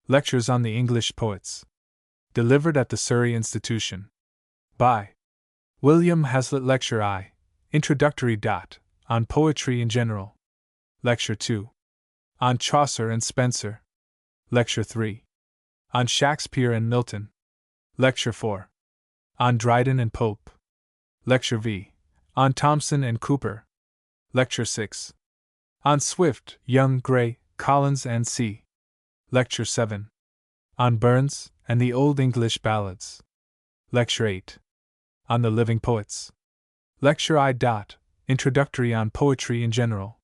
Lectures on the English Poets. Delivered at the Surrey Institution. By William Hazlitt. Lecture I. Introductory. On Poetry in General. Lecture 2. On Chaucer and Spenser. Lecture 3. On Shakespeare and Milton. Lecture 4. On Dryden and Pope. Lecture V. On Thomson and Cooper. Lecture 6. On Swift, Young, Gray, Collins and C. Lecture 7. On Burns and the Old English Ballads. Lecture 8. On the Living Poets. Lecture I. Introductory on Poetry in General.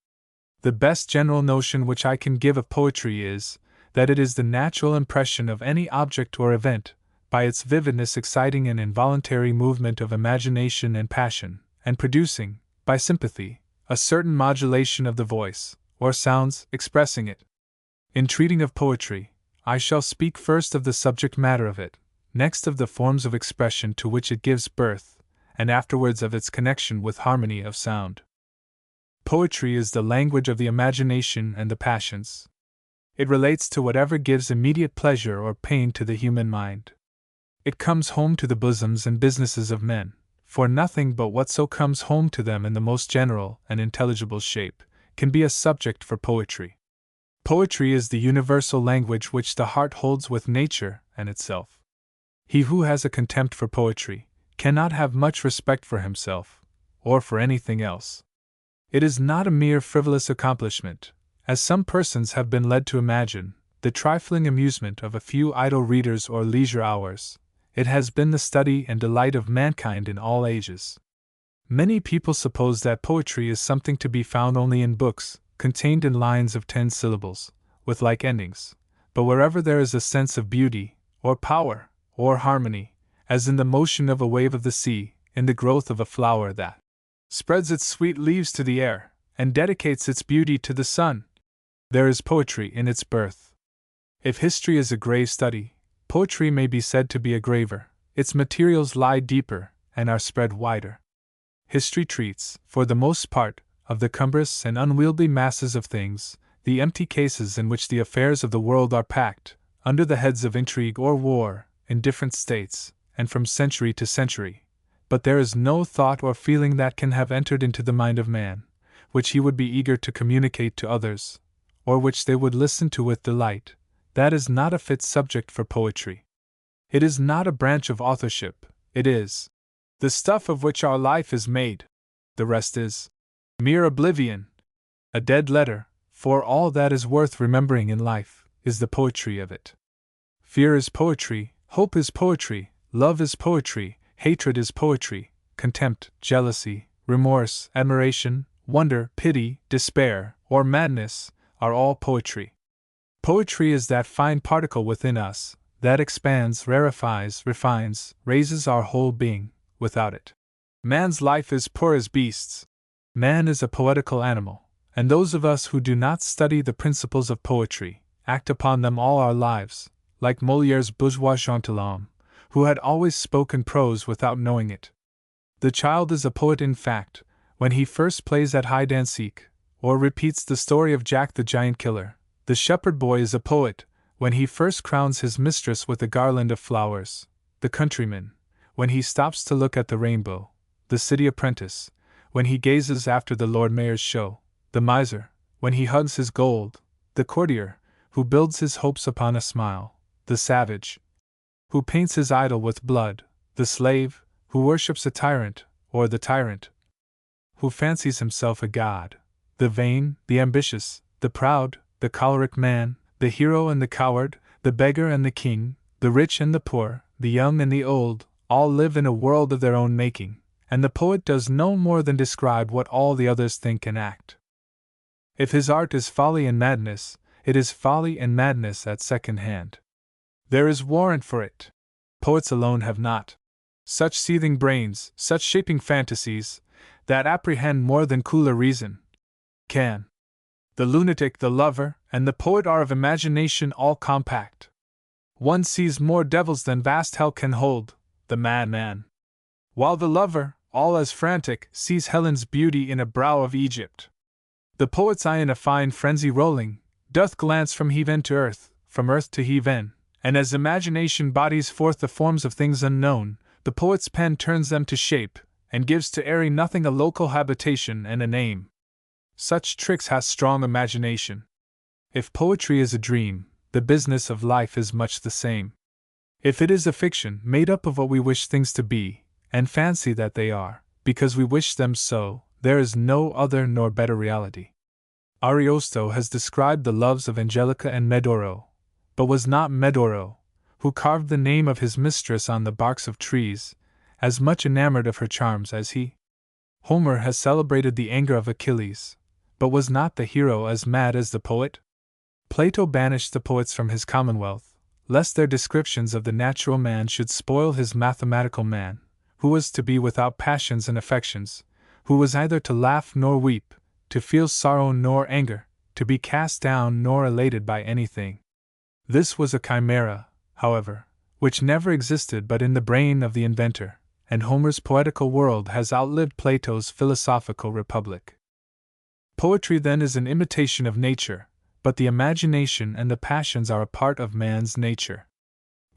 The best general notion which I can give of poetry is, that it is the natural impression of any object or event, by its vividness exciting an involuntary movement of imagination and passion, and producing, by sympathy, a certain modulation of the voice, or sounds expressing it. In treating of poetry, I shall speak first of the subject matter of it, next of the forms of expression to which it gives birth, and afterwards of its connection with harmony of sound. Poetry is the language of the imagination and the passions. It relates to whatever gives immediate pleasure or pain to the human mind. It comes home to the bosoms and businesses of men, for nothing but what so comes home to them in the most general and intelligible shape can be a subject for poetry. Poetry is the universal language which the heart holds with nature and itself. He who has a contempt for poetry cannot have much respect for himself, or for anything else. It is not a mere frivolous accomplishment, as some persons have been led to imagine, the trifling amusement of a few idle readers or leisure hours. It has been the study and delight of mankind in all ages. Many people suppose that poetry is something to be found only in books, contained in lines of 10 syllables, with like endings, but wherever there is a sense of beauty, or power, or harmony, as in the motion of a wave of the sea, in the growth of a flower that spreads its sweet leaves to the air, and dedicates its beauty to the sun, there is poetry in its birth. If history is a grave study, poetry may be said to be a graver. Its materials lie deeper, and are spread wider. History treats, for the most part, of the cumbrous and unwieldy masses of things, the empty cases in which the affairs of the world are packed, under the heads of intrigue or war, in different states, and from century to century. But there is no thought or feeling that can have entered into the mind of man, which he would be eager to communicate to others, or which they would listen to with delight. That is not a fit subject for poetry. It is not a branch of authorship, it is the stuff of which our life is made. The rest is mere oblivion, a dead letter, for all that is worth remembering in life is the poetry of it. Fear is poetry, hope is poetry, love is poetry, hatred is poetry, contempt, jealousy, remorse, admiration, wonder, pity, despair, or madness are all poetry. Poetry is that fine particle within us that expands, rarefies, refines, raises our whole being. Without it, man's life is poor as beasts. Man is a poetical animal, and those of us who do not study the principles of poetry act upon them all our lives, like Molière's bourgeois gentilhomme, who had always spoken prose without knowing it. The child is a poet in fact, when he first plays at hide-and-seek, or repeats the story of Jack the Giant Killer. The shepherd boy is a poet, when he first crowns his mistress with a garland of flowers. The countryman, when he stops to look at the rainbow. The city apprentice, when he gazes after the Lord Mayor's show. The miser, when he hugs his gold. The courtier, who builds his hopes upon a smile. The savage, who paints his idol with blood. The slave, who worships a tyrant, or the tyrant, who fancies himself a god. The vain, the ambitious, the proud, the choleric man, the hero and the coward, the beggar and the king, the rich and the poor, the young and the old, all live in a world of their own making, and the poet does no more than describe what all the others think and act. If his art is folly and madness, it is folly and madness at second hand. There is warrant for it. Poets alone have not such seething brains, such shaping fantasies, that apprehend more than cooler reason can. The lunatic, the lover, and the poet are of imagination all compact. One sees more devils than vast hell can hold, the madman, while the lover, all as frantic, sees Helen's beauty in a brow of Egypt. The poet's eye in a fine frenzy rolling, doth glance from heaven to earth, from earth to heaven, and as imagination bodies forth the forms of things unknown, the poet's pen turns them to shape, and gives to airy nothing a local habitation and a name. Such tricks has strong imagination. If poetry is a dream, the business of life is much the same. If it is a fiction made up of what we wish things to be, and fancy that they are, because we wish them so, there is no other nor better reality. Ariosto has described the loves of Angelica and Medoro, but was not Medoro, who carved the name of his mistress on the barks of trees, as much enamored of her charms as he. Homer has celebrated the anger of Achilles, but was not the hero as mad as the poet? Plato banished the poets from his commonwealth, lest their descriptions of the natural man should spoil his mathematical man, who was to be without passions and affections, who was either to laugh nor weep, to feel sorrow nor anger, to be cast down nor elated by anything. This was a chimera, however, which never existed but in the brain of the inventor, and Homer's poetical world has outlived Plato's philosophical republic. Poetry then is an imitation of nature, but the imagination and the passions are a part of man's nature.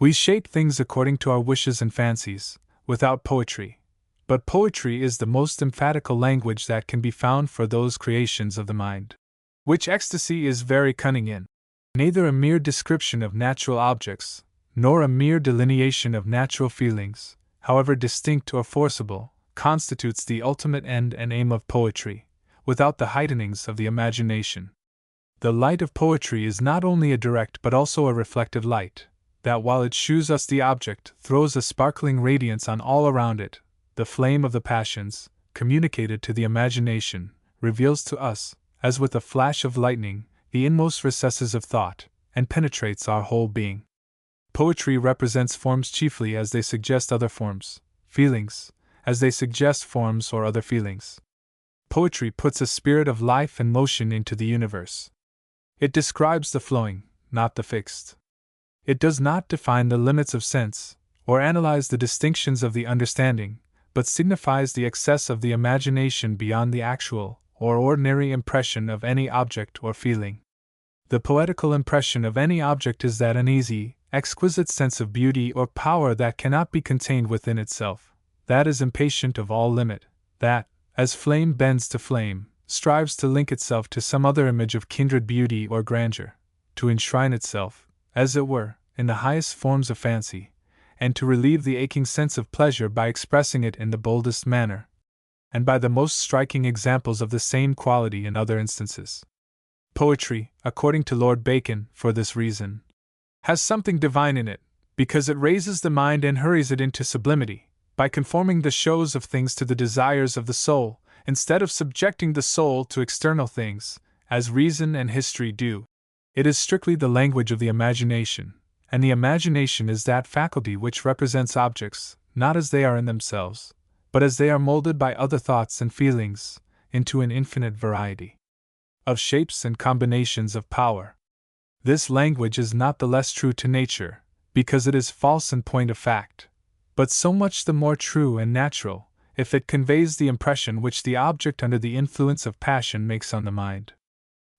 We shape things according to our wishes and fancies, without poetry, but poetry is the most emphatical language that can be found for those creations of the mind, which ecstasy is very cunning in. Neither a mere description of natural objects, nor a mere delineation of natural feelings, however distinct or forcible, constitutes the ultimate end and aim of poetry, without the heightenings of the imagination. The light of poetry is not only a direct but also a reflective light, that while it shews us the object, throws a sparkling radiance on all around it. The flame of the passions, communicated to the imagination, reveals to us, as with a flash of lightning, the inmost recesses of thought, and penetrates our whole being. Poetry represents forms chiefly as they suggest other forms, feelings, as they suggest forms or other feelings. Poetry puts a spirit of life and motion into the universe. It describes the flowing, not the fixed. It does not define the limits of sense, or analyze the distinctions of the understanding, but signifies the excess of the imagination beyond the actual or ordinary impression of any object or feeling. The poetical impression of any object is that uneasy, exquisite sense of beauty or power that cannot be contained within itself, that is impatient of all limit, that, as flame bends to flame, strives to link itself to some other image of kindred beauty or grandeur, to enshrine itself, as it were, in the highest forms of fancy, and to relieve the aching sense of pleasure by expressing it in the boldest manner, and by the most striking examples of the same quality in other instances. Poetry, according to Lord Bacon, for this reason, has something divine in it, because it raises the mind and hurries it into sublimity, by conforming the shows of things to the desires of the soul, instead of subjecting the soul to external things, as reason and history do. It is strictly the language of the imagination, and the imagination is that faculty which represents objects, not as they are in themselves, but as they are molded by other thoughts and feelings, into an infinite variety of shapes and combinations of power. This language is not the less true to nature, because it is false in point of fact, but so much the more true and natural, if it conveys the impression which the object under the influence of passion makes on the mind.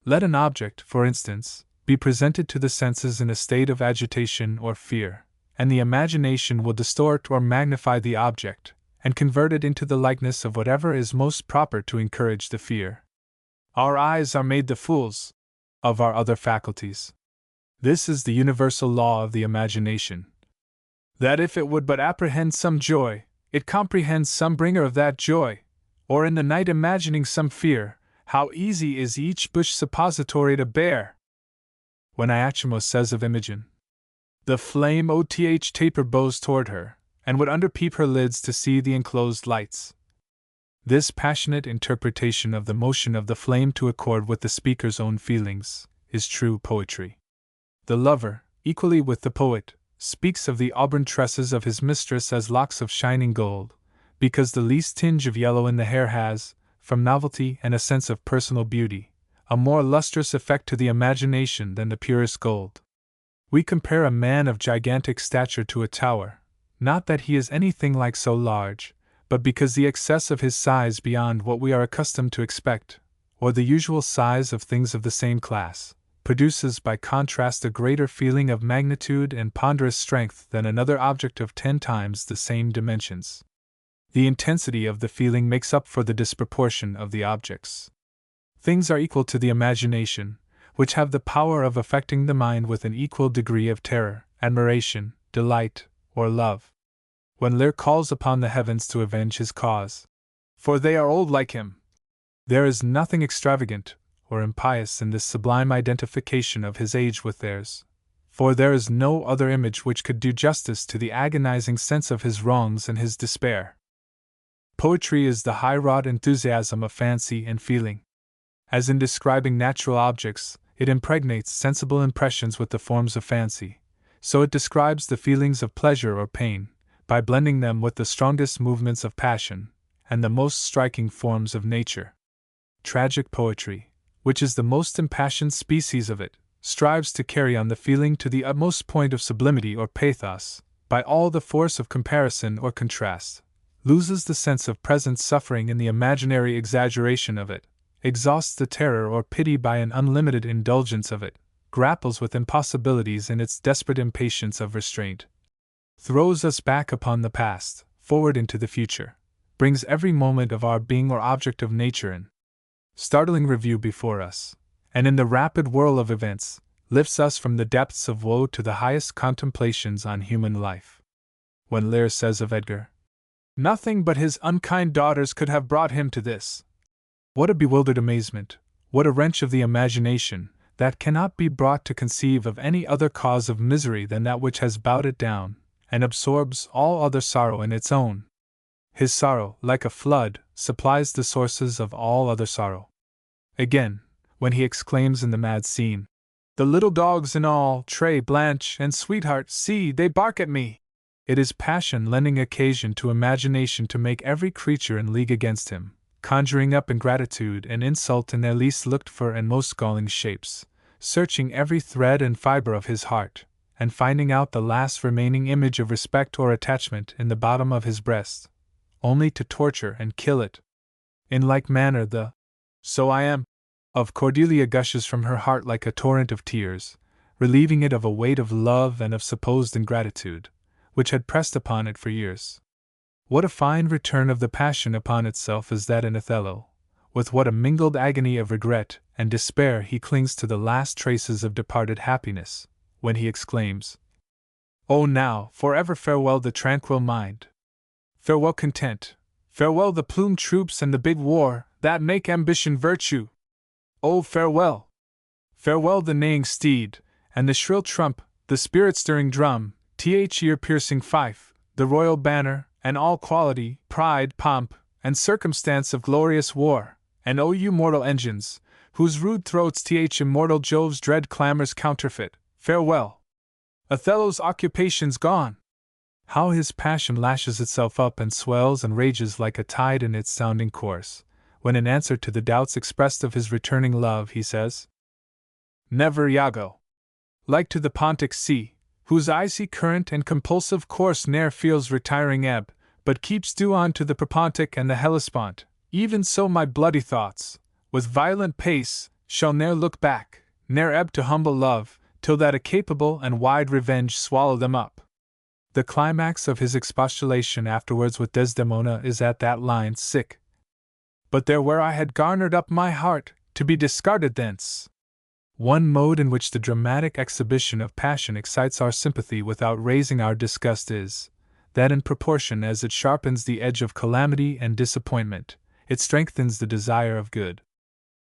Let an object, for instance, be presented to the senses in a state of agitation or fear, and the imagination will distort or magnify the object, and convert it into the likeness of whatever is most proper to encourage the fear. Our eyes are made the fools of our other faculties. This is the universal law of the imagination, that if it would but apprehend some joy, it comprehends some bringer of that joy, or in the night imagining some fear, how easy is each bush suppository to bear. When Iachimo says of Imogen, the flame oth taper bows toward her, and would underpeep her lids to see the enclosed lights. This passionate interpretation of the motion of the flame to accord with the speaker's own feelings is true poetry. The lover, equally with the poet, speaks of the auburn tresses of his mistress as locks of shining gold, because the least tinge of yellow in the hair has, from novelty and a sense of personal beauty, a more lustrous effect to the imagination than the purest gold. We compare a man of gigantic stature to a tower, not that he is anything like so large, but because the excess of his size beyond what we are accustomed to expect, or the usual size of things of the same class, produces by contrast a greater feeling of magnitude and ponderous strength than another object of 10 times the same dimensions. The intensity of the feeling makes up for the disproportion of the objects. Things are equal to the imagination, which have the power of affecting the mind with an equal degree of terror, admiration, delight, or love. When Lear calls upon the heavens to avenge his cause, for they are old like him, there is nothing extravagant or impious in this sublime identification of his age with theirs, for there is no other image which could do justice to the agonizing sense of his wrongs and his despair. Poetry is the high-wrought enthusiasm of fancy and feeling. As in describing natural objects, it impregnates sensible impressions with the forms of fancy, so it describes the feelings of pleasure or pain, by blending them with the strongest movements of passion, and the most striking forms of nature. Tragic poetry, which is the most impassioned species of it, strives to carry on the feeling to the utmost point of sublimity or pathos, by all the force of comparison or contrast, loses the sense of present suffering in the imaginary exaggeration of it, exhausts the terror or pity by an unlimited indulgence of it, grapples with impossibilities in its desperate impatience of restraint, throws us back upon the past, forward into the future, brings every moment of our being or object of nature in startling review before us, and in the rapid whirl of events, lifts us from the depths of woe to the highest contemplations on human life. When Lear says of Edgar, "Nothing but his unkind daughters could have brought him to this," what a bewildered amazement, what a wrench of the imagination, that cannot be brought to conceive of any other cause of misery than that which has bowed it down, and absorbs all other sorrow in its own. His sorrow, like a flood, supplies the sources of all other sorrow. Again, when he exclaims in the mad scene, "The little dogs in all, Tray, Blanche, and Sweetheart, see, they bark at me!" it is passion lending occasion to imagination to make every creature in league against him, conjuring up ingratitude and insult in their least looked for and most galling shapes, searching every thread and fiber of his heart, and finding out the last remaining image of respect or attachment in the bottom of his breast, only to torture and kill it. In like manner the "So I am" of Cordelia gushes from her heart like a torrent of tears, relieving it of a weight of love and of supposed ingratitude, which had pressed upon it for years. What a fine return of the passion upon itself is that in Othello! With what a mingled agony of regret and despair he clings to the last traces of departed happiness, when he exclaims, "Oh now, forever farewell the tranquil mind! Farewell content, farewell the plumed troops and the big war, that make ambition virtue! Oh farewell! Farewell the neighing steed, and the shrill trump, the spirit-stirring drum, ear-piercing fife, the royal banner, and all quality, pride, pomp, and circumstance of glorious war, and O you mortal engines, whose rude throats immortal Jove's dread clamors counterfeit, farewell! Othello's occupation's gone!" How his passion lashes itself up and swells and rages like a tide in its sounding course, when in answer to the doubts expressed of his returning love he says, "Never, Iago! Like to the Pontic sea, whose icy current and compulsive course ne'er feels retiring ebb, but keeps due on to the Propontic and the Hellespont, even so my bloody thoughts, with violent pace, shall ne'er look back, ne'er ebb to humble love, till that a capable and wide revenge swallow them up." The climax of his expostulation afterwards with Desdemona is at that line, "Sick, but there where I had garnered up my heart, to be discarded thence." One mode in which the dramatic exhibition of passion excites our sympathy without raising our disgust is, that in proportion as it sharpens the edge of calamity and disappointment, it strengthens the desire of good.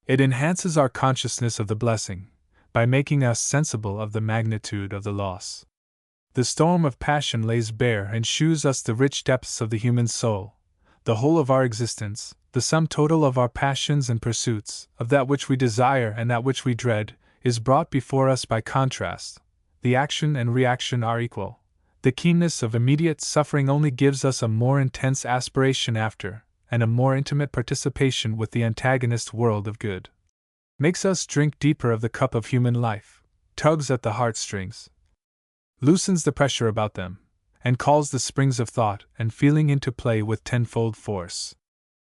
It enhances our consciousness of the blessing, by making us sensible of the magnitude of the loss. The storm of passion lays bare and shews us the rich depths of the human soul, the whole of our existence, the sum total of our passions and pursuits, of that which we desire and that which we dread, is brought before us by contrast. The action and reaction are equal. The keenness of immediate suffering only gives us a more intense aspiration after, and a more intimate participation with the antagonist world of good. Makes us drink deeper of the cup of human life, tugs at the heartstrings, loosens the pressure about them, and calls the springs of thought and feeling into play with tenfold force.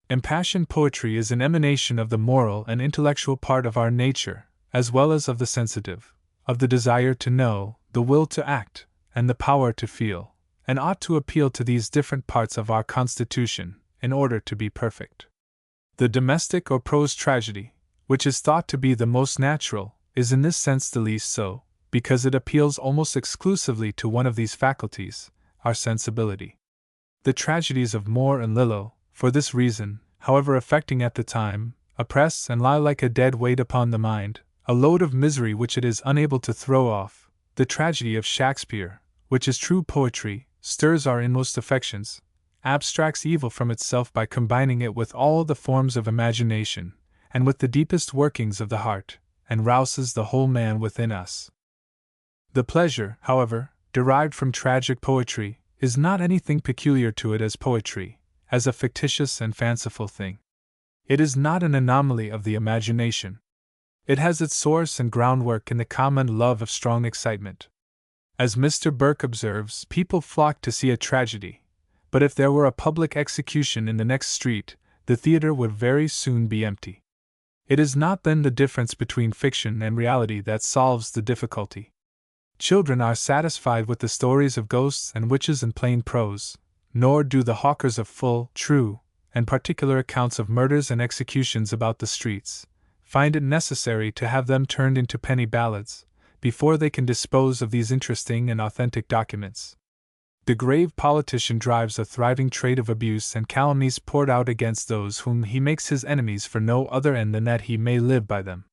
Impassioned poetry is an emanation of the moral and intellectual part of our nature, as well as of the sensitive, of the desire to know, the will to act, and the power to feel, and ought to appeal to these different parts of our constitution in order to be perfect. The domestic or prose tragedy, which is thought to be the most natural, is in this sense the least so, because it appeals almost exclusively to one of these faculties, our sensibility. The tragedies of Moore and Lillo, for this reason, however affecting at the time, oppress and lie like a dead weight upon the mind, a load of misery which it is unable to throw off. The tragedy of Shakespeare, which is true poetry, stirs our inmost affections, abstracts evil from itself by combining it with all the forms of imagination, and with the deepest workings of the heart, and rouses the whole man within us. The pleasure, however, derived from tragic poetry, is not anything peculiar to it as poetry, as a fictitious and fanciful thing. It is not an anomaly of the imagination. It has its source and groundwork in the common love of strong excitement. As Mr. Burke observes, people flock to see a tragedy, but if there were a public execution in the next street, the theatre would very soon be empty. It is not then the difference between fiction and reality that solves the difficulty. Children are satisfied with the stories of ghosts and witches in plain prose, nor do the hawkers of full, true, and particular accounts of murders and executions about the streets find it necessary to have them turned into penny ballads, before they can dispose of these interesting and authentic documents. The grave politician drives a thriving trade of abuse and calumnies poured out against those whom he makes his enemies for no other end than that he may live by them.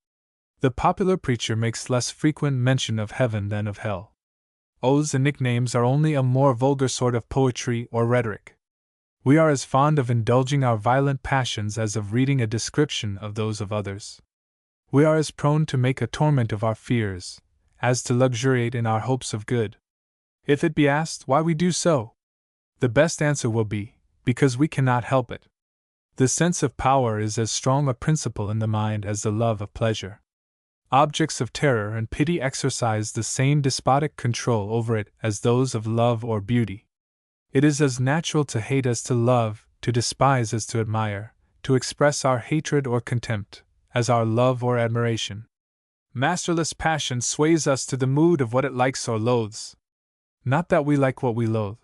The popular preacher makes less frequent mention of heaven than of hell. Oaths and nicknames are only a more vulgar sort of poetry or rhetoric. We are as fond of indulging our violent passions as of reading a description of those of others. We are as prone to make a torment of our fears, as to luxuriate in our hopes of good. If it be asked why we do so, the best answer will be, because we cannot help it. The sense of power is as strong a principle in the mind as the love of pleasure. Objects of terror and pity exercise the same despotic control over it as those of love or beauty. It is as natural to hate as to love, to despise as to admire, to express our hatred or contempt, as our love or admiration. Masterless passion sways us to the mood of what it likes or loathes. Not that we like what we loathe,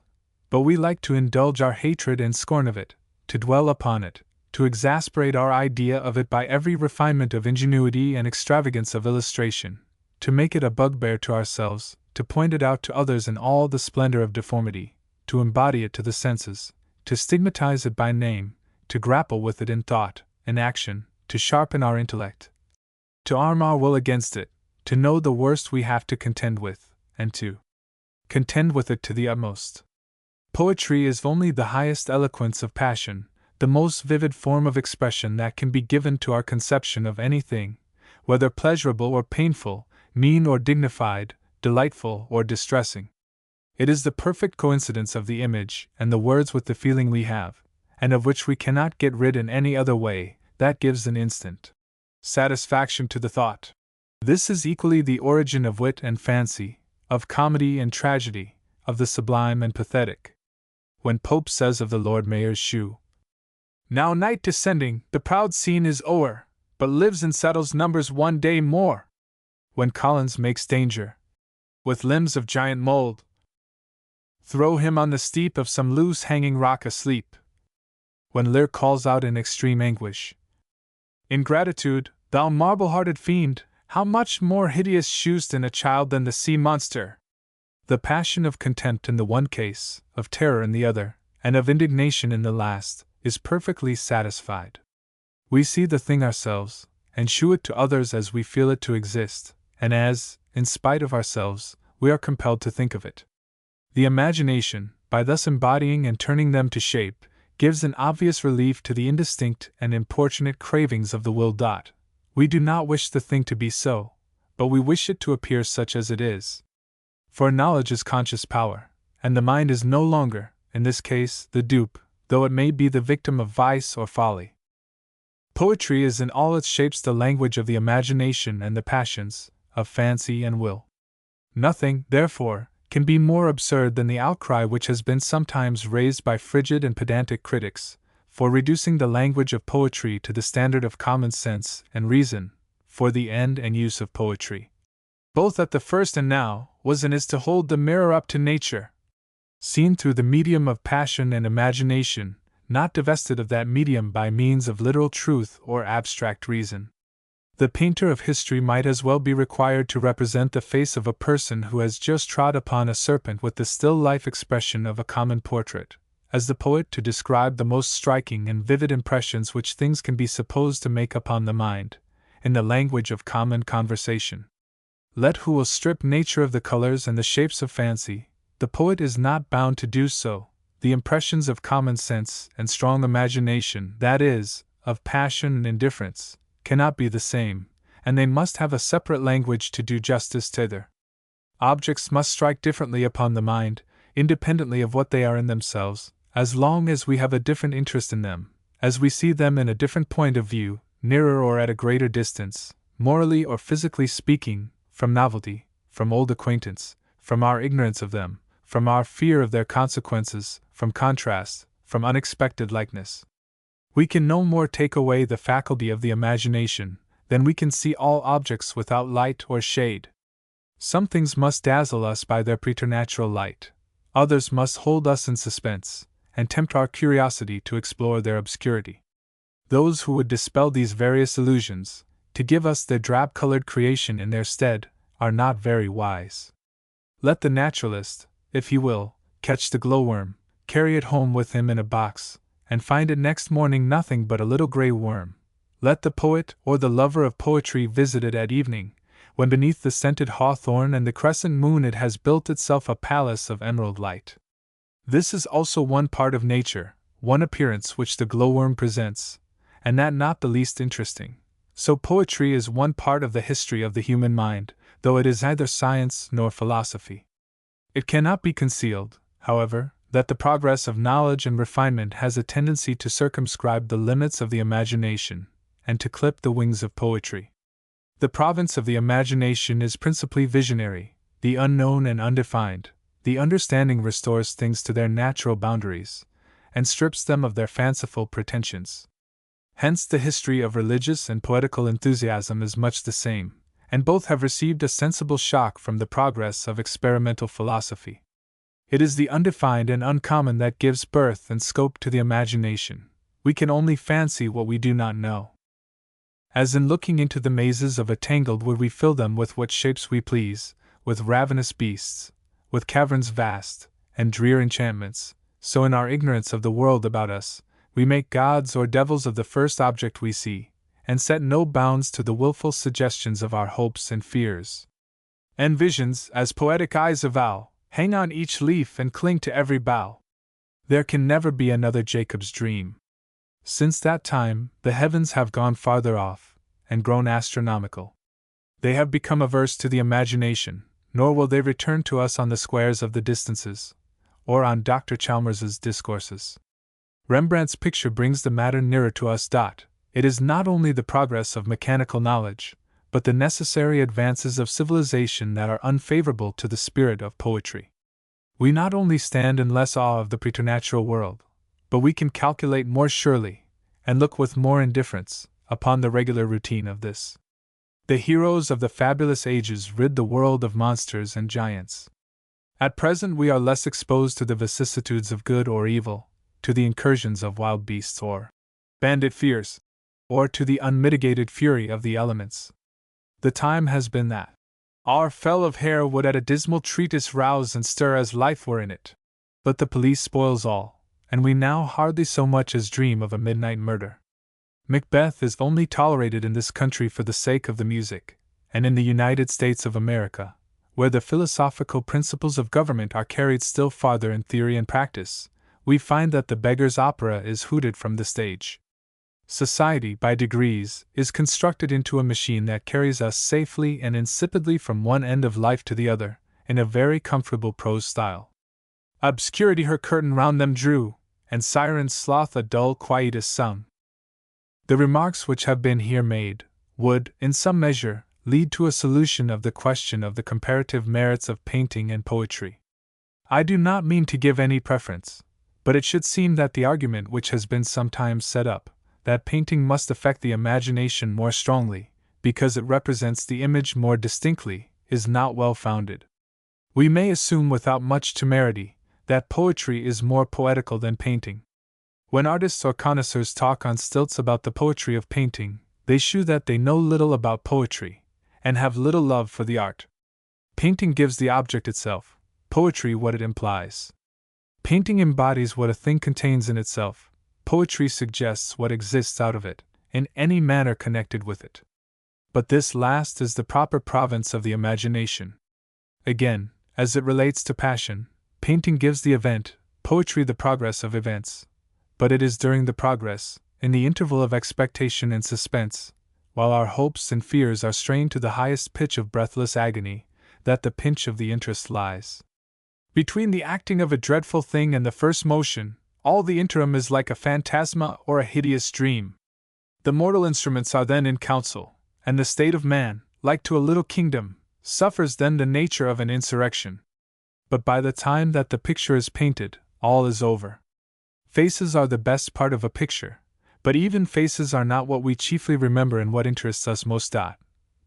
but we like to indulge our hatred and scorn of it, to dwell upon it, to exasperate our idea of it by every refinement of ingenuity and extravagance of illustration, to make it a bugbear to ourselves, to point it out to others in all the splendor of deformity, to embody it to the senses, to stigmatize it by name, to grapple with it in thought and action, to sharpen our intellect, to arm our will against it, to know the worst we have to contend with, and to contend with it to the utmost. Poetry is only the highest eloquence of passion, the most vivid form of expression that can be given to our conception of anything, whether pleasurable or painful, mean or dignified, delightful or distressing. It is the perfect coincidence of the image and the words with the feeling we have, and of which we cannot get rid in any other way, that gives an instant satisfaction to the thought. This is equally the origin of wit and fancy, of comedy and tragedy, of the sublime and pathetic. When Pope says of the Lord Mayor's shoe, "Now night descending, the proud scene is o'er, but lives and settles numbers one day more." When Collins makes danger, with limbs of giant mould, throw him on the steep of some loose hanging rock asleep. When Lear calls out in extreme anguish, "Ingratitude, thou marble-hearted fiend, how much more hideous shew'st in a child than the sea monster!" The passion of contempt in the one case, of terror in the other, and of indignation in the last, is perfectly satisfied. We see the thing ourselves, and shew it to others as we feel it to exist, and as, in spite of ourselves, we are compelled to think of it. The imagination, by thus embodying and turning them to shape, gives an obvious relief to the indistinct and importunate cravings of the will. We do not wish the thing to be so, but we wish it to appear such as it is. For knowledge is conscious power, and the mind is no longer, in this case, the dupe, though it may be the victim of vice or folly. Poetry is in all its shapes the language of the imagination and the passions, of fancy and will. Nothing, therefore, can be more absurd than the outcry which has been sometimes raised by frigid and pedantic critics, for reducing the language of poetry to the standard of common sense and reason, for the end and use of poetry, both at the first and now, was and is to hold the mirror up to nature, seen through the medium of passion and imagination, not divested of that medium by means of literal truth or abstract reason. The painter of history might as well be required to represent the face of a person who has just trod upon a serpent with the still life expression of a common portrait, as the poet to describe the most striking and vivid impressions which things can be supposed to make upon the mind, in the language of common conversation. Let who will strip nature of the colors and the shapes of fancy, the poet is not bound to do so. The impressions of common sense and strong imagination, that is, of passion and indifference, cannot be the same, and they must have a separate language to do justice thither. Objects must strike differently upon the mind, independently of what they are in themselves, as long as we have a different interest in them, as we see them in a different point of view, nearer or at a greater distance, morally or physically speaking, from novelty, from old acquaintance, from our ignorance of them, from our fear of their consequences, from contrast, from unexpected likeness. We can no more take away the faculty of the imagination than we can see all objects without light or shade. Some things must dazzle us by their preternatural light, others must hold us in suspense, and tempt our curiosity to explore their obscurity. Those who would dispel these various illusions, to give us their drab-colored creation in their stead, are not very wise. Let the naturalist, if he will, catch the glowworm, carry it home with him in a box, and find it next morning nothing but a little grey worm. Let the poet or the lover of poetry visit it at evening, when beneath the scented hawthorn and the crescent moon it has built itself a palace of emerald light. This is also one part of nature, one appearance which the glowworm presents, and that not the least interesting. So poetry is one part of the history of the human mind, though it is neither science nor philosophy. It cannot be concealed, however, that the progress of knowledge and refinement has a tendency to circumscribe the limits of the imagination, and to clip the wings of poetry. The province of the imagination is principally visionary, the unknown and undefined. The understanding restores things to their natural boundaries, and strips them of their fanciful pretensions. Hence the history of religious and poetical enthusiasm is much the same, and both have received a sensible shock from the progress of experimental philosophy. It is the undefined and uncommon that gives birth and scope to the imagination. We can only fancy what we do not know. As in looking into the mazes of a tangled wood we fill them with what shapes we please, with ravenous beasts, with caverns vast, and drear enchantments, so in our ignorance of the world about us, we make gods or devils of the first object we see, and set no bounds to the wilful suggestions of our hopes and fears. And visions, as poetic eyes avow, hang on each leaf and cling to every bough. There can never be another Jacob's dream. Since that time, the heavens have gone farther off, and grown astronomical. They have become averse to the imagination, nor will they return to us on the squares of the distances, or on Dr. Chalmers's discourses. Rembrandt's picture brings the matter nearer to us. It is not only the progress of mechanical knowledge, but the necessary advances of civilization that are unfavorable to the spirit of poetry. We not only stand in less awe of the preternatural world, but we can calculate more surely, and look with more indifference, upon the regular routine of this. The heroes of the fabulous ages rid the world of monsters and giants. At present we are less exposed to the vicissitudes of good or evil, to the incursions of wild beasts or bandit fears, or to the unmitigated fury of the elements. The time has been that our fell of hair would at a dismal treatise rouse and stir as life were in it. But the police spoils all, and we now hardly so much as dream of a midnight murder. Macbeth is only tolerated in this country for the sake of the music, and in the United States of America, where the philosophical principles of government are carried still farther in theory and practice, we find that the beggar's opera is hooted from the stage. Society, by degrees, is constructed into a machine that carries us safely and insipidly from one end of life to the other, in a very comfortable prose style. Obscurity her curtain round them drew, and Siren's sloth a dull quietus sung. The remarks which have been here made would, in some measure, lead to a solution of the question of the comparative merits of painting and poetry. I do not mean to give any preference, but it should seem that the argument which has been sometimes set up, that painting must affect the imagination more strongly, because it represents the image more distinctly, is not well founded. We may assume without much temerity that poetry is more poetical than painting. When artists or connoisseurs talk on stilts about the poetry of painting, they shew that they know little about poetry, and have little love for the art. Painting gives the object itself, poetry what it implies. Painting embodies what a thing contains in itself, poetry suggests what exists out of it, in any manner connected with it. But this last is the proper province of the imagination. Again, as it relates to passion, painting gives the event, poetry the progress of events. But it is during the progress, in the interval of expectation and suspense, while our hopes and fears are strained to the highest pitch of breathless agony, that the pinch of the interest lies. Between the acting of a dreadful thing and the first motion, all the interim is like a phantasma or a hideous dream. The mortal instruments are then in council, and the state of man, like to a little kingdom, suffers then the nature of an insurrection. But by the time that the picture is painted, all is over. Faces are the best part of a picture, but even faces are not what we chiefly remember and what interests us most.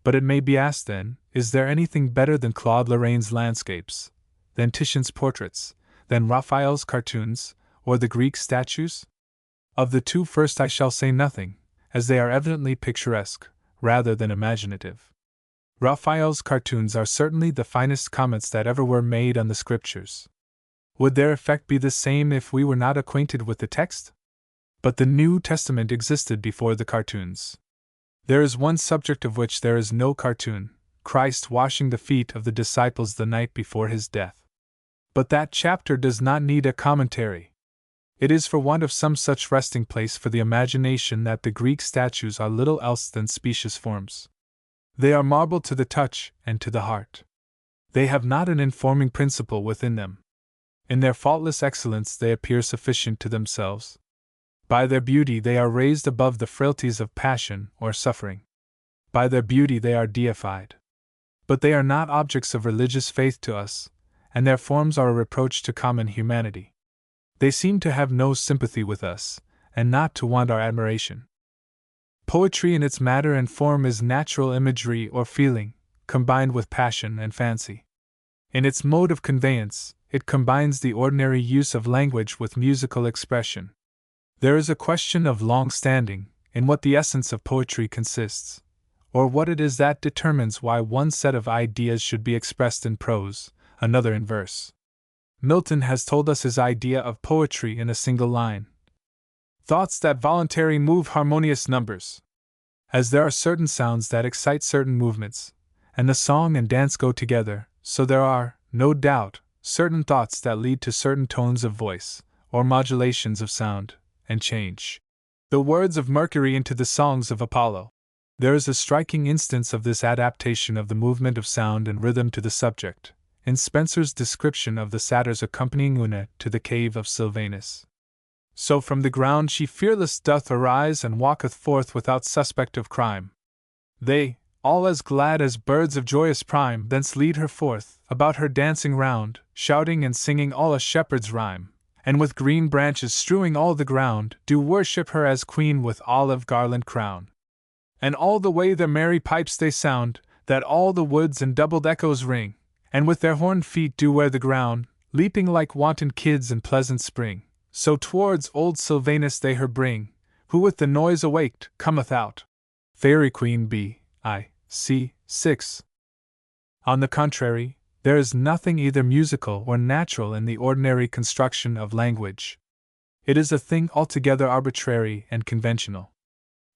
But it may be asked then, is there anything better than Claude Lorraine's landscapes, than Titian's portraits, than Raphael's cartoons, or the Greek statues? Of the two first I shall say nothing, as they are evidently picturesque, rather than imaginative. Raphael's cartoons are certainly the finest comments that ever were made on the Scriptures. Would their effect be the same if we were not acquainted with the text? But the New Testament existed before the cartoons. There is one subject of which there is no cartoon, Christ washing the feet of the disciples the night before his death. But that chapter does not need a commentary. It is for want of some such resting place for the imagination that the Greek statues are little else than specious forms. They are marble to the touch and to the heart. They have not an informing principle within them. In their faultless excellence they appear sufficient to themselves. By their beauty they are raised above the frailties of passion or suffering. By their beauty they are deified. But they are not objects of religious faith to us, and their forms are a reproach to common humanity. They seem to have no sympathy with us, and not to want our admiration. Poetry in its matter and form is natural imagery or feeling, combined with passion and fancy. In its mode of conveyance, it combines the ordinary use of language with musical expression. There is a question of long standing in what the essence of poetry consists, or what it is that determines why one set of ideas should be expressed in prose, another in verse. Milton has told us his idea of poetry in a single line. Thoughts that voluntarily move harmonious numbers. As there are certain sounds that excite certain movements, and the song and dance go together, so there are, no doubt, certain thoughts that lead to certain tones of voice, or modulations of sound, and change the words of Mercury into the songs of Apollo. There is a striking instance of this adaptation of the movement of sound and rhythm to the subject, in Spenser's description of the satyrs accompanying Una to the cave of Sylvanus. So from the ground she fearless doth arise and walketh forth without suspect of crime. They, all as glad as birds of joyous prime, thence lead her forth, about her dancing round, shouting and singing all a shepherd's rhyme, and with green branches strewing all the ground, do worship her as queen with olive garland crown. And all the way their merry pipes they sound, that all the woods and doubled echoes ring, and with their horned feet do wear the ground, leaping like wanton kids in pleasant spring. So towards old Sylvanus they her bring, who with the noise awaked, cometh out. Fairy Queen B. I. C. 6. On the contrary, there is nothing either musical or natural in the ordinary construction of language. It is a thing altogether arbitrary and conventional.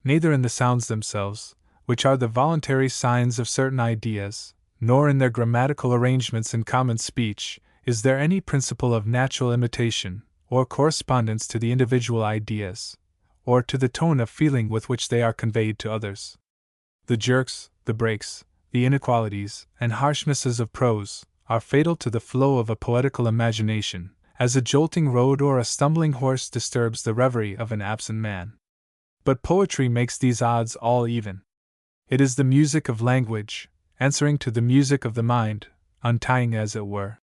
Neither in the sounds themselves, which are the voluntary signs of certain ideas, nor in their grammatical arrangements in common speech, is there any principle of natural imitation, or correspondence to the individual ideas, or to the tone of feeling with which they are conveyed to others. The jerks, the breaks, the inequalities, and harshnesses of prose are fatal to the flow of a poetical imagination, as a jolting road or a stumbling horse disturbs the reverie of an absent man. But poetry makes these odds all even. It is the music of language, answering to the music of the mind, untying, as it were,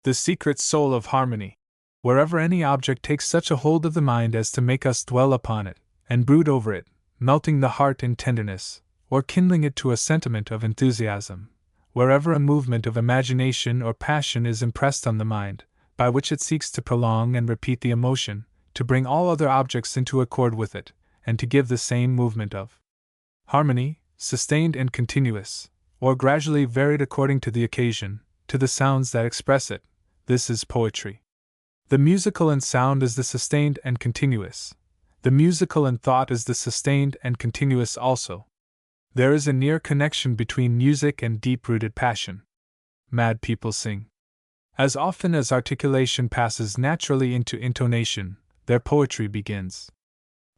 the secret soul of harmony. Wherever any object takes such a hold of the mind as to make us dwell upon it, and brood over it, melting the heart in tenderness, or kindling it to a sentiment of enthusiasm, wherever a movement of imagination or passion is impressed on the mind, by which it seeks to prolong and repeat the emotion, to bring all other objects into accord with it, and to give the same movement of harmony, sustained and continuous, or gradually varied according to the occasion, to the sounds that express it. This is poetry. The musical in sound is the sustained and continuous. The musical in thought is the sustained and continuous also. There is a near connection between music and deep-rooted passion. Mad people sing. As often as articulation passes naturally into intonation, their poetry begins.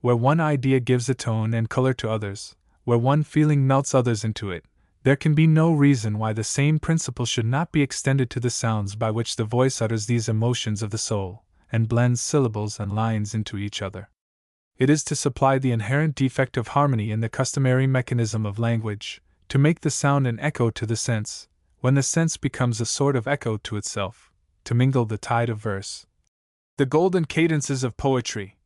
Where one idea gives a tone and color to others, where one feeling melts others into it, there can be no reason why the same principle should not be extended to the sounds by which the voice utters these emotions of the soul, and blends syllables and lines into each other. It is to supply the inherent defect of harmony in the customary mechanism of language, to make the sound an echo to the sense, when the sense becomes a sort of echo to itself, to mingle the tide of verse, the golden cadences of poetry,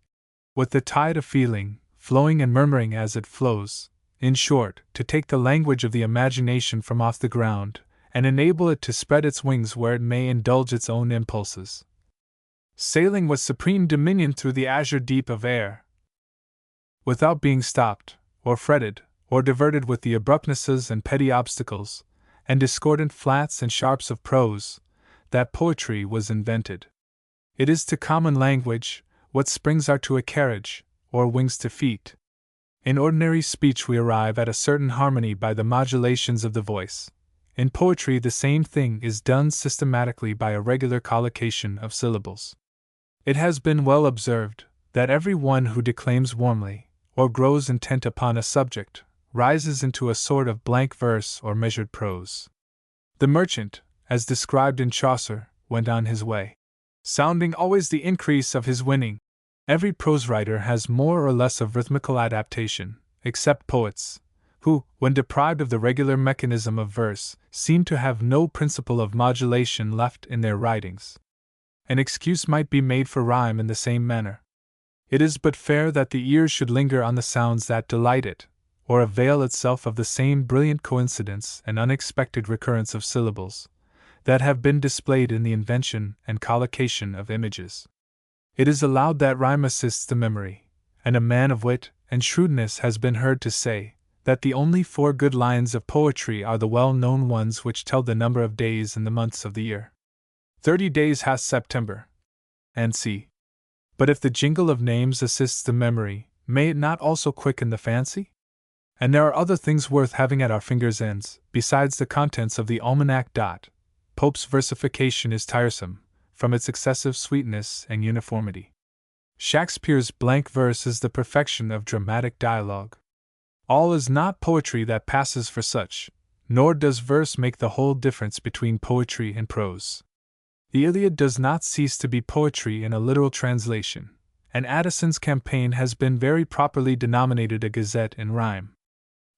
with the tide of feeling, flowing and murmuring as it flows, in short, to take the language of the imagination from off the ground, and enable it to spread its wings where it may indulge its own impulses. Sailing with supreme dominion through the azure deep of air, without being stopped, or fretted, or diverted with the abruptnesses and petty obstacles, and discordant flats and sharps of prose, that poetry was invented. It is to common language what springs are to a carriage, or wings to feet. In ordinary speech we arrive at a certain harmony by the modulations of the voice. In poetry the same thing is done systematically by a regular collocation of syllables. It has been well observed that every one who declaims warmly, or grows intent upon a subject, rises into a sort of blank verse or measured prose. The merchant, as described in Chaucer, went on his way, sounding always the increase of his winning. Every prose writer has more or less of rhythmical adaptation, except poets, who, when deprived of the regular mechanism of verse, seem to have no principle of modulation left in their writings. An excuse might be made for rhyme in the same manner. It is but fair that the ear should linger on the sounds that delight it, or avail itself of the same brilliant coincidence and unexpected recurrence of syllables that have been displayed in the invention and collocation of images. It is allowed that rhyme assists the memory, and a man of wit and shrewdness has been heard to say that the only 4 good lines of poetry are the well-known ones which tell the number of days in the months of the year. 30 days hath September, and c. But if the jingle of names assists the memory, may it not also quicken the fancy? And there are other things worth having at our fingers' ends, besides the contents of the almanac. Pope's versification is tiresome, from its excessive sweetness and uniformity. Shakespeare's blank verse is the perfection of dramatic dialogue. All is not poetry that passes for such, nor does verse make the whole difference between poetry and prose. The Iliad does not cease to be poetry in a literal translation, and Addison's campaign has been very properly denominated a gazette in rhyme.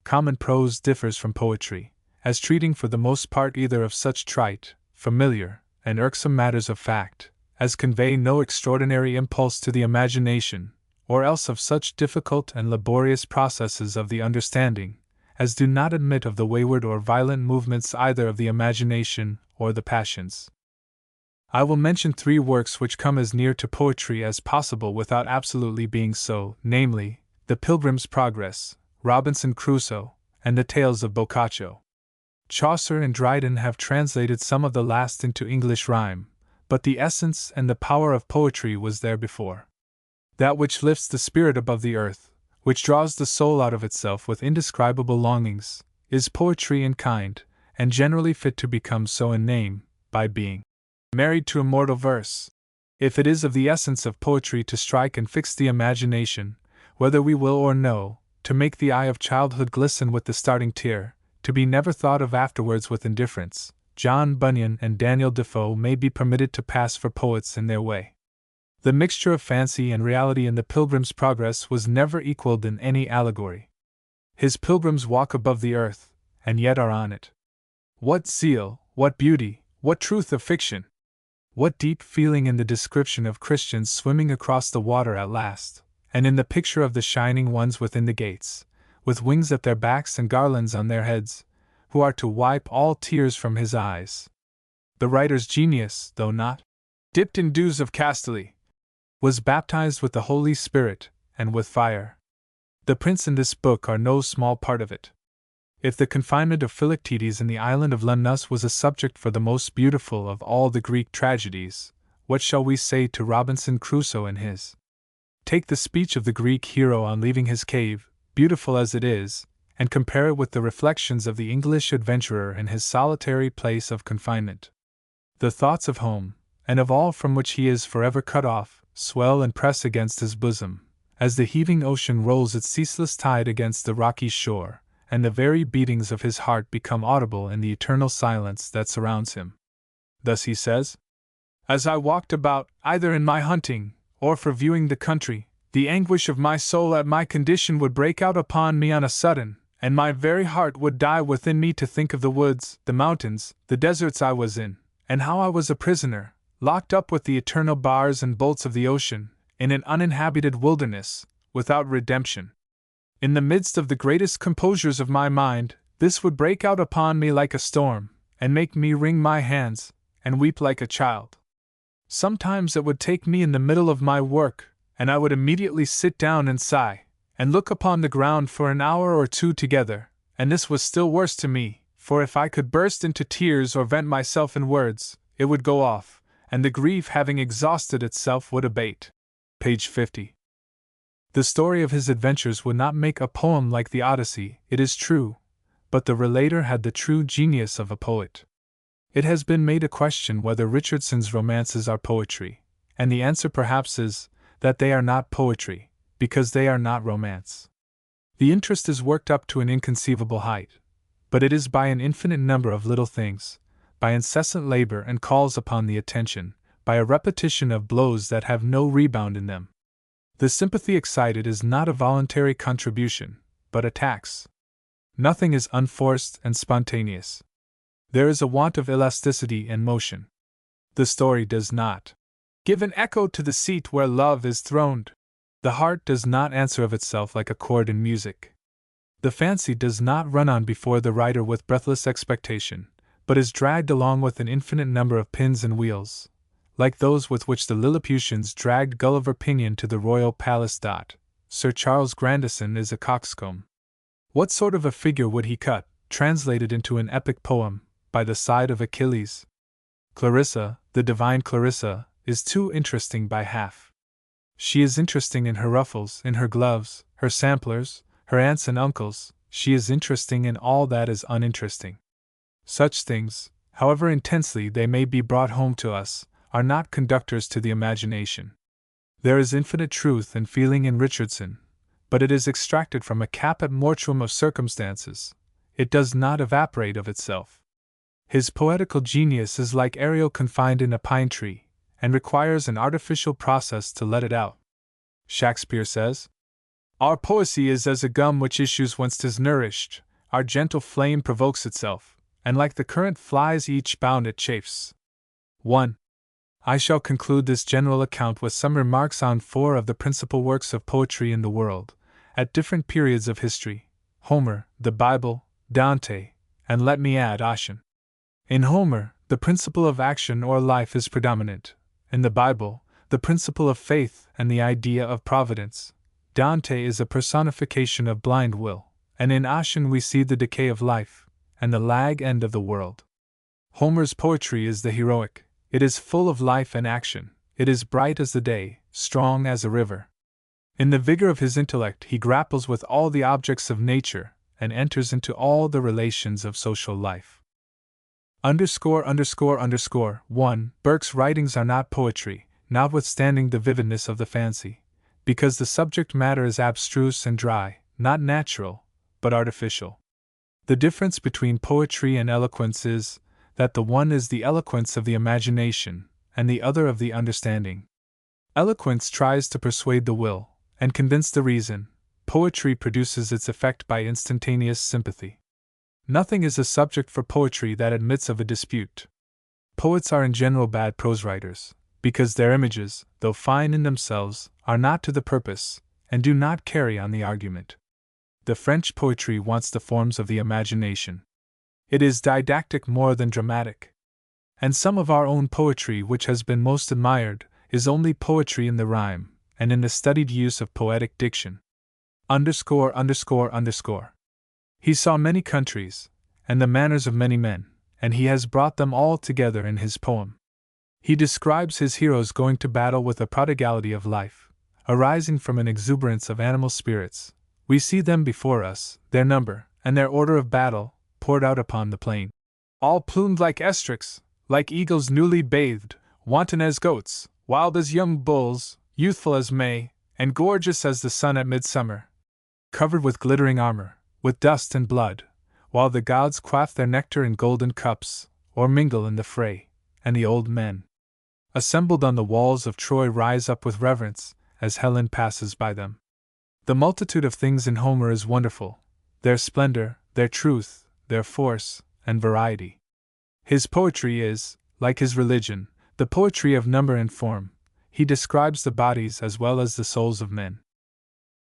Common prose differs from poetry, as treating for the most part either of such trite, familiar, and irksome matters of fact, as convey no extraordinary impulse to the imagination, or else of such difficult and laborious processes of the understanding, as do not admit of the wayward or violent movements either of the imagination or the passions. I will mention 3 works which come as near to poetry as possible without absolutely being so, namely, The Pilgrim's Progress, Robinson Crusoe, and the Tales of Boccaccio. Chaucer and Dryden have translated some of the last into English rhyme, but the essence and the power of poetry was there before. That which lifts the spirit above the earth, which draws the soul out of itself with indescribable longings, is poetry in kind, and generally fit to become so in name, by being married to immortal verse. If it is of the essence of poetry to strike and fix the imagination, whether we will or no, to make the eye of childhood glisten with the starting tear, to be never thought of afterwards with indifference, John Bunyan and Daniel Defoe may be permitted to pass for poets in their way. The mixture of fancy and reality in The Pilgrim's Progress was never equaled in any allegory. His pilgrims walk above the earth, and yet are on it. What zeal, what beauty, what truth of fiction! What deep feeling in the description of Christians swimming across the water at last, and in the picture of the shining ones within the gates, with wings at their backs and garlands on their heads, who are to wipe all tears from his eyes. The writer's genius, though not dipped in dews of Castaly, was baptized with the Holy Spirit and with fire. The prints in this book are no small part of it. If the confinement of Philoctetes in the island of Lemnos was a subject for the most beautiful of all the Greek tragedies, what shall we say to Robinson Crusoe and his? Take the speech of the Greek hero on leaving his cave, beautiful as it is, and compare it with the reflections of the English adventurer in his solitary place of confinement. The thoughts of home, and of all from which he is forever cut off, swell and press against his bosom, as the heaving ocean rolls its ceaseless tide against the rocky shore, and the very beatings of his heart become audible in the eternal silence that surrounds him. Thus he says, "As I walked about, either in my hunting, or for viewing the country, the anguish of my soul at my condition would break out upon me on a sudden, and my very heart would die within me to think of the woods, the mountains, the deserts I was in, and how I was a prisoner, locked up with the eternal bars and bolts of the ocean, in an uninhabited wilderness, without redemption. In the midst of the greatest composures of my mind, this would break out upon me like a storm, and make me wring my hands, and weep like a child. Sometimes it would take me in the middle of my work, and I would immediately sit down and sigh, and look upon the ground for an hour or two together, and this was still worse to me, for if I could burst into tears or vent myself in words, it would go off, and the grief having exhausted itself would abate." Page 50. The story of his adventures would not make a poem like the Odyssey, it is true, but the relator had the true genius of a poet. It has been made a question whether Richardson's romances are poetry, and the answer perhaps is that they are not poetry, because they are not romance. The interest is worked up to an inconceivable height, but it is by an infinite number of little things, by incessant labor and calls upon the attention, by a repetition of blows that have no rebound in them. The sympathy excited is not a voluntary contribution, but a tax. Nothing is unforced and spontaneous. There is a want of elasticity and motion. The story does not give an echo to the seat where love is throned. The heart does not answer of itself like a chord in music. The fancy does not run on before the writer with breathless expectation, but is dragged along with an infinite number of pins and wheels, like those with which the Lilliputians dragged Gulliver Pinion to the royal palace. Sir Charles Grandison is a coxcomb. What sort of a figure would he cut, translated into an epic poem, by the side of Achilles? Clarissa, the divine Clarissa, is too interesting by half. She is interesting in her ruffles, in her gloves, her samplers, her aunts and uncles. She is interesting in all that is uninteresting. Such things, however intensely they may be brought home to us, are not conductors to the imagination. There is infinite truth and feeling in Richardson, but it is extracted from a caput mortuum of circumstances. It does not evaporate of itself. His poetical genius is like Ariel confined in a pine tree, and requires an artificial process to let it out. Shakespeare says, "Our poesy is as a gum which issues whence 'tis nourished, our gentle flame provokes itself, and like the current flies each bound it chafes." 1. I shall conclude this general account with some remarks on 4 of the principal works of poetry in the world, at different periods of history: Homer, the Bible, Dante, and let me add Ossian. In Homer, the principle of action or life is predominant; in the Bible, the principle of faith and the idea of providence. Dante is a personification of blind will, and in Ossian we see the decay of life, and the lag end of the world. Homer's poetry is the heroic. It is full of life and action, it is bright as the day, strong as a river. In the vigor of his intellect he grapples with all the objects of nature, and enters into all the relations of social life. _____1 Burke's writings are not poetry, notwithstanding the vividness of the fancy, because the subject matter is abstruse and dry, not natural, but artificial. The difference between poetry and eloquence is that the one is the eloquence of the imagination, and the other of the understanding. Eloquence tries to persuade the will, and convince the reason; poetry produces its effect by instantaneous sympathy. Nothing is a subject for poetry that admits of a dispute. Poets are in general bad prose writers, because their images, though fine in themselves, are not to the purpose, and do not carry on the argument. The French poetry wants the forms of the imagination. It is didactic more than dramatic. And some of our own poetry which has been most admired is only poetry in the rhyme, and in the studied use of poetic diction. _____. He saw many countries, and the manners of many men, and he has brought them all together in his poem. He describes his heroes going to battle with a prodigality of life, arising from an exuberance of animal spirits. We see them before us, their number, and their order of battle, poured out upon the plain. All plumed like estrix, like eagles newly bathed, wanton as goats, wild as young bulls, youthful as May, and gorgeous as the sun at midsummer, covered with glittering armor, with dust and blood, while the gods quaff their nectar in golden cups, or mingle in the fray, and the old men assembled on the walls of Troy rise up with reverence, as Helen passes by them. The multitude of things in Homer is wonderful, their splendor, their truth, their force, and variety. His poetry is, like his religion, the poetry of number and form. He describes the bodies as well as the souls of men.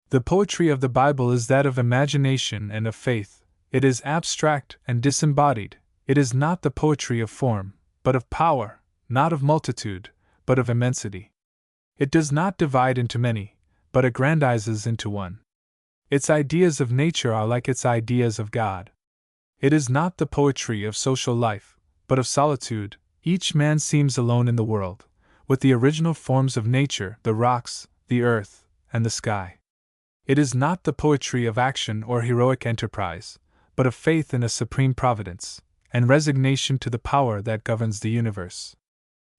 The poetry of the Bible is that of imagination and of faith. It is abstract and disembodied. It is not the poetry of form, but of power, not of multitude, but of immensity. It does not divide into many, but aggrandizes into one. Its ideas of nature are like its ideas of God. It is not the poetry of social life, but of solitude. Each man seems alone in the world, with the original forms of nature, the rocks, the earth, and the sky. It is not the poetry of action or heroic enterprise, but of faith in a supreme providence, and resignation to the power that governs the universe.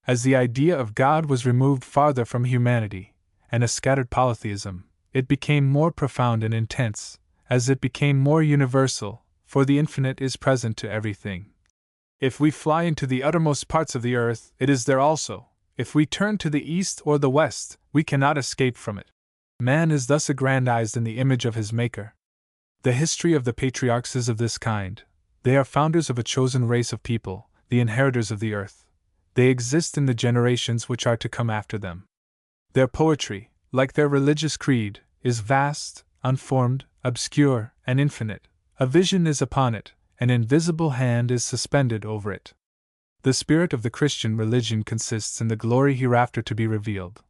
As the idea of God was removed farther from humanity, and a scattered polytheism, it became more profound and intense, as it became more universal, for the infinite is present to everything. If we fly into the uttermost parts of the earth, it is there also. If we turn to the east or the west, we cannot escape from it. Man is thus aggrandized in the image of his Maker. The history of the patriarchs is of this kind. They are founders of a chosen race of people, the inheritors of the earth. They exist in the generations which are to come after them. Their poetry, like their religious creed, is vast, unformed, obscure, and infinite. A vision is upon it, an invisible hand is suspended over it. The spirit of the Christian religion consists in the glory hereafter to be revealed,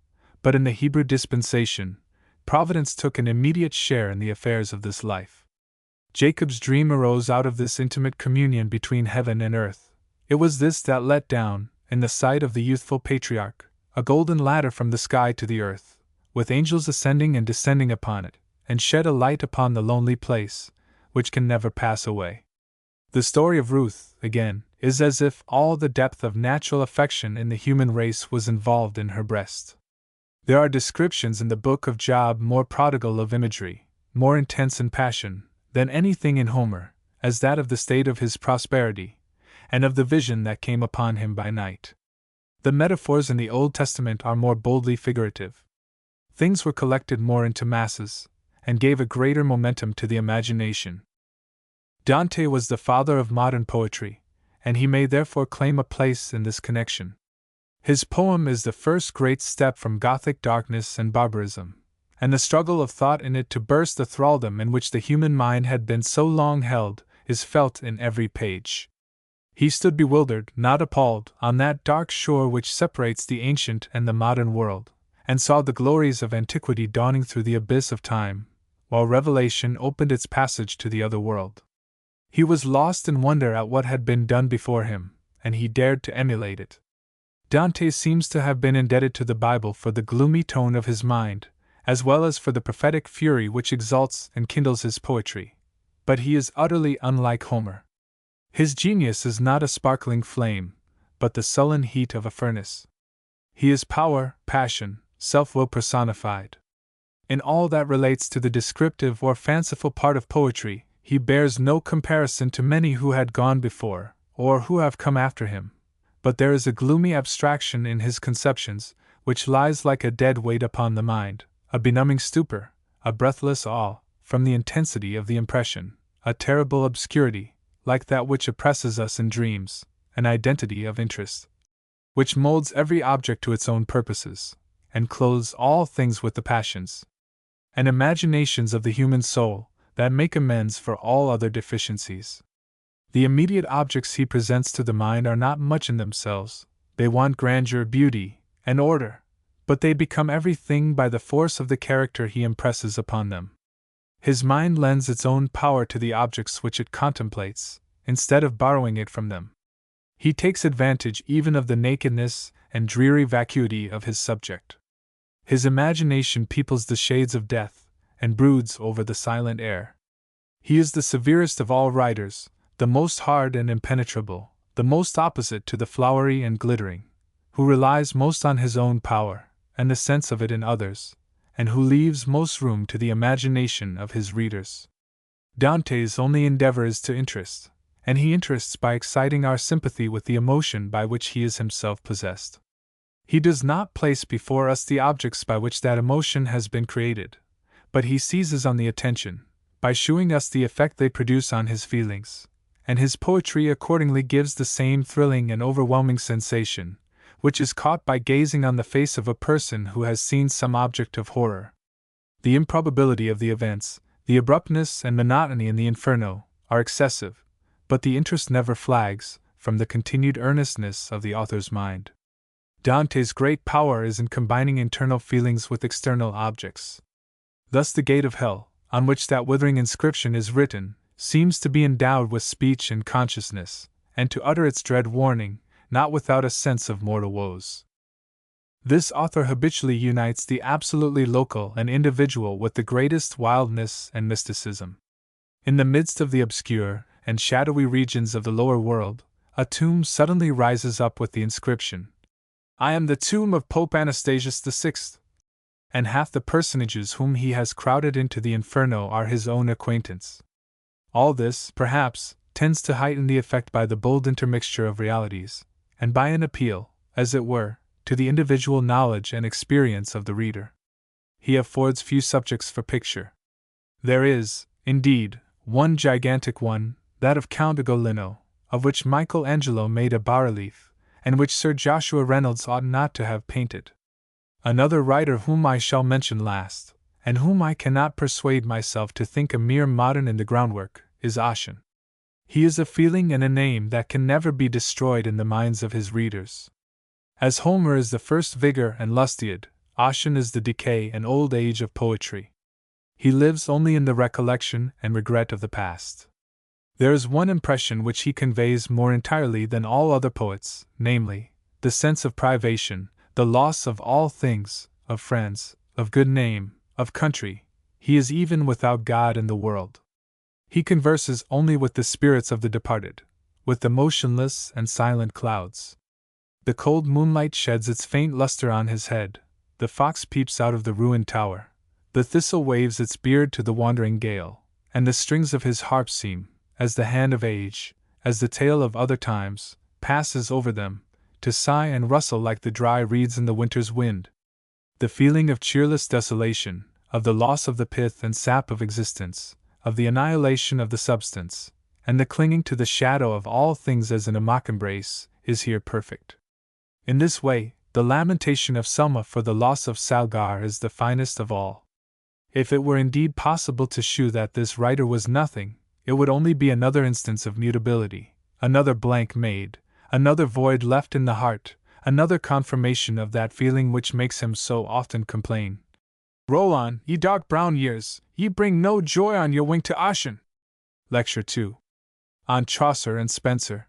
but in the Hebrew dispensation, Providence took an immediate share in the affairs of this life. Jacob's dream arose out of this intimate communion between heaven and earth. It was this that let down, in the sight of the youthful patriarch, a golden ladder from the sky to the earth, with angels ascending and descending upon it, and shed a light upon the lonely place, which can never pass away. The story of Ruth, again, is as if all the depth of natural affection in the human race was involved in her breast. There are descriptions in the book of Job more prodigal of imagery, more intense in passion, than anything in Homer, as that of the state of his prosperity, and of the vision that came upon him by night. The metaphors in the Old Testament are more boldly figurative. Things were collected more into masses, and gave a greater momentum to the imagination. Dante was the father of modern poetry, and he may therefore claim a place in this connection. His poem is the first great step from Gothic darkness and barbarism, and the struggle of thought in it to burst the thraldom in which the human mind had been so long held is felt in every page. He stood bewildered, not appalled, on that dark shore which separates the ancient and the modern world, and saw the glories of antiquity dawning through the abyss of time, while revelation opened its passage to the other world. He was lost in wonder at what had been done before him, and he dared to emulate it. Dante seems to have been indebted to the Bible for the gloomy tone of his mind, as well as for the prophetic fury which exalts and kindles his poetry. But he is utterly unlike Homer. His genius is not a sparkling flame, but the sullen heat of a furnace. He is power, passion, self-will personified. In all that relates to the descriptive or fanciful part of poetry, he bears no comparison to many who had gone before, or who have come after him. But there is a gloomy abstraction in his conceptions, which lies like a dead weight upon the mind, a benumbing stupor, a breathless awe, from the intensity of the impression, a terrible obscurity, like that which oppresses us in dreams, an identity of interest, which molds every object to its own purposes, and clothes all things with the passions and imaginations of the human soul, that make amends for all other deficiencies. The immediate objects he presents to the mind are not much in themselves, they want grandeur, beauty, and order, but they become everything by the force of the character he impresses upon them. His mind lends its own power to the objects which it contemplates, instead of borrowing it from them. He takes advantage even of the nakedness and dreary vacuity of his subject. His imagination peoples the shades of death, and broods over the silent air. He is the severest of all writers, the most hard and impenetrable, the most opposite to the flowery and glittering, who relies most on his own power, and the sense of it in others, and who leaves most room to the imagination of his readers. Dante's only endeavor is to interest, and he interests by exciting our sympathy with the emotion by which he is himself possessed. He does not place before us the objects by which that emotion has been created, but he seizes on the attention, by shewing us the effect they produce on his feelings, and his poetry accordingly gives the same thrilling and overwhelming sensation, which is caught by gazing on the face of a person who has seen some object of horror. The improbability of the events, the abruptness and monotony in the Inferno, are excessive, but the interest never flags, from the continued earnestness of the author's mind. Dante's great power is in combining internal feelings with external objects. Thus the gate of hell, on which that withering inscription is written, seems to be endowed with speech and consciousness, and to utter its dread warning, not without a sense of mortal woes. This author habitually unites the absolutely local and individual with the greatest wildness and mysticism. In the midst of the obscure and shadowy regions of the lower world, a tomb suddenly rises up with the inscription, "I am the tomb of Pope Anastasius VI," and half the personages whom he has crowded into the Inferno are his own acquaintance. All this, perhaps, tends to heighten the effect by the bold intermixture of realities, and by an appeal, as it were, to the individual knowledge and experience of the reader. He affords few subjects for picture. There is, indeed, one gigantic one, that of Count Ugolino, of which Michelangelo made a bas-relief, and which Sir Joshua Reynolds ought not to have painted. Another writer whom I shall mention last, and whom I cannot persuade myself to think a mere modern in the groundwork, is Ossian. He is a feeling and a name that can never be destroyed in the minds of his readers. As Homer is the first vigor and Lustiad, Ossian is the decay and old age of poetry. He lives only in the recollection and regret of the past. There is one impression which he conveys more entirely than all other poets, namely, the sense of privation, the loss of all things, of friends, of good name, of country. He is even without God in the world. He converses only with the spirits of the departed, with the motionless and silent clouds. The cold moonlight sheds its faint luster on his head, the fox peeps out of the ruined tower, the thistle waves its beard to the wandering gale, and the strings of his harp seem, as the hand of age, as the tale of other times, passes over them, to sigh and rustle like the dry reeds in the winter's wind. The feeling of cheerless desolation, of the loss of the pith and sap of existence, of the annihilation of the substance, and the clinging to the shadow of all things as in a mock embrace, is here perfect. In this way, the lamentation of Selma for the loss of Salgar is the finest of all. If it were indeed possible to shew that this writer was nothing, it would only be another instance of mutability, another blank made, another void left in the heart, another confirmation of that feeling which makes him so often complain. Roll on, ye dark brown years, ye bring no joy on your wing to Ossian. Lecture 2. On Chaucer and Spenser.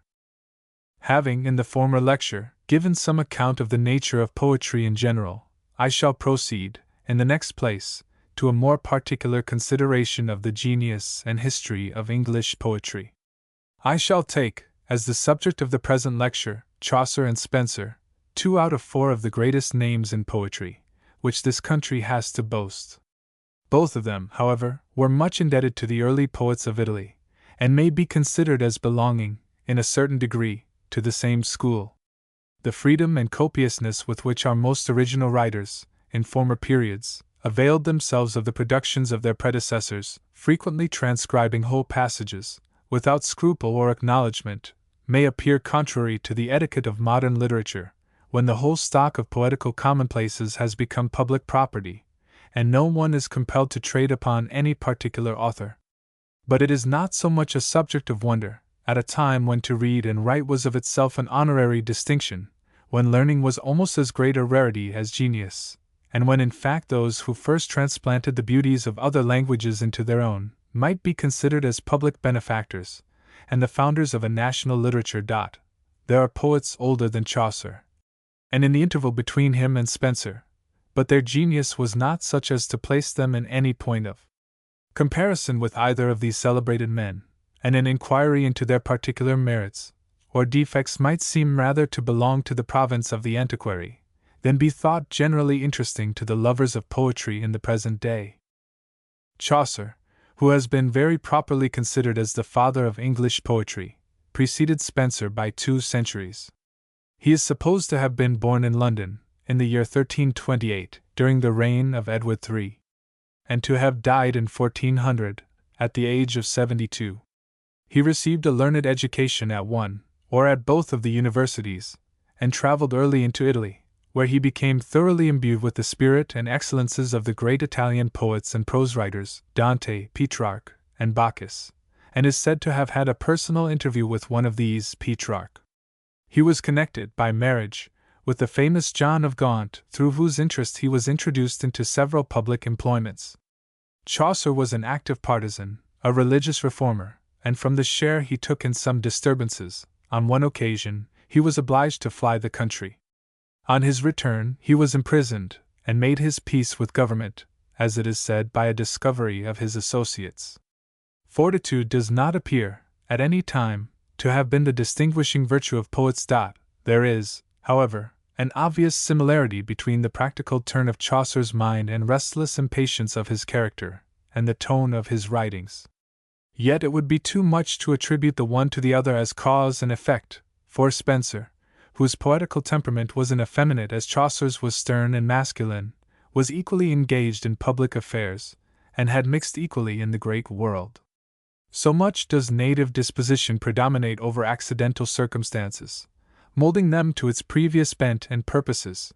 Having, in the former lecture, given some account of the nature of poetry in general, I shall proceed, in the next place, to a more particular consideration of the genius and history of English poetry. I shall take, as the subject of the present lecture, Chaucer and Spenser, 2 out of 4 of the greatest names in poetry, which this country has to boast. Both of them, however, were much indebted to the early poets of Italy, and may be considered as belonging, in a certain degree, to the same school. The freedom and copiousness with which our most original writers, in former periods, availed themselves of the productions of their predecessors, frequently transcribing whole passages, without scruple or acknowledgment, may appear contrary to the etiquette of modern literature, when the whole stock of poetical commonplaces has become public property, and no one is compelled to trade upon any particular author. But it is not so much a subject of wonder, at a time when to read and write was of itself an honorary distinction, when learning was almost as great a rarity as genius, and when in fact those who first transplanted the beauties of other languages into their own might be considered as public benefactors, and the founders of a national literature. There are poets older than Chaucer, and in the interval between him and Spenser, but their genius was not such as to place them in any point of comparison with either of these celebrated men, and an inquiry into their particular merits or defects might seem rather to belong to the province of the antiquary than be thought generally interesting to the lovers of poetry in the present day. Chaucer, who has been very properly considered as the father of English poetry, preceded Spenser by 2 centuries. He is supposed to have been born in London, in the year 1328, during the reign of Edward III, and to have died in 1400, at the age of 72. He received a learned education at one, or at both of the universities, and traveled early into Italy, where he became thoroughly imbued with the spirit and excellences of the great Italian poets and prose writers, Dante, Petrarch, and Bacchus, and is said to have had a personal interview with one of these, Petrarch. He was connected, by marriage, with the famous John of Gaunt, through whose interest he was introduced into several public employments. Chaucer was an active partisan, a religious reformer, and from the share he took in some disturbances, on one occasion, he was obliged to fly the country. On his return, he was imprisoned, and made his peace with government, as it is said, by a discovery of his associates. Fortitude does not appear, at any time, to have been the distinguishing virtue of poets. There is, however, an obvious similarity between the practical turn of Chaucer's mind and restless impatience of his character, and the tone of his writings. Yet it would be too much to attribute the one to the other as cause and effect, for Spenser, whose poetical temperament was as effeminate as Chaucer's was stern and masculine, was equally engaged in public affairs, and had mixed equally in the great world. So much does native disposition predominate over accidental circumstances, molding them to its previous bent and purposes.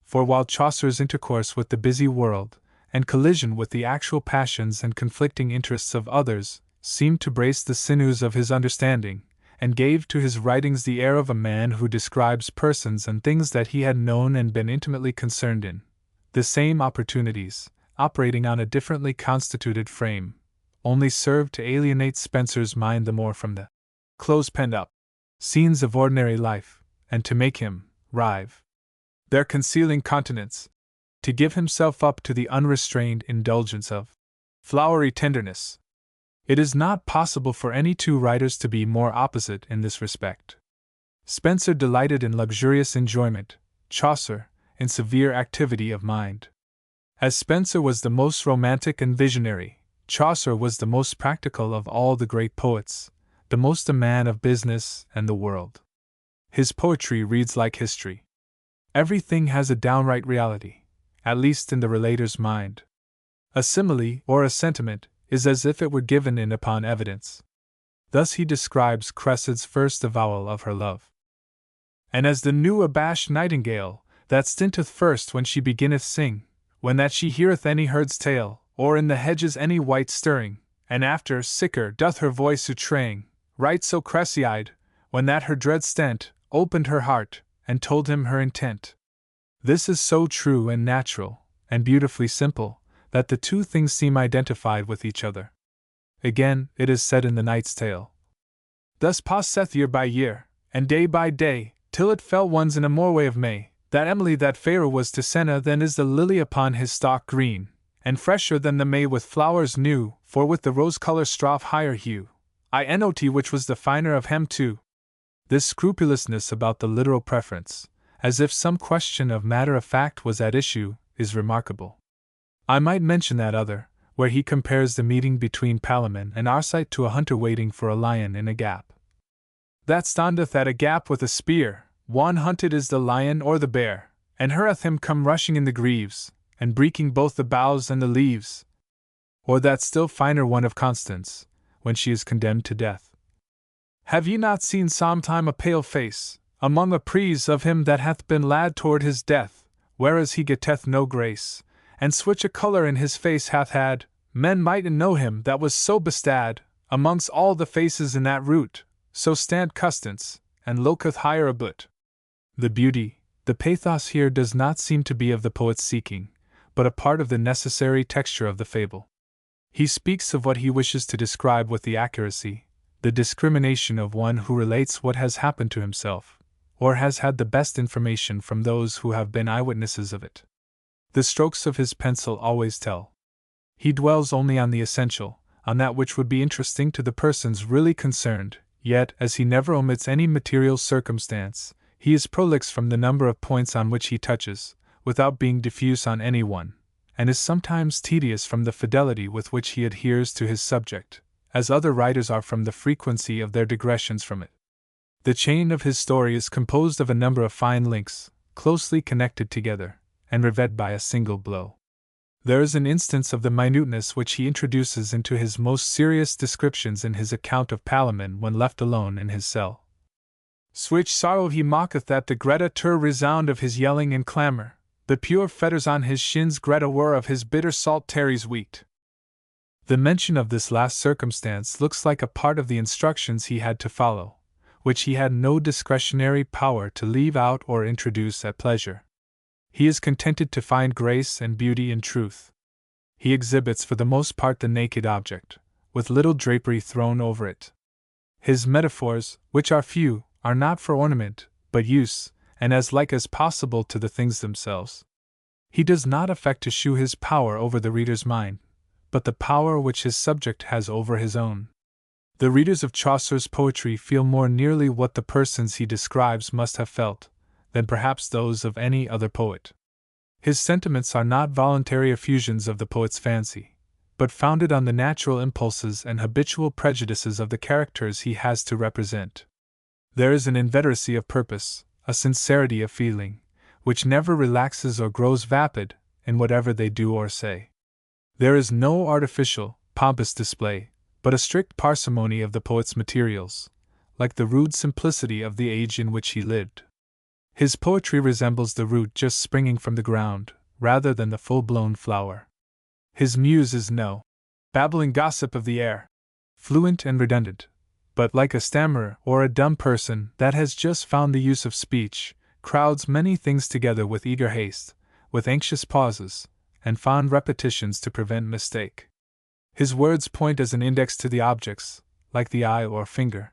For while Chaucer's intercourse with the busy world, and collision with the actual passions and conflicting interests of others, seemed to brace the sinews of his understanding, and gave to his writings the air of a man who describes persons and things that he had known and been intimately concerned in, the same opportunities, operating on a differently constituted frame, only served to alienate Spenser's mind the more from the close penned-up scenes of ordinary life, and to make him rive their concealing continence, to give himself up to the unrestrained indulgence of flowery tenderness. It is not possible for any two writers to be more opposite in this respect. Spenser delighted in luxurious enjoyment, Chaucer in severe activity of mind. As Spenser was the most romantic and visionary, Chaucer was the most practical of all the great poets, the most a man of business and the world. His poetry reads like history. Everything has a downright reality, at least in the relator's mind. A simile, or a sentiment, is as if it were given in upon evidence. Thus he describes Cressid's first avowal of her love. And as the new abashed nightingale, that stinteth first when she beginneth sing, when that she heareth any herd's tale, or in the hedges any wight stirring, and after, sicker, doth her voice outraying, right so Cresside, when that her dread stent, opened her heart, and told him her intent. This is so true and natural, and beautifully simple, that the two things seem identified with each other. Again, it is said in the Knight's Tale, thus passeth year by year, and day by day, till it fell ones in a morway of May, that Emily that fairer was to Senna than is the lily upon his stalk green, and fresher than the May with flowers new, for with the rose-colour straw higher hue, not which was the finer of hem too. This scrupulousness about the literal preference, as if some question of matter of fact was at issue, is remarkable. I might mention that other, where he compares the meeting between Palamon and Arcite to a hunter waiting for a lion in a gap. That standeth at a gap with a spear, one hunted is the lion or the bear, and heareth him come rushing in the greaves, and breaking both the boughs and the leaves. Or that still finer one of Constance, when she is condemned to death. Have ye not seen sometime a pale face, among a prise of him that hath been lad toward his death, whereas he getteth no grace, and switch a colour in his face hath had, men mightn't know him that was so bestad, amongst all the faces in that route, so stand custance, and loketh higher abut. The beauty, the pathos here does not seem to be of the poet's seeking, but a part of the necessary texture of the fable. He speaks of what he wishes to describe with the accuracy, the discrimination of one who relates what has happened to himself, or has had the best information from those who have been eyewitnesses of it. The strokes of his pencil always tell. He dwells only on the essential, on that which would be interesting to the persons really concerned, yet, as he never omits any material circumstance, he is prolix from the number of points on which he touches, without being diffuse on any one, and is sometimes tedious from the fidelity with which he adheres to his subject, as other writers are from the frequency of their digressions from it. The chain of his story is composed of a number of fine links, closely connected together, and riveted by a single blow. There is an instance of the minuteness which he introduces into his most serious descriptions in his account of Palamon when left alone in his cell. Switch sorrow he mocketh that the Greta tur resound of his yelling and clamor, the pure fetters on his shins Greta were of his bitter salt Terry's wheat. The mention of this last circumstance looks like a part of the instructions he had to follow, which he had no discretionary power to leave out or introduce at pleasure. He is contented to find grace and beauty in truth. He exhibits for the most part the naked object, with little drapery thrown over it. His metaphors, which are few, are not for ornament, but use, and as like as possible to the things themselves. He does not affect to shew his power over the reader's mind, but the power which his subject has over his own. The readers of Chaucer's poetry feel more nearly what the persons he describes must have felt, than perhaps those of any other poet. His sentiments are not voluntary effusions of the poet's fancy, but founded on the natural impulses and habitual prejudices of the characters he has to represent. There is an inveteracy of purpose, a sincerity of feeling, which never relaxes or grows vapid in whatever they do or say. There is no artificial, pompous display, but a strict parsimony of the poet's materials, like the rude simplicity of the age in which he lived. His poetry resembles the root just springing from the ground, rather than the full-blown flower. His muse is no babbling gossip of the air, fluent and redundant, but like a stammerer or a dumb person that has just found the use of speech, crowds many things together with eager haste, with anxious pauses, and fond repetitions to prevent mistake. His words point as an index to the objects, like the eye or finger.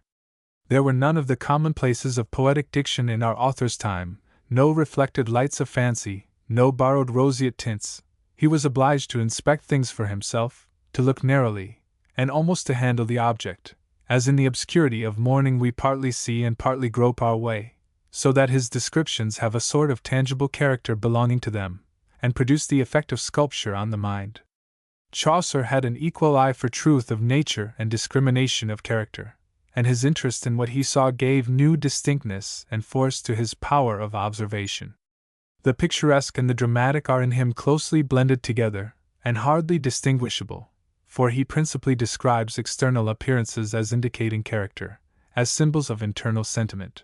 There were none of the commonplaces of poetic diction in our author's time, no reflected lights of fancy, no borrowed roseate tints. He was obliged to inspect things for himself, to look narrowly, and almost to handle the object, as in the obscurity of morning we partly see and partly grope our way, so that his descriptions have a sort of tangible character belonging to them, and produce the effect of sculpture on the mind. Chaucer had an equal eye for truth of nature and discrimination of character, and his interest in what he saw gave new distinctness and force to his power of observation. The picturesque and the dramatic are in him closely blended together, and hardly distinguishable, for he principally describes external appearances as indicating character, as symbols of internal sentiment.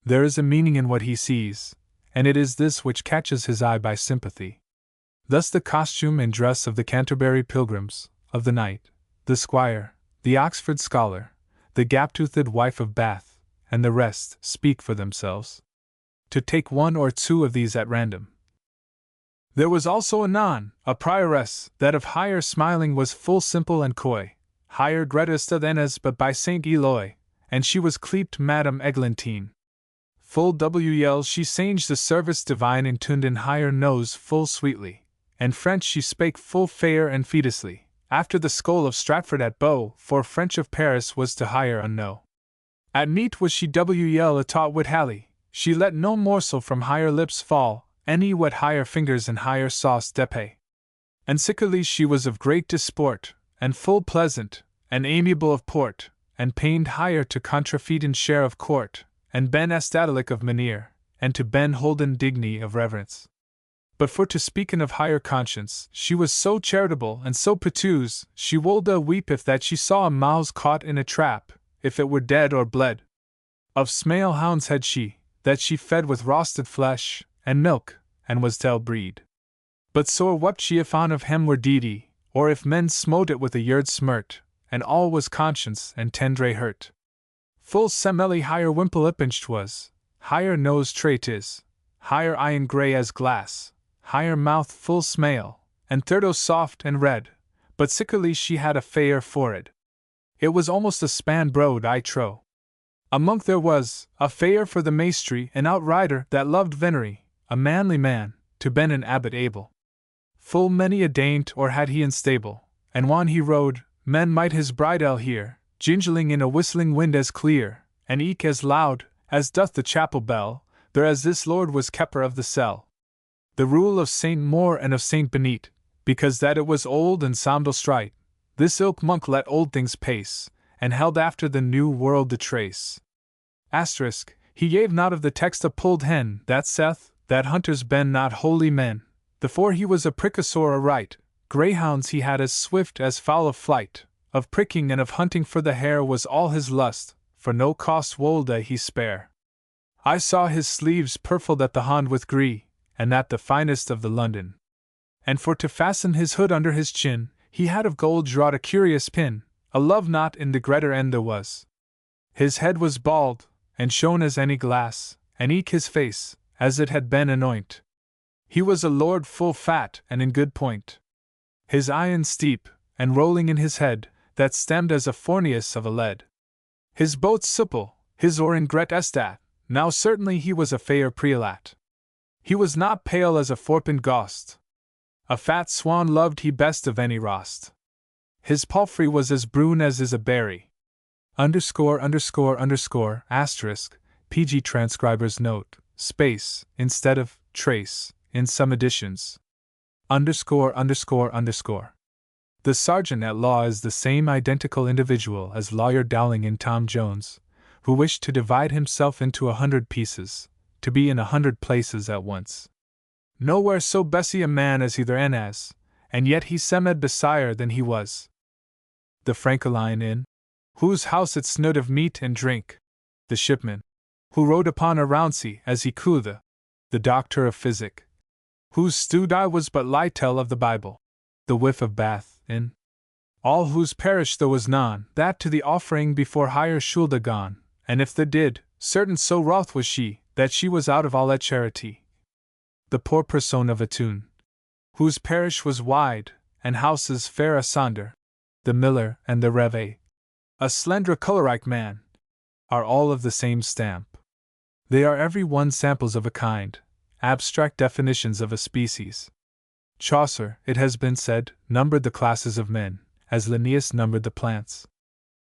There is a meaning in what he sees, and it is this which catches his eye by sympathy. Thus the costume and dress of the Canterbury pilgrims, of the knight, the squire, the Oxford scholar, the gap-toothed wife of Bath, and the rest, speak for themselves. To take one or two of these at random. There was also anon a prioress, that of higher smiling was full simple and coy, higher Gretista than as but by Saint Eloi, and she was cleaped Madame Eglantine. Full wel she sanged the service divine and tuned in higher nose full sweetly, and French she spake full fair and fetusly, after the skol of Stratford at Bow, for French of Paris was to higher unknow. At meat was she wel a taught wit hally, she let no morsel from higher lips fall, any wet higher fingers and higher sauce depay. And sickerly she was of great disport, and full pleasant, and amiable of port, and pained higher to contrafeet in share of court, and ben astadelic of maneer, and to ben holden digny of reverence. But for to speaken of higher conscience, she was so charitable and so petuse, she wolde weep if that she saw a mouse caught in a trap, if it were dead or bled. Of smale hounds had she, that she fed with roasted flesh, and milk, and was tell breed. But sore wept she if on of hem were deedy, or if men smote it with a yerd smirt, and all was conscience and tendre hurt. Full semelly higher wimpelippinged was, higher nose trait is, higher eyen grey as glass, higher mouth full smale, and thirdo soft and red, but sickerly she had a fair forehead. It was almost a span broad, I trow. A monk there was, a fair for the maestry, an outrider that loved venery, a manly man, to ben an abbot able. Full many a daint or had he in stable, and whan he rode, men might his bridle hear, jingling in a whistling wind as clear, and eke as loud, as doth the chapel bell, there as this lord was keeper of the cell. The rule of Saint Maur and of Saint Benete, because that it was old and somdal strite, this ilk monk let old things pace, and held after the new world to trace. Asterisk, he gave not of the text a pulled hen, that saith, that hunters ben not holy men, before he was a prickosor aright, greyhounds he had as swift as fowl of flight, of pricking and of hunting for the hare was all his lust, for no cost wolde he spare. I saw his sleeves purfled at the hond with gree, and that the finest of the London. And for to fasten his hood under his chin, he had of gold wrought a curious pin, a love knot in the greater end there was. His head was bald, and shone as any glass, and eke his face, as it had been anoint. He was a lord full fat and in good point. His eyen steep, and rolling in his head, that stemmed as a fornius of a lead. His boat supple, his oar in gret estat, now certainly he was a fair prelate. He was not pale as a fourpence ghost. A fat swan loved he best of any rost. His palfrey was as brune as is a berry. Asterisk, PG transcriber's note, space, instead of trace, in some editions. The sergeant at law is the same identical individual as Lawyer Dowling in Tom Jones, who wished to divide himself into 100 pieces, to be in 100 places at once. Nowhere so Bessie a man as either en as, and yet he semed besire than he was. The Frankeline Inn, whose house it snood of meat and drink. The shipman, who rode upon a rounsey as he couthe. The doctor of physic, whose stewed eye was but lightel of the Bible. The whiff of Bath Inn, all whose parish there was none, that to the offering before higher shoulda gone, and if there did, certain so wroth was she, that she was out of all at charity. The poor person of a tune, whose parish was wide, and houses fair asunder. The miller and the reve, a slender choleric man, are all of the same stamp. They are every one samples of a kind, abstract definitions of a species. Chaucer, it has been said, numbered the classes of men, as Linnaeus numbered the plants.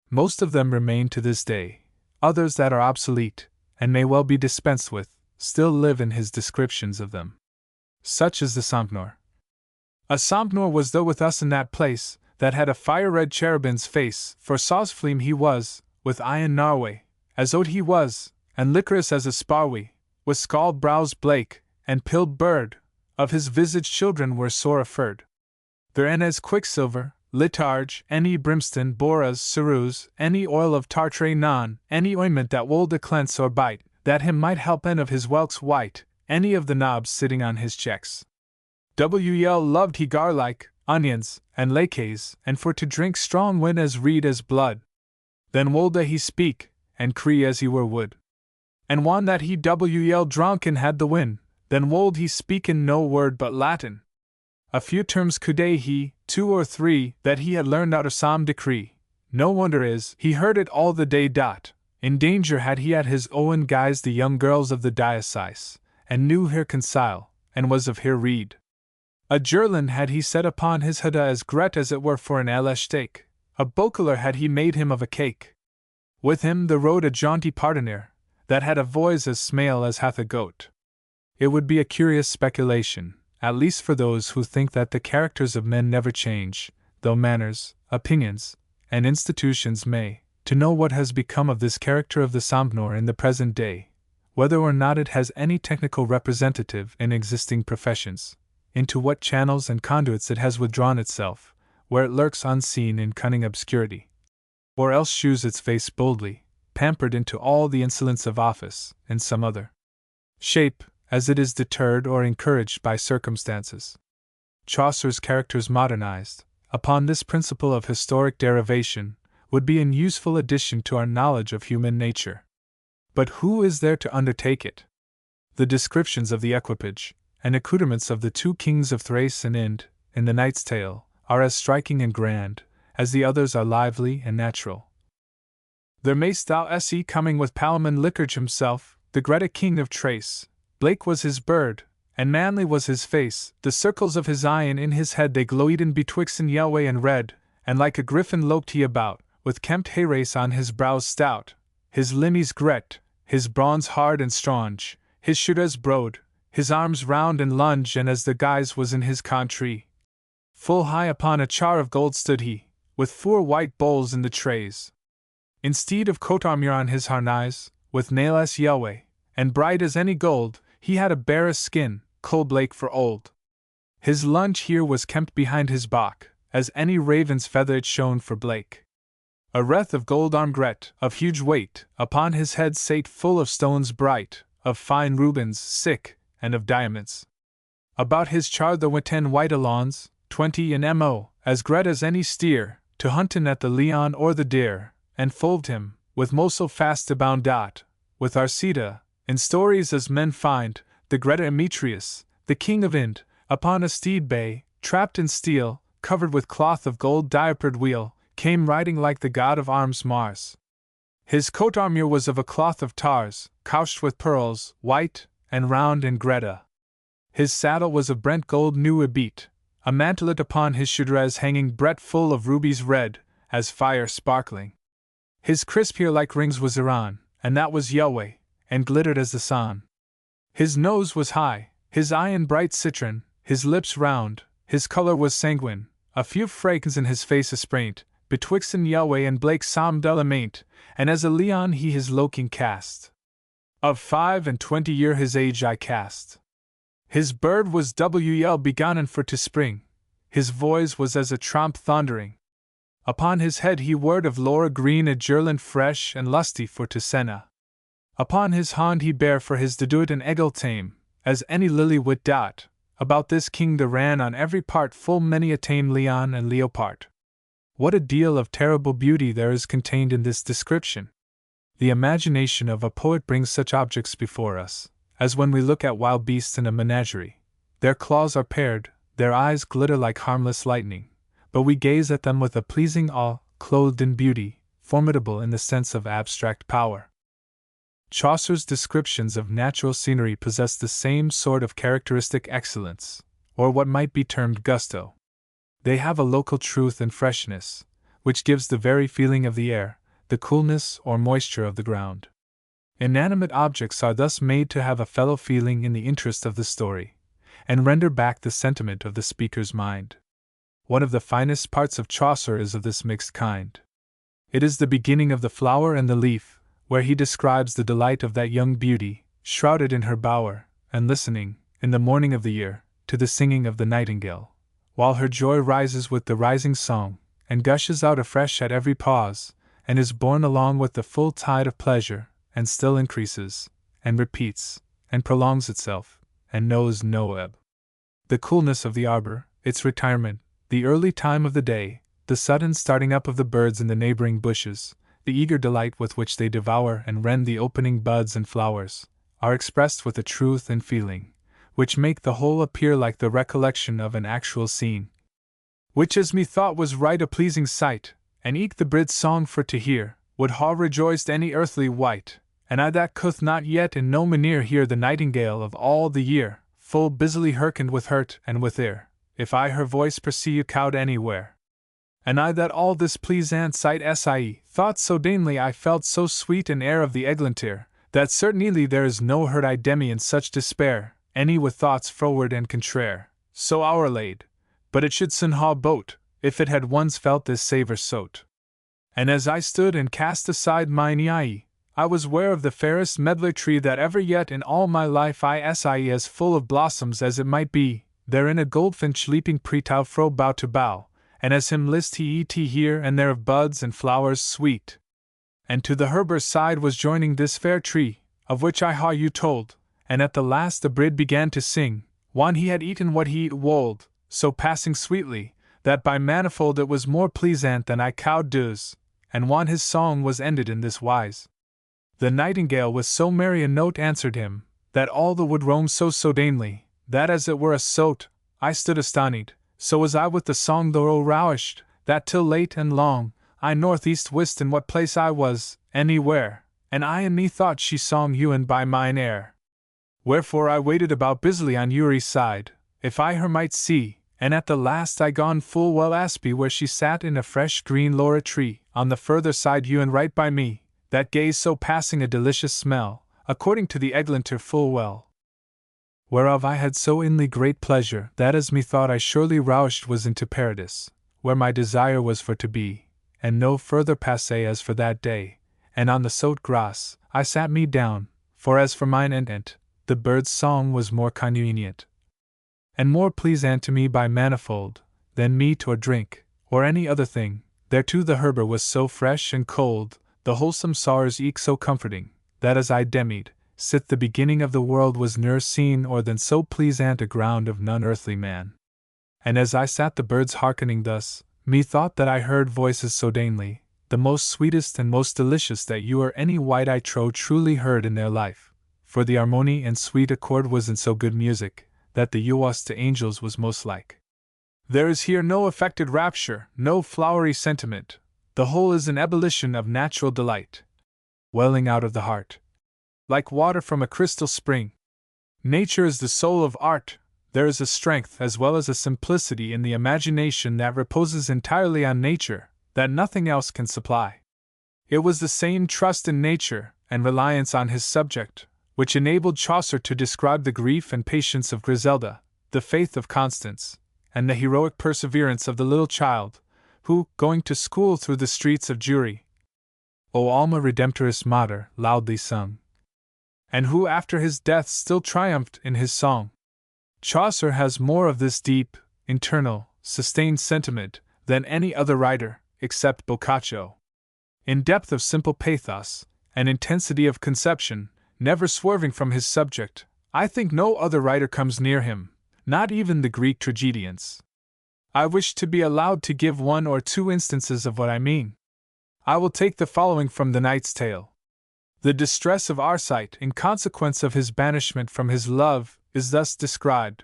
Most of them remain to this day, others that are obsolete, and may well be dispensed with, still live in his descriptions of them. Such is the Sompnour. A Sompnour was though with us in that place, that had a fire-red cherubin's face, for Sosfleam he was, with eyen narway, as oat he was, and licorice as a sparwy, with scald brows blake, and pilled bird, of his visage children were sore afeard. There en as quicksilver, litarge, any brimstone, boras, ceruse, any oil of tartare non, any ointment that wolde cleanse or bite, that him might help en of his whelks white, any of the knobs sitting on his checks. W.L. loved he garlic, onions, and lacays, and for to drink strong wine as reed as blood. Then wolde he speak, and cree as he were wood. And whan that he W.L. drunk and had the win, then wold he speak in no word but Latin. A few terms could he, 2 or 3, that he had learned out of some decree. No wonder is, he heard it all the day. In danger had he at his own guise the young girls of the diocese, and knew her concile, and was of her reed. A jerlin had he set upon his hudda as gret as it were for an ale steak, a bokeler had he made him of a cake. With him there rode a jaunty pardoner, that had a voice as smale as hath a goat. It would be a curious speculation, at least for those who think that the characters of men never change, though manners, opinions, and institutions may, to know what has become of this character of the Sompnour in the present day, whether or not it has any technical representative in existing professions, into what channels and conduits it has withdrawn itself, where it lurks unseen in cunning obscurity, or else shews its face boldly, pampered into all the insolence of office, in some other shape, as it is deterred or encouraged by circumstances. Chaucer's characters modernized, upon this principle of historic derivation, would be an useful addition to our knowledge of human nature. But who is there to undertake it? The descriptions of the equipage and accoutrements of the two kings of Thrace and Ind, in the Knight's Tale, are as striking and grand as the others are lively and natural. There mayst thou see coming with Palamon Licurge himself, the Greta king of Thrace. Blake was his bird, and manly was his face, the circles of his eye and in his head they gloweden betwixt yellow and red, and like a griffin loped he about, with kempt hayrace on his brows stout, his limbs gret, his brawns hard and straunge, his shoulders broad, his arms round and lunge, and as the guise was in his country. Full high upon a char of gold stood he, with 4 white bowls in the trays. Instead of coat armor on his harnise, with nailless yellow, and bright as any gold, he had a bare skin, coal Blake for old. His lunge here was kempt behind his back, as any raven's feather it shone for Blake. A wreath of gold armgret, of huge weight, upon his head sate full of stones bright, of fine Rubens, sick, and of diamonds. About his char there were 10 white alons, 20 in mo, as gret as any steer, to huntin at the leon or the deer, and followed him, with moso fast to bound dot, with Arcita, in stories as men find, the Greta Emetrius, the king of Ind, upon a steed bay, trapped in steel, covered with cloth of gold diapered wheel, came riding like the god of arms Mars. His coat armor was of a cloth of tars, couched with pearls, white, and round and Greta. His saddle was of brent gold new a beat, a mantelet upon his shoulders hanging bret full of rubies red, as fire sparkling. His crisp hair like rings was thereon, and that was yellow, and glittered as the sun. His nose was high, his eye in bright citron, his lips round, his colour was sanguine, a few fragments in his face aspraint, betwixt an yellow and Blake sam delamate, and as a leon he his looking cast. Of 25 year his age I cast. His bird was wel begonnen for to spring, his voice was as a tromp thundering. Upon his head he word of Laura green a girland fresh and lusty for to senna. Upon his hand he bare for his deduit an eggle tame, as any lily would dot. About this king there ran on every part full many a tame leon and leopard. What a deal of terrible beauty there is contained in this description! The imagination of a poet brings such objects before us, as when we look at wild beasts in a menagerie. Their claws are paired, their eyes glitter like harmless lightning, but we gaze at them with a pleasing awe, clothed in beauty, formidable in the sense of abstract power. Chaucer's descriptions of natural scenery possess the same sort of characteristic excellence, or what might be termed gusto. They have a local truth and freshness, which gives the very feeling of the air, the coolness or moisture of the ground. Inanimate objects are thus made to have a fellow feeling in the interest of the story, and render back the sentiment of the speaker's mind. One of the finest parts of Chaucer is of this mixed kind. It is the beginning of the flower and the leaf, where he describes the delight of that young beauty, shrouded in her bower, and listening, in the morning of the year, to the singing of the nightingale, while her joy rises with the rising song, and gushes out afresh at every pause, and is borne along with the full tide of pleasure, and still increases, and repeats, and prolongs itself, and knows no ebb. The coolness of the arbor, its retirement, the early time of the day, the sudden starting up of the birds in the neighboring bushes, the eager delight with which they devour and rend the opening buds and flowers, are expressed with a truth and feeling, which make the whole appear like the recollection of an actual scene, which as methought was right a pleasing sight, and eke the bird's song for to hear, would ha rejoiced any earthly wight, and I that could not yet in no manner hear the nightingale of all the year, full busily hearkened with heart and with ear, if I her voice perceive cowed anywhere. And I that all this pleasant sight sie, thought so dainly I felt so sweet an air of the eglantier, that certainly there is no heard I demi in such despair, any with thoughts froward and contraire, so overlaid, but it should soon ha boat, if it had once felt this savour sote. And as I stood and cast aside mine eye, I was ware of the fairest medlar tree that ever yet in all my life I sie as full of blossoms as it might be, therein a goldfinch leaping pretow fro bough to bough, and as him list he et here and there of buds and flowers sweet. And to the herber's side was joining this fair tree, of which I ha you told, and at the last the bird began to sing, when he had eaten what he wold, so passing sweetly, that by manifold it was more pleasant than I cowed does, and one his song was ended in this wise. The nightingale with so merry a note answered him, that all the wood roamed so sodanely, that as it were a sote, I stood astonied, so was I with the song thorough roused, that till late and long, I northeast wist in what place I was, anywhere, and I in me thought she song ewen by mine air. Wherefore I waited about busily on Uri's side, if I her might see, and at the last I gone full well aspy where she sat in a fresh green laurel tree, on the further side ewen right by me, that gazed so passing a delicious smell, according to the eglanter full well. Whereof I had so inly great pleasure, that as methought I surely roused was into paradise, where my desire was for to be, and no further passe as for that day, and on the sote grass, I sat me down, for as for mine intent, the bird's song was more convenient, and more pleasant to me by manifold, than meat or drink, or any other thing, thereto the herber was so fresh and cold, the wholesome sawers eke so comforting, that as I demied, sith the beginning of the world was ne'er seen or than so pleasant a ground of none earthly man. And as I sat the birds hearkening thus, methought that I heard voices sodanely, the most sweetest and most delicious that you or any wight I trow truly heard in their life, for the harmony and sweet accord was in so good music, that the uwas to angels was most like. There is here no affected rapture, no flowery sentiment, the whole is an ebullition of natural delight, welling out of the heart, like water from a crystal spring. Nature is the soul of art. There is a strength as well as a simplicity in the imagination that reposes entirely on nature, that nothing else can supply. It was the same trust in nature, and reliance on his subject, which enabled Chaucer to describe the grief and patience of Griselda, the faith of Constance, and the heroic perseverance of the little child, who, going to school through the streets of Jewry, O Alma Redemptoris Mater, loudly sung, and who after his death still triumphed in his song. Chaucer has more of this deep, internal, sustained sentiment than any other writer, except Boccaccio. In depth of simple pathos, and intensity of conception, never swerving from his subject, I think no other writer comes near him, not even the Greek tragedians. I wish to be allowed to give one or two instances of what I mean. I will take the following from the Knight's Tale. The distress of Arcite in consequence of his banishment from his love is thus described.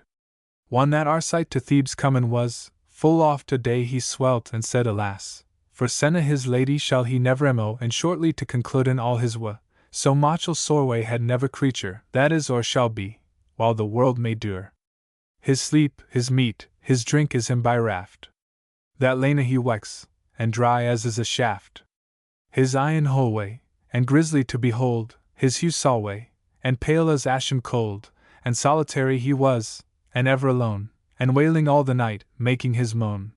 One that Arcite to Thebes comen was, full oft a day he swelt and said alas, for Senna his lady shall he never emo, and shortly to concluden all his wa, so mochel sorway had never creature, that is or shall be, while the world may dure. His sleep, his meat, his drink is him by raft. That lane he wex, and dry as is a shaft. His eye in holway, and grisly to behold, his hue salway, and pale as ashen cold, and solitary he was, and ever alone, and wailing all the night, making his moan.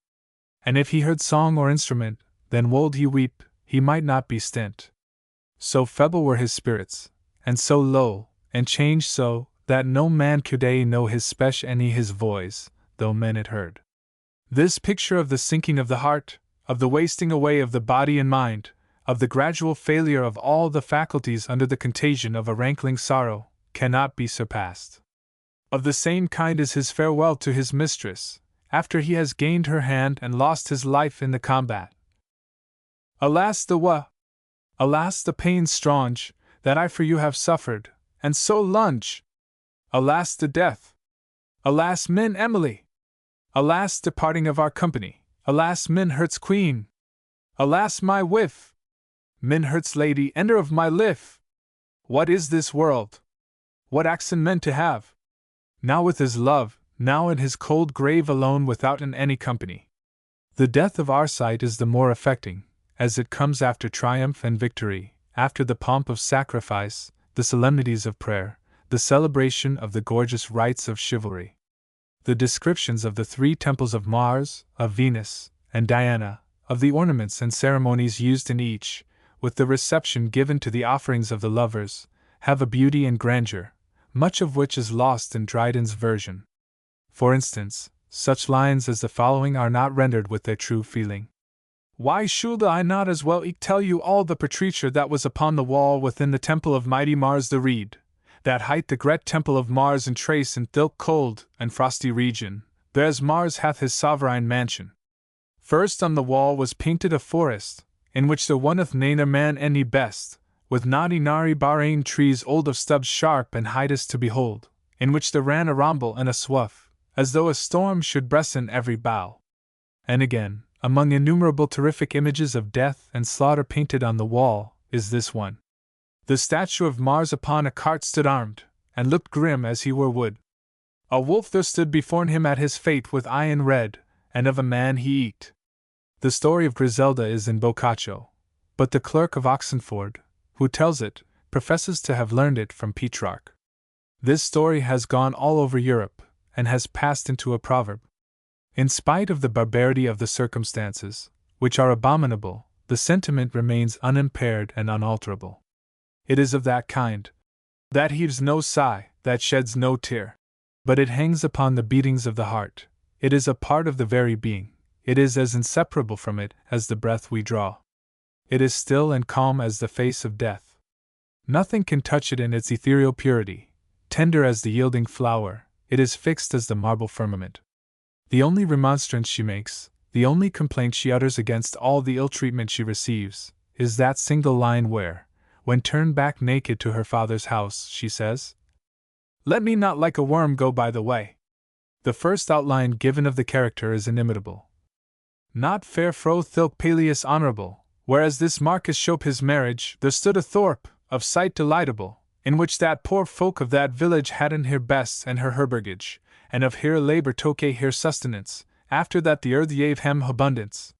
And if he heard song or instrument, then wold he weep, he might not be stent. So feeble were his spirits, and so low, and changed so, that no man could know his spech any his voice, though men it heard. This picture of the sinking of the heart, of the wasting away of the body and mind, of the gradual failure of all the faculties under the contagion of a rankling sorrow, cannot be surpassed. Of the same kind is his farewell to his mistress, after he has gained her hand and lost his life in the combat. Alas the alas the pain strange, that I for you have suffered, and so lunge! Alas the death! Alas min Emily! Alas departing of our company! Alas min Hert's queen! Alas my wife! Min Hert's lady ender of my life! What is this world? What accent meant to have? Now with his love, now in his cold grave alone without any company. The death of Arcite is the more affecting, as it comes after triumph and victory, after the pomp of sacrifice, the solemnities of prayer, the celebration of the gorgeous rites of chivalry. The descriptions of the three temples of Mars, of Venus, and Diana, of the ornaments and ceremonies used in each, with the reception given to the offerings of the lovers, have a beauty and grandeur, much of which is lost in Dryden's version. For instance, such lines as the following are not rendered with their true feeling. Why should I not as well tell you all the portraiture that was upon the wall within the temple of mighty Mars the Reed, that hight the great temple of Mars and trace in thilke cold and frosty region, thereas Mars hath his sovereign mansion, First on the wall was painted a forest, in which there wanteth neither man any best, with naughty nary barraine trees old of stubs sharp and hidest to behold, in which there ran a ramble and a swough, as though a storm should breast in every bough. And again, among innumerable terrific images of death and slaughter painted on the wall, is this one. The statue of Mars upon a cart stood armed, and looked grim as he were wood. A wolf there stood before him at his fate with eye in red, and of a man he eat. The story of Griselda is in Boccaccio, but the clerk of Oxenford, who tells it, professes to have learned it from Petrarch. This story has gone all over Europe, and has passed into a proverb. In spite of the barbarity of the circumstances, which are abominable, the sentiment remains unimpaired and unalterable. It is of that kind that heaves no sigh, that sheds no tear. But it hangs upon the beatings of the heart. It is a part of the very being. It is as inseparable from it as the breath we draw. It is still and calm as the face of death. Nothing can touch it in its ethereal purity. Tender as the yielding flower, it is fixed as the marble firmament. The only remonstrance she makes, the only complaint she utters against all the ill-treatment she receives, is that single line where, when turned back naked to her father's house, she says, "Let me not like a worm go by the way." The first outline given of the character is inimitable. Not fair fro thilk peleus honorable, whereas this Marcus showed his marriage, there stood a thorpe, of sight delightable, in which that poor folk of that village hadden her best and her herbergage, and of her labor toke her sustenance, after that the earth gave hem abundance.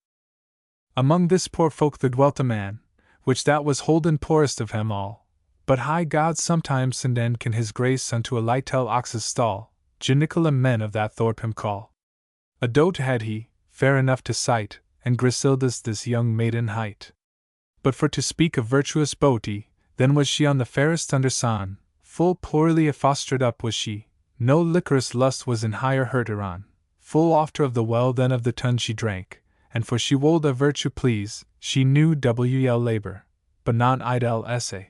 Among this poor folk there dwelt a man, which that was holden poorest of hem all, but high God sometimes senden can his grace unto a lightel ox's stall, Janiculum men of that thorpe him call. A dote had he, fair enough to sight, and Griselda's this young maiden hight. But for to speak of virtuous beauty, then was she on the fairest under sun, full poorly fostered up was she, no liquorous lust was in higher hurt on, full ofter of the well than of the tun she drank, and for she wold a virtue please, she knew wel labor, but non idle essay.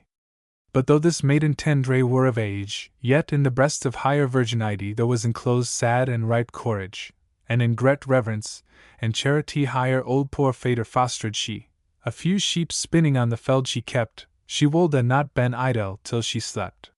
But though this maiden tendre were of age, yet in the breast of higher virginity there was enclosed sad and ripe courage, and in great reverence and charity higher old poor fader fostered she. A few sheep spinning on the feld she kept, she wolde not ben idle till she slept.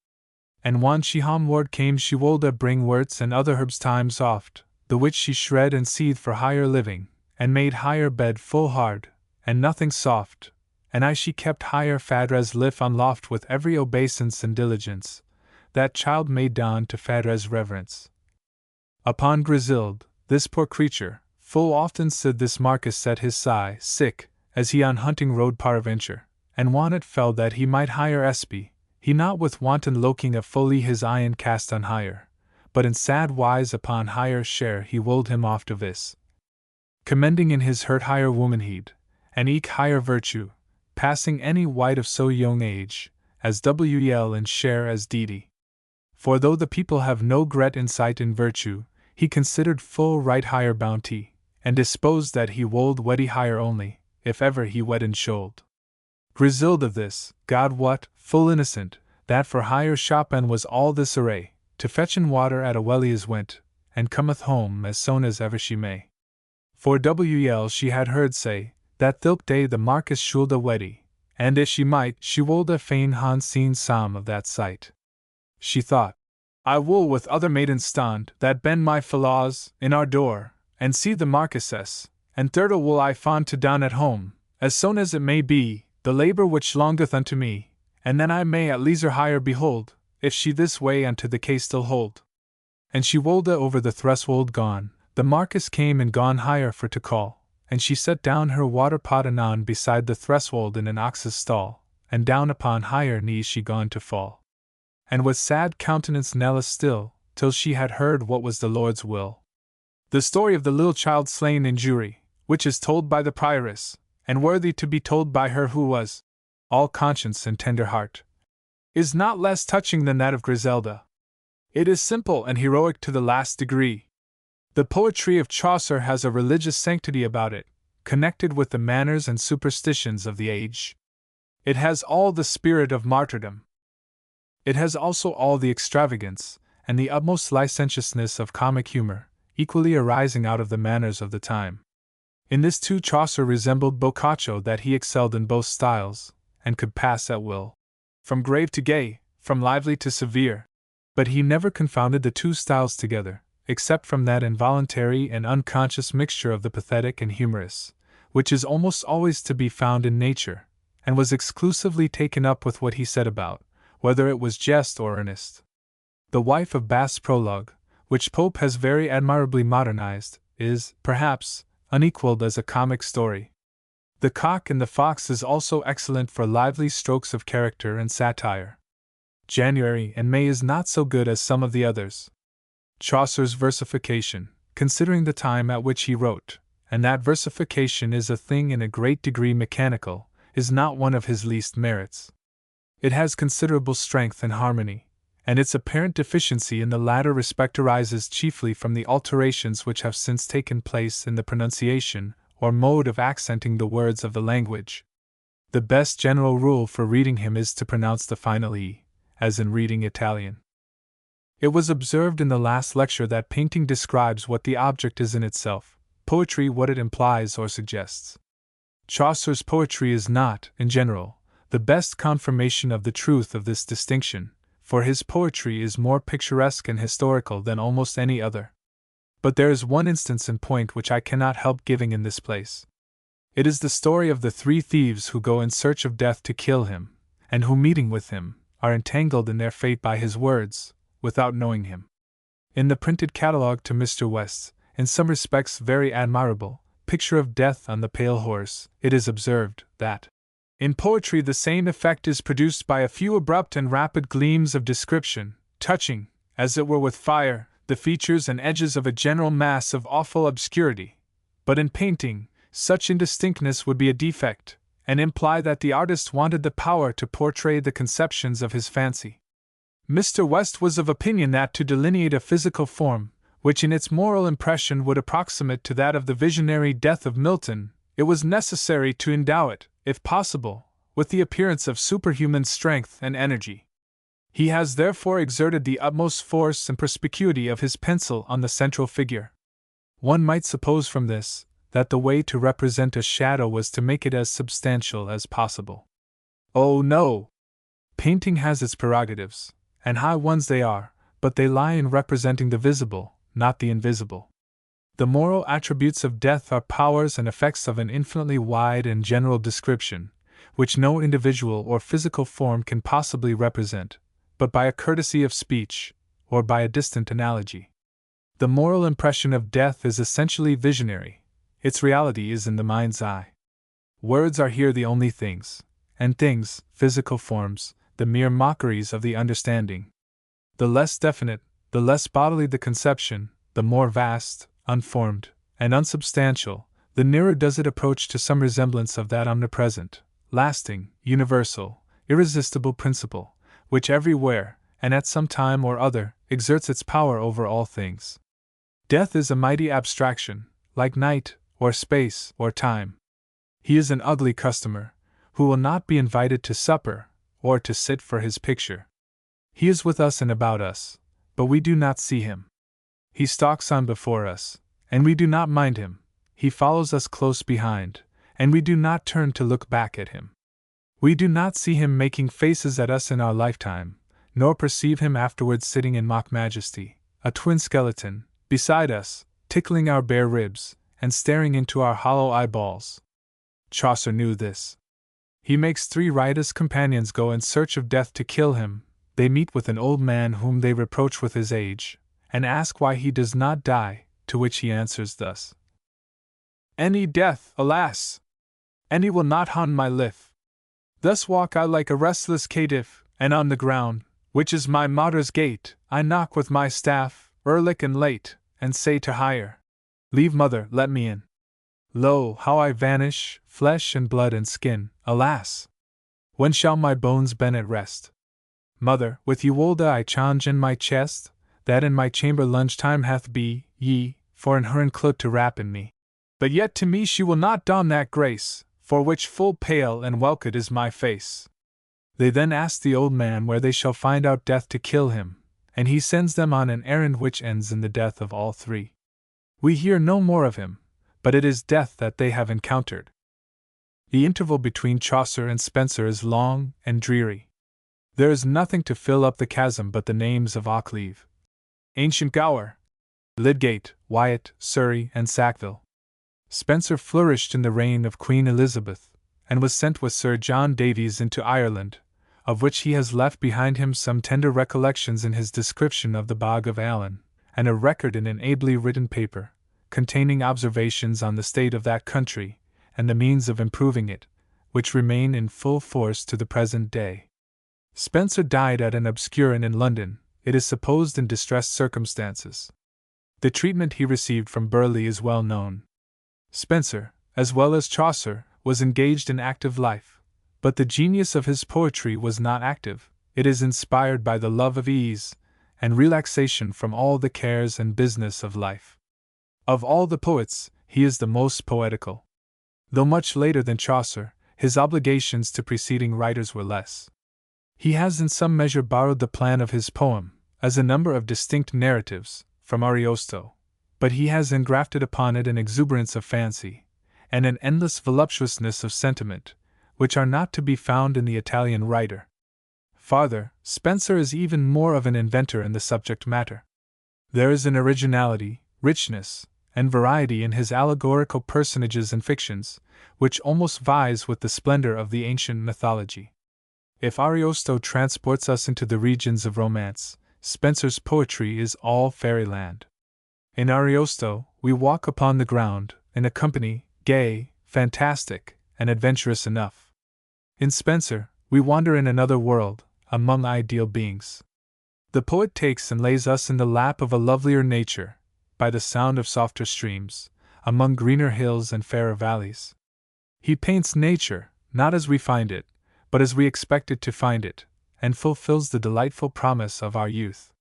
And when she homeward came she wolde bring worts and other herbs times oft, the which she shred and seethed for higher living, and made higher bed full hard, and nothing soft, and I she kept higher fadres lift on loft with every obeisance and diligence, that child made down to fadres reverence. Upon Griselda, this poor creature, full often said this Marcus set his sigh sick, as he on hunting rode paraventure, and wanted fell that he might higher espy, he not with wanton loking of folly his eyen cast on higher, but in sad wise upon higher share he wold him oft of this, commending in his hurt higher womanheed, and eke higher virtue, passing any wight of so young age, as wel in share as deedy. For though the people have no great insight in virtue, he considered full right higher bounty, and disposed that he wold weddy higher only, if ever he wed and should. Griselda this, God wot, full innocent, that for higher shoppen was all this array, to fetchen water at a welly as went, and cometh home as soon as ever she may. For wel she had heard say, that thilk day the Marcus should a weddy, and if she might, she wold a fain han seen some of that sight. She thought, I will with other maidens stand, that bend my fellows, in our door, and see the Marquisess, and thirdle will I fawn to down at home, as soon as it may be, the labor which longeth unto me, and then I may at leisure higher behold, if she this way unto the case still hold. And she wolde over the threshold gone, the Marquis came and gone higher for to call, and she set down her water pot anon beside the threshold in an ox's stall, and down upon higher knees she gone to fall. And with sad countenance Nella still, till she had heard what was the Lord's will. The story of the little child slain in Jewry, which is told by the prioress, and worthy to be told by her who was all conscience and tender heart, is not less touching than that of Griselda. It is simple and heroic to the last degree. The poetry of Chaucer has a religious sanctity about it, connected with the manners and superstitions of the age. It has all the spirit of martyrdom. It has also all the extravagance, and the utmost licentiousness of comic humor, equally arising out of the manners of the time. In this too Chaucer resembled Boccaccio, that he excelled in both styles, and could pass at will from grave to gay, from lively to severe. But he never confounded the two styles together, except from that involuntary and unconscious mixture of the pathetic and humorous, which is almost always to be found in nature, and was exclusively taken up with what he said about, whether it was jest or earnest. The Wife of Bath's prologue, which Pope has very admirably modernized, is, perhaps, unequaled as a comic story. The Cock and the Fox is also excellent for lively strokes of character and satire. January and May is not so good as some of the others. Chaucer's versification, considering the time at which he wrote, and that versification is a thing in a great degree mechanical, is not one of his least merits. It has considerable strength and harmony, and its apparent deficiency in the latter respect arises chiefly from the alterations which have since taken place in the pronunciation or mode of accenting the words of the language. The best general rule for reading him is to pronounce the final E, as in reading Italian. It was observed in the last lecture that painting describes what the object is in itself, poetry what it implies or suggests. Chaucer's poetry is not, in general, the best confirmation of the truth of this distinction, for his poetry is more picturesque and historical than almost any other. But there is one instance in point which I cannot help giving in this place. It is the story of the three thieves who go in search of death to kill him, and who, meeting with him, are entangled in their fate by his words, without knowing him. In the printed catalogue to Mr. West's, in some respects very admirable, picture of Death on the Pale Horse, it is observed that in poetry the same effect is produced by a few abrupt and rapid gleams of description, touching, as it were with fire, the features and edges of a general mass of awful obscurity. But in painting, such indistinctness would be a defect, and imply that the artist wanted the power to portray the conceptions of his fancy. Mr. West was of opinion that to delineate a physical form, which in its moral impression would approximate to that of the visionary Death of Milton, it was necessary to endow it, if possible, with the appearance of superhuman strength and energy. He has therefore exerted the utmost force and perspicuity of his pencil on the central figure. One might suppose from this, that the way to represent a shadow was to make it as substantial as possible. Oh no! Painting has its prerogatives, and high ones they are, but they lie in representing the visible, not the invisible. The moral attributes of death are powers and effects of an infinitely wide and general description, which no individual or physical form can possibly represent, but by a courtesy of speech, or by a distant analogy. The moral impression of death is essentially visionary, its reality is in the mind's eye. Words are here the only things, and things, physical forms, the mere mockeries of the understanding. The less definite, the less bodily the conception, the more vast, unformed, and unsubstantial, the nearer does it approach to some resemblance of that omnipresent, lasting, universal, irresistible principle, which everywhere, and at some time or other, exerts its power over all things. Death is a mighty abstraction, like night, or space, or time. He is an ugly customer, who will not be invited to supper, or to sit for his picture. He is with us and about us, but we do not see him. He stalks on before us, and we do not mind him. He follows us close behind, and we do not turn to look back at him. We do not see him making faces at us in our lifetime, nor perceive him afterwards sitting in mock majesty, a twin skeleton, beside us, tickling our bare ribs, and staring into our hollow eyeballs. Chaucer knew this. He makes three riotous companions go in search of death to kill him. They meet with an old man whom they reproach with his age, and ask why he does not die, to which he answers thus: "Any death, alas! Any will not haunt my life. Thus walk I like a restless caitiff, and on the ground, which is my martyr's gate, I knock with my staff, earlich and late, and say to hire, Leave mother, let me in. Lo, how I vanish, flesh and blood and skin, alas! When shall my bones ben at rest? Mother, with you wolde I change in my chest, that in my chamber lunge time hath be, ye, for in her inclut to wrap in me. But yet to me she will not don that grace, for which full pale and welcome is my face." They then ask the old man where they shall find out death to kill him, and he sends them on an errand which ends in the death of all three. We hear no more of him, but it is death that they have encountered. The interval between Chaucer and Spenser is long and dreary. There is nothing to fill up the chasm but the names of Occleve, Ancient Gower, Lydgate, Wyatt, Surrey, and Sackville. Spenser flourished in the reign of Queen Elizabeth, and was sent with Sir John Davies into Ireland, of which he has left behind him some tender recollections in his description of the Bog of Allen, and a record in an ably written paper, containing observations on the state of that country, and the means of improving it, which remain in full force to the present day. Spenser died at an obscure inn in London, it is supposed in distressed circumstances. The treatment he received from Burleigh is well known. Spenser, as well as Chaucer, was engaged in active life, but the genius of his poetry was not active, it is inspired by the love of ease, and relaxation from all the cares and business of life. Of all the poets, he is the most poetical. Though much later than Chaucer, his obligations to preceding writers were less. He has in some measure borrowed the plan of his poem, as a number of distinct narratives, from Ariosto, but he has engrafted upon it an exuberance of fancy, and an endless voluptuousness of sentiment, which are not to be found in the Italian writer. Farther, Spenser is even more of an inventor in the subject matter. There is an originality, richness, and variety in his allegorical personages and fictions, which almost vies with the splendor of the ancient mythology. If Ariosto transports us into the regions of romance, Spenser's poetry is all fairyland. In Ariosto, we walk upon the ground, in a company, gay, fantastic, and adventurous enough. In Spenser, we wander in another world, among ideal beings. The poet takes and lays us in the lap of a lovelier nature, by the sound of softer streams, among greener hills and fairer valleys. He paints nature, not as we find it, but as we expect it to find it, and fulfills the delightful promise of our youth.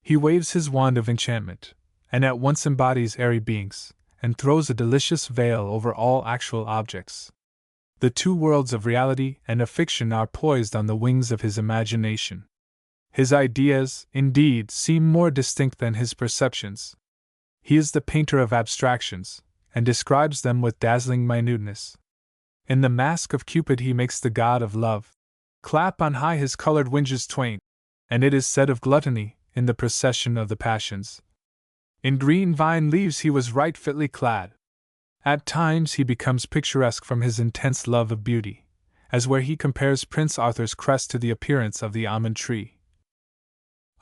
He waves his wand of enchantment, and at once embodies airy beings, and throws a delicious veil over all actual objects. The two worlds of reality and of fiction are poised on the wings of his imagination. His ideas, indeed, seem more distinct than his perceptions. He is the painter of abstractions, and describes them with dazzling minuteness. In the Mask of Cupid he makes the god of love clap on high his colored winges twain, and it is said of gluttony, in the procession of the passions. In green vine leaves he was right fitly clad. At times he becomes picturesque from his intense love of beauty, as where he compares Prince Arthur's crest to the appearance of the almond tree.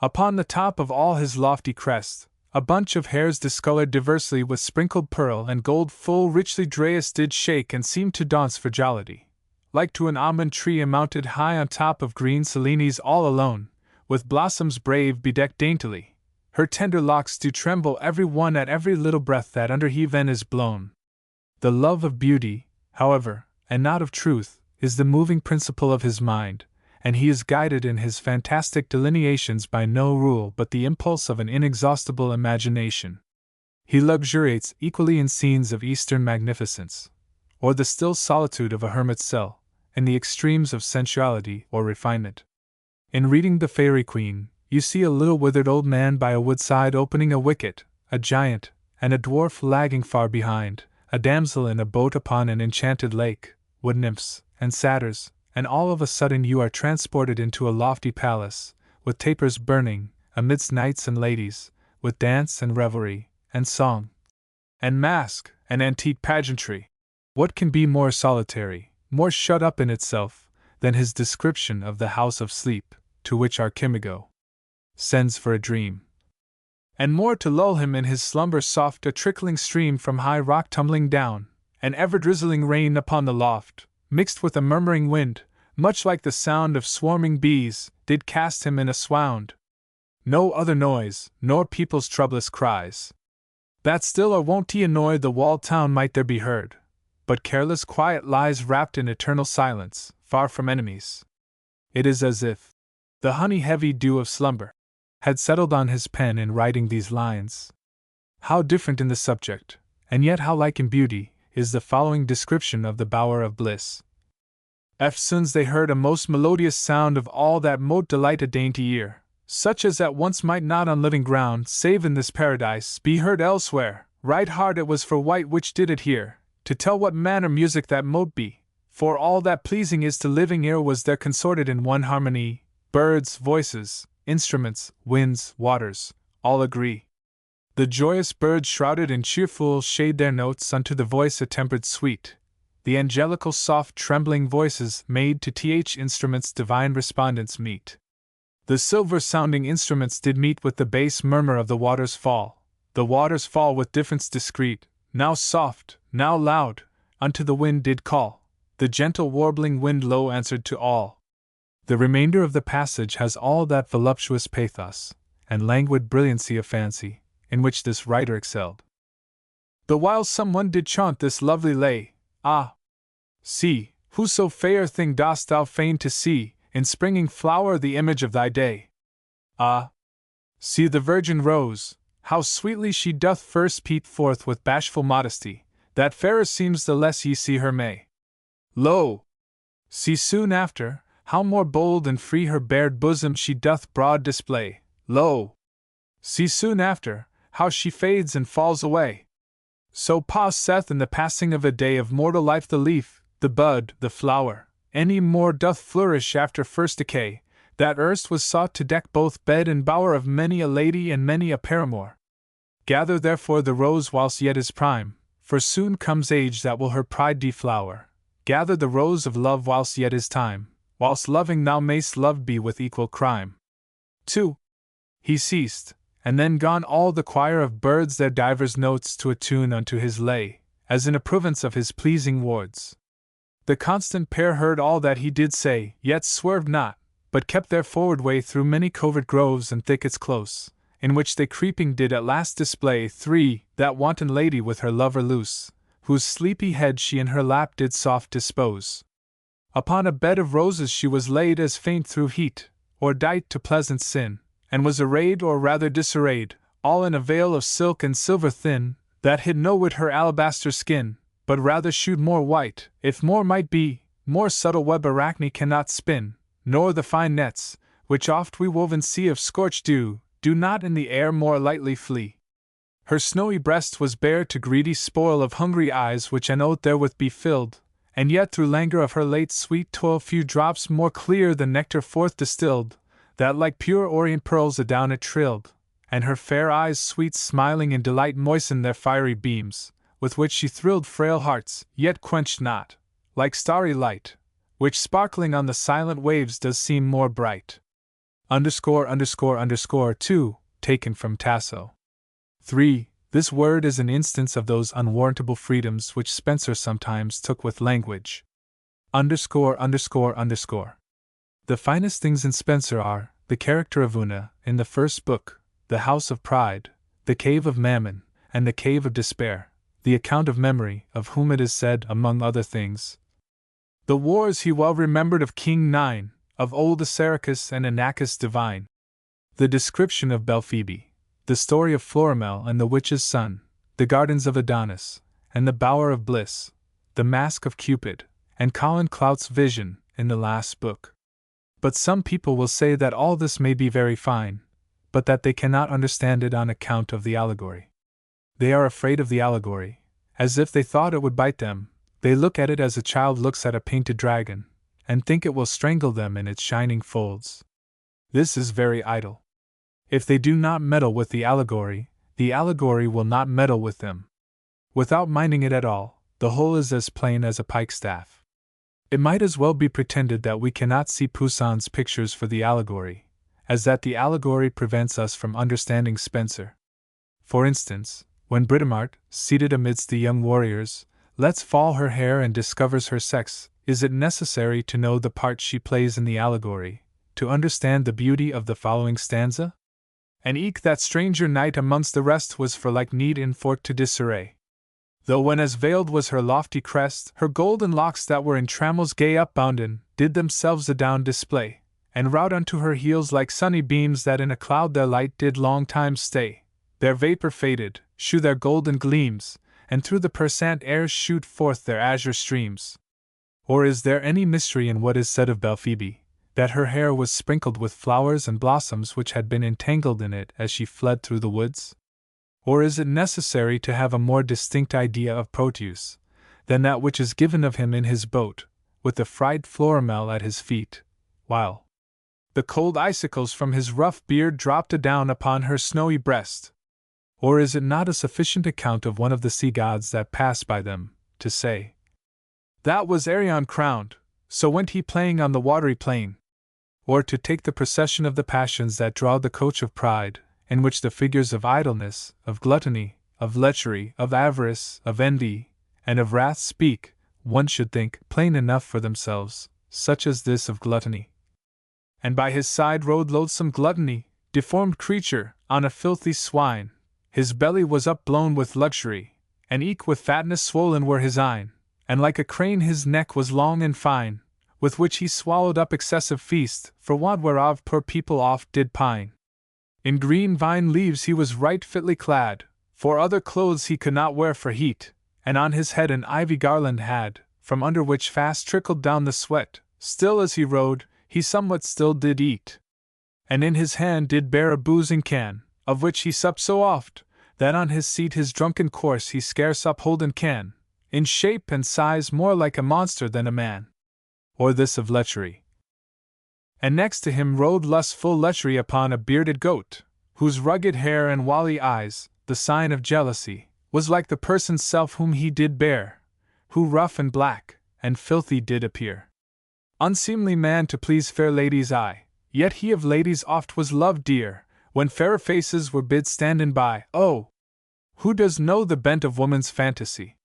Upon the top of all his lofty crest, a bunch of hairs discolored diversely with sprinkled pearl and gold full richly dressed did shake and seemed to dance for jollity, like to an almond tree mounted high on top of green Selenes all alone, with blossoms brave bedecked daintily. Her tender locks do tremble every one at every little breath that under heaven is blown. The love of beauty, however, and not of truth, is the moving principle of his mind, and he is guided in his fantastic delineations by no rule but the impulse of an inexhaustible imagination. He luxuriates equally in scenes of Eastern magnificence, or the still solitude of a hermit's cell, in the extremes of sensuality or refinement. In reading The Fairy Queen, you see a little withered old man by a woodside opening a wicket, a giant, and a dwarf lagging far behind, a damsel in a boat upon an enchanted lake, wood nymphs, and satyrs, and all of a sudden you are transported into a lofty palace, with tapers burning, amidst knights and ladies, with dance and revelry, and song, and masque, and antique pageantry. What can be more solitary, more shut up in itself, than his description of the house of sleep, to which Archimigo sends for a dream? And more to lull him in his slumber soft a trickling stream from high rock tumbling down, an ever-drizzling rain upon the loft, mixed with a murmuring wind, much like the sound of swarming bees, did cast him in a swound. No other noise, nor people's troublous cries, that still or won't annoy the walled town might there be heard, but careless quiet lies wrapped in eternal silence, far from enemies. It is as if the honey-heavy dew of slumber had settled on his pen in writing these lines. How different in the subject, and yet how like in beauty, is the following description of the Bower of Bliss. Eftsoons they heard a most melodious sound of all that mote delight a dainty ear, such as at once might not on living ground, save in this paradise, be heard elsewhere, right hard it was for wight which did it hear, to tell what manner music that mote be, for all that pleasing is to living ear was there consorted in one harmony, birds, voices, instruments, winds, waters, all agree. The joyous birds shrouded in cheerful shade their notes unto the voice attempered sweet, the angelical soft trembling voices made to th instruments divine respondents meet. The silver-sounding instruments did meet with the bass murmur of the waters fall with difference discreet, now soft, now loud, unto the wind did call, the gentle warbling wind low answered to all. The remainder of the passage has all that voluptuous pathos, and languid brilliancy of fancy, in which this writer excelled. The while someone did chaunt this lovely lay, ah! See, whoso fair thing dost thou feign to see, in springing flower the image of thy day? Ah! See the virgin rose, how sweetly she doth first peep forth with bashful modesty, that fairer seems the less ye see her may. Lo! See soon after, how more bold and free her bared bosom she doth broad display. Lo! See soon after, how she fades and falls away. So passeth in the passing of a day of mortal life the leaf, the bud, the flower, any more doth flourish after first decay, that erst was sought to deck both bed and bower of many a lady and many a paramour. Gather therefore the rose whilst yet is prime, for soon comes age that will her pride deflower. Gather the rose of love whilst yet is time, whilst loving thou mayst loved be with equal crime. 2. He ceased, and then gone all the choir of birds their divers notes to attune unto his lay, as in approvance of his pleasing wards. The constant pair heard all that he did say, yet swerved not, but kept their forward way through many covert groves and thickets close, in which they creeping did at last display 3. That wanton lady with her lover loose, whose sleepy head she in her lap did soft dispose. Upon a bed of roses she was laid as faint through heat, or dight to pleasant sin, and was arrayed or rather disarrayed, all in a veil of silk and silver thin, that hid no whit her alabaster skin, but rather shewed more white, if more might be, more subtle web Arachne cannot spin, nor the fine nets, which oft we woven see of scorched dew, do not in the air more lightly flee. Her snowy breast was bare to greedy spoil of hungry eyes which an oath therewith be filled, and yet through languor of her late sweet toil few drops more clear than nectar forth distilled, that like pure orient pearls adown it trilled, and her fair eyes sweet smiling in delight moistened their fiery beams, with which she thrilled frail hearts, yet quenched not, like starry light, which sparkling on the silent waves does seem more bright. _____, 2, taken from Tasso. 3. This word is an instance of those unwarrantable freedoms which Spenser sometimes took with language. ____. The finest things in Spenser are the character of Una, in the first book, the House of Pride, the Cave of Mammon, and the Cave of Despair, the account of Memory, of whom it is said, among other things, the wars he well remembered of King Nine, of old Assaracus and Inachus divine. The description of Belphoebe, the story of Florimel and the witch's son, the gardens of Adonis, and the bower of bliss, the mask of Cupid, and Colin Clout's vision, in the last book. But some people will say that all this may be very fine, but that they cannot understand it on account of the allegory. They are afraid of the allegory, as if they thought it would bite them. They look at it as a child looks at a painted dragon, and think it will strangle them in its shining folds. This is very idle. If they do not meddle with the allegory will not meddle with them. Without minding it at all, the whole is as plain as a pikestaff. It might as well be pretended that we cannot see Poussin's pictures for the allegory, as that the allegory prevents us from understanding Spenser. For instance, when Britomart, seated amidst the young warriors, lets fall her hair and discovers her sex, is it necessary to know the part she plays in the allegory, to understand the beauty of the following stanza? And eke that stranger knight amongst the rest was for like need in fort to disarray. Though when as veiled was her lofty crest, her golden locks that were in trammels gay upbounden, did themselves adown display, and rout unto her heels like sunny beams that in a cloud their light did long time stay. Their vapour faded, shew their golden gleams, and through the persant airs shoot forth their azure streams. Or is there any mystery in what is said of Belphoebe, that her hair was sprinkled with flowers and blossoms which had been entangled in it as she fled through the woods? Or is it necessary to have a more distinct idea of Proteus than that which is given of him in his boat, with the fried Florimel at his feet, while the cold icicles from his rough beard dropped adown upon her snowy breast? Or is it not a sufficient account of one of the sea gods that passed by them, to say, "That was Arion crowned, so went he playing on the watery plain"? Or to take the procession of the passions that draw the coach of pride, in which the figures of idleness, of gluttony, of lechery, of avarice, of envy, and of wrath speak, one should think, plain enough for themselves, such as this of gluttony. And by his side rode loathsome Gluttony, deformed creature, on a filthy swine. His belly was upblown with luxury, and eke with fatness swollen were his eyne, and like a crane his neck was long and fine, with which he swallowed up excessive feast, for want whereof poor people oft did pine. In green vine leaves he was right fitly clad, for other clothes he could not wear for heat, and on his head an ivy garland had, from under which fast trickled down the sweat. Still as he rode, he somewhat still did eat. And in his hand did bear a boozing can, of which he supped so oft, that on his seat his drunken course he scarce upholden can, in shape and size more like a monster than a man. Or this of lechery. And next to him rode lustful lechery upon a bearded goat, whose rugged hair and wally eyes, the sign of jealousy, was like the person's self whom he did bear, who rough and black, and filthy did appear. Unseemly man to please fair lady's eye, yet he of ladies oft was loved dear, when fairer faces were bid standen by. Oh! Who does know the bent of woman's fantasy?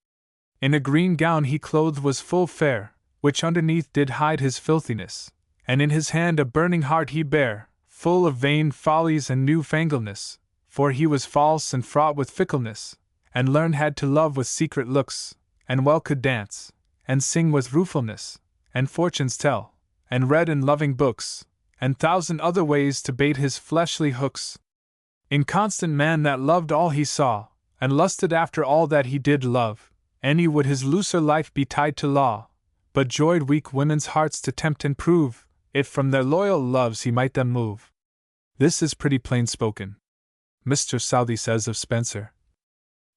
In a green gown he clothed was full fair, which underneath did hide his filthiness, and in his hand a burning heart he bare, full of vain follies and new-fangledness, for he was false and fraught with fickleness, and learned had to love with secret looks, and well could dance, and sing with ruefulness, and fortunes tell, and read in loving books, and thousand other ways to bait his fleshly hooks. Inconstant man that loved all he saw, and lusted after all that he did love, any would his looser life be tied to law, but joyed weak women's hearts to tempt and prove, if from their loyal loves he might them move. This is pretty plain spoken, Mr. Southey says of Spenser.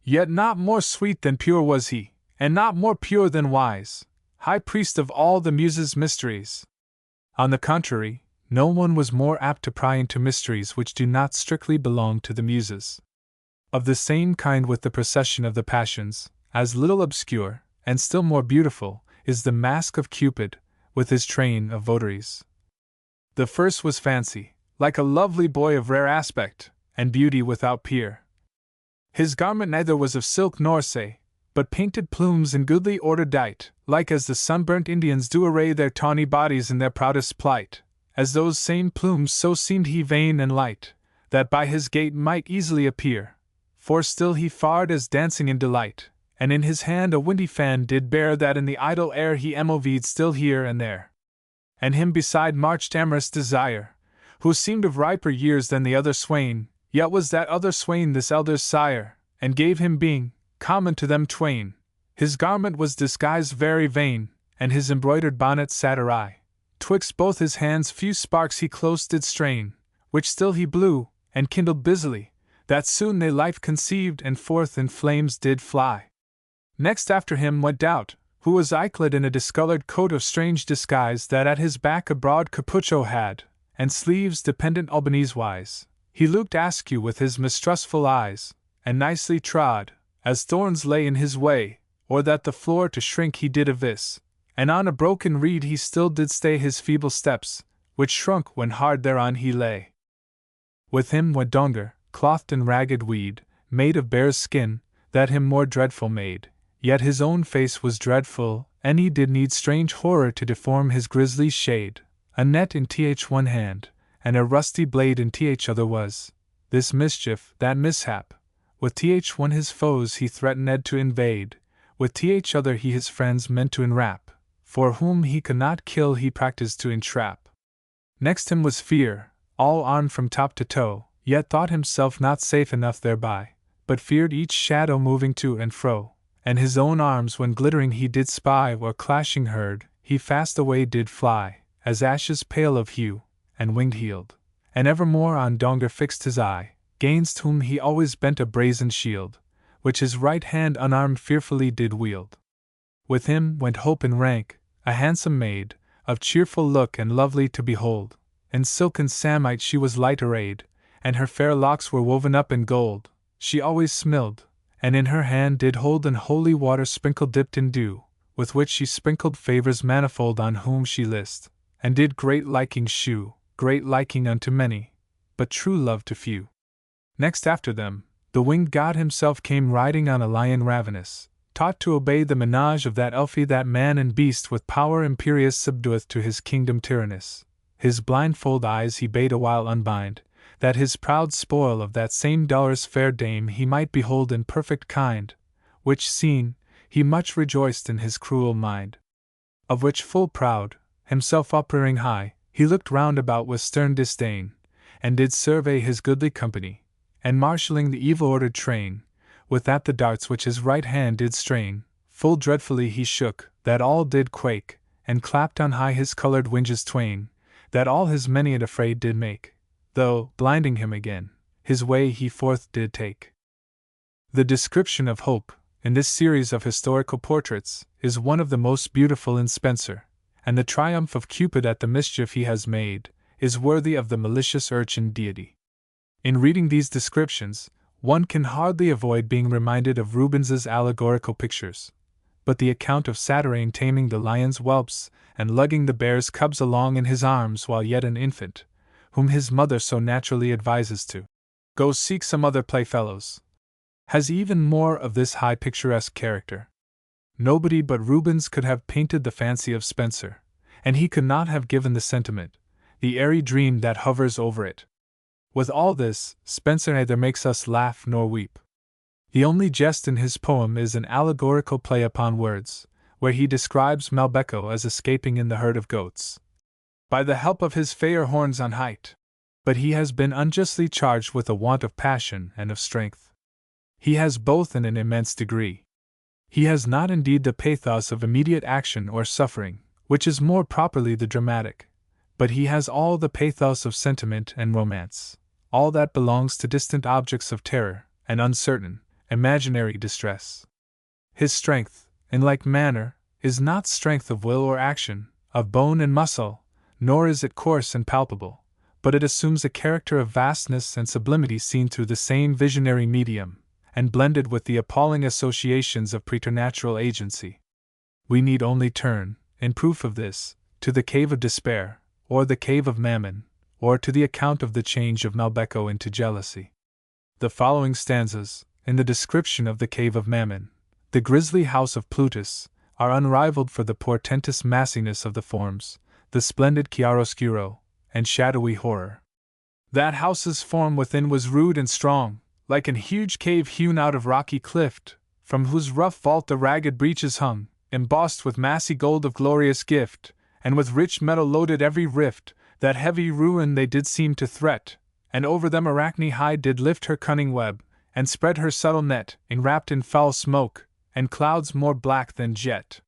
Yet not more sweet than pure was he, and not more pure than wise, high priest of all the Muses' mysteries. On the contrary, no one was more apt to pry into mysteries which do not strictly belong to the Muses. Of the same kind with the procession of the passions, as little obscure, and still more beautiful, is the Masque of Cupid, with his train of votaries. The first was Fancy, like a lovely boy of rare aspect, and beauty without peer. His garment neither was of silk nor say, but painted plumes in goodly order dight, like as the sunburnt Indians do array their tawny bodies in their proudest plight. As those same plumes so seemed he vain and light, that by his gait might easily appear, for still he fared as dancing in delight, and in his hand a windy fan did bear that in the idle air he moved still here and there. And him beside marched amorous Desire, who seemed of riper years than the other swain, yet was that other swain this elder's sire, and gave him being, common to them twain. His garment was disguised very vain, and his embroidered bonnet sat awry. Twixt both his hands few sparks he close did strain, which still he blew, and kindled busily, that soon they life conceived and forth in flames did fly. Next after him went Doubt, who was yclad in a discolored coat of strange disguise that at his back a broad capucho had, and sleeves dependent Albanese-wise. He looked askew with his mistrustful eyes, and nicely trod, as thorns lay in his way, or that the floor to shrink he did avis, and on a broken reed he still did stay his feeble steps, which shrunk when hard thereon he lay. With him went Donger, clothed in ragged weed, made of bear's skin, that him more dreadful made, yet his own face was dreadful, and he did need strange horror to deform his grisly shade. A net in one hand, and a rusty blade in other was, this mischief, that mishap, with one his foes he threatened to invade, with other he his friends meant to enwrap, for whom he could not kill he practised to entrap. Next him was Fear, all armed from top to toe, yet thought himself not safe enough thereby, but feared each shadow moving to and fro, and his own arms when glittering he did spy or clashing heard, he fast away did fly, as ashes pale of hue, and winged healed, and evermore on Donger fixed his eye, gainst whom he always bent a brazen shield, which his right hand unarmed fearfully did wield. With him went Hope in rank, a handsome maid, of cheerful look and lovely to behold. In silken samite she was light arrayed, and her fair locks were woven up in gold. She always smiled, and in her hand did hold an holy water sprinkled dipped in dew, with which she sprinkled favors manifold on whom she list, and did great liking shew, great liking unto many, but true love to few. Next after them, the winged god himself came riding on a lion ravenous, taught to obey the menage of that Elfie that man and beast with power imperious subdueth to his kingdom tyrannous. His blindfold eyes he bade a while unbind, that his proud spoil of that same Dolorous fair dame he might behold in perfect kind, which seen, he much rejoiced in his cruel mind. Of which full proud, himself uprearing high, he looked round about with stern disdain, and did survey his goodly company, and marshalling the evil-ordered train, with that the darts which his right hand did strain, full dreadfully he shook, that all did quake, and clapped on high his coloured winges twain, that all his many and afraid did make, though, blinding him again, his way he forth did take. The description of Hope, in this series of historical portraits, is one of the most beautiful in Spenser, and the triumph of Cupid at the mischief he has made, is worthy of the malicious urchin deity. In reading these descriptions, one can hardly avoid being reminded of Rubens's allegorical pictures, but the account of Satyrane taming the lion's whelps and lugging the bear's cubs along in his arms while yet an infant, whom his mother so naturally advises to go seek some other playfellows, has even more of this high picturesque character. Nobody but Rubens could have painted the fancy of Spenser, and he could not have given the sentiment, the airy dream that hovers over it. With all this, Spenser neither makes us laugh nor weep. The only jest in his poem is an allegorical play upon words, where he describes Malbecco as escaping in the herd of goats, by the help of his fair horns on height. But he has been unjustly charged with a want of passion and of strength. He has both in an immense degree. He has not indeed the pathos of immediate action or suffering, which is more properly the dramatic, but he has all the pathos of sentiment and romance, all that belongs to distant objects of terror and uncertain, imaginary distress. His strength, in like manner, is not strength of will or action, of bone and muscle, nor is it coarse and palpable, but it assumes a character of vastness and sublimity seen through the same visionary medium, and blended with the appalling associations of preternatural agency. We need only turn, in proof of this, to the Cave of Despair, or the Cave of Mammon, or to the account of the change of Malbecco into jealousy. The following stanzas, in the description of the Cave of Mammon, the grisly house of Plutus, are unrivaled for the portentous massiness of the forms, the splendid chiaroscuro, and shadowy horror. That house's form within was rude and strong, like an huge cave hewn out of rocky clift, from whose rough vault the ragged breaches hung, embossed with massy gold of glorious gift, and with rich metal loaded every rift, that heavy ruin they did seem to threat, and over them Arachne high did lift her cunning web, and spread her subtle net, enwrapped in foul smoke, and clouds more black than jet.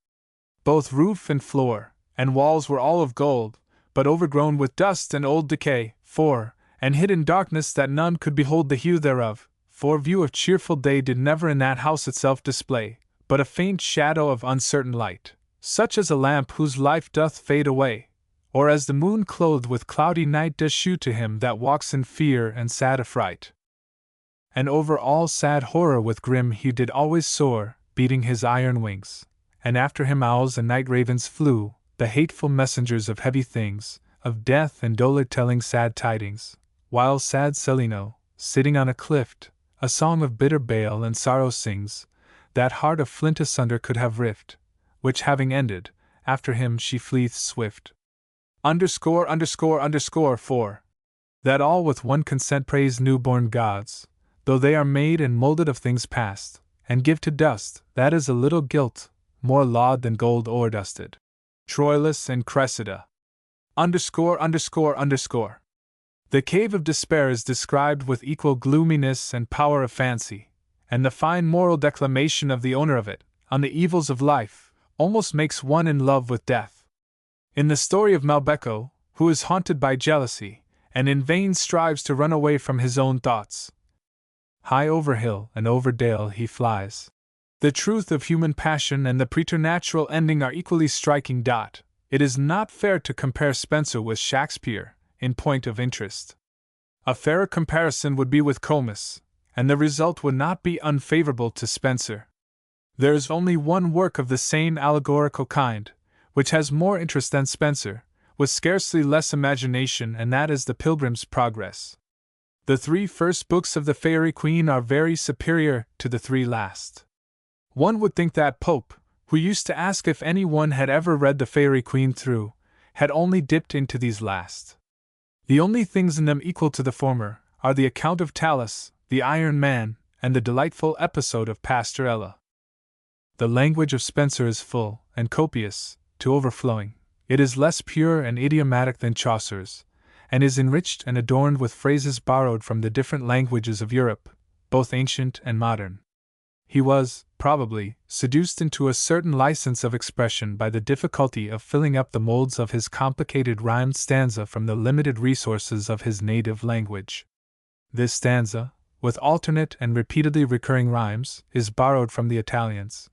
Both roof and floor, and walls were all of gold, but overgrown with dust and old decay, and hid in darkness that none could behold the hue thereof, for view of cheerful day did never in that house itself display, but a faint shadow of uncertain light, such as a lamp whose life doth fade away, or as the moon clothed with cloudy night does shew to him that walks in fear and sad affright. And over all sad horror with grim hue did always soar, beating his iron wings, and after him owls and night ravens flew, the hateful messengers of heavy things, of death and dolour telling sad tidings, while sad Celino, sitting on a cliff, a song of bitter bale and sorrow sings, that heart of flint asunder could have rift, which having ended, after him she fleeth swift. ______ for that all with one consent praise new-born gods, though they are made and moulded of things past, and give to dust, that is a little gilt, more laud than gold o'erdusted. Troilus and Cressida. _____. The Cave of Despair is described with equal gloominess and power of fancy, and the fine moral declamation of the owner of it, on the evils of life, almost makes one in love with death. In the story of Malbecco, who is haunted by jealousy, and in vain strives to run away from his own thoughts, High over hill and over dale he flies. The truth of human passion and the preternatural ending are equally striking. It is not fair to compare Spenser with Shakespeare, in point of interest. A fairer comparison would be with Comus, and the result would not be unfavorable to Spenser. There is only one work of the same allegorical kind, which has more interest than Spenser, with scarcely less imagination, and that is The Pilgrim's Progress. The 3 first books of the Faerie Queene are very superior to the 3 last. One would think that Pope, who used to ask if anyone had ever read the Faerie Queene through, had only dipped into these last. The only things in them equal to the former are the account of Talus, the Iron Man, and the delightful episode of Pastorella. The language of Spenser is full and copious, to overflowing. It is less pure and idiomatic than Chaucer's, and is enriched and adorned with phrases borrowed from the different languages of Europe, both ancient and modern. He was, probably, seduced into a certain license of expression by the difficulty of filling up the molds of his complicated rhymed stanza from the limited resources of his native language. This stanza, with alternate and repeatedly recurring rhymes, is borrowed from the Italians.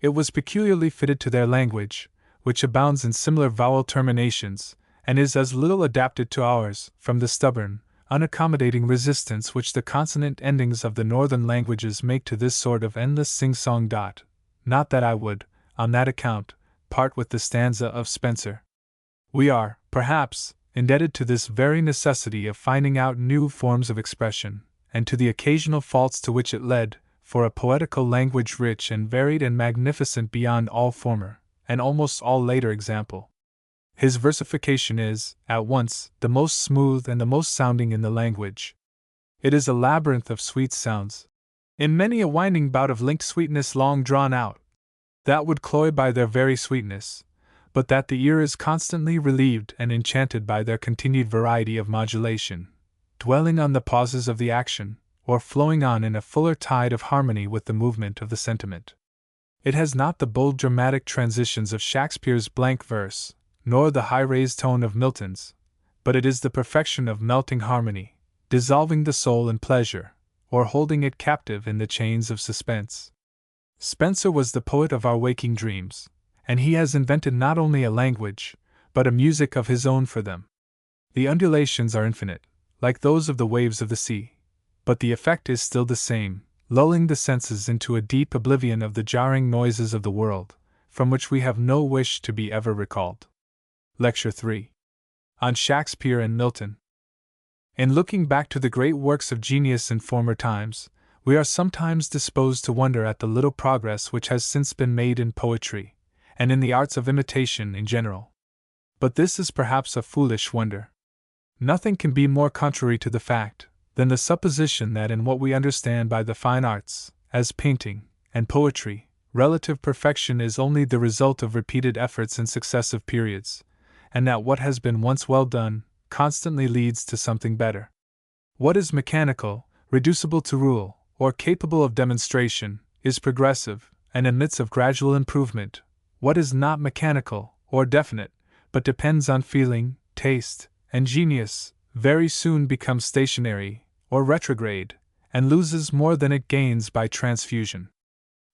It was peculiarly fitted to their language, which abounds in similar vowel terminations, and is as little adapted to ours, from the stubborn, unaccommodating resistance which the consonant endings of the northern languages make to this sort of endless sing-song. Not that I would, on that account, part with the stanza of Spenser. We are, perhaps, indebted to this very necessity of finding out new forms of expression, and to the occasional faults to which it led, for a poetical language rich and varied and magnificent beyond all former, and almost all later example. His versification is, at once, the most smooth and the most sounding in the language. It is a labyrinth of sweet sounds, in many a winding bout of linked sweetness long drawn out, that would cloy by their very sweetness, but that the ear is constantly relieved and enchanted by their continued variety of modulation, dwelling on the pauses of the action, or flowing on in a fuller tide of harmony with the movement of the sentiment. It has not the bold dramatic transitions of Shakespeare's blank verse, nor the high-raised tone of Milton's, but it is the perfection of melting harmony, dissolving the soul in pleasure, or holding it captive in the chains of suspense. Spenser was the poet of our waking dreams, and he has invented not only a language, but a music of his own for them. The undulations are infinite, like those of the waves of the sea, but the effect is still the same, lulling the senses into a deep oblivion of the jarring noises of the world, from which we have no wish to be ever recalled. Lecture 3. On Shakespeare and Milton. In looking back to the great works of genius in former times, we are sometimes disposed to wonder at the little progress which has since been made in poetry, and in the arts of imitation in general. But this is perhaps a foolish wonder. Nothing can be more contrary to the fact than the supposition that in what we understand by the fine arts, as painting and poetry, relative perfection is only the result of repeated efforts in successive periods, and that what has been once well done constantly leads to something better. What is mechanical, reducible to rule, or capable of demonstration, is progressive, and admits of gradual improvement. What is not mechanical, or definite, but depends on feeling, taste, and genius, very soon becomes stationary, or retrograde, and loses more than it gains by transfusion.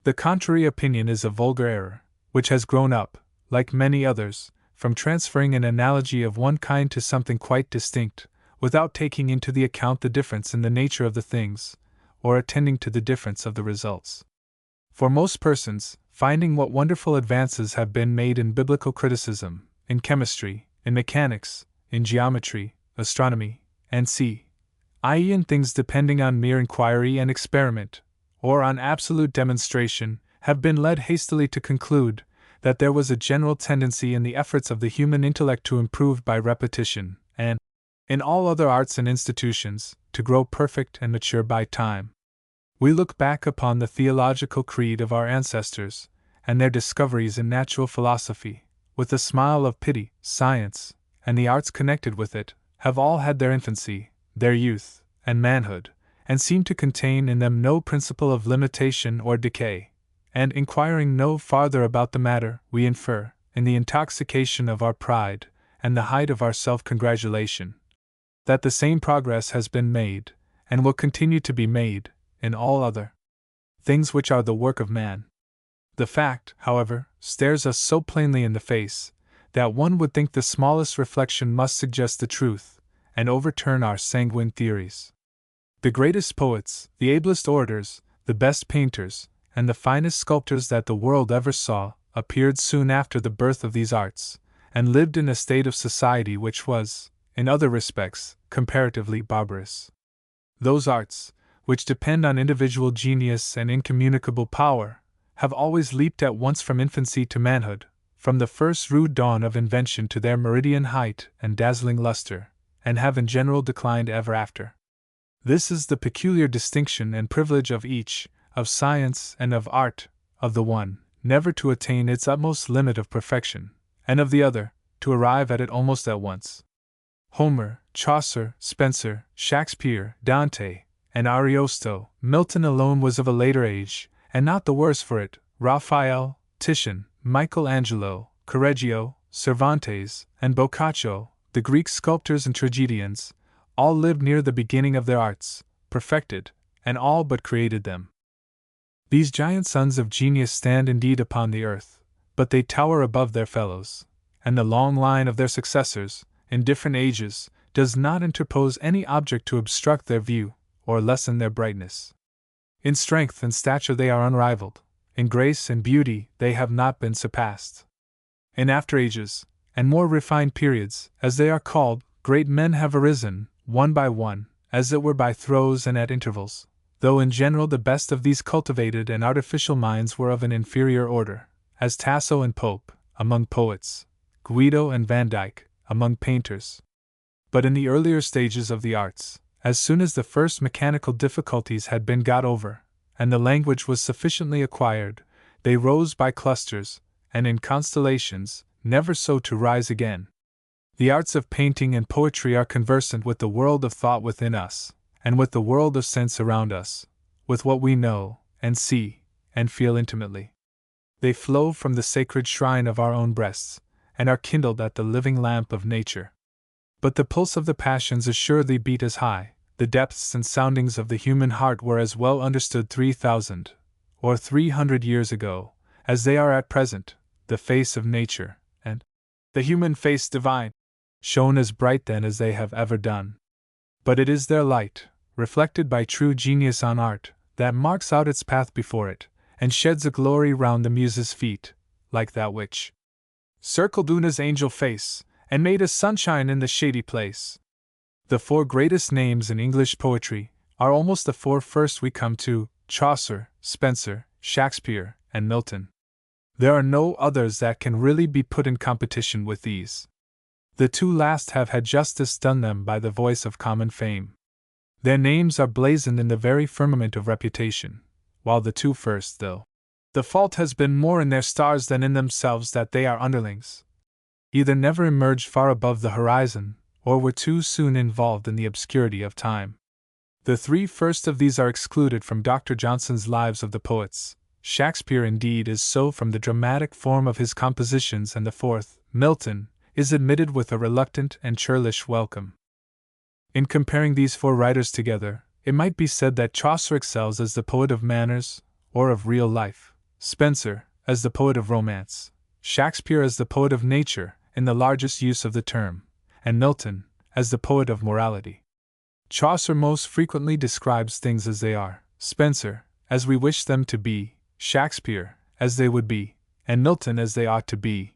The contrary opinion is a vulgar error, which has grown up, like many others, from transferring an analogy of one kind to something quite distinct, without taking into the account the difference in the nature of the things, or attending to the difference of the results. For most persons, finding what wonderful advances have been made in biblical criticism, in chemistry, in mechanics, in geometry, astronomy, and i.e. in things depending on mere inquiry and experiment, or on absolute demonstration, have been led hastily to conclude that there was a general tendency in the efforts of the human intellect to improve by repetition, and, in all other arts and institutions, to grow perfect and mature by time. We look back upon the theological creed of our ancestors, and their discoveries in natural philosophy, with a smile of pity. Science, and the arts connected with it, have all had their infancy, their youth, and manhood, and seem to contain in them no principle of limitation or decay. And inquiring no farther about the matter, we infer, in the intoxication of our pride, and the height of our self-congratulation, that the same progress has been made, and will continue to be made, in all other things which are the work of man. The fact, however, stares us so plainly in the face, that one would think the smallest reflection must suggest the truth, and overturn our sanguine theories. The greatest poets, the ablest orators, the best painters, and the finest sculptors that the world ever saw, appeared soon after the birth of these arts, and lived in a state of society which was, in other respects, comparatively barbarous. Those arts, which depend on individual genius and incommunicable power, have always leaped at once from infancy to manhood, from the first rude dawn of invention to their meridian height and dazzling luster, and have in general declined ever after. This is the peculiar distinction and privilege of each, of science and of art, of the one, never to attain its utmost limit of perfection, and of the other, to arrive at it almost at once. Homer, Chaucer, Spenser, Shakespeare, Dante, and Ariosto, Milton alone was of a later age, and not the worse for it. Raphael, Titian, Michelangelo, Correggio, Cervantes, and Boccaccio, the Greek sculptors and tragedians, all lived near the beginning of their arts, perfected, and all but created them. These giant sons of genius stand indeed upon the earth, but they tower above their fellows, and the long line of their successors, in different ages, does not interpose any object to obstruct their view, or lessen their brightness. In strength and stature they are unrivaled, in grace and beauty they have not been surpassed. In after ages, and more refined periods, as they are called, great men have arisen, one by one, as it were by throws and at intervals, though in general the best of these cultivated and artificial minds were of an inferior order, as Tasso and Pope, among poets, Guido and Van Dyck, among painters. But in the earlier stages of the arts, as soon as the first mechanical difficulties had been got over, and the language was sufficiently acquired, they rose by clusters, and in constellations, never so to rise again. The arts of painting and poetry are conversant with the world of thought within us, and with the world of sense around us, with what we know, and see, and feel intimately. They flow from the sacred shrine of our own breasts, and are kindled at the living lamp of nature. But the pulse of the passions assuredly beat as high, the depths and soundings of the human heart were as well understood 3,000 or 300 years ago, as they are at present. The face of nature, and the human face divine, shone as bright then as they have ever done. But it is their light, reflected by true genius on art, that marks out its path before it, and sheds a glory round the muse's feet, like that which circled Una's angel face, and made a sunshine in the shady place. The four greatest names in English poetry are almost the four first we come to: Chaucer, Spenser, Shakespeare, and Milton. There are no others that can really be put in competition with these. The two last have had justice done them by the voice of common fame. Their names are blazoned in the very firmament of reputation, while the two first, though the fault has been more in their stars than in themselves that they are underlings, either never emerged far above the horizon, or were too soon involved in the obscurity of time. The three first of these are excluded from Dr. Johnson's Lives of the Poets. Shakespeare, indeed, is so from the dramatic form of his compositions, and the fourth, Milton, is admitted with a reluctant and churlish welcome. In comparing these four writers together, it might be said that Chaucer excels as the poet of manners, or of real life, Spenser as the poet of romance, Shakespeare as the poet of nature, in the largest use of the term, and Milton as the poet of morality. Chaucer most frequently describes things as they are, Spenser as we wish them to be, Shakespeare as they would be, and Milton as they ought to be.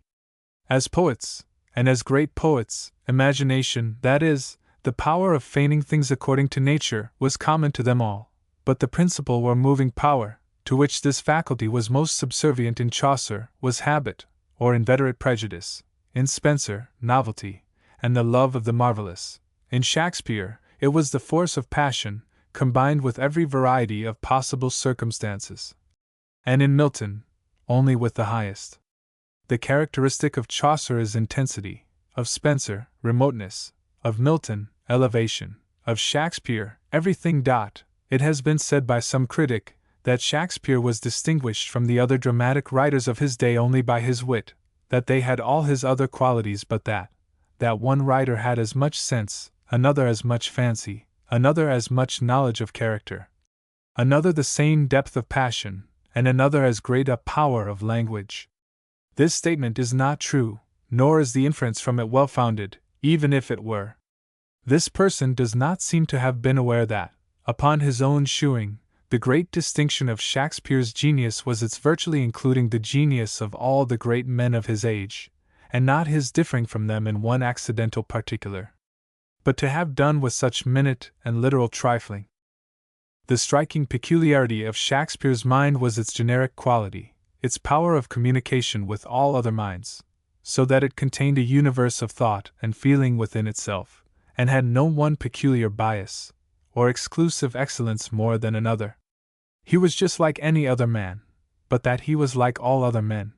As poets, and as great poets, imagination, that is, the power of feigning things according to nature, was common to them all, but the principal or moving power, to which this faculty was most subservient in Chaucer, was habit, or inveterate prejudice; in Spenser, novelty, and the love of the marvelous; in Shakespeare, it was the force of passion, combined with every variety of possible circumstances; and in Milton, only with the highest. The characteristic of Chaucer is intensity, of Spenser, remoteness, of Milton, elevation, of Shakespeare, everything. It has been said by some critic that Shakespeare was distinguished from the other dramatic writers of his day only by his wit, that they had all his other qualities, but that one writer had as much sense, another as much fancy, another as much knowledge of character. another the same depth of passion, and another as great a power of language. This statement is not true, nor is the inference from it well founded, even if it were. This person does not seem to have been aware that, upon his own shewing, the great distinction of Shakespeare's genius was its virtually including the genius of all the great men of his age, and not his differing from them in one accidental particular. But to have done with such minute and literal trifling. The striking peculiarity of Shakespeare's mind was its generic quality, its power of communication with all other minds, so that it contained a universe of thought and feeling within itself, and had no one peculiar bias, or exclusive excellence more than another. He was just like any other man, but that he was like all other men.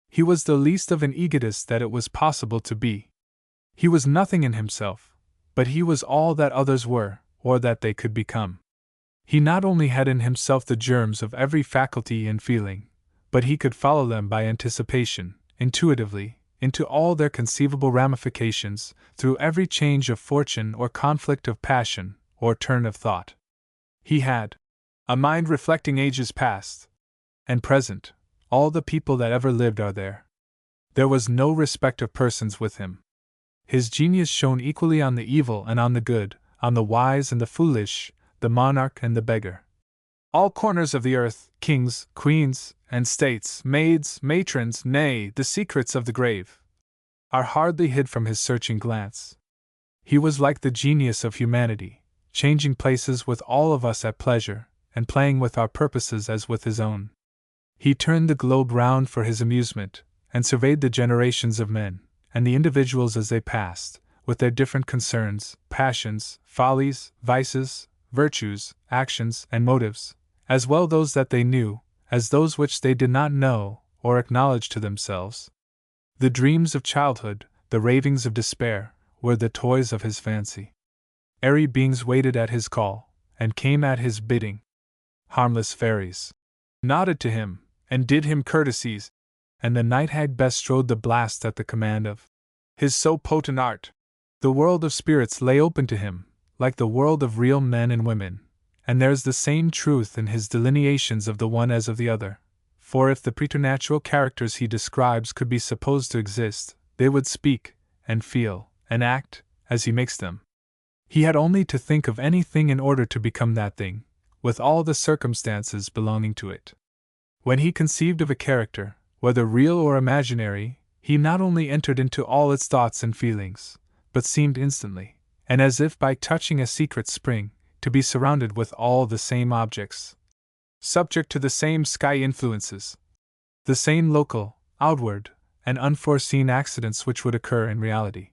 He was the least of an egotist that it was possible to be. He was nothing in himself, but he was all that others were, or that they could become. He not only had in himself the germs of every faculty and feeling, but he could follow them by anticipation, intuitively, into all their conceivable ramifications, through every change of fortune or conflict of passion, or turn of thought. He had a mind reflecting ages past and present. All the people that ever lived are there. There was no respect of persons with him. His genius shone equally on the evil and on the good, on the wise and the foolish, the monarch and the beggar. All corners of the earth, kings, queens, and states, maids, matrons, nay, the secrets of the grave, are hardly hid from his searching glance. He was like the genius of humanity, changing places with all of us at pleasure, and playing with our purposes as with his own. He turned the globe round for his amusement, and surveyed the generations of men, and the individuals as they passed, with their different concerns, passions, follies, vices, virtues, actions, and motives, as well those that they knew, as those which they did not know, or acknowledge to themselves. The dreams of childhood, the ravings of despair, were the toys of his fancy. Airy beings waited at his call, and came at his bidding. Harmless fairies nodded to him, and did him courtesies, and the night hag bestrode the blast at the command of his so potent art. The world of spirits lay open to him, like the world of real men and women, and there's the same truth in his delineations of the one as of the other, for if the preternatural characters he describes could be supposed to exist, they would speak, and feel, and act, as he makes them. He had only to think of anything in order to become that thing, with all the circumstances belonging to it. When he conceived of a character, whether real or imaginary, he not only entered into all its thoughts and feelings, but seemed instantly, and as if by touching a secret spring, to be surrounded with all the same objects, subject to the same sky influences, the same local, outward, and unforeseen accidents which would occur in reality.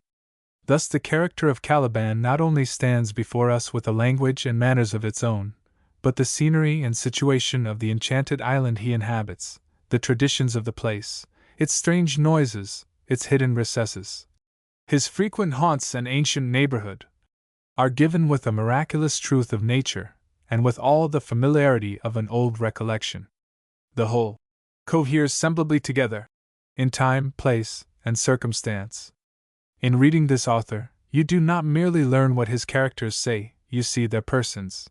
Thus the character of Caliban not only stands before us with a language and manners of its own, but the scenery and situation of the enchanted island he inhabits, the traditions of the place, its strange noises, its hidden recesses, his frequent haunts and ancient neighborhood, are given with a miraculous truth of nature, and with all the familiarity of an old recollection. The whole coheres semblably together, in time, place, and circumstance. In reading this author, you do not merely learn what his characters say, you see their persons.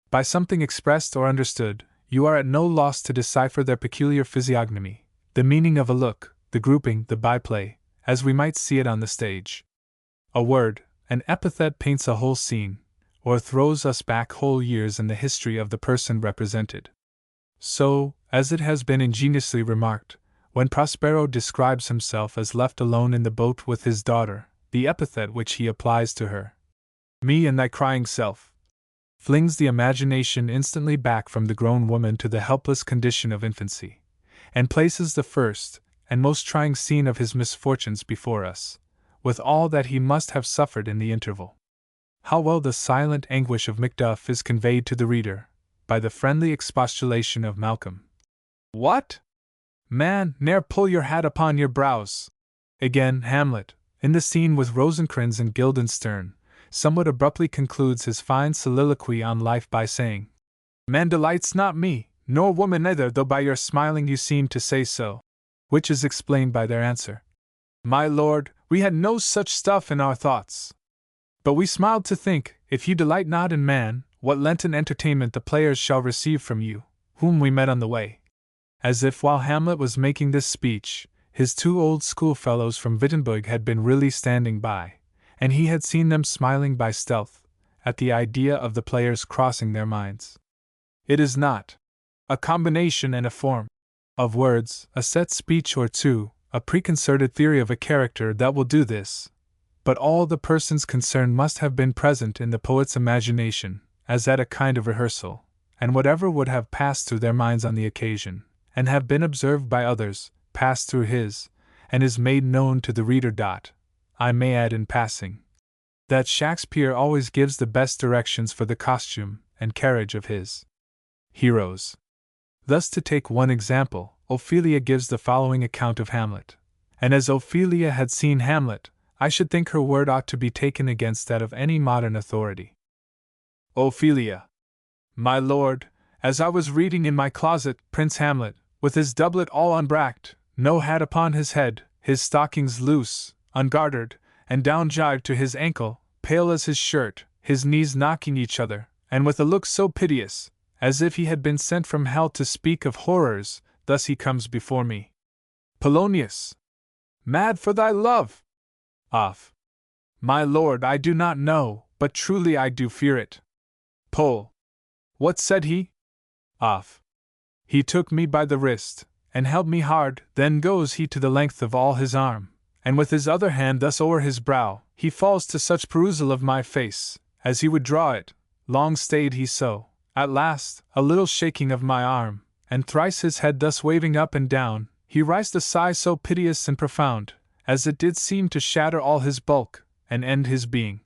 By something expressed or understood, you are at no loss to decipher their peculiar physiognomy, the meaning of a look, the grouping, the byplay, as we might see it on the stage. A word, an epithet paints a whole scene, or throws us back whole years in the history of the person represented. So, as it has been ingeniously remarked, when Prospero describes himself as left alone in the boat with his daughter, the epithet which he applies to her, me and thy crying self, flings the imagination instantly back from the grown woman to the helpless condition of infancy, and places the first and most trying scene of his misfortunes before us, with all that he must have suffered in the interval. How well the silent anguish of Macduff is conveyed to the reader, by the friendly expostulation of Malcolm. What? Man, ne'er pull your hat upon your brows. Again, Hamlet, in the scene with Rosencrantz and Guildenstern, somewhat abruptly concludes his fine soliloquy on life by saying, Man delights not me, nor woman neither, though by your smiling you seem to say so, which is explained by their answer. My lord, we had no such stuff in our thoughts. But we smiled to think, if you delight not in man, what Lenten entertainment the players shall receive from you, whom we met on the way. As if while Hamlet was making this speech, his 2 old schoolfellows from Wittenberg had been really standing by, and he had seen them smiling by stealth at the idea of the players crossing their minds. It is not a combination and a form of words, a set speech or two, a preconcerted theory of a character that will do this, but all the persons concerned must have been present in the poet's imagination, as at a kind of rehearsal, and whatever would have passed through their minds on the occasion, and have been observed by others, passed through his, and is made known to the reader. I may add in passing that Shakespeare always gives the best directions for the costume and carriage of his heroes. Thus, to take one example, Ophelia gives the following account of Hamlet. And as Ophelia had seen Hamlet, I should think her word ought to be taken against that of any modern authority. Ophelia. My lord, as I was reading in my closet, Prince Hamlet, with his doublet all unbracked, no hat upon his head, his stockings loose, ungartered, and down jived to his ankle, pale as his shirt, his knees knocking each other, and with a look so piteous, as if he had been sent from hell to speak of horrors, thus he comes before me. Polonius. Mad for thy love! Off. My lord, I do not know, but truly I do fear it. Pol. What said he? Off. He took me by the wrist, and held me hard, then goes he to the length of all his arm, and with his other hand thus o'er his brow, he falls to such perusal of my face, as he would draw it, long stayed he so, at last, a little shaking of my arm, and thrice his head thus waving up and down, he rised a sigh so piteous and profound, as it did seem to shatter all his bulk, and end his being.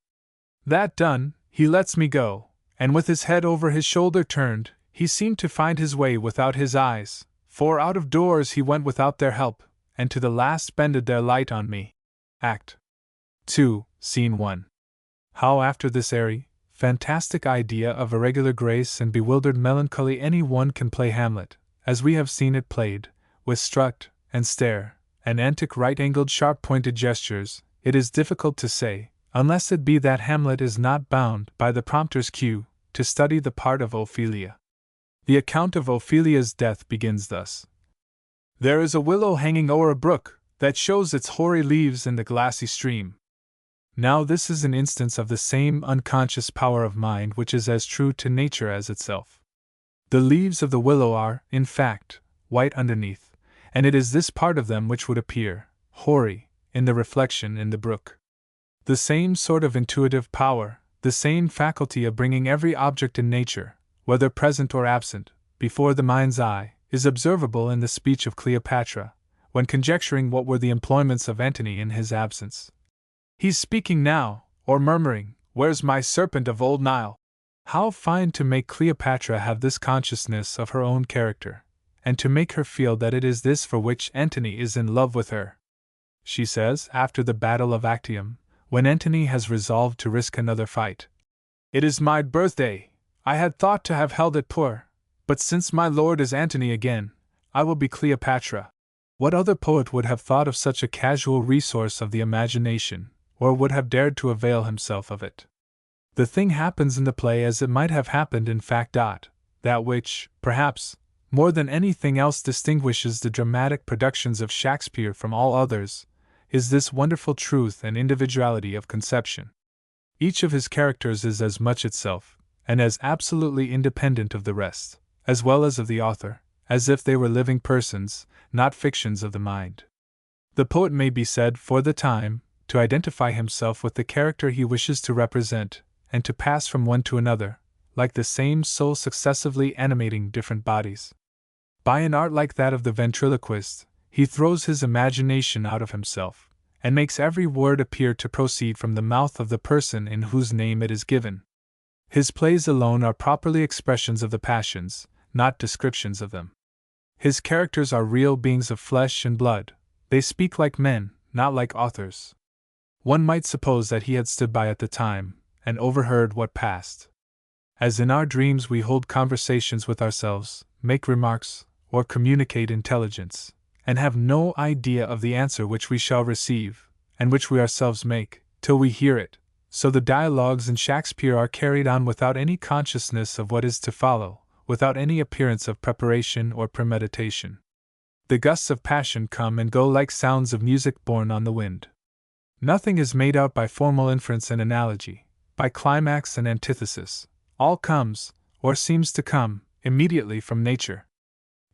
That done, he lets me go, and with his head over his shoulder turned, he seemed to find his way without his eyes, for out of doors he went without their help, and to the last bended their light on me. Act 2, Scene 1. How after this airy, fantastic idea of irregular grace and bewildered melancholy any one can play Hamlet, as we have seen it played, with strut, and stare, and antic right-angled sharp-pointed gestures, it is difficult to say, unless it be that Hamlet is not bound, by the prompter's cue, to study the part of Ophelia. The account of Ophelia's death begins thus. There is a willow hanging o'er a brook, that shows its hoary leaves in the glassy stream. Now this is an instance of the same unconscious power of mind which is as true to nature as itself. The leaves of the willow are, in fact, white underneath, and it is this part of them which would appear hoary in the reflection in the brook. The same sort of intuitive power, the same faculty of bringing every object in nature, whether present or absent, before the mind's eye, is observable in the speech of Cleopatra, when conjecturing what were the employments of Antony in his absence. He's speaking now, or murmuring, "Where's my serpent of old Nile?" How fine to make Cleopatra have this consciousness of her own character, and to make her feel that it is this for which Antony is in love with her. She says, after the battle of Actium, when Antony has resolved to risk another fight, "It is my birthday. I had thought to have held it poor, but since my lord is Antony again, I will be Cleopatra." What other poet would have thought of such a casual resource of the imagination, or would have dared to avail himself of it? The thing happens in the play as it might have happened in fact. That which, perhaps, more than anything else distinguishes the dramatic productions of Shakespeare from all others, is this wonderful truth and individuality of conception. Each of his characters is as much itself, and as absolutely independent of the rest, as well as of the author, as if they were living persons, not fictions of the mind. The poet may be said, for the time, to identify himself with the character he wishes to represent, and to pass from one to another, like the same soul successively animating different bodies. By an art like that of the ventriloquist, he throws his imagination out of himself, and makes every word appear to proceed from the mouth of the person in whose name it is given. His plays alone are properly expressions of the passions, not descriptions of them. His characters are real beings of flesh and blood, they speak like men, not like authors. One might suppose that he had stood by at the time, and overheard what passed. As in our dreams we hold conversations with ourselves, make remarks, or communicate intelligence, and have no idea of the answer which we shall receive, and which we ourselves make, till we hear it, So the dialogues in Shakespeare are carried on without any consciousness of what is to follow, without any appearance of preparation or premeditation. The gusts of passion come and go like sounds of music borne on the wind. Nothing is made out by formal inference and analogy, by climax and antithesis. All comes, or seems to come, immediately from nature.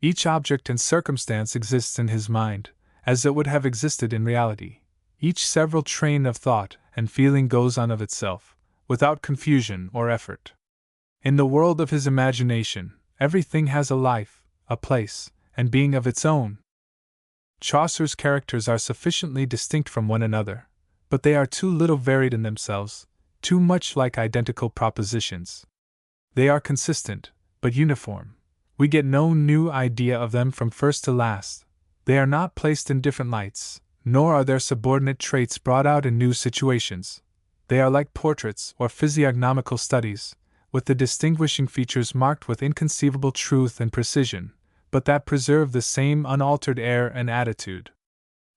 Each object and circumstance exists in his mind, as it would have existed in reality. Each several train of thought and feeling goes on of itself, without confusion or effort. In the world of his imagination, everything has a life, a place, and being of its own. Chaucer's characters are sufficiently distinct from one another, but they are too little varied in themselves, too much like identical propositions. They are consistent, but uniform. We get no new idea of them from first to last. They are not placed in different lights, nor are their subordinate traits brought out in new situations. They are like portraits or physiognomical studies, with the distinguishing features marked with inconceivable truth and precision, but that preserve the same unaltered air and attitude.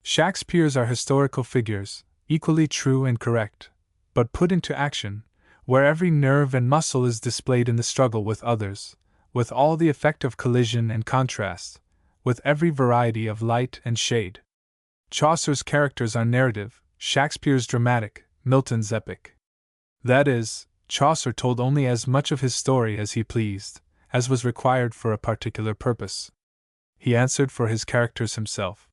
Shakespeare's are historical figures, equally true and correct, but put into action, where every nerve and muscle is displayed in the struggle with others, with all the effect of collision and contrast, with every variety of light and shade. Chaucer's characters are narrative, Shakespeare's dramatic, Milton's epic. That is, Chaucer told only as much of his story as he pleased, as was required for a particular purpose. He answered for his characters himself.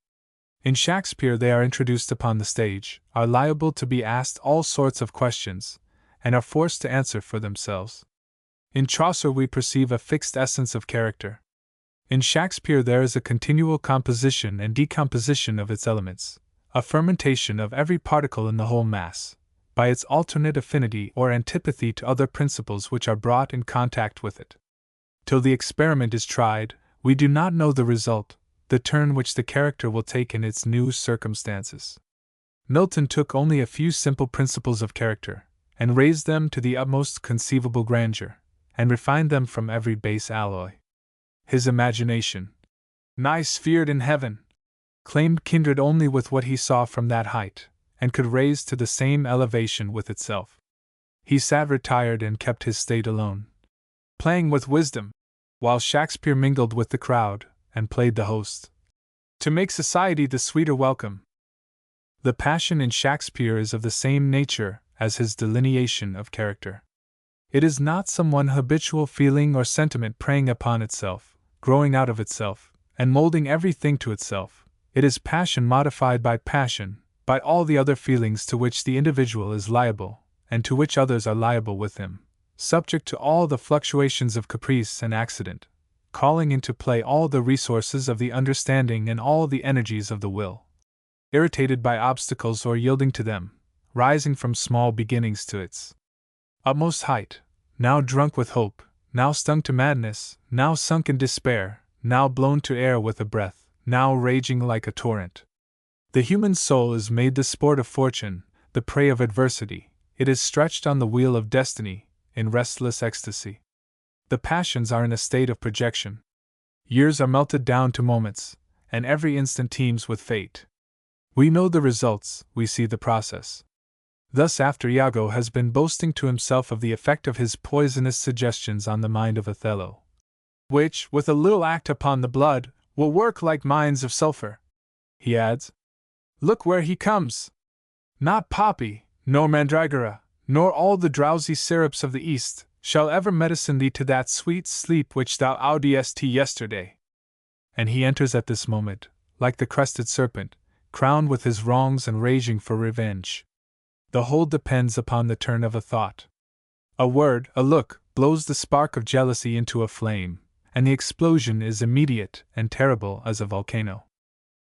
In Shakespeare they are introduced upon the stage, are liable to be asked all sorts of questions, and are forced to answer for themselves. In Chaucer we perceive a fixed essence of character. In Shakespeare there is a continual composition and decomposition of its elements, a fermentation of every particle in the whole mass, by its alternate affinity or antipathy to other principles which are brought in contact with it. Till the experiment is tried, we do not know the result, the turn which the character will take in its new circumstances. Milton took only a few simple principles of character, and raised them to the utmost conceivable grandeur, and refined them from every base alloy. His imagination, nigh sphered in heaven, claimed kindred only with what he saw from that height, and could raise to the same elevation with itself. He sat retired and kept his state alone, playing with wisdom, while Shakespeare mingled with the crowd, and played the host, to make society the sweeter welcome. The passion in Shakespeare is of the same nature as his delineation of character. It is not some one habitual feeling or sentiment preying upon itself, growing out of itself, and molding everything to itself. It is passion modified by passion, by all the other feelings to which the individual is liable, and to which others are liable with him, subject to all the fluctuations of caprice and accident, calling into play all the resources of the understanding and all the energies of the will, irritated by obstacles or yielding to them, rising from small beginnings to its utmost height, now drunk with hope, now stung to madness, now sunk in despair, now blown to air with a breath, now raging like a torrent. The human soul is made the sport of fortune, the prey of adversity. It is stretched on the wheel of destiny, in restless ecstasy. The passions are in a state of projection. Years are melted down to moments, and every instant teems with fate. We know the results, we see the process. Thus, after Iago has been boasting to himself of the effect of his poisonous suggestions on the mind of Othello, which, with a little act upon the blood, will work like mines of sulphur, he adds, "Look where he comes! Not poppy, nor mandragora, nor all the drowsy syrups of the East, shall ever medicine thee to that sweet sleep which thou audist yesterday." And he enters at this moment, like the crested serpent, crowned with his wrongs and raging for revenge. The whole depends upon the turn of a thought. A word, a look, blows the spark of jealousy into a flame, and the explosion is immediate and terrible as a volcano.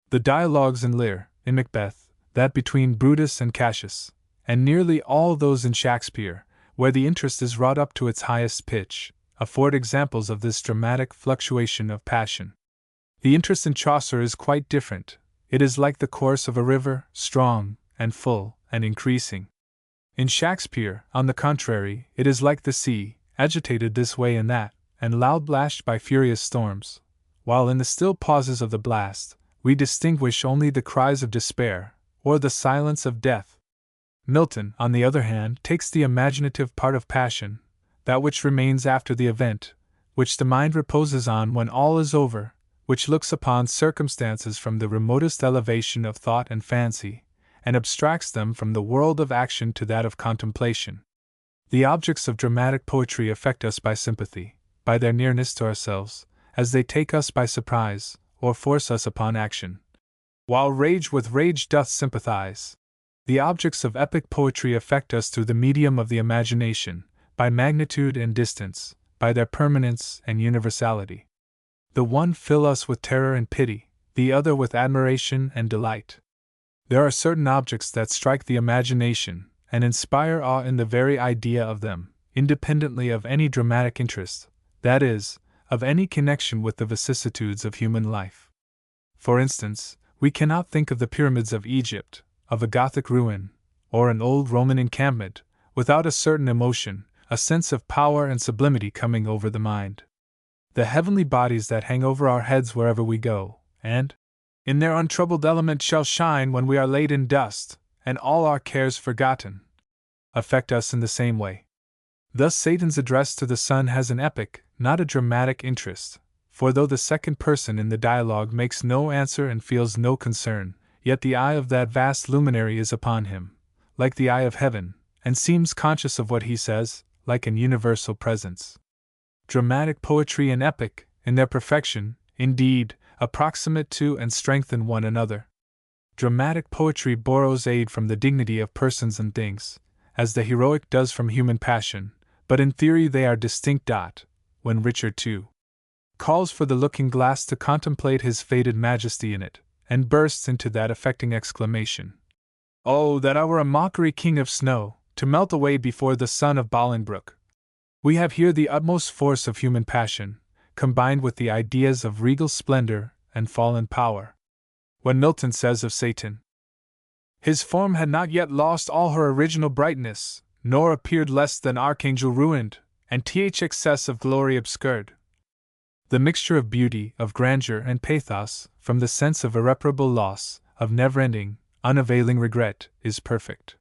The dialogues in Lear, in Macbeth, that between Brutus and Cassius, and nearly all those in Shakespeare, where the interest is wrought up to its highest pitch, afford examples of this dramatic fluctuation of passion. The interest in Chaucer is quite different. It is like the course of a river, strong and full and increasing. In Shakespeare, on the contrary, it is like the sea, agitated this way and that, and loud lashed by furious storms, while in the still pauses of the blast, we distinguish only the cries of despair, or the silence of death. Milton, on the other hand, takes the imaginative part of passion, that which remains after the event, which the mind reposes on when all is over, which looks upon circumstances from the remotest elevation of thought and fancy, and abstracts them from the world of action to that of contemplation. The objects of dramatic poetry affect us by sympathy, by their nearness to ourselves, as they take us by surprise, or force us upon action. While rage with rage doth sympathize. The objects of epic poetry affect us through the medium of the imagination, by magnitude and distance, by their permanence and universality. The one fill us with terror and pity, the other with admiration and delight. There are certain objects that strike the imagination, and inspire awe in the very idea of them, independently of any dramatic interest, that is, of any connection with the vicissitudes of human life. For instance, we cannot think of the pyramids of Egypt, of a Gothic ruin, or an old Roman encampment, without a certain emotion, a sense of power and sublimity coming over the mind. The heavenly bodies that hang over our heads wherever we go, and, in their untroubled element shall shine when we are laid in dust, and all our cares forgotten, affect us in the same way. Thus Satan's address to the sun has an epic, not a dramatic interest, for though the second person in the dialogue makes no answer and feels no concern, yet the eye of that vast luminary is upon him, like the eye of heaven, and seems conscious of what he says, like an universal presence. Dramatic poetry and epic, in their perfection, indeed, approximate to and strengthen one another. Dramatic poetry borrows aid from the dignity of persons and things, as the heroic does from human passion, but in theory they are distinct. When Richard II calls for the looking-glass to contemplate his faded majesty in it, and bursts into that affecting exclamation, "Oh, that I were a mockery king of snow, to melt away before the sun of Bolingbroke!" We have here the utmost force of human passion, combined with the ideas of regal splendor and fallen power. When Milton says of Satan, "His form had not yet lost all her original brightness, nor appeared less than archangel ruined, and excess of glory obscured," the mixture of beauty, of grandeur, and pathos, from the sense of irreparable loss, of never-ending, unavailing regret, is perfect.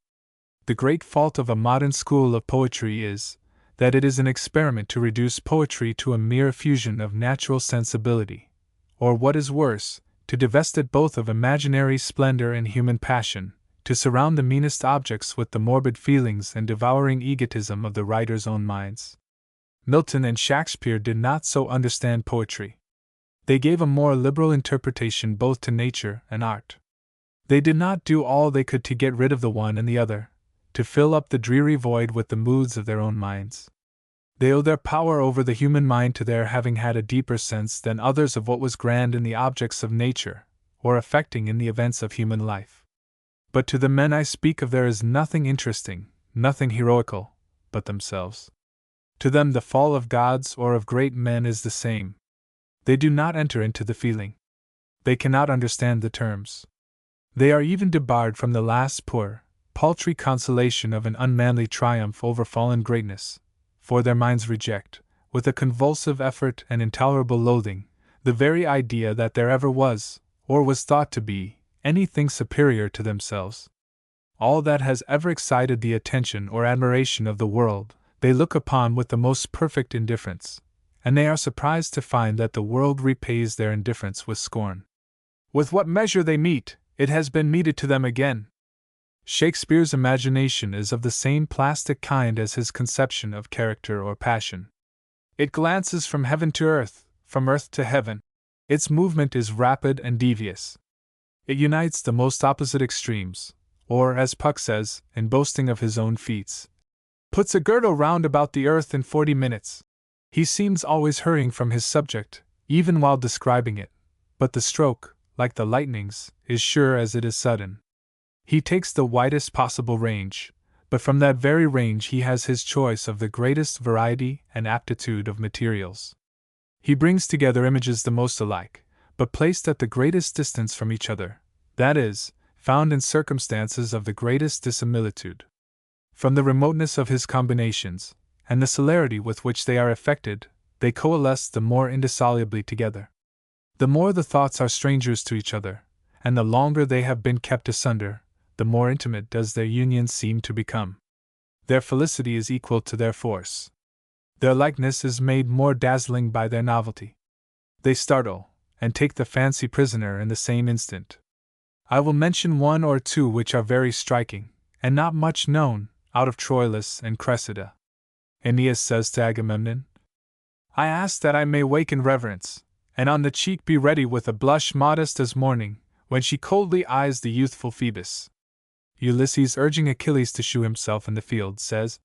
The great fault of a modern school of poetry is that it is an experiment to reduce poetry to a mere effusion of natural sensibility, or what is worse, to divest it both of imaginary splendor and human passion, to surround the meanest objects with the morbid feelings and devouring egotism of the writer's own minds. Milton and Shakespeare did not so understand poetry. They gave a more liberal interpretation both to nature and art. They did not do all they could to get rid of the one and the other, to fill up the dreary void with the moods of their own minds. They owe their power over the human mind to their having had a deeper sense than others of what was grand in the objects of nature, or affecting in the events of human life. But to the men I speak of there is nothing interesting, nothing heroical, but themselves. To them the fall of gods or of great men is the same. They do not enter into the feeling. They cannot understand the terms. They are even debarred from the last poor, paltry consolation of an unmanly triumph over fallen greatness, for their minds reject, with a convulsive effort and intolerable loathing, the very idea that there ever was, or was thought to be, anything superior to themselves. All that has ever excited the attention or admiration of the world, they look upon with the most perfect indifference, and they are surprised to find that the world repays their indifference with scorn. With what measure they meet, it has been meted to them again. Shakespeare's imagination is of the same plastic kind as his conception of character or passion. It glances from heaven to earth, from earth to heaven. Its movement is rapid and devious. It unites the most opposite extremes, or, as Puck says, in boasting of his own feats, puts a girdle round about the earth in 40 minutes. He seems always hurrying from his subject, even while describing it, but the stroke, like the lightning's, is sure as it is sudden. He takes the widest possible range, but from that very range he has his choice of the greatest variety and aptitude of materials. He brings together images the most alike, but placed at the greatest distance from each other, that is, found in circumstances of the greatest dissimilitude. From the remoteness of his combinations, and the celerity with which they are effected, they coalesce the more indissolubly together. The more the thoughts are strangers to each other, and the longer they have been kept asunder, the more intimate does their union seem to become. Their felicity is equal to their force. Their likeness is made more dazzling by their novelty. They startle, and take the fancy prisoner in the same instant. I will mention one or two which are very striking, and not much known, out of Troilus and Cressida. Aeneas says to Agamemnon, I ask that I may wake in reverence, and on the cheek be ready with a blush modest as morning, when she coldly eyes the youthful Phoebus. Ulysses, urging Achilles to shew himself in the field, says,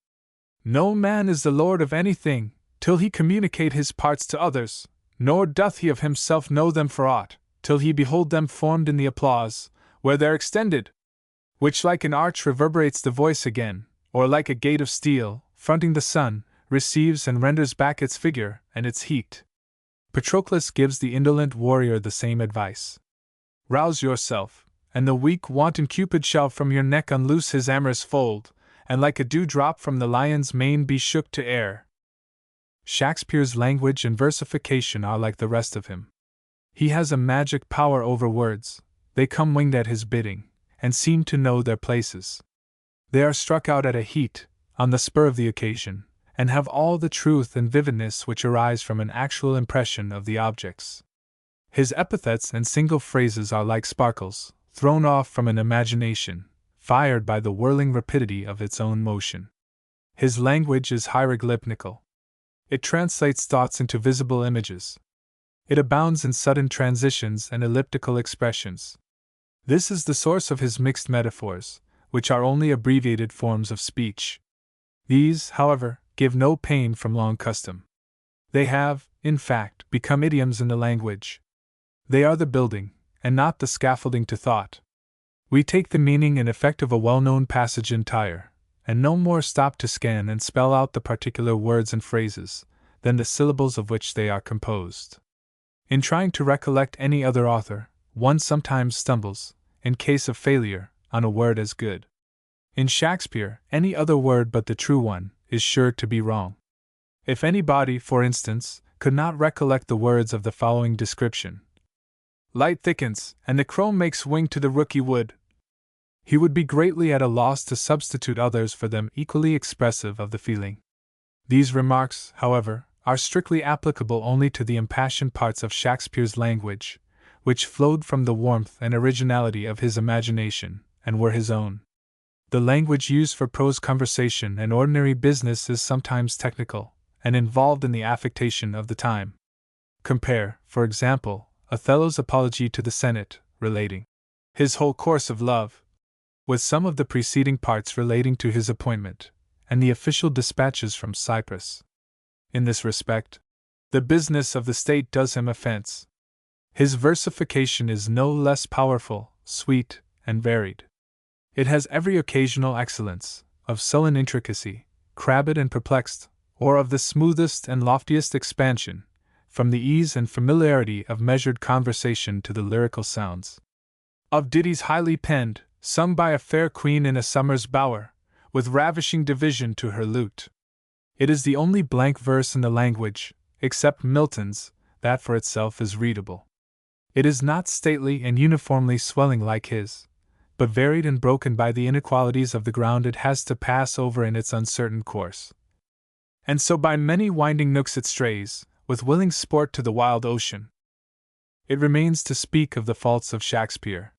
No man is the lord of anything, till he communicate his parts to others, nor doth he of himself know them for aught, till he behold them formed in the applause, where they're extended, which like an arch reverberates the voice again, or like a gate of steel, fronting the sun, receives and renders back its figure and its heat. Patroclus gives the indolent warrior the same advice. Rouse yourself, and the weak wanton Cupid shall from your neck unloose his amorous fold, and like a dewdrop from the lion's mane be shook to air. Shakespeare's language and versification are like the rest of him. He has a magic power over words, they come winged at his bidding, and seem to know their places. They are struck out at a heat, on the spur of the occasion, and have all the truth and vividness which arise from an actual impression of the objects. His epithets and single phrases are like sparkles, thrown off from an imagination, fired by the whirling rapidity of its own motion. His language is hieroglyphical. It translates thoughts into visible images. It abounds in sudden transitions and elliptical expressions. This is the source of his mixed metaphors, which are only abbreviated forms of speech. These, however, give no pain from long custom. They have, in fact, become idioms in the language. They are the building, and not the scaffolding to thought. We take the meaning and effect of a well-known passage entire, and no more stop to scan and spell out the particular words and phrases, than the syllables of which they are composed. In trying to recollect any other author, one sometimes stumbles, in case of failure, on a word as good. In Shakespeare, any other word but the true one is sure to be wrong. If anybody, for instance, could not recollect the words of the following description, Light thickens, and the crow makes wing to the rooky wood, he would be greatly at a loss to substitute others for them equally expressive of the feeling. These remarks, however, are strictly applicable only to the impassioned parts of Shakespeare's language, which flowed from the warmth and originality of his imagination, and were his own. The language used for prose conversation and ordinary business is sometimes technical, and involved in the affectation of the time. Compare, for example, Othello's apology to the Senate, relating his whole course of love, with some of the preceding parts relating to his appointment, and the official dispatches from Cyprus. In this respect, the business of the state does him offense. His versification is no less powerful, sweet, and varied. It has every occasional excellence, of sullen intricacy, crabbed and perplexed, or of the smoothest and loftiest expansion, from the ease and familiarity of measured conversation to the lyrical sounds of ditties highly penned, sung by a fair queen in a summer's bower, with ravishing division to her lute. It is the only blank verse in the language, except Milton's, that for itself is readable. It is not stately and uniformly swelling like his, but varied and broken by the inequalities of the ground it has to pass over in its uncertain course. And so by many winding nooks it strays, with willing sport to the wild ocean. It remains to speak of the faults of Shakespeare.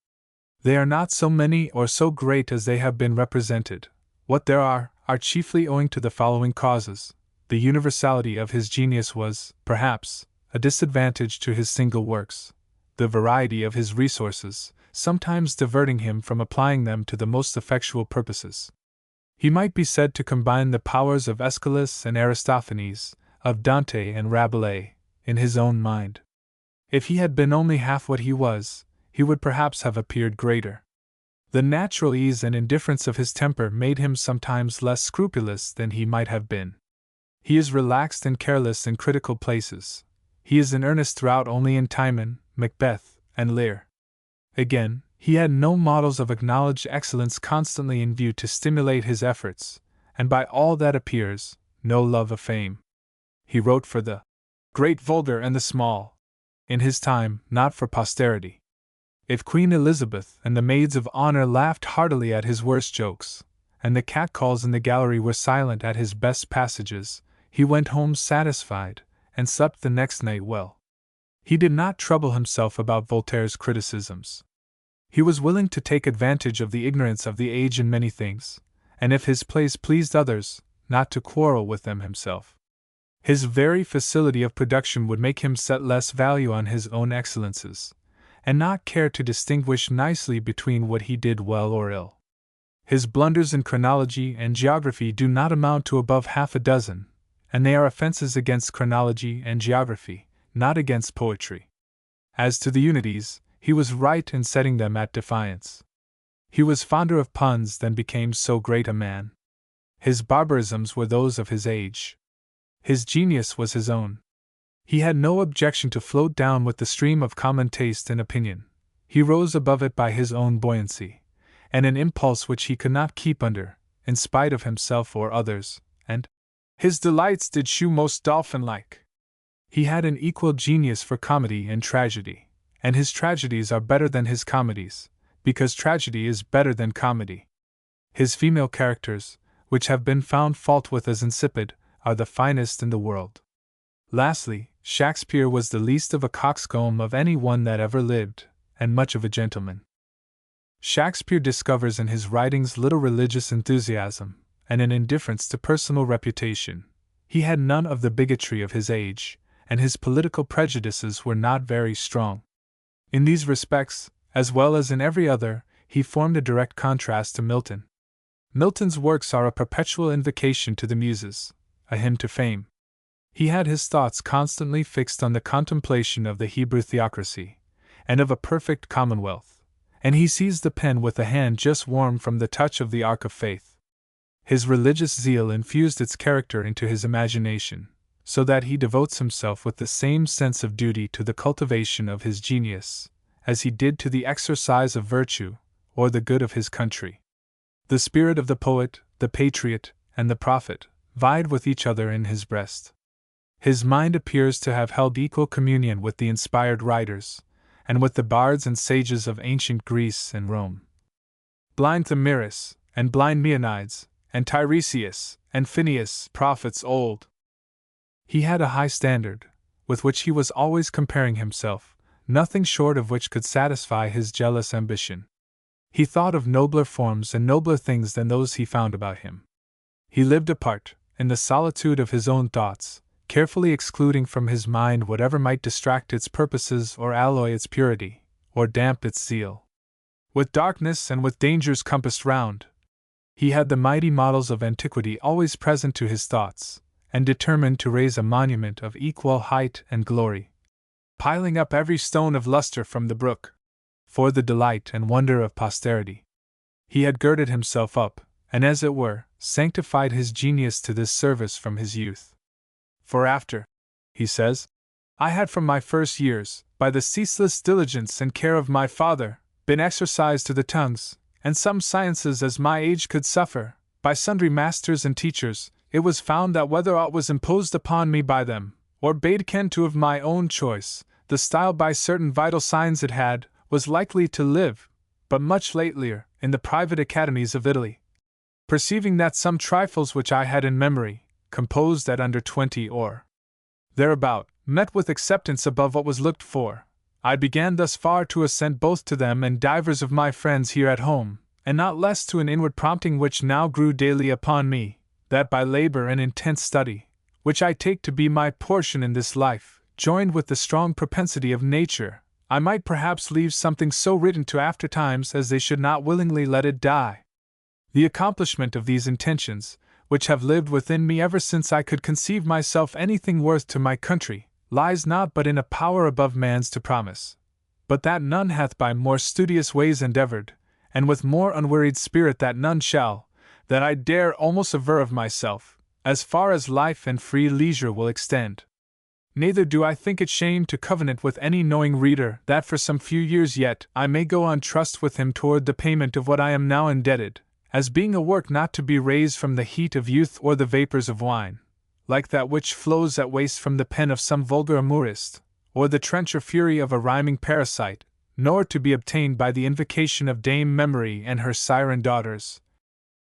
They are not so many or so great as they have been represented. What there are chiefly owing to the following causes. The universality of his genius was, perhaps, a disadvantage to his single works. The variety of his resources, sometimes diverting him from applying them to the most effectual purposes. He might be said to combine the powers of Aeschylus and Aristophanes, of Dante and Rabelais, in his own mind. If he had been only half what he was, he would perhaps have appeared greater. The natural ease and indifference of his temper made him sometimes less scrupulous than he might have been. He is relaxed and careless in critical places. He is in earnest throughout only in Timon, Macbeth, and Lear. Again, he had no models of acknowledged excellence constantly in view to stimulate his efforts, and by all that appears, no love of fame. He wrote for the great vulgar and the small, in his time, not for posterity. If Queen Elizabeth and the maids of honor laughed heartily at his worst jokes, and the catcalls in the gallery were silent at his best passages, he went home satisfied, and slept the next night well. He did not trouble himself about Voltaire's criticisms. He was willing to take advantage of the ignorance of the age in many things, and if his plays pleased others, not to quarrel with them himself. His very facility of production would make him set less value on his own excellences, and not care to distinguish nicely between what he did well or ill. His blunders in chronology and geography do not amount to above half a dozen, and they are offenses against chronology and geography, not against poetry. As to the unities, he was right in setting them at defiance. He was fonder of puns than became so great a man. His barbarisms were those of his age. His genius was his own. He had no objection to float down with the stream of common taste and opinion. He rose above it by his own buoyancy, and an impulse which he could not keep under, in spite of himself or others, and his delights did shew most dolphin-like. He had an equal genius for comedy and tragedy, and his tragedies are better than his comedies, because tragedy is better than comedy. His female characters, which have been found fault with as insipid, are the finest in the world. Lastly, Shakespeare was the least of a coxcomb of any one that ever lived, and much of a gentleman. Shakespeare discovers in his writings little religious enthusiasm, and an indifference to personal reputation. He had none of the bigotry of his age, and his political prejudices were not very strong. In these respects, as well as in every other, he formed a direct contrast to Milton. Milton's works are a perpetual invocation to the Muses, a hymn to fame. He had his thoughts constantly fixed on the contemplation of the Hebrew theocracy, and of a perfect commonwealth, and he seized the pen with a hand just warm from the touch of the ark of faith. His religious zeal infused its character into his imagination, so that he devotes himself with the same sense of duty to the cultivation of his genius, as he did to the exercise of virtue, or the good of his country. The spirit of the poet, the patriot, and the prophet vied with each other in his breast. His mind appears to have held equal communion with the inspired writers, and with the bards and sages of ancient Greece and Rome. Blind Thamyris, and blind Meonides, and Tiresias, and Phineas, prophets old. He had a high standard, with which he was always comparing himself, nothing short of which could satisfy his jealous ambition. He thought of nobler forms and nobler things than those he found about him. He lived apart, in the solitude of his own thoughts, carefully excluding from his mind whatever might distract its purposes or alloy its purity, or damp its zeal. With darkness and with dangers compassed round, he had the mighty models of antiquity always present to his thoughts, and determined to raise a monument of equal height and glory, piling up every stone of luster from the brook, for the delight and wonder of posterity. He had girded himself up, and as it were, sanctified his genius to this service from his youth. For after, he says, I had from my first years, by the ceaseless diligence and care of my father, been exercised to the tongues, and some sciences as my age could suffer, by sundry masters and teachers. It was found that whether aught was imposed upon me by them, or bade ken to of my own choice, the style by certain vital signs it had, was likely to live, but much latelier, in the private academies of Italy. Perceiving that some trifles which I had in memory, composed at under 20 or thereabout, met with acceptance above what was looked for, I began thus far to assent both to them and divers of my friends here at home, and not less to an inward prompting which now grew daily upon me, that by labor and intense study, which I take to be my portion in this life, joined with the strong propensity of nature, I might perhaps leave something so written to after times as they should not willingly let it die. The accomplishment of these intentions, which have lived within me ever since I could conceive myself anything worth to my country, lies not but in a power above man's to promise, but that none hath by more studious ways endeavored, and with more unwearied spirit that none shall, that I dare almost aver of myself, as far as life and free leisure will extend. Neither do I think it shame to covenant with any knowing reader that for some few years yet I may go on trust with him toward the payment of what I am now indebted, as being a work not to be raised from the heat of youth or the vapors of wine, like that which flows at waste from the pen of some vulgar amourist, or the trencher fury of a rhyming parasite, nor to be obtained by the invocation of Dame Memory and her siren daughters,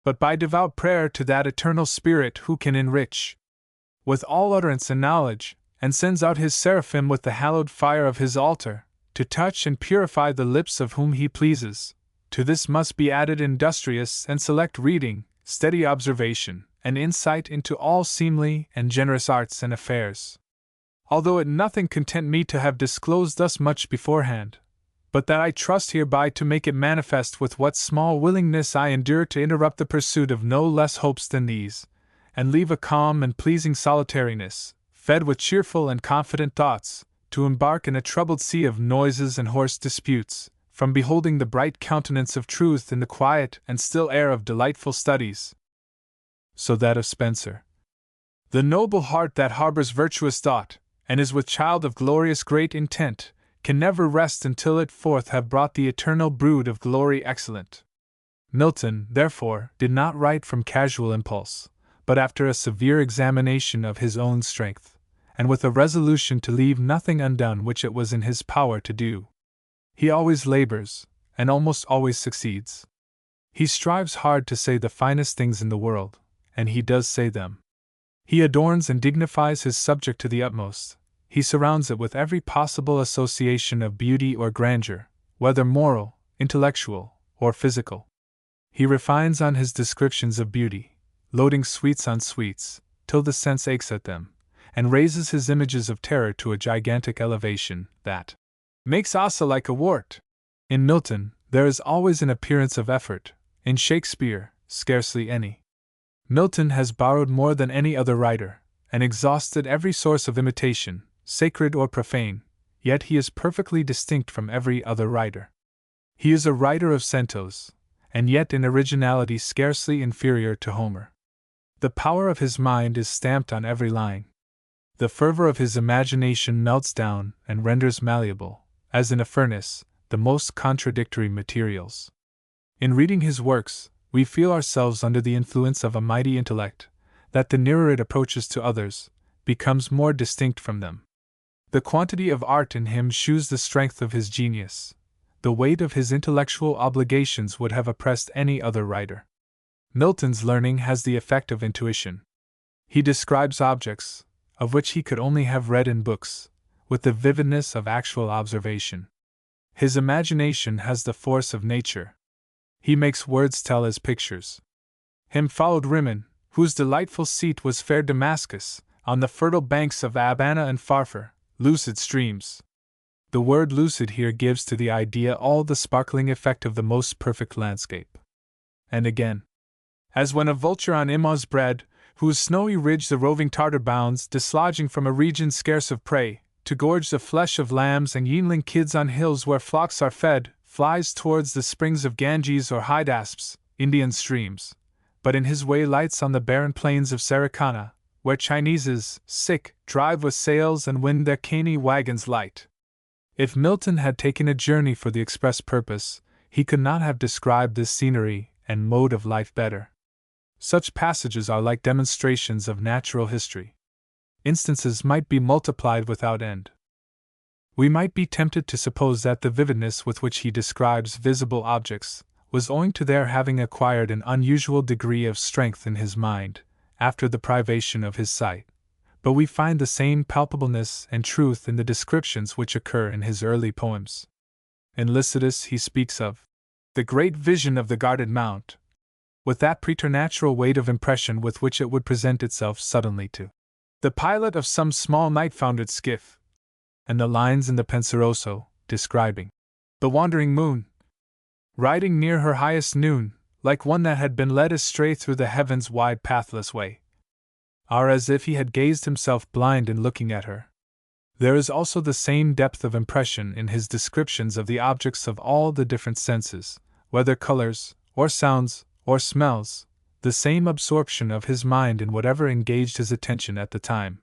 but by devout prayer to that eternal Spirit who can enrich, with all utterance and knowledge, and sends out his seraphim with the hallowed fire of his altar, to touch and purify the lips of whom he pleases. To this must be added industrious and select reading, steady observation, and insight into all seemly and generous arts and affairs. Although it nothing content me to have disclosed thus much beforehand, but that I trust hereby to make it manifest with what small willingness I endure to interrupt the pursuit of no less hopes than these, and leave a calm and pleasing solitariness, fed with cheerful and confident thoughts, to embark in a troubled sea of noises and hoarse disputes, from beholding the bright countenance of truth in the quiet and still air of delightful studies. So that of Spencer. The noble heart that harbors virtuous thought, and is with child of glorious great intent, can never rest until it forth have brought the eternal brood of glory excellent. Milton, therefore, did not write from casual impulse, but after a severe examination of his own strength, and with a resolution to leave nothing undone which it was in his power to do. He always labors, and almost always succeeds. He strives hard to say the finest things in the world, and he does say them. He adorns and dignifies his subject to the utmost. He surrounds it with every possible association of beauty or grandeur, whether moral, intellectual, or physical. He refines on his descriptions of beauty, loading sweets on sweets, till the sense aches at them, and raises his images of terror to a gigantic elevation that makes Asa like a wart. In Milton, there is always an appearance of effort, in Shakespeare, scarcely any. Milton has borrowed more than any other writer, and exhausted every source of imitation, sacred or profane, yet he is perfectly distinct from every other writer. He is a writer of centos, and yet in originality scarcely inferior to Homer. The power of his mind is stamped on every line. The fervor of his imagination melts down and renders malleable, as in a furnace, the most contradictory materials. In reading his works, we feel ourselves under the influence of a mighty intellect, that the nearer it approaches to others, becomes more distinct from them. The quantity of art in him shews the strength of his genius. The weight of his intellectual obligations would have oppressed any other writer. Milton's learning has the effect of intuition. He describes objects, of which he could only have read in books, with the vividness of actual observation. His imagination has the force of nature. He makes words tell as pictures. Him followed Rimmon, whose delightful seat was fair Damascus, on the fertile banks of Abana and Pharphar, lucid streams. The word lucid here gives to the idea all the sparkling effect of the most perfect landscape. And again, as when a vulture on Imaus bred, whose snowy ridge the roving Tartar bounds, dislodging from a region scarce of prey, to gorge the flesh of lambs and yeanling kids on hills where flocks are fed, flies towards the springs of Ganges or Hydasps, Indian streams, but in his way lights on the barren plains of Sarikana, where Chineses, drive with sails and wind their caney wagons light. If Milton had taken a journey for the express purpose, he could not have described this scenery and mode of life better. Such passages are like demonstrations of natural history. Instances might be multiplied without end. We might be tempted to suppose that the vividness with which he describes visible objects was owing to their having acquired an unusual degree of strength in his mind, after the privation of his sight, but we find the same palpableness and truth in the descriptions which occur in his early poems. In Lycidas he speaks of the great vision of the guarded mount, with that preternatural weight of impression with which it would present itself suddenly to the pilot of some small night-founded skiff, and the lines in the Penseroso, describing the wandering moon, riding near her highest noon, like one that had been led astray through the heaven's wide pathless way, are as if he had gazed himself blind in looking at her. There is also the same depth of impression in his descriptions of the objects of all the different senses, whether colors, or sounds, or smells, the same absorption of his mind in whatever engaged his attention at the time.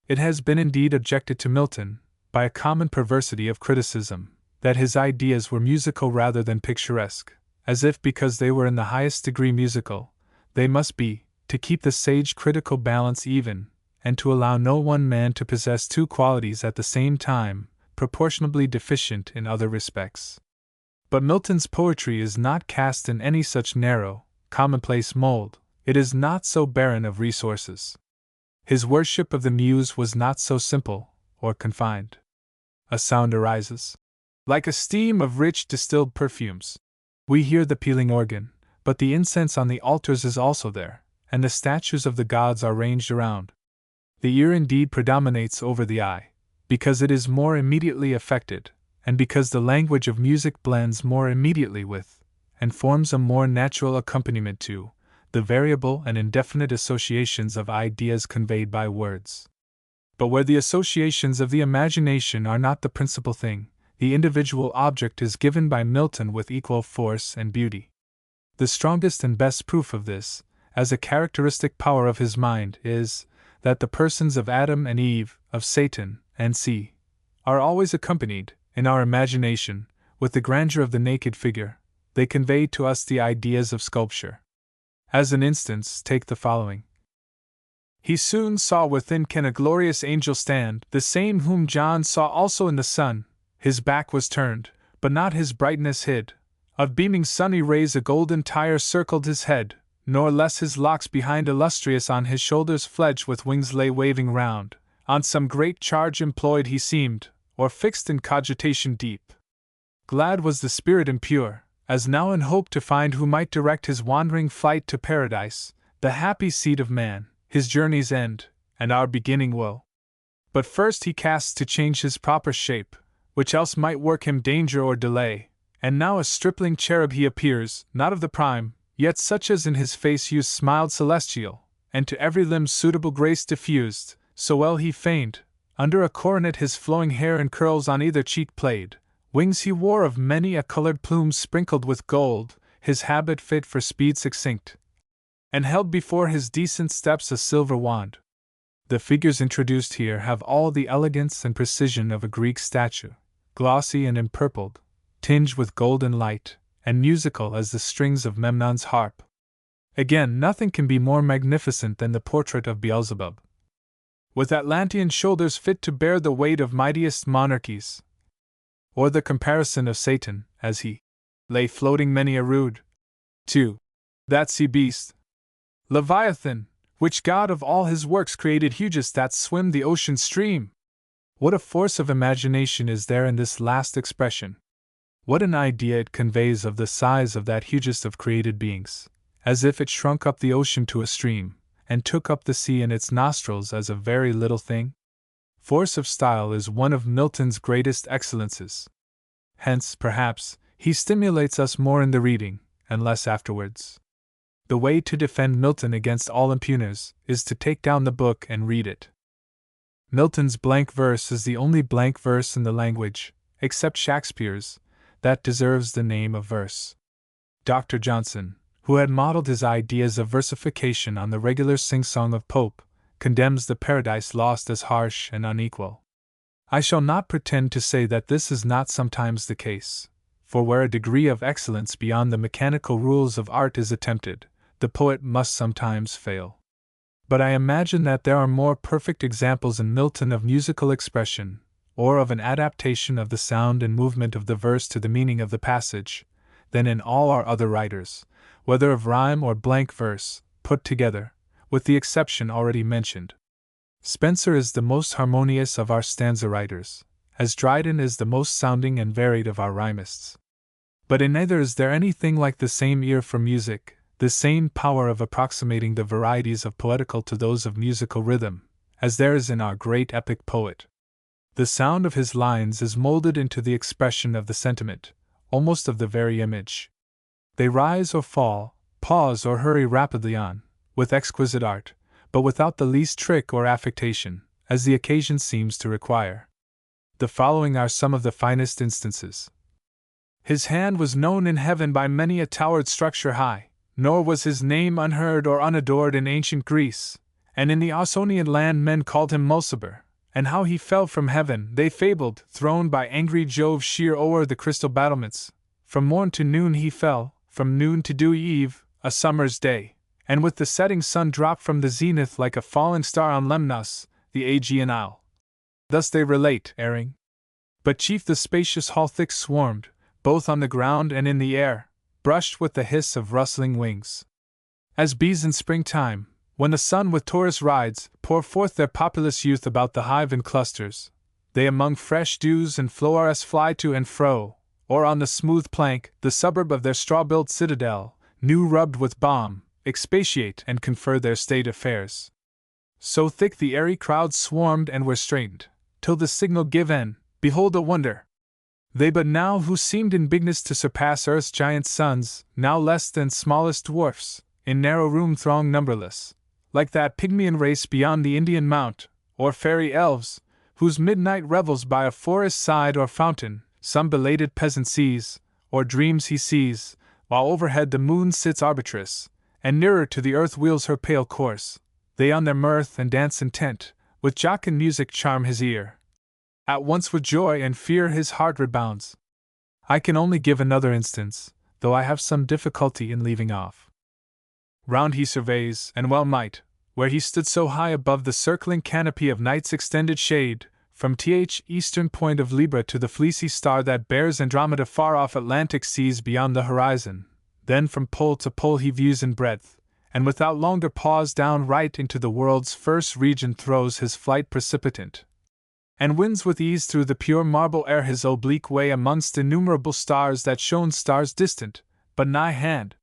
It has been indeed objected to Milton, by a common perversity of criticism, that his ideas were musical rather than picturesque, as if because they were in the highest degree musical, they must be, to keep the sage critical balance even, and to allow no one man to possess two qualities at the same time, proportionably deficient in other respects. But Milton's poetry is not cast in any such narrow, commonplace mold, it is not so barren of resources. His worship of the muse was not so simple, or confined. A sound arises, like a steam of rich distilled perfumes. We hear the pealing organ, but the incense on the altars is also there, and the statues of the gods are ranged around. The ear indeed predominates over the eye, because it is more immediately affected, and because the language of music blends more immediately with, and forms a more natural accompaniment to, the variable and indefinite associations of ideas conveyed by words. But where the associations of the imagination are not the principal thing, the individual object is given by Milton with equal force and beauty. The strongest and best proof of this, as a characteristic power of his mind, is, that the persons of Adam and Eve, of Satan and C, are always accompanied, in our imagination, with the grandeur of the naked figure. They convey to us the ideas of sculpture. As an instance, take the following. He soon saw within Ken a glorious angel stand, the same whom John saw also in the sun. His back was turned, but not his brightness hid. Of beaming sunny rays a golden tire circled his head, nor less his locks behind illustrious on his shoulders fledged with wings lay waving round. On some great charge employed he seemed, or fixed in cogitation deep. Glad was the spirit impure, as now in hope to find who might direct his wandering flight to paradise, the happy seat of man, his journey's end, and our beginning woe. But first he casts to change his proper shape, which else might work him danger or delay, and now a stripling cherub he appears, not of the prime, yet such as in his face use smiled celestial, and to every limb suitable grace diffused, so well he feigned, under a coronet his flowing hair and curls on either cheek played, wings he wore of many a colored plume sprinkled with gold, his habit fit for speed succinct, and held before his decent steps a silver wand. The figures introduced here have all the elegance and precision of a Greek statue, glossy and empurpled, tinged with golden light, and musical as the strings of Memnon's harp. Again, nothing can be more magnificent than the portrait of Beelzebub, with Atlantean shoulders fit to bear the weight of mightiest monarchies, or the comparison of Satan, as he lay floating many a rood. 2. That sea beast, Leviathan, which God of all his works created hugest that swim the ocean stream. What a force of imagination is there in this last expression! What an idea it conveys of the size of that hugest of created beings, as if it shrunk up the ocean to a stream, and took up the sea in its nostrils as a very little thing? Force of style is one of Milton's greatest excellences. Hence, perhaps, he stimulates us more in the reading, and less afterwards. The way to defend Milton against all impugners is to take down the book and read it. Milton's blank verse is the only blank verse in the language, except Shakespeare's, that deserves the name of verse. Dr. Johnson, who had modeled his ideas of versification on the regular sing-song of Pope, condemns the Paradise Lost as harsh and unequal. I shall not pretend to say that this is not sometimes the case, for where a degree of excellence beyond the mechanical rules of art is attempted, the poet must sometimes fail. But I imagine that there are more perfect examples in Milton of musical expression, or of an adaptation of the sound and movement of the verse to the meaning of the passage, than in all our other writers, whether of rhyme or blank verse, put together, with the exception already mentioned. Spenser is the most harmonious of our stanza writers, as Dryden is the most sounding and varied of our rhymists. But in neither is there anything like the same ear for music, the same power of approximating the varieties of poetical to those of musical rhythm, as there is in our great epic poet. The sound of his lines is molded into the expression of the sentiment, almost of the very image. They rise or fall, pause or hurry rapidly on, with exquisite art, but without the least trick or affectation, as the occasion seems to require. The following are some of the finest instances. His hand was known in heaven by many a towered structure high, nor was his name unheard or unadored in ancient Greece, and in the Ausonian land men called him Mulciber, and how he fell from heaven, they fabled, thrown by angry Jove sheer o'er the crystal battlements. From morn to noon he fell, from noon to dewy eve, a summer's day, and with the setting sun dropped from the zenith like a falling star on Lemnos, the Aegean isle. Thus they relate, erring, But chief the spacious hall thick swarmed, both on the ground and in the air, brushed with the hiss of rustling wings. As bees in springtime, when the sun with Taurus rides, pour forth their populous youth about the hive in clusters, they among fresh dews and flowers fly to and fro, or on the smooth plank, the suburb of their straw-built citadel, new rubbed with balm, expatiate and confer their state affairs. So thick the airy crowds swarmed and were straitened, till the signal given, behold a wonder! They but now who seemed in bigness to surpass earth's giant sons, now less than smallest dwarfs, in narrow room throng numberless, like that pygmean race beyond the Indian mount, or fairy elves, whose midnight revels by a forest side or fountain, some belated peasant sees, or dreams he sees, while overhead the moon sits arbitress, and nearer to the earth wheels her pale course. They on their mirth and dance intent, with jocund music charm his ear. At once with joy and fear his heart rebounds. I can only give another instance, though I have some difficulty in leaving off. Round he surveys, and well might, where he stood so high above the circling canopy of night's extended shade, from th eastern point of Libra to the fleecy star that bears Andromeda far off Atlantic seas beyond the horizon, then from pole to pole he views in breadth, and without longer pause down right into the world's first region throws his flight precipitant, and wins with ease through the pure marble air his oblique way amongst innumerable stars that shone stars distant, but nigh hand.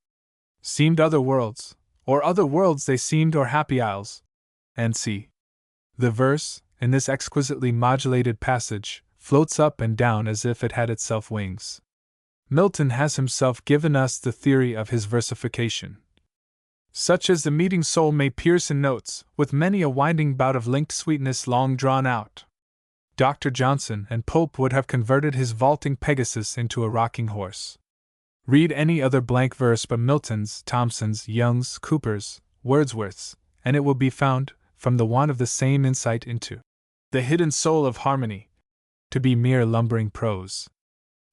Seemed other worlds, or other worlds they seemed or happy isles. And see. The verse, in this exquisitely modulated passage, floats up and down as if it had itself wings. Milton has himself given us the theory of his versification. Such as the meeting soul may pierce in notes, with many a winding bout of linked sweetness long drawn out. Dr. Johnson and Pope would have converted his vaulting Pegasus into a rocking horse. Read any other blank verse but Milton's, Thomson's, Young's, Cooper's, Wordsworth's, and it will be found, from the want of the same insight into the hidden soul of harmony, to be mere lumbering prose.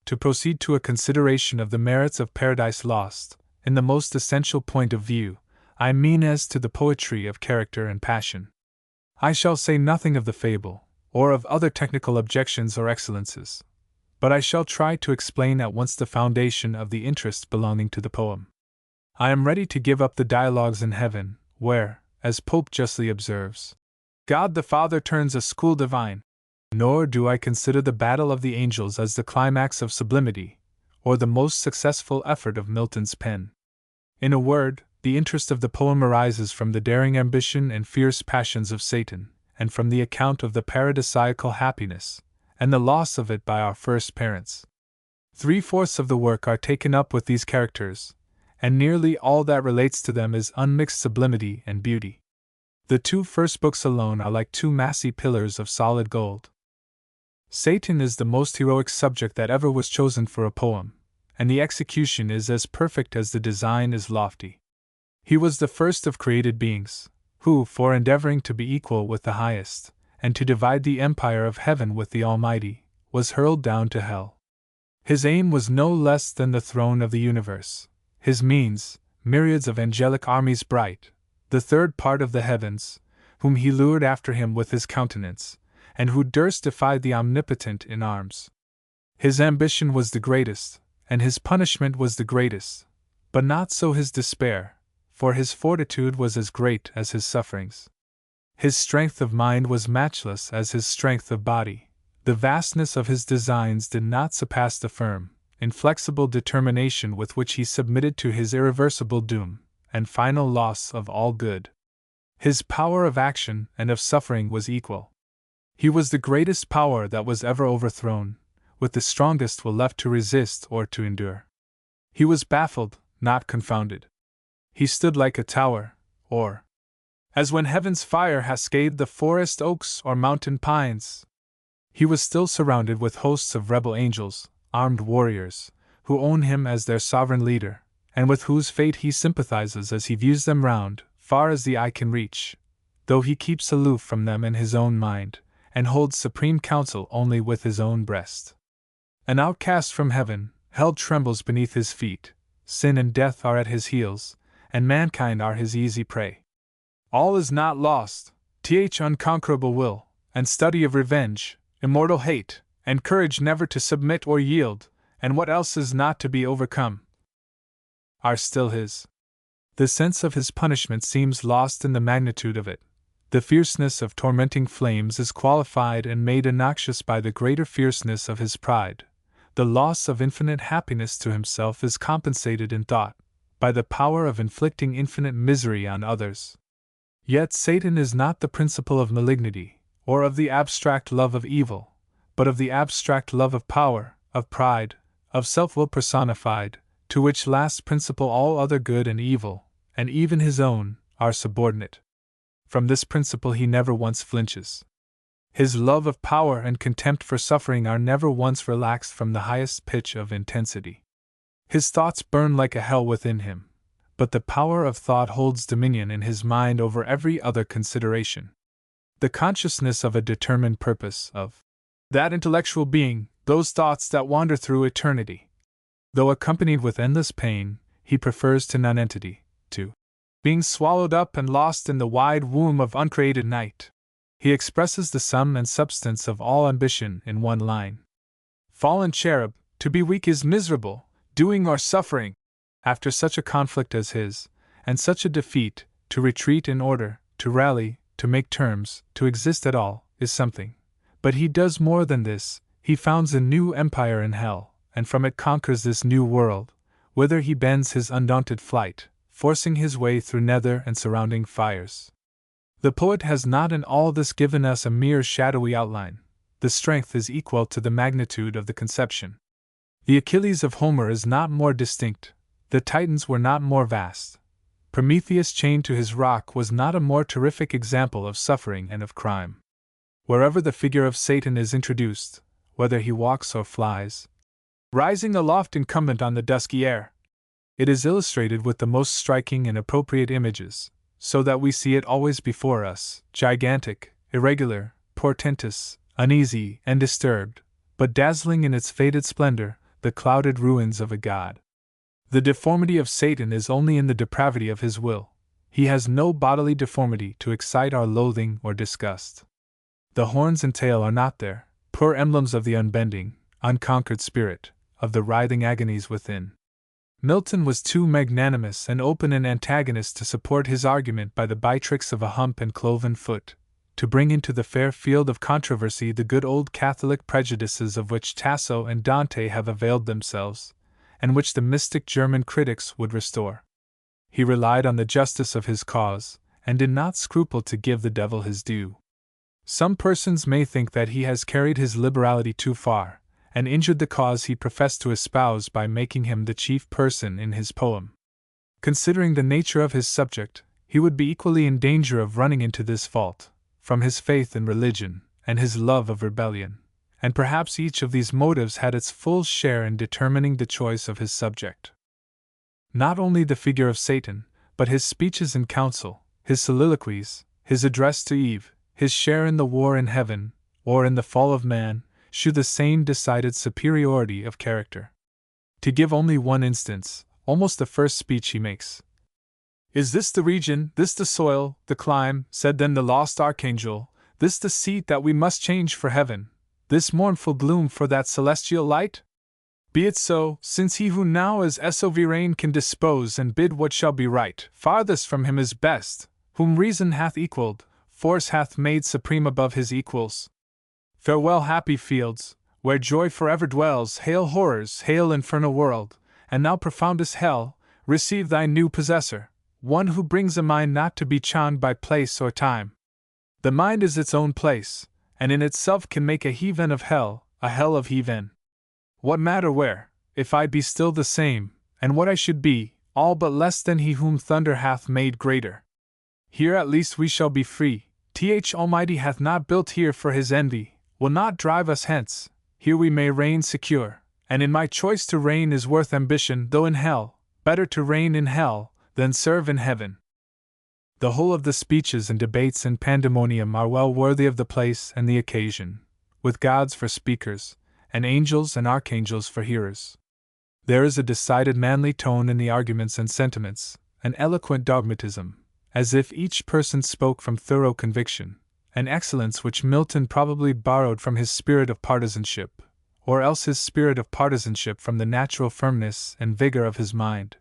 To proceed to a consideration of the merits of Paradise Lost, in the most essential point of view, I mean as to the poetry of character and passion. I shall say nothing of the fable, or of other technical objections or excellences, but I shall try to explain at once the foundation of the interest belonging to the poem. I am ready to give up the dialogues in heaven, where, as Pope justly observes, God the Father turns a school divine, nor do I consider the battle of the angels as the climax of sublimity, or the most successful effort of Milton's pen. In a word, the interest of the poem arises from the daring ambition and fierce passions of Satan, and from the account of the paradisiacal happiness, and the loss of it by our first parents. 3/4 of the work are taken up with these characters, and nearly all that relates to them is unmixed sublimity and beauty. The 2 first books alone are like 2 massy pillars of solid gold. Satan is the most heroic subject that ever was chosen for a poem, and the execution is as perfect as the design is lofty. He was the first of created beings, who, for endeavoring to be equal with the highest, and to divide the empire of heaven with the Almighty, was hurled down to hell. His aim was no less than the throne of the universe, his means, myriads of angelic armies bright, the third part of the heavens, whom he lured after him with his countenance, and who durst defy the Omnipotent in arms. His ambition was the greatest, and his punishment was the greatest, but not so his despair, for his fortitude was as great as his sufferings. His strength of mind was matchless as his strength of body. The vastness of his designs did not surpass the firm, inflexible determination with which he submitted to his irreversible doom, and final loss of all good. His power of action and of suffering was equal. He was the greatest power that was ever overthrown, with the strongest will left to resist or to endure. He was baffled, not confounded. He stood like a tower, or as when heaven's fire has scathed the forest oaks or mountain pines. He was still surrounded with hosts of rebel angels, armed warriors, who own him as their sovereign leader, and with whose fate he sympathizes as he views them round, far as the eye can reach, though he keeps aloof from them in his own mind, and holds supreme counsel only with his own breast. An outcast from heaven, hell trembles beneath his feet, sin and death are at his heels, and mankind are his easy prey. All is not lost, unconquerable will, and study of revenge, immortal hate, and courage never to submit or yield, and what else is not to be overcome, are still his. The sense of his punishment seems lost in the magnitude of it. The fierceness of tormenting flames is qualified and made innoxious by the greater fierceness of his pride. The loss of infinite happiness to himself is compensated in thought by the power of inflicting infinite misery on others. Yet Satan is not the principle of malignity, or of the abstract love of evil, but of the abstract love of power, of pride, of self-will personified, to which last principle all other good and evil, and even his own, are subordinate. From this principle he never once flinches. His love of power and contempt for suffering are never once relaxed from the highest pitch of intensity. His thoughts burn like a hell within him, but the power of thought holds dominion in his mind over every other consideration. The consciousness of a determined purpose, of that intellectual being, those thoughts that wander through eternity. Though accompanied with endless pain, he prefers to nonentity, to being swallowed up and lost in the wide womb of uncreated night. He expresses the sum and substance of all ambition in one line. Fallen cherub, to be weak is miserable, doing or suffering. After such a conflict as his, and such a defeat, to retreat in order, to rally, to make terms, to exist at all, is something. But he does more than this. He founds a new empire in hell, and from it conquers this new world, whither he bends his undaunted flight, forcing his way through nether and surrounding fires. The poet has not in all this given us a mere shadowy outline. The strength is equal to the magnitude of the conception. The Achilles of Homer is not more distinct, the Titans were not more vast. Prometheus chained to his rock was not a more terrific example of suffering and of crime. Wherever the figure of Satan is introduced, whether he walks or flies, rising aloft incumbent on the dusky air, it is illustrated with the most striking and appropriate images, so that we see it always before us, gigantic, irregular, portentous, uneasy, and disturbed, but dazzling in its faded splendor, the clouded ruins of a god. The deformity of Satan is only in the depravity of his will. He has no bodily deformity to excite our loathing or disgust. The horns and tail are not there, poor emblems of the unbending, unconquered spirit, of the writhing agonies within. Milton was too magnanimous and open an antagonist to support his argument by the by-tricks of a hump and cloven foot, to bring into the fair field of controversy the good old Catholic prejudices of which Tasso and Dante have availed themselves, and which the mystic German critics would restore. He relied on the justice of his cause, and did not scruple to give the devil his due. Some persons may think that he has carried his liberality too far, and injured the cause he professed to espouse by making him the chief person in his poem. Considering the nature of his subject, he would be equally in danger of running into this fault, from his faith in religion, and his love of rebellion, and perhaps each of these motives had its full share in determining the choice of his subject. Not only the figure of Satan, but his speeches in council, his soliloquies, his address to Eve, his share in the war in heaven, or in the fall of man, shew the same decided superiority of character. To give only one instance, almost the first speech he makes. "Is this the region, this the soil, the clime," said then the lost archangel, "this the seat that we must change for heaven, this mournful gloom for that celestial light? Be it so, since he who now is sovereign can dispose and bid what shall be right, farthest from him is best, whom reason hath equalled, force hath made supreme above his equals. Farewell, happy fields, where joy forever dwells, hail horrors, hail infernal world, and thou profoundest hell, receive thy new possessor, one who brings a mind not to be charmed by place or time. The mind is its own place, and in itself can make a heathen of hell, a hell of heathen. What matter where, if I be still the same, and what I should be, all but less than he whom thunder hath made greater. Here at least we shall be free, Almighty hath not built here for his envy, will not drive us hence, here we may reign secure, and in my choice to reign is worth ambition, though in hell, better to reign in hell, than serve in heaven." The whole of the speeches and debates in Pandemonium are well worthy of the place and the occasion, with gods for speakers, and angels and archangels for hearers. There is a decided manly tone in the arguments and sentiments, an eloquent dogmatism, as if each person spoke from thorough conviction, an excellence which Milton probably borrowed from his spirit of partisanship, or else his spirit of partisanship from the natural firmness and vigor of his mind.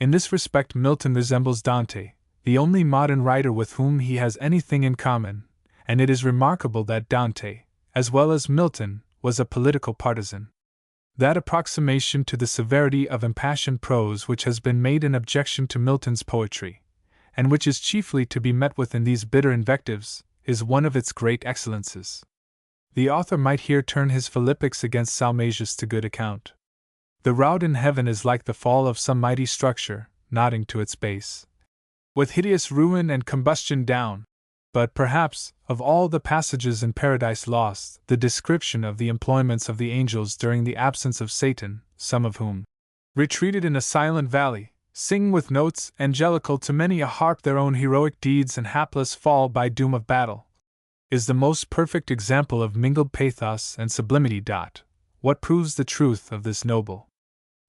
In this respect Milton resembles Dante, the only modern writer with whom he has anything in common, and it is remarkable that Dante, as well as Milton, was a political partisan. That approximation to the severity of impassioned prose which has been made an objection to Milton's poetry, and which is chiefly to be met with in these bitter invectives, is one of its great excellences. The author might here turn his philippics against Salmasius to good account. The rout in heaven is like the fall of some mighty structure, nodding to its base, with hideous ruin and combustion down. But perhaps, of all the passages in Paradise Lost, the description of the employments of the angels during the absence of Satan, some of whom, retreated in a silent valley, sing with notes angelical to many a harp their own heroic deeds and hapless fall by doom of battle, is the most perfect example of mingled pathos and sublimity. What proves the truth of this noble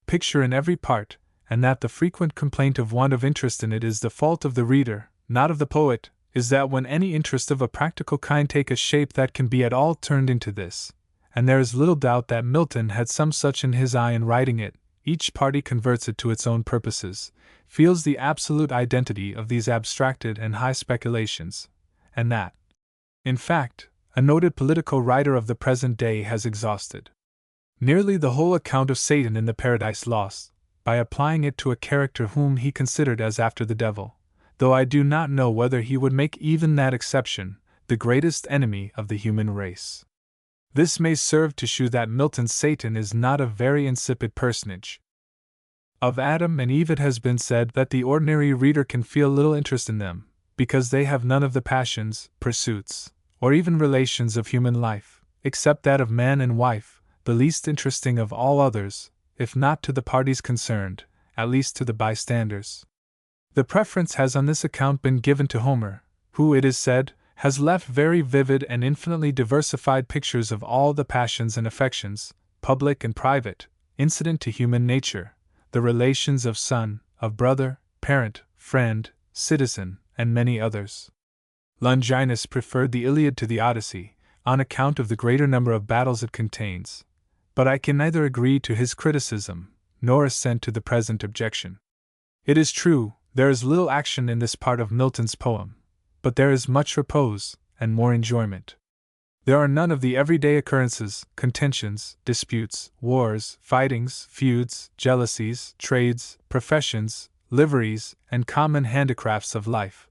picture in every part, and that the frequent complaint of want of interest in it is the fault of the reader, not of the poet, is that when any interest of a practical kind take a shape that can be at all turned into this, and there is little doubt that Milton had some such in his eye in writing it, each party converts it to its own purposes, feels the absolute identity of these abstracted and high speculations, and that, in fact, a noted political writer of the present day has exhausted nearly the whole account of Satan in the Paradise Lost, by applying it to a character whom he considered as after the devil, though I do not know whether he would make even that exception the greatest enemy of the human race. This may serve to shew that Milton's Satan is not a very insipid personage. Of Adam and Eve it has been said that the ordinary reader can feel little interest in them, because they have none of the passions, pursuits, or even relations of human life, except that of man and wife, the least interesting of all others, if not to the parties concerned, at least to the bystanders. The preference has on this account been given to Homer, who, it is said, has left very vivid and infinitely diversified pictures of all the passions and affections, public and private, incident to human nature, the relations of son, of brother, parent, friend, citizen, and many others. Longinus preferred the Iliad to the Odyssey, on account of the greater number of battles it contains, but I can neither agree to his criticism, nor assent to the present objection. It is true, there is little action in this part of Milton's poem, but there is much repose, and more enjoyment. There are none of the everyday occurrences, contentions, disputes, wars, fightings, feuds, jealousies, trades, professions, liveries, and common handicrafts of life.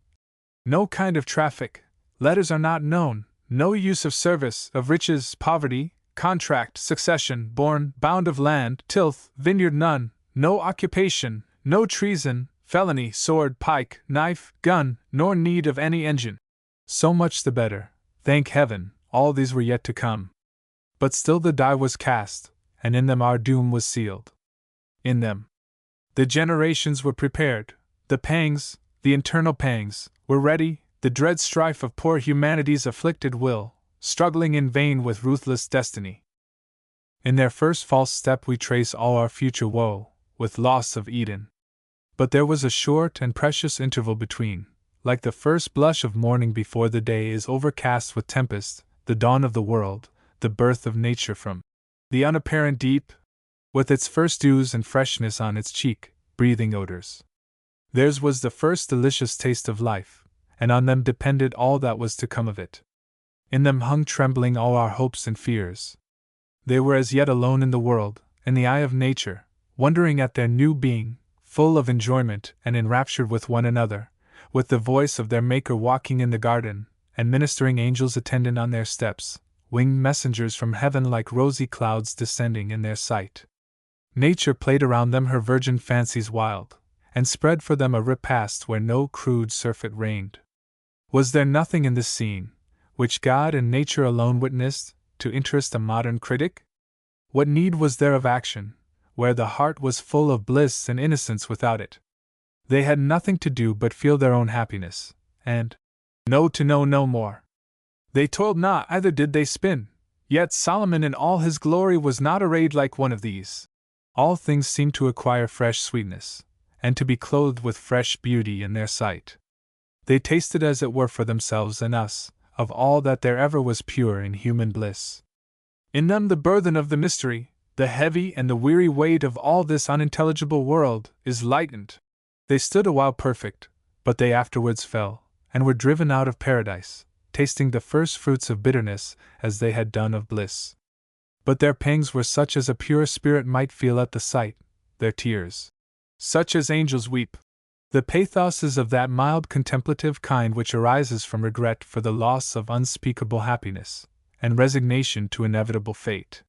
No kind of traffic, letters are not known, no use of service, of riches, poverty, contract, succession, born, bound of land, tilth, vineyard none, no occupation, no treason, felony, sword, pike, knife, gun, nor need of any engine. So much the better, thank heaven, all these were yet to come. But still the die was cast, and in them our doom was sealed. In them the generations were prepared, the pangs, the internal pangs, were ready, the dread strife of poor humanity's afflicted will, struggling in vain with ruthless destiny. In their first false step we trace all our future woe, with loss of Eden. But there was a short and precious interval between, like the first blush of morning before the day is overcast with tempest, the dawn of the world, the birth of nature from the unapparent deep, with its first dews and freshness on its cheek, breathing odors. Theirs was the first delicious taste of life, and on them depended all that was to come of it. In them hung trembling all our hopes and fears. They were as yet alone in the world, in the eye of nature, wondering at their new being, full of enjoyment and enraptured with one another, with the voice of their Maker walking in the garden, and ministering angels attendant on their steps, winged messengers from heaven like rosy clouds descending in their sight. Nature played around them her virgin fancies wild, and spread for them a repast where no crude surfeit reigned. Was there nothing in this scene, which God and nature alone witnessed, to interest a modern critic? What need was there of action, where the heart was full of bliss and innocence without it? They had nothing to do but feel their own happiness, and know to know no more. They toiled not, either did they spin, yet Solomon in all his glory was not arrayed like one of these. All things seemed to acquire fresh sweetness, and to be clothed with fresh beauty in their sight. They tasted as it were for themselves and us, of all that there ever was pure in human bliss. In them the burthen of the mystery, the heavy and the weary weight of all this unintelligible world, is lightened. They stood a while perfect, but they afterwards fell, and were driven out of paradise, tasting the first fruits of bitterness as they had done of bliss. But their pangs were such as a pure spirit might feel at the sight, their tears such as angels weep. The pathos is of that mild contemplative kind which arises from regret for the loss of unspeakable happiness, and resignation to inevitable fate.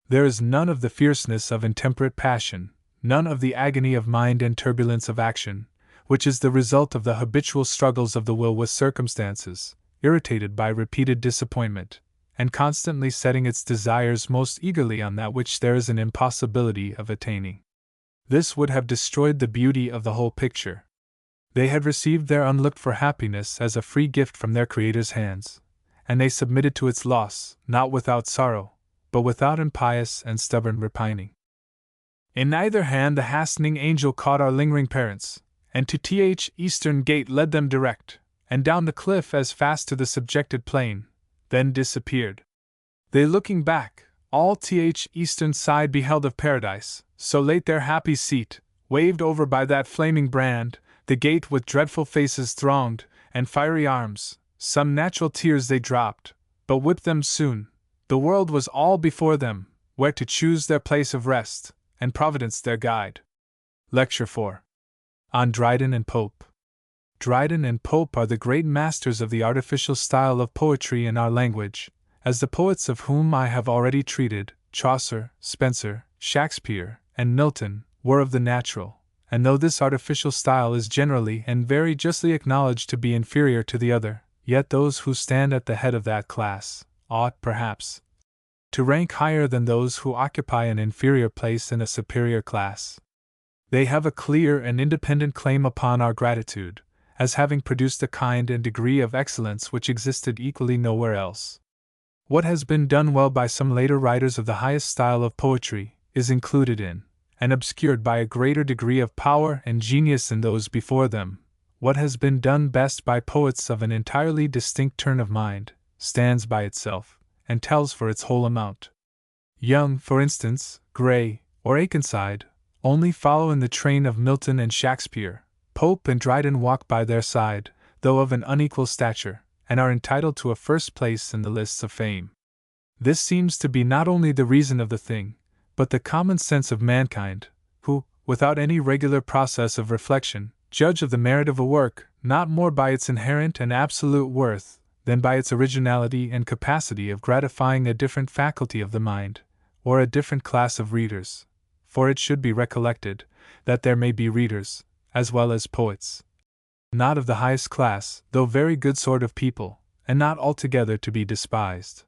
There is none of the fierceness of intemperate passion, none of the agony of mind and turbulence of action, which is the result of the habitual struggles of the will with circumstances, irritated by repeated disappointment, and constantly setting its desires most eagerly on that which there is an impossibility of attaining. This would have destroyed the beauty of the whole picture. They had received their unlooked-for happiness as a free gift from their Creator's hands, and they submitted to its loss, not without sorrow, but without impious and stubborn repining. In neither hand the hastening angel caught our lingering parents, and to th eastern gate led them direct, and down the cliff as fast to the subjected plain, then disappeared. They looking back, all th eastern side beheld of paradise, so late their happy seat, waved over by that flaming brand, the gate with dreadful faces thronged, and fiery arms, some natural tears they dropped, but whipped them soon. The world was all before them, where to choose their place of rest, and Providence their guide. Lecture 4. On Dryden and Pope. Dryden and Pope are the great masters of the artificial style of poetry in our language, as the poets of whom I have already treated, Chaucer, Spenser, Shakespeare, and Milton, were of the natural, and though this artificial style is generally and very justly acknowledged to be inferior to the other, yet those who stand at the head of that class ought, perhaps, to rank higher than those who occupy an inferior place in a superior class. They have a clear and independent claim upon our gratitude, as having produced a kind and degree of excellence which existed equally nowhere else. What has been done well by some later writers of the highest style of poetry is included in, and obscured by a greater degree of power and genius in those before them. What has been done best by poets of an entirely distinct turn of mind stands by itself, and tells for its whole amount. Young, for instance, Gray, or Akenside, only follow in the train of Milton and Shakespeare. Pope and Dryden walk by their side, though of an unequal stature, and are entitled to a first place in the lists of fame. This seems to be not only the reason of the thing, but the common sense of mankind, who, without any regular process of reflection, judge of the merit of a work, not more by its inherent and absolute worth, than by its originality and capacity of gratifying a different faculty of the mind, or a different class of readers. For it should be recollected, that there may be readers, as well as poets, not of the highest class, though very good sort of people, and not altogether to be despised.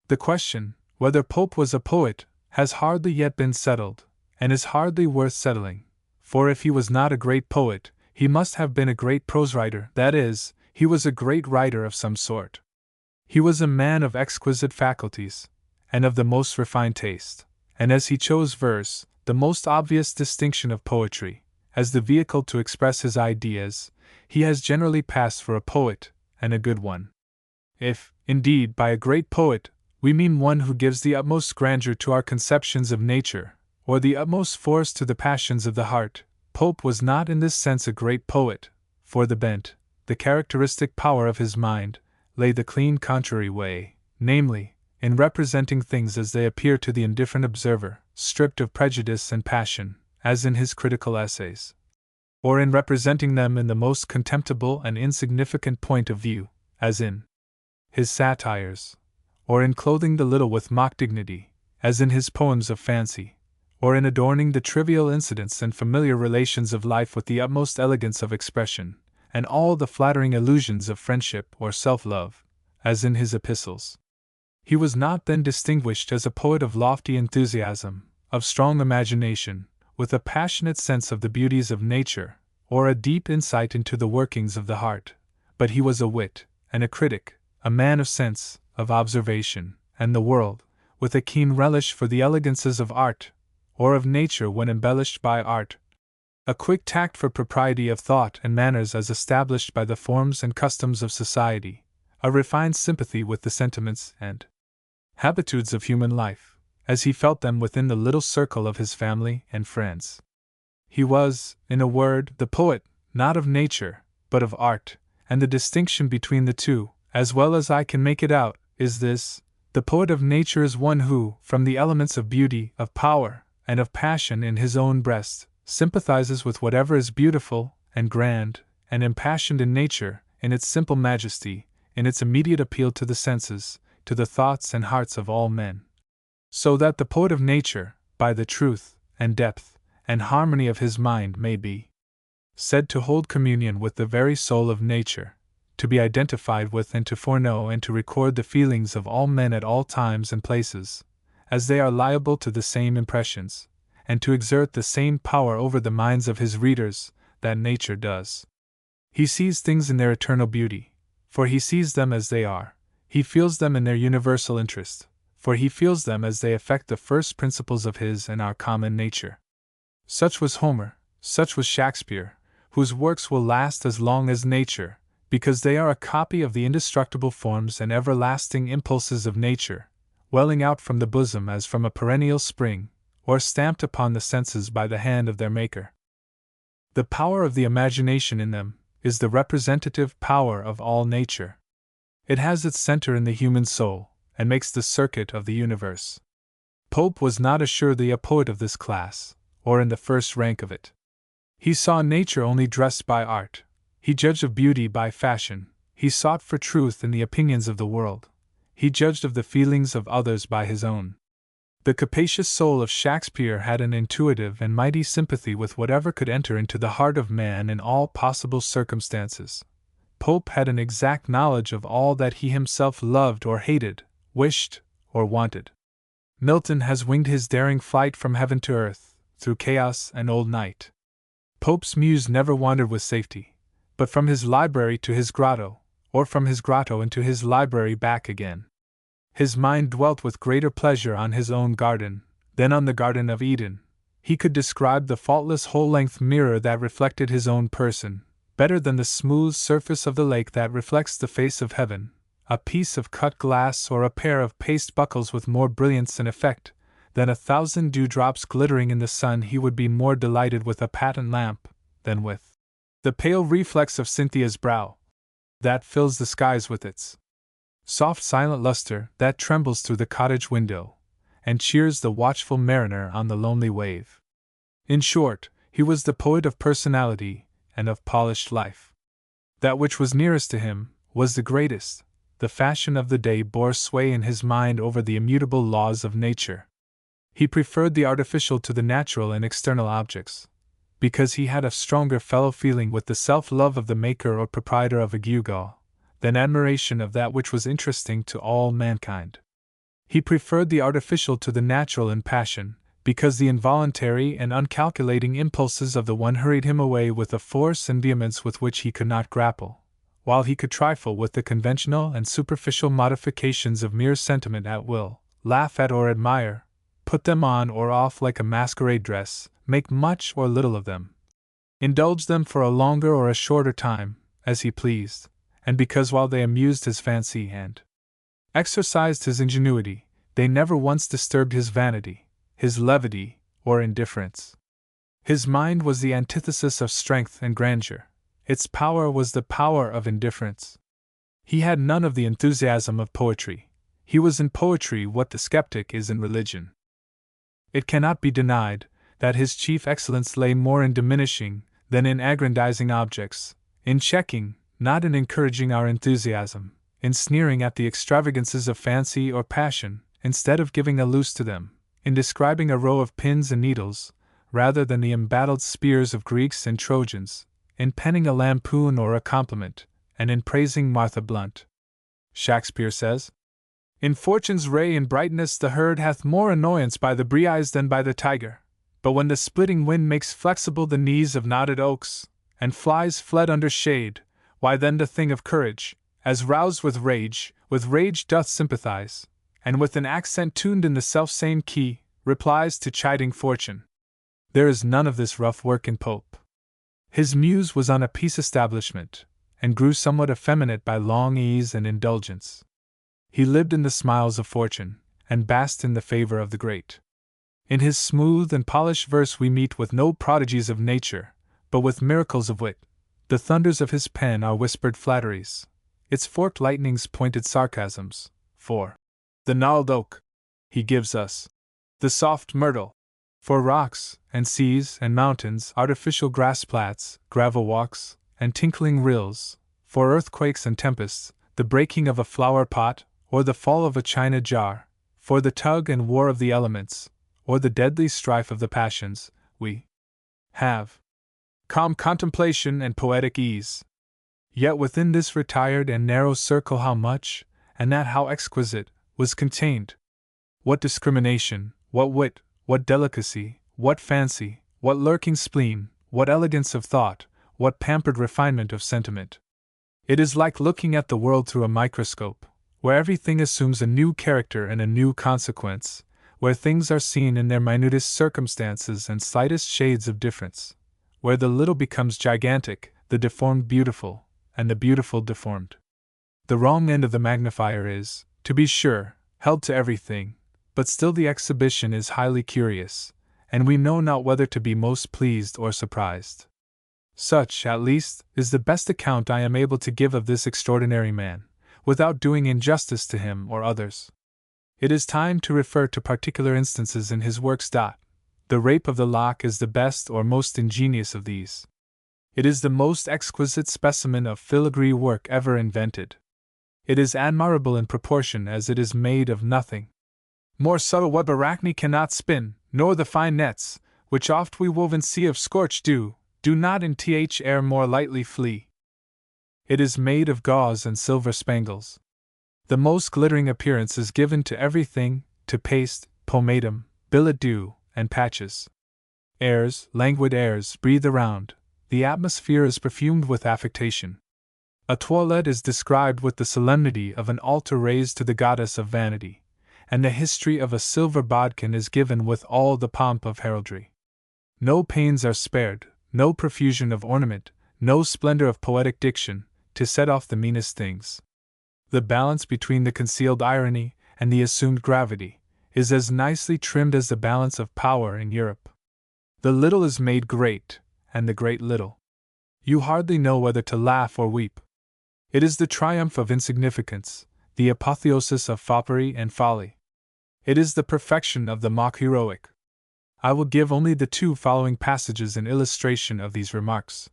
The question, whether Pope was a poet, has hardly yet been settled, and is hardly worth settling, for if he was not a great poet, he must have been a great prose writer, that is, he was a great writer of some sort. He was a man of exquisite faculties, and of the most refined taste, and as he chose verse, the most obvious distinction of poetry, as the vehicle to express his ideas, he has generally passed for a poet, and a good one. If, indeed, by a great poet, we mean one who gives the utmost grandeur to our conceptions of nature, or the utmost force to the passions of the heart, Pope was not in this sense a great poet, for the bent, the characteristic power of his mind, lay the clean contrary way, namely, in representing things as they appear to the indifferent observer, stripped of prejudice and passion, as in his critical essays, or in representing them in the most contemptible and insignificant point of view, as in his satires, or in clothing the little with mock dignity, as in his poems of fancy, or in adorning the trivial incidents and familiar relations of life with the utmost elegance of expression, and all the flattering illusions of friendship or self-love, as in his epistles. He was not then distinguished as a poet of lofty enthusiasm, of strong imagination, with a passionate sense of the beauties of nature, or a deep insight into the workings of the heart, but he was a wit, and a critic, a man of sense, of observation, and the world, with a keen relish for the elegances of art, or of nature when embellished by art, a quick tact for propriety of thought and manners as established by the forms and customs of society, a refined sympathy with the sentiments and habitudes of human life, as he felt them within the little circle of his family and friends. He was, in a word, the poet, not of nature, but of art, and the distinction between the two, as well as I can make it out, is this: the poet of nature is one who, from the elements of beauty, of power, and of passion in his own breast, sympathizes with whatever is beautiful, and grand, and impassioned in nature, in its simple majesty, in its immediate appeal to the senses, to the thoughts and hearts of all men. So that the poet of nature, by the truth, and depth, and harmony of his mind, may be said to hold communion with the very soul of nature, to be identified with and to foreknow and to record the feelings of all men at all times and places, as they are liable to the same impressions, and to exert the same power over the minds of his readers that nature does. He sees things in their eternal beauty, for he sees them as they are. He feels them in their universal interest, for he feels them as they affect the first principles of his and our common nature. Such was Homer, such was Shakespeare, whose works will last as long as nature, because they are a copy of the indestructible forms and everlasting impulses of nature, welling out from the bosom as from a perennial spring, or stamped upon the senses by the hand of their maker. The power of the imagination in them is the representative power of all nature. It has its center in the human soul, and makes the circuit of the universe. Pope was not assuredly a poet of this class, or in the first rank of it. He saw nature only dressed by art. He judged of beauty by fashion. He sought for truth in the opinions of the world. He judged of the feelings of others by his own. The capacious soul of Shakespeare had an intuitive and mighty sympathy with whatever could enter into the heart of man in all possible circumstances. Pope had an exact knowledge of all that he himself loved or hated, wished or wanted. Milton has winged his daring flight from heaven to earth, through chaos and old night. Pope's muse never wandered with safety, but from his library to his grotto, or from his grotto into his library back again. His mind dwelt with greater pleasure on his own garden than on the Garden of Eden. He could describe the faultless whole-length mirror that reflected his own person, better than the smooth surface of the lake that reflects the face of heaven, a piece of cut glass or a pair of paste buckles with more brilliance and effect than 1,000 dewdrops glittering in the sun. He would be more delighted with a patent lamp than with the pale reflex of Cynthia's brow, that fills the skies with its soft silent luster, that trembles through the cottage window, and cheers the watchful mariner on the lonely wave. In short, he was the poet of personality and of polished life. That which was nearest to him was the greatest. The fashion of the day bore sway in his mind over the immutable laws of nature. He preferred the artificial to the natural in external objects, because he had a stronger fellow-feeling with the self-love of the maker or proprietor of a gewgaw than admiration of that which was interesting to all mankind. He preferred the artificial to the natural in passion, because the involuntary and uncalculating impulses of the one hurried him away with a force and vehemence with which he could not grapple, while he could trifle with the conventional and superficial modifications of mere sentiment at will, laugh at or admire, put them on or off like a masquerade dress, make much or little of them, indulge them for a longer or a shorter time, as he pleased, and because while they amused his fancy and exercised his ingenuity, they never once disturbed his vanity, his levity, or indifference. His mind was the antithesis of strength and grandeur. Its power was the power of indifference. He had none of the enthusiasm of poetry. He was in poetry what the skeptic is in religion. It cannot be denied that his chief excellence lay more in diminishing than in aggrandizing objects, in checking, not in encouraging our enthusiasm, in sneering at the extravagances of fancy or passion, instead of giving a loose to them, in describing a row of pins and needles, rather than the embattled spears of Greeks and Trojans, in penning a lampoon or a compliment, and in praising Martha Blunt. Shakespeare says, "In fortune's ray and brightness the herd hath more annoyance by the breeze than by the tiger, but when the splitting wind makes flexible the knees of knotted oaks, and flies fled under shade, why then the thing of courage, as roused with rage doth sympathize, and with an accent tuned in the self-same key, replies to chiding fortune." There is none of this rough work in Pope. His muse was on a peace establishment, and grew somewhat effeminate by long ease and indulgence. He lived in the smiles of fortune, and basked in the favor of the great. In his smooth and polished verse we meet with no prodigies of nature, but with miracles of wit. The thunders of his pen are whispered flatteries, its forked lightnings pointed sarcasms. For the gnarled oak, he gives us the soft myrtle. For rocks, and seas, and mountains, artificial grass plats, gravel walks, and tinkling rills. For earthquakes and tempests, the breaking of a flower pot, or the fall of a china jar. For the tug and war of the elements, or the deadly strife of the passions, we have calm contemplation and poetic ease. Yet within this retired and narrow circle how much, and that how exquisite, was contained! What discrimination, what wit, what delicacy, what fancy, what lurking spleen, what elegance of thought, what pampered refinement of sentiment! It is like looking at the world through a microscope, where everything assumes a new character and a new consequence, where things are seen in their minutest circumstances and slightest shades of difference, where the little becomes gigantic, the deformed beautiful, and the beautiful deformed. The wrong end of the magnifier is, to be sure, held to everything, but still the exhibition is highly curious, and we know not whether to be most pleased or surprised. Such, at least, is the best account I am able to give of this extraordinary man, without doing injustice to him or others. It is time to refer to particular instances in his works. The Rape of the Lock is the best or most ingenious of these. It is the most exquisite specimen of filigree work ever invented. It is admirable in proportion as it is made of nothing more subtle what Arachne cannot spin, nor the fine nets, which oft we wove in sea of scorched dew, do not in air more lightly flee. It is made of gauze and silver spangles. The most glittering appearance is given to everything, to paste, pomatum, billet doux, and patches. Airs, languid airs, breathe around, the atmosphere is perfumed with affectation. A toilette is described with the solemnity of an altar raised to the goddess of vanity, and the history of a silver bodkin is given with all the pomp of heraldry. No pains are spared, no profusion of ornament, no splendor of poetic diction, to set off the meanest things. The balance between the concealed irony and the assumed gravity is as nicely trimmed as the balance of power in Europe. The little is made great, and the great little. You hardly know whether to laugh or weep. It is the triumph of insignificance, the apotheosis of foppery and folly. It is the perfection of the mock heroic. I will give only the two following passages in illustration of these remarks.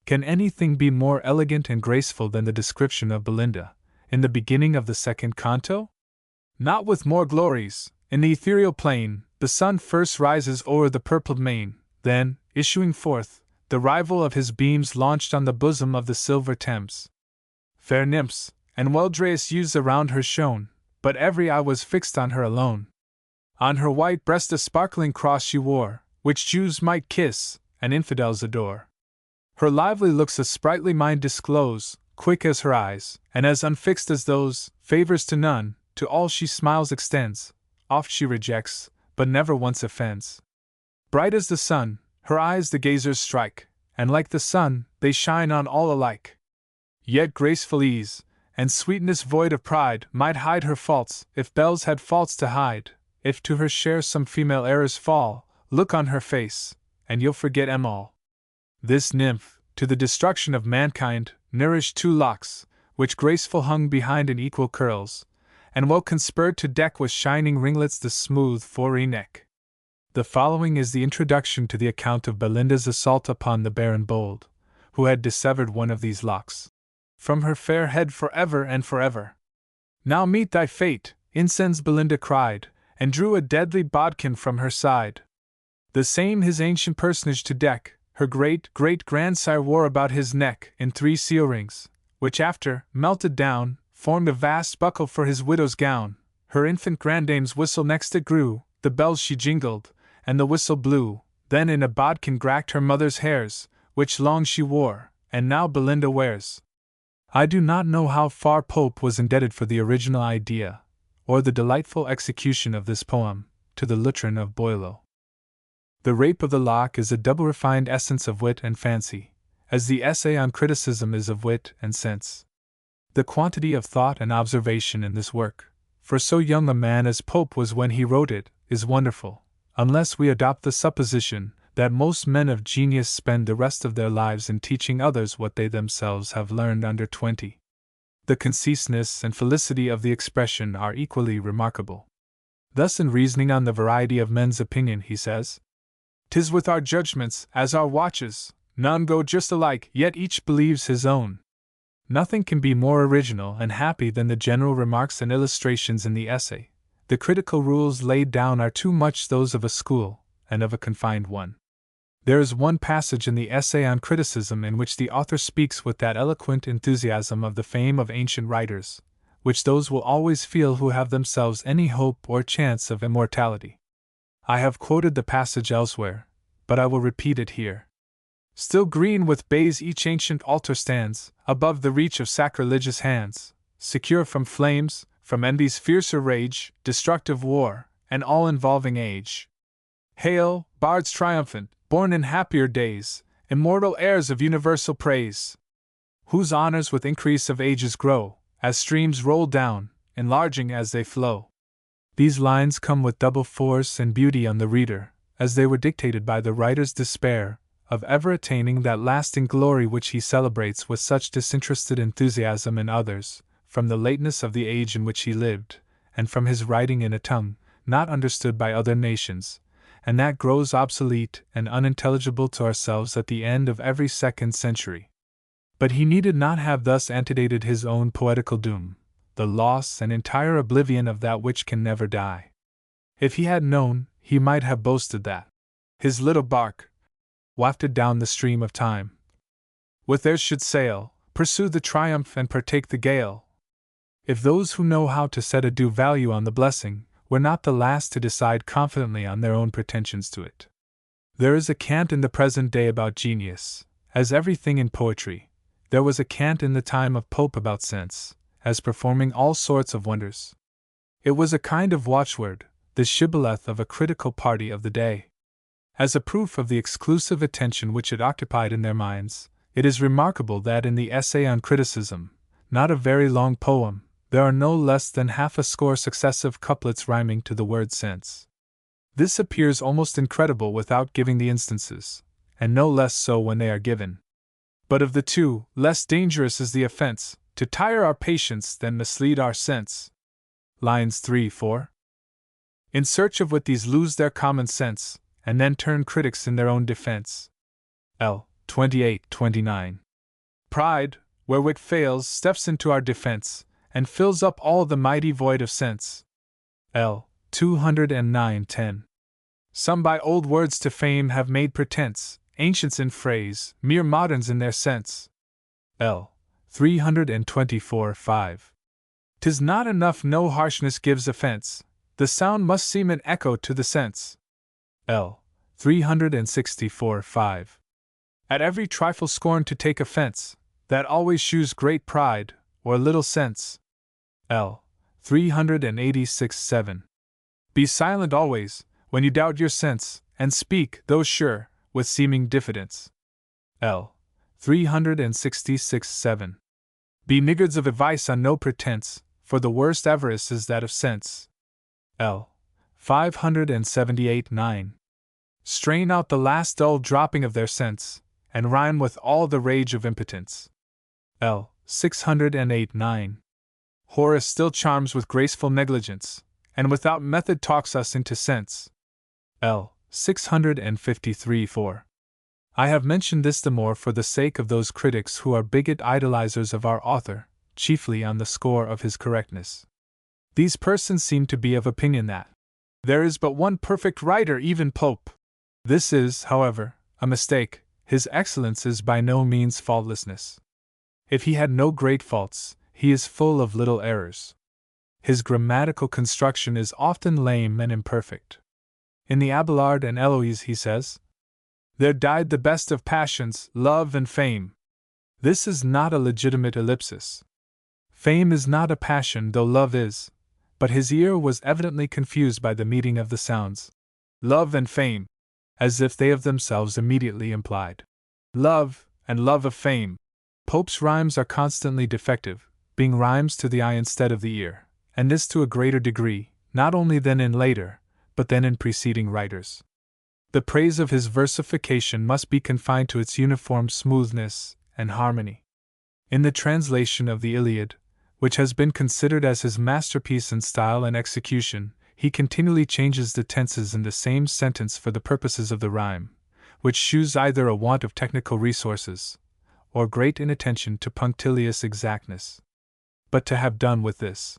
Can anything be more elegant and graceful than the description of Belinda, in the beginning of the second canto? Not with more glories. In the ethereal plain, the sun first rises o'er the purpled main, then, issuing forth, the rival of his beams launched on the bosom of the silver Thames. Fair nymphs, and well-dressed youths around her shone, but every eye was fixed on her alone. On her white breast a sparkling cross she wore, which Jews might kiss, and infidels adore. Her lively looks a sprightly mind disclose, quick as her eyes, and as unfixed as those, favors to none, to all she smiles extends, oft she rejects, but never once offends. Bright as the sun, her eyes the gazers strike, and like the sun, they shine on all alike. Yet graceful ease, and sweetness void of pride, might hide her faults, if belles had faults to hide. If to her share some female errors fall, look on her face, and you'll forget 'em all. This nymph, to the destruction of mankind, nourished two locks, which graceful hung behind in equal curls, and well conspurred to deck with shining ringlets the smooth forey neck. The following is the introduction to the account of Belinda's assault upon the Baron Bold, who had dissevered one of these locks from her fair head forever and forever. Now meet thy fate, incense Belinda cried, and drew a deadly bodkin from her side. The same his ancient personage to deck, her great-great-grandsire wore about his neck in 3 seal rings, which after, melted down, formed a vast buckle for his widow's gown. Her infant grandame's whistle next it grew, the bells she jingled, and the whistle blew, then in a bodkin gracked her mother's hairs, which long she wore, and now Belinda wears. I do not know how far Pope was indebted for the original idea, or the delightful execution of this poem, to the Lutrin of Boileau. The Rape of the Lock is a double refined essence of wit and fancy, as the essay on criticism is of wit and sense. The quantity of thought and observation in this work, for so young a man as Pope was when he wrote it, is wonderful, unless we adopt the supposition that most men of genius spend the rest of their lives in teaching others what they themselves have learned under 20. The conciseness and felicity of the expression are equally remarkable. Thus, in reasoning on the variety of men's opinion, he says, "'Tis with our judgments as our watches, none go just alike, yet each believes his own." Nothing can be more original and happy than the general remarks and illustrations in the essay. The critical rules laid down are too much those of a school, and of a confined one. There is one passage in the essay on criticism in which the author speaks with that eloquent enthusiasm of the fame of ancient writers, which those will always feel who have themselves any hope or chance of immortality. I have quoted the passage elsewhere, but I will repeat it here. "Still green with bays each ancient altar stands, above the reach of sacrilegious hands, secure from flames, from envy's fiercer rage, destructive war, and all-involving age. Hail, bards triumphant, born in happier days, immortal heirs of universal praise, whose honors with increase of ages grow, as streams roll down, enlarging as they flow." These lines come with double force and beauty on the reader, as they were dictated by the writer's despair of ever attaining that lasting glory which he celebrates with such disinterested enthusiasm in others, from the lateness of the age in which he lived, and from his writing in a tongue not understood by other nations, and that grows obsolete and unintelligible to ourselves at the end of every second century. But he needed not have thus antedated his own poetical doom, the loss and entire oblivion of that which can never die. If he had known, he might have boasted that his little bark, wafted down the stream of time, with theirs should sail, pursue the triumph and partake the gale. If those who know how to set a due value on the blessing were not the last to decide confidently on their own pretensions to it. There is a cant in the present day about genius, as everything in poetry. There was a cant in the time of Pope about sense, as performing all sorts of wonders. It was a kind of watchword, the shibboleth of a critical party of the day. As a proof of the exclusive attention which it occupied in their minds, it is remarkable that in the essay on criticism, not a very long poem, there are no less than half a score successive couplets rhyming to the word sense. This appears almost incredible without giving the instances, and no less so when they are given. But of the two, less dangerous is the offense, to tire our patience than mislead our sense. Lines 3-4. In search of what these lose their common sense, and then turn critics in their own defense. L. 28-29. Pride, where wit fails, steps into our defense, and fills up all the mighty void of sense. L. 209-10. Some by old words to fame have made pretense, ancients in phrase, mere moderns in their sense. L. 324-5. 'Tis not enough no harshness gives offense, the sound must seem an echo to the sense. L. 364-5. At every trifle scorn to take offense, that always shews great pride, or little sense. L. 386-7. Be silent always, when you doubt your sense, and speak, though sure, with seeming diffidence. L. 366-7. Be niggards of advice on no pretense, for the worst avarice is that of sense. L. 578-9. Strain out the last dull dropping of their sense, and rhyme with all the rage of impotence. L. 608-9. Horace still charms with graceful negligence, and without method talks us into sense. L. 653-4. I have mentioned this the more for the sake of those critics who are bigot idolizers of our author, chiefly on the score of his correctness. These persons seem to be of opinion that there is but one perfect writer, even Pope. This is, however, a mistake. His excellence is by no means faultlessness. If he had no great faults, he is full of little errors. His grammatical construction is often lame and imperfect. In the Abelard and Eloise he says, "There died the best of passions, love and fame." This is not a legitimate ellipsis. Fame is not a passion, though love is, but his ear was evidently confused by the meeting of the sounds, love and fame, as if they of themselves immediately implied love, and love of fame. Pope's rhymes are constantly defective, being rhymes to the eye instead of the ear, and this to a greater degree, not only than in later, but than in preceding writers. The praise of his versification must be confined to its uniform smoothness and harmony. In the translation of the Iliad, which has been considered as his masterpiece in style and execution, he continually changes the tenses in the same sentence for the purposes of the rhyme, which shews either a want of technical resources, or great inattention to punctilious exactness. But to have done with this,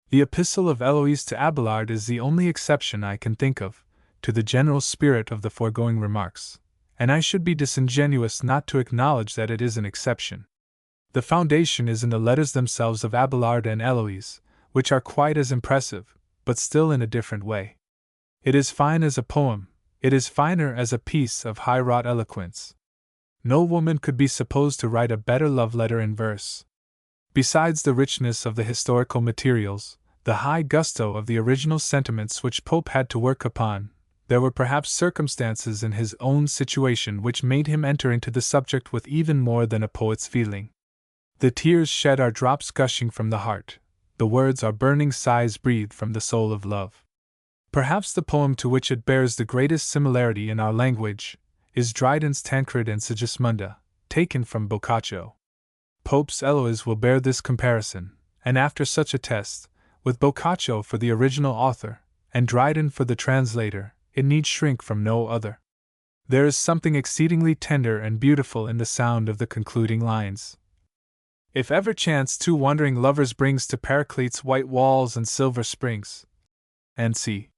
the Epistle of Eloise to Abelard is the only exception I can think of to the general spirit of the foregoing remarks, and I should be disingenuous not to acknowledge that it is an exception. The foundation is in the letters themselves of Abelard and Eloise, which are quite as impressive, but still in a different way. It is fine as a poem, it is finer as a piece of high-wrought eloquence. No woman could be supposed to write a better love letter in verse. Besides the richness of the historical materials, the high gusto of the original sentiments which Pope had to work upon, there were perhaps circumstances in his own situation which made him enter into the subject with even more than a poet's feeling. The tears shed are drops gushing from the heart, the words are burning sighs breathed from the soul of love. Perhaps the poem to which it bears the greatest similarity in our language is Dryden's Tancred and Sigismunda, taken from Boccaccio. Pope's Eloise will bear this comparison, and after such a test, with Boccaccio for the original author, and Dryden for the translator, it need shrink from no other. There is something exceedingly tender and beautiful in the sound of the concluding lines. If ever chance two wandering lovers brings to Paraclete's white walls and silver springs. And see.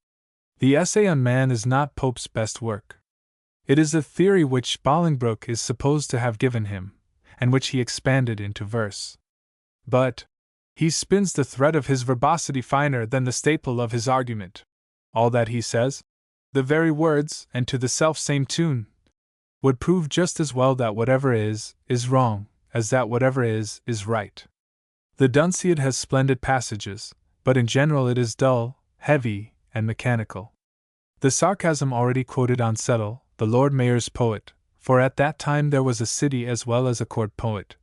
The essay on man is not Pope's best work. It is a theory which Bolingbroke is supposed to have given him, and which he expanded into verse. But he spins the thread of his verbosity finer than the staple of his argument. All that he says, the very words, and to the self-same tune, would prove just as well that whatever is wrong, as that whatever is right. The Dunciad has splendid passages, but in general it is dull, heavy, and mechanical. The sarcasm already quoted on Settle, the Lord Mayor's poet, for at that time there was a city as well as a court poet.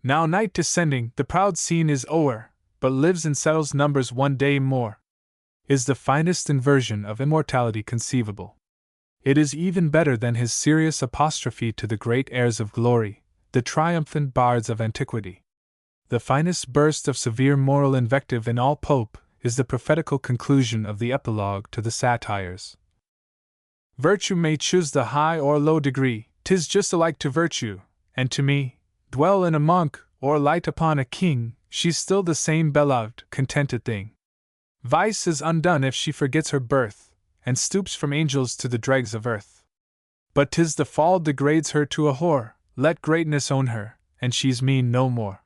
Now night descending, the proud scene is o'er, but lives in Settle's numbers one day more, is the finest inversion of immortality conceivable. It is even better than his serious apostrophe to the great heirs of glory, the triumphant bards of antiquity. The finest burst of severe moral invective in all Pope is the prophetical conclusion of the epilogue to the satires. Virtue may choose the high or low degree, 'tis just alike to virtue, and to me, dwell in a monk, or light upon a king, she's still the same beloved, contented thing. Vice is undone if she forgets her birth, and stoops from angels to the dregs of earth. But 'tis the fall degrades her to a whore, let greatness own her, and she's mean no more.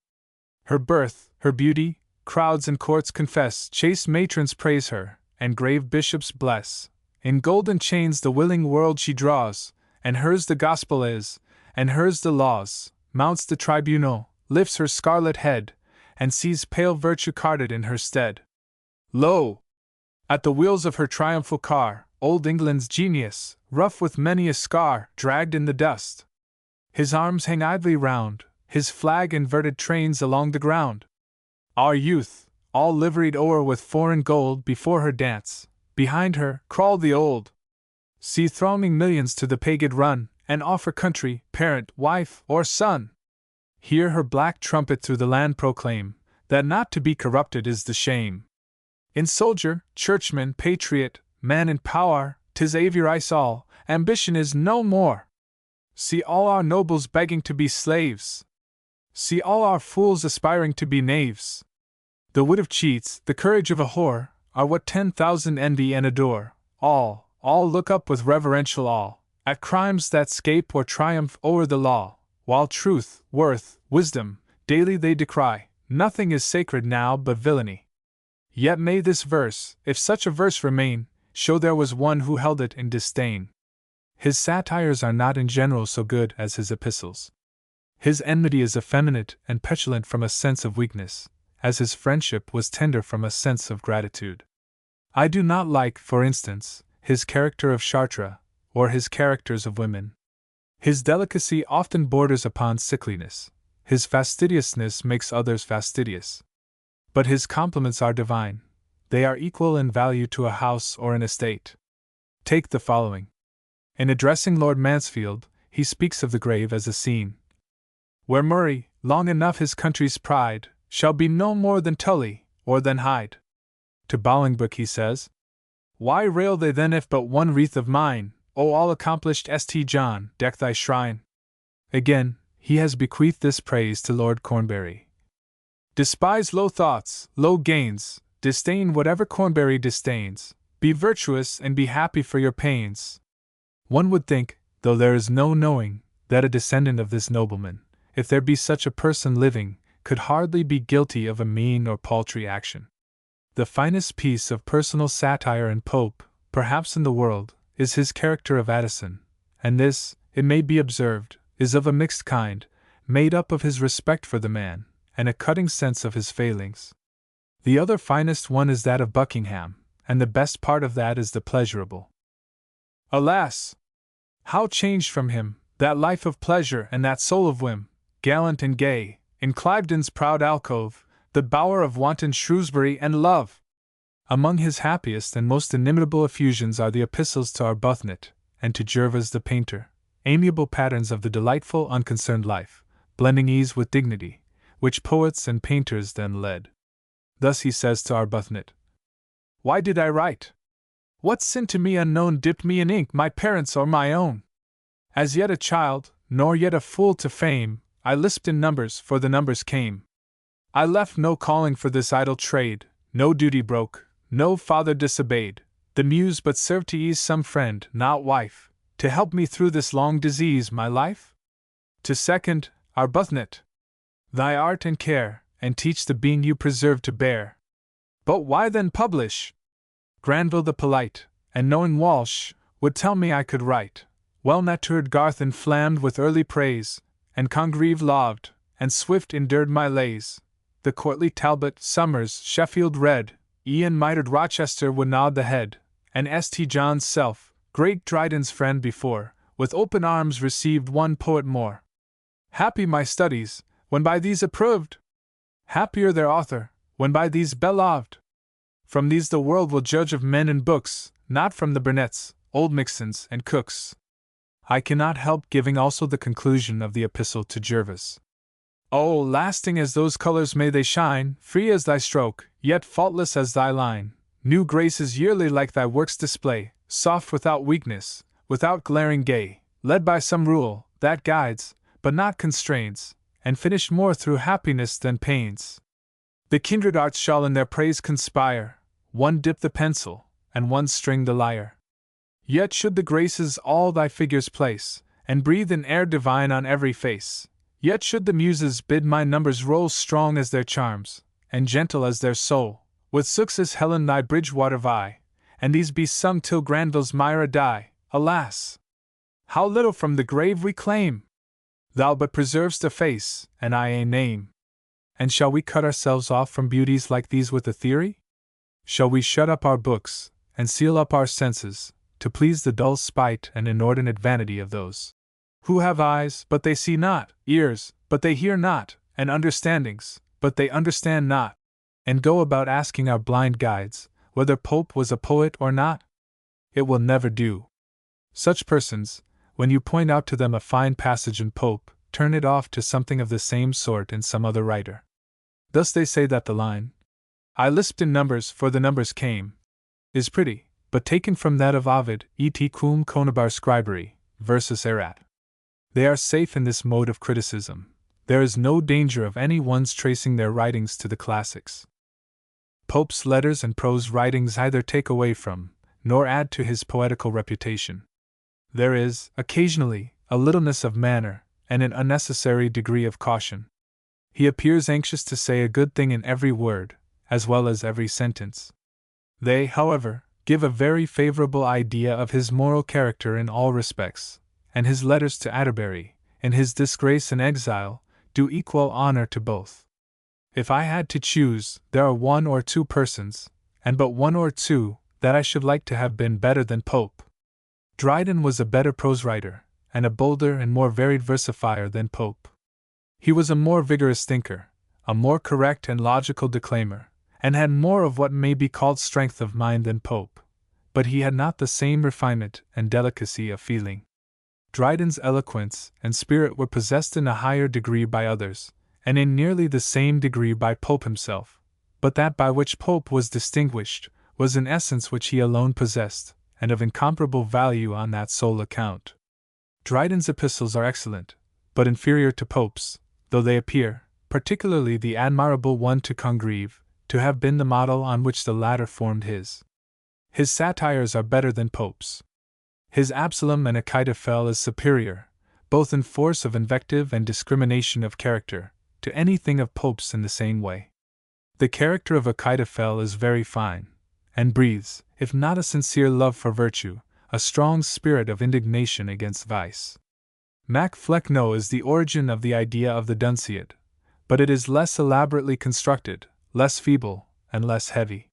Her birth, her beauty, crowds and courts confess, chaste matrons praise her, and grave bishops bless. In golden chains the willing world she draws, and hers the gospel is, and hers the laws. Mounts the tribunal, lifts her scarlet head, and sees pale virtue carted in her stead. Lo! At the wheels of her triumphal car, old England's genius, rough with many a scar, dragged in the dust. His arms hang idly round, his flag inverted trains along the ground. Our youth, all liveried o'er with foreign gold, before her dance, behind her, crawl the old. See thronging millions to the pagan run, and offer country, parent, wife, or son. Hear her black trumpet through the land proclaim, that not to be corrupted is the shame. In soldier, churchman, patriot, man in power, 'tis avarice all, ambition is no more. See all our nobles begging to be slaves. See all our fools aspiring to be knaves. The wit of cheats, the courage of a whore, are what 10,000 envy and adore. All look up with reverential awe at crimes that scape or triumph o'er the law, while truth, worth, wisdom, daily they decry. Nothing is sacred now but villainy. Yet may this verse, if such a verse remain, show there was one who held it in disdain. His satires are not in general so good as his epistles. His enmity is effeminate and petulant from a sense of weakness, as his friendship was tender from a sense of gratitude. I do not like, for instance, his character of Chartres, or his characters of women. His delicacy often borders upon sickliness, his fastidiousness makes others fastidious. But his compliments are divine, they are equal in value to a house or an estate. Take the following. In addressing Lord Mansfield, he speaks of the grave as a scene where Murray, long enough his country's pride, shall be no more than Tully, or than Hyde. To Bolingbroke he says, Why rail they then if but one wreath of mine, O all-accomplished St. John, deck thy shrine? Again, he has bequeathed this praise to Lord Cornbury. Despise low thoughts, low gains, disdain whatever Cornbury disdains, be virtuous and be happy for your pains. One would think, though there is no knowing, that a descendant of this nobleman, if there be such a person living, could hardly be guilty of a mean or paltry action. The finest piece of personal satire in Pope, perhaps in the world, is his character of Addison, and this, it may be observed, is of a mixed kind, made up of his respect for the man, and a cutting sense of his failings. The other finest one is that of Buckingham, and the best part of that is the pleasurable. Alas! How changed from him, that life of pleasure and that soul of whim, gallant and gay, in Cliveden's proud alcove, the bower of wanton Shrewsbury and love! Among his happiest and most inimitable effusions are the epistles to Arbuthnot, and to Jervas the painter, amiable patterns of the delightful unconcerned life, blending ease with dignity, which poets and painters then led. Thus he says to Arbuthnot, Why did I write? What sin to me unknown dipped me in ink, my parents or my own? As yet a child, nor yet a fool to fame, I lisped in numbers, for the numbers came. I left no calling for this idle trade, no duty broke, no father disobeyed, the muse but served to ease some friend, not wife, to help me through this long disease, my life? To second, Arbuthnot, thy art and care, and teach the being you preserve to bear. But why then publish? Granville the polite, and knowing Walsh, would tell me I could write. Well-natured Garth inflamed with early praise, and Congreve loved, and Swift endured my lays. The courtly Talbot, Somers, Sheffield read, Ian mitred Rochester would nod the head, and St. John's self, great Dryden's friend before, with open arms received one poet more. Happy my studies, when by these approved! Happier their author, when by these beloved! From these the world will judge of men and books, not from the Burnets, Old Mixons, and Cooks. I cannot help giving also the conclusion of the epistle to Jervas. Oh, lasting as those colors may they shine, free as thy stroke, yet faultless as thy line, new graces yearly like thy works display, soft without weakness, without glaring gay, led by some rule, that guides, but not constrains, and finished more through happiness than pains. The kindred arts shall in their praise conspire, one dip the pencil, and one string the lyre. Yet should the graces all thy figures place, and breathe an air divine on every face. Yet should the muses bid my numbers roll strong as their charms, and gentle as their soul, with Success Helen thy Bridgewater vie, and these be sung till Granville's Myra die. Alas! How little from the grave we claim! Thou but preservest a face, and I a name. And shall we cut ourselves off from beauties like these with a theory? Shall we shut up our books, and seal up our senses, to please the dull spite and inordinate vanity of those who have eyes, but they see not, ears, but they hear not, and understandings, but they understand not, and go about asking our blind guides, whether Pope was a poet or not? It will never do. Such persons, when you point out to them a fine passage in Pope, turn it off to something of the same sort in some other writer. Thus they say that the line, I lisped in numbers, for the numbers came, is pretty, but taken from that of Ovid, et cum conabar scribere, versus erat. They are safe in this mode of criticism. There is no danger of any one's tracing their writings to the classics. Pope's letters and prose writings either take away from, nor add to his poetical reputation. There is, occasionally, a littleness of manner, and an unnecessary degree of caution. He appears anxious to say a good thing in every word, as well as every sentence. They, however, give a very favorable idea of his moral character in all respects, and his letters to Atterbury, in his disgrace and exile, do equal honor to both. If I had to choose, there are one or two persons, and but one or two, that I should like to have been better than Pope. Dryden was a better prose writer, and a bolder and more varied versifier than Pope. He was a more vigorous thinker, a more correct and logical declaimer, and had more of what may be called strength of mind than Pope, but he had not the same refinement and delicacy of feeling. Dryden's eloquence and spirit were possessed in a higher degree by others, and in nearly the same degree by Pope himself, but that by which Pope was distinguished was an essence which he alone possessed, and of incomparable value on that sole account. Dryden's epistles are excellent, but inferior to Pope's, though they appear, particularly the admirable one to Congreve, to have been the model on which the latter formed his. His satires are better than Pope's. His Absalom and Achitophel is superior, both in force of invective and discrimination of character, to anything of Pope's in the same way. The character of Achitophel is very fine, and breathes, if not a sincere love for virtue, a strong spirit of indignation against vice. Mac Flecknoe is the origin of the idea of the Dunciad, but it is less elaborately constructed, less feeble, and less heavy.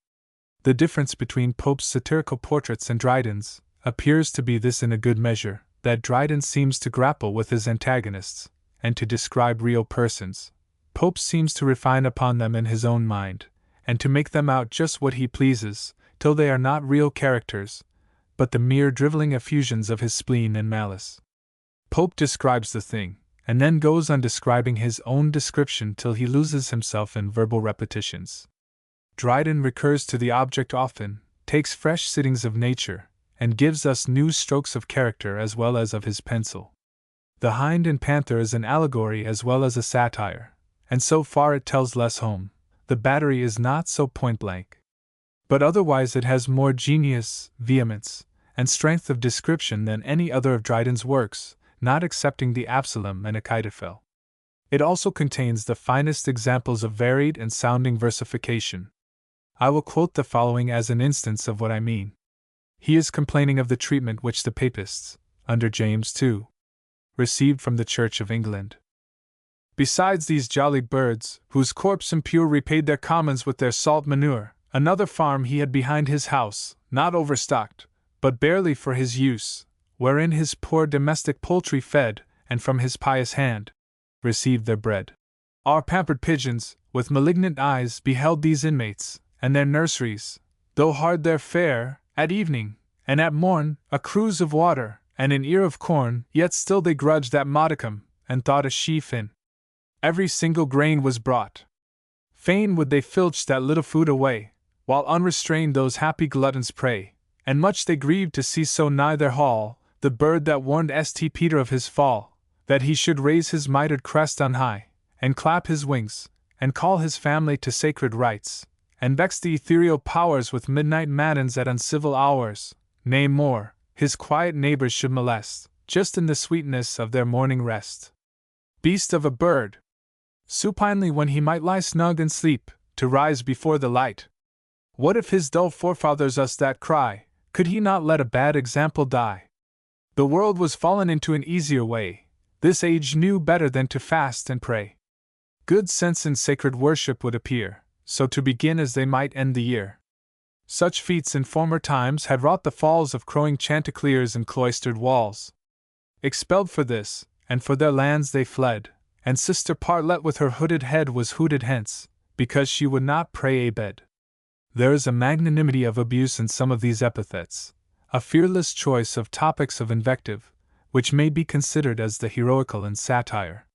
The difference between Pope's satirical portraits and Dryden's appears to be this in a good measure, that Dryden seems to grapple with his antagonists, and to describe real persons. Pope seems to refine upon them in his own mind, and to make them out just what he pleases, till they are not real characters, but the mere drivelling effusions of his spleen and malice. Pope describes the thing, and then goes on describing his own description till he loses himself in verbal repetitions. Dryden recurs to the object often, takes fresh sittings of nature, and gives us new strokes of character as well as of his pencil. The Hind and Panther is an allegory as well as a satire, and so far it tells less home. The Battery is not so point-blank. But otherwise it has more genius, vehemence, and strength of description than any other of Dryden's works, not excepting the Absalom and Achitophel. It also contains the finest examples of varied and sounding versification. I will quote the following as an instance of what I mean. He is complaining of the treatment which the Papists, under James II, received from the Church of England. Besides these jolly birds, whose corpse impure repaid their commons with their salt manure, another farm he had behind his house, not overstocked, but barely for his use, wherein his poor domestic poultry fed, and from his pious hand received their bread. Our pampered pigeons, with malignant eyes, beheld these inmates, and their nurseries, though hard their fare, at evening, and at morn, a cruse of water, and an ear of corn, yet still they grudged that modicum, and thought a sheaf in every single grain was brought. Fain would they filch that little food away, while unrestrained those happy gluttons prey, and much they grieved to see so nigh their hall the bird that warned St. Peter of his fall, that he should raise his mitred crest on high, and clap his wings, and call his family to sacred rites, and vex the ethereal powers with midnight matins at uncivil hours, nay more, his quiet neighbors should molest, just in the sweetness of their morning rest. Beast of a bird! Supinely when he might lie snug and sleep, to rise before the light. What if his dull forefathers us that cry, could he not let a bad example die? The world was fallen into an easier way, this age knew better than to fast and pray. Good sense in sacred worship would appear, so to begin as they might end the year. Such feats in former times had wrought the falls of crowing chanticleers and cloistered walls. Expelled for this, and for their lands they fled, and Sister Partlet with her hooded head was hooted hence, because she would not pray a bed. There is a magnanimity of abuse in some of these epithets, a fearless choice of topics of invective, which may be considered as the heroical in satire.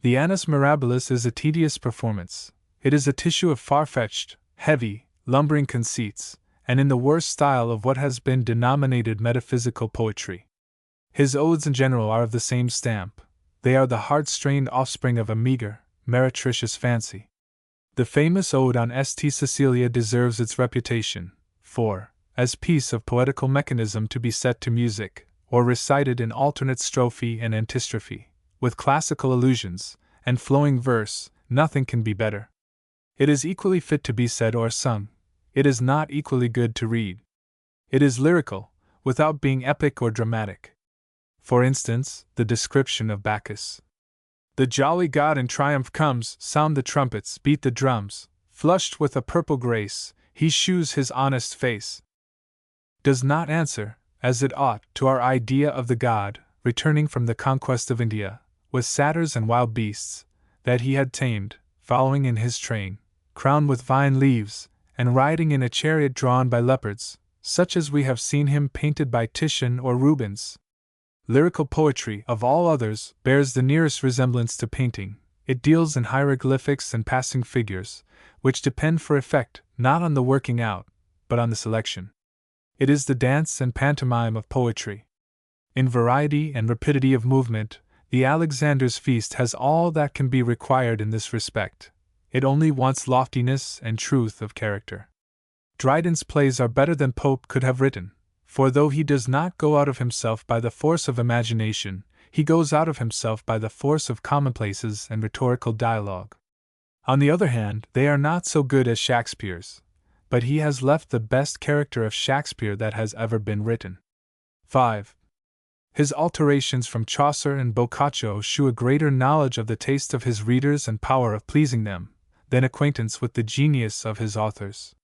The Annus Mirabilis is a tedious performance. It is a tissue of far-fetched, heavy, lumbering conceits, and in the worst style of what has been denominated metaphysical poetry. His odes in general are of the same stamp. They are the heart-strained offspring of a meager, meretricious fancy. The famous ode on St. Cecilia deserves its reputation, for, as piece of poetical mechanism to be set to music, or recited in alternate strophe and antistrophe, with classical allusions, and flowing verse, nothing can be better. It is equally fit to be said or sung. It is not equally good to read. It is lyrical, without being epic or dramatic. For instance, the description of Bacchus. The jolly god in triumph comes, sound the trumpets, beat the drums, flushed with a purple grace, he shews his honest face. Does not answer, as it ought, to our idea of the god, returning from the conquest of India, with satyrs and wild beasts, that he had tamed, following in his train, crowned with vine leaves, and riding in a chariot drawn by leopards, such as we have seen him painted by Titian or Rubens. Lyrical poetry, of all others, bears the nearest resemblance to painting. It deals in hieroglyphics and passing figures, which depend for effect not on the working out, but on the selection. It is the dance and pantomime of poetry. In variety and rapidity of movement, the Alexander's Feast has all that can be required in this respect. It only wants loftiness and truth of character. Dryden's plays are better than Pope could have written, for though he does not go out of himself by the force of imagination, he goes out of himself by the force of commonplaces and rhetorical dialogue. On the other hand, they are not so good as Shakespeare's, but he has left the best character of Shakespeare that has ever been written. 5. His alterations from Chaucer and Boccaccio shew a greater knowledge of the taste of his readers and power of pleasing them, than acquaintance with the genius of his authors.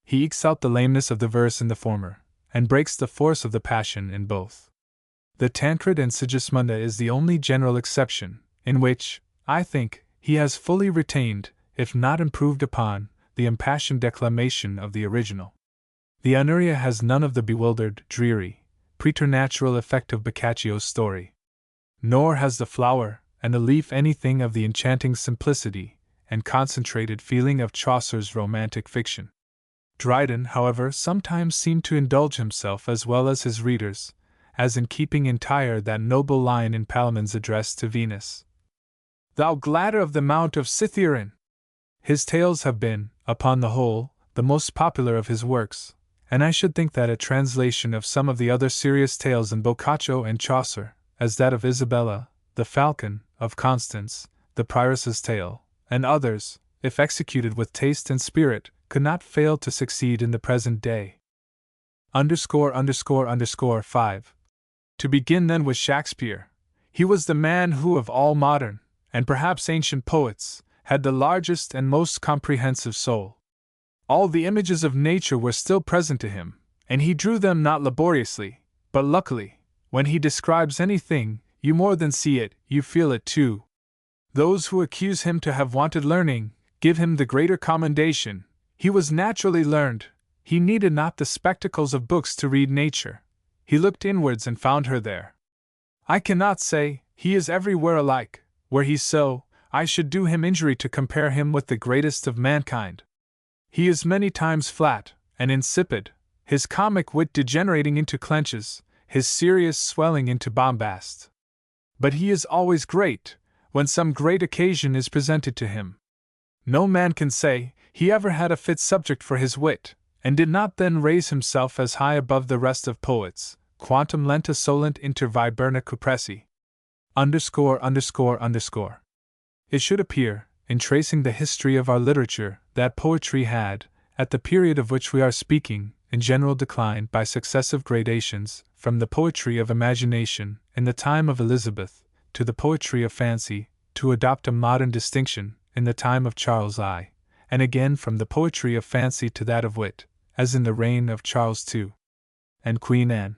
He ekes out the lameness of the verse in the former, and breaks the force of the passion in both. The Tancred and Sigismunda is the only general exception, in which, I think, he has fully retained, if not improved upon, the impassioned declamation of the original. The Aneuria has none of the bewildered, dreary, preternatural effect of Boccaccio's story. Nor has the flower and the leaf anything of the enchanting simplicity and concentrated feeling of Chaucer's romantic fiction. Dryden, however, sometimes seemed to indulge himself as well as his readers, as in keeping entire that noble line in Palaemon's address to Venus: "Thou gladder of the mount of Cithaeron." His tales have been, upon the whole, the most popular of his works, and I should think that a translation of some of the other serious tales in Boccaccio and Chaucer, as that of Isabella, the Falcon, of Constance, the Prioress's Tale, and others, if executed with taste and spirit, could not fail to succeed in the present day. ____5. To begin then with Shakespeare, he was the man who of all modern, and perhaps ancient poets, had the largest and most comprehensive soul. All the images of nature were still present to him, and he drew them not laboriously, but luckily. When he describes anything, you more than see it, you feel it too. Those who accuse him to have wanted learning, give him the greater commendation. He was naturally learned. He needed not the spectacles of books to read nature. He looked inwards and found her there. I cannot say, he is everywhere alike. Were he so, I should do him injury to compare him with the greatest of mankind. He is many times flat and insipid, his comic wit degenerating into clenches, his serious swelling into bombast. But he is always great, when some great occasion is presented to him. No man can say he ever had a fit subject for his wit, and did not then raise himself as high above the rest of poets, quantum lenta solent inter viberna cupressi. _____. It should appear, in tracing the history of our literature, that poetry had, at the period of which we are speaking, in general declined by successive gradations, from the poetry of imagination, in the time of Elizabeth, to the poetry of fancy, to adopt a modern distinction, in the time of Charles I, and again from the poetry of fancy to that of wit, as in the reign of Charles II and Queen Anne.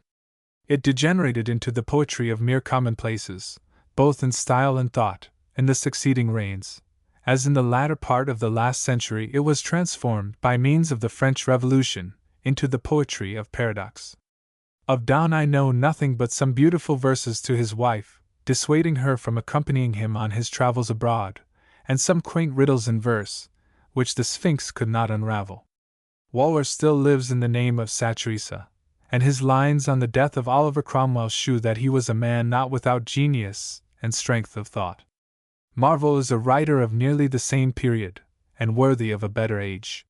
It degenerated into the poetry of mere commonplaces, both in style and thought, in the succeeding reigns. As in the latter part of the last century it was transformed, by means of the French Revolution, into the poetry of paradox. Of Donne I know nothing but some beautiful verses to his wife, dissuading her from accompanying him on his travels abroad, and some quaint riddles in verse, which the Sphinx could not unravel. Waller still lives in the name of Satiresa, and his lines on the death of Oliver Cromwell shew that he was a man not without genius and strength of thought. Marvell is a writer of nearly the same period, and worthy of a better age.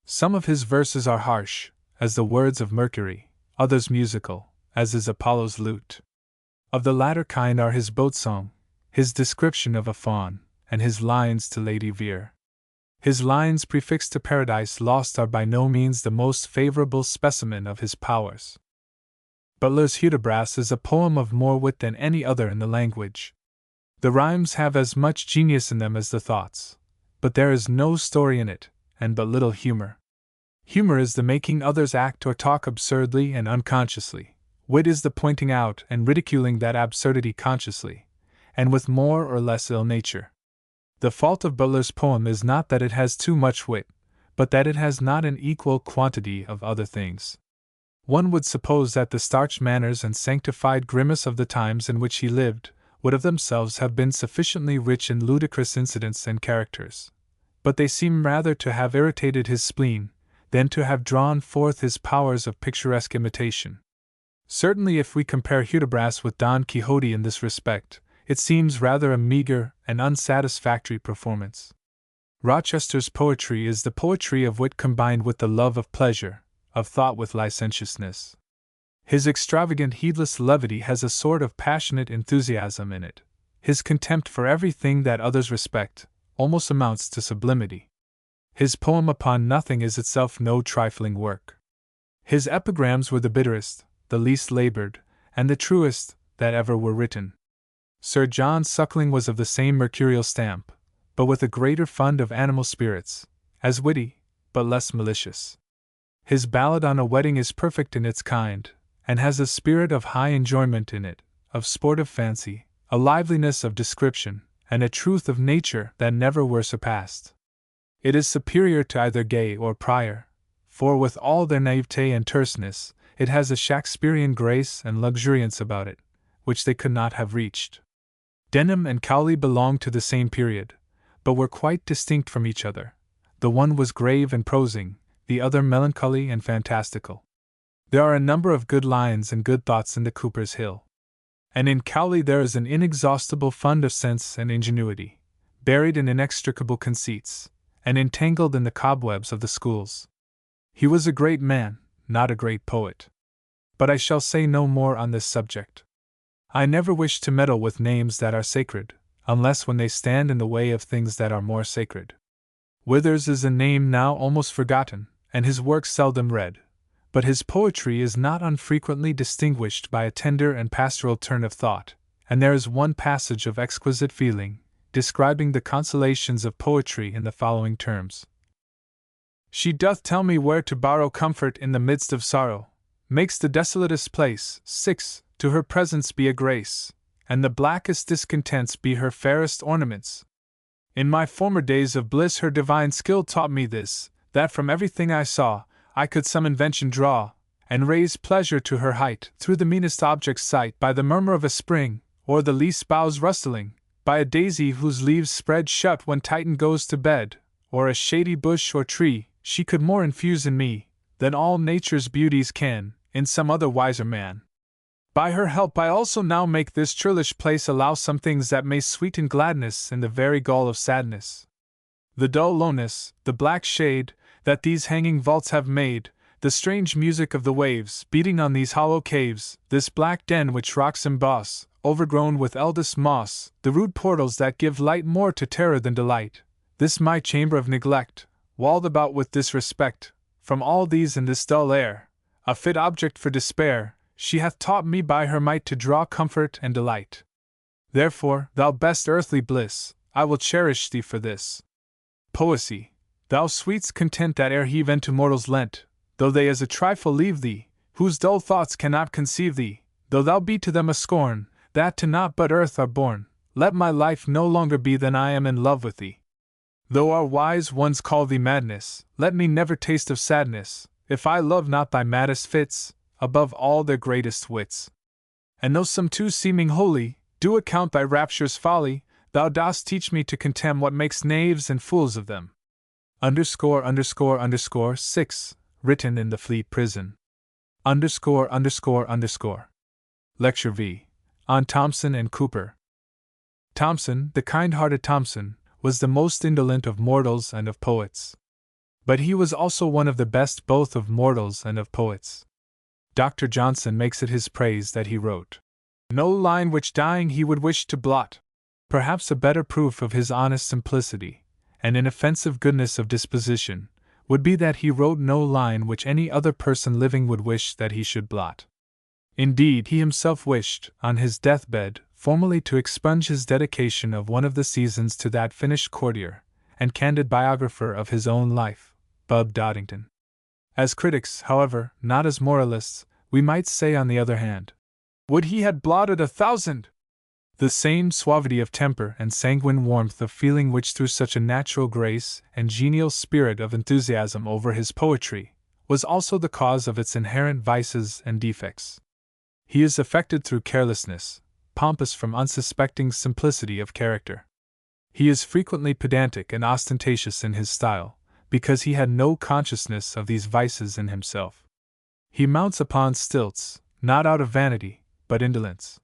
Some of his verses are harsh, as the words of Mercury, others musical, as is Apollo's lute. Of the latter kind are his boat song, his description of a faun, and his lines to Lady Vere. His lines prefixed to Paradise Lost are by no means the most favorable specimen of his powers. Butler's Hudibras is a poem of more wit than any other in the language. The rhymes have as much genius in them as the thoughts, but there is no story in it, and but little humor. Humor is the making others act or talk absurdly and unconsciously, Wit is the pointing out and ridiculing that absurdity consciously, and with more or less ill nature. The fault of Butler's poem is not that it has too much wit, but that it has not an equal quantity of other things. One would suppose that the starched manners and sanctified grimace of the times in which he lived would of themselves have been sufficiently rich in ludicrous incidents and characters, but they seem rather to have irritated his spleen than to have drawn forth his powers of picturesque imitation. Certainly, if we compare Hudibras with Don Quixote in this respect, it seems rather a meager and unsatisfactory performance. Rochester's poetry is the poetry of wit combined with the love of pleasure, of thought with licentiousness. His extravagant, heedless levity has a sort of passionate enthusiasm in it. His contempt for everything that others respect almost amounts to sublimity. His poem upon nothing is itself no trifling work. His epigrams were the bitterest, the least labored, and the truest that ever were written. Sir John Suckling was of the same mercurial stamp, but with a greater fund of animal spirits, as witty, but less malicious. His ballad on a wedding is perfect in its kind, and has a spirit of high enjoyment in it, of sportive fancy, a liveliness of description, and a truth of nature that never were surpassed. It is superior to either Gay or Prior, for with all their naivete and terseness, it has a Shakespearean grace and luxuriance about it, which they could not have reached. Denham and Cowley belonged to the same period, but were quite distinct from each other. The one was grave and prosing, the other melancholy and fantastical. There are a number of good lines and good thoughts in the Cooper's Hill. And in Cowley there is an inexhaustible fund of sense and ingenuity, buried in inextricable conceits, and entangled in the cobwebs of the schools. He was a great man, not a great poet. But I shall say no more on this subject. I never wish to meddle with names that are sacred, unless when they stand in the way of things that are more sacred. Withers is a name now almost forgotten, and his work seldom read, but his poetry is not unfrequently distinguished by a tender and pastoral turn of thought, and there is one passage of exquisite feeling, describing the consolations of poetry in the following terms. She doth tell me where to borrow comfort in the midst of sorrow, makes the desolatest place, 6, to her presence be a grace, and the blackest discontents be her fairest ornaments. In my former days of bliss her divine skill taught me this, that from everything I saw, I could some invention draw, and raise pleasure to her height, through the meanest object's sight, by the murmur of a spring, or the least bough's rustling, by a daisy whose leaves spread shut when Titan goes to bed, or a shady bush or tree, she could more infuse in me, than all nature's beauties can, in some other wiser man. By her help I also now make this churlish place allow some things that may sweeten gladness in the very gall of sadness. The dull lowness, the black shade, that these hanging vaults have made, the strange music of the waves beating on these hollow caves, this black den which rocks emboss, overgrown with eldest moss, the rude portals that give light more to terror than delight, this my chamber of neglect, walled about with disrespect, from all these in this dull air, a fit object for despair, she hath taught me by her might to draw comfort and delight. Therefore, thou best earthly bliss, I will cherish thee for this. Poesy, thou sweetest content that e'er heave to mortals lent, though they as a trifle leave thee, whose dull thoughts cannot conceive thee, though thou be to them a scorn, that to naught but earth are born, let my life no longer be than I am in love with thee. Though our wise ones call thee madness, let me never taste of sadness, if I love not thy maddest fits, above all their greatest wits. And though some too seeming holy, do account thy raptures folly, thou dost teach me to contemn what makes knaves and fools of them. ______6, written in the Fleet Prison. ______. Lecture V. On Thomson and Cooper. Thomson, the kind-hearted Thomson, was the most indolent of mortals and of poets. But he was also one of the best both of mortals and of poets. Dr. Johnson makes it his praise that he wrote no line which dying he would wish to blot. Perhaps a better proof of his honest simplicity, and inoffensive goodness of disposition, would be that he wrote no line which any other person living would wish that he should blot. Indeed, he himself wished, on his deathbed, formally to expunge his dedication of one of the seasons to that finished courtier and candid biographer of his own life, Bub Doddington. As critics, however, not as moralists, We might say, on the other hand, would he had blotted 1,000! The same suavity of temper and sanguine warmth of feeling which threw such a natural grace and genial spirit of enthusiasm over his poetry was also the cause of its inherent vices and defects. He is affected through carelessness, pompous from unsuspecting simplicity of character. He is frequently pedantic and ostentatious in his style, because he had no consciousness of these vices in himself. He mounts upon stilts, not out of vanity, but indolence.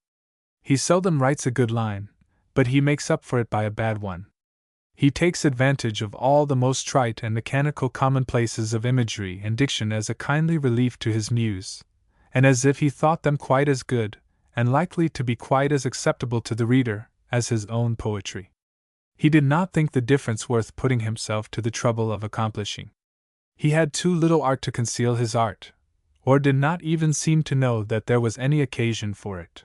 He seldom writes a good line, but he makes up for it by a bad one. He takes advantage of all the most trite and mechanical commonplaces of imagery and diction as a kindly relief to his muse, and as if he thought them quite as good, and likely to be quite as acceptable to the reader, as his own poetry. He did not think the difference worth putting himself to the trouble of accomplishing. He had too little art to conceal his art, or did not even seem to know that there was any occasion for it.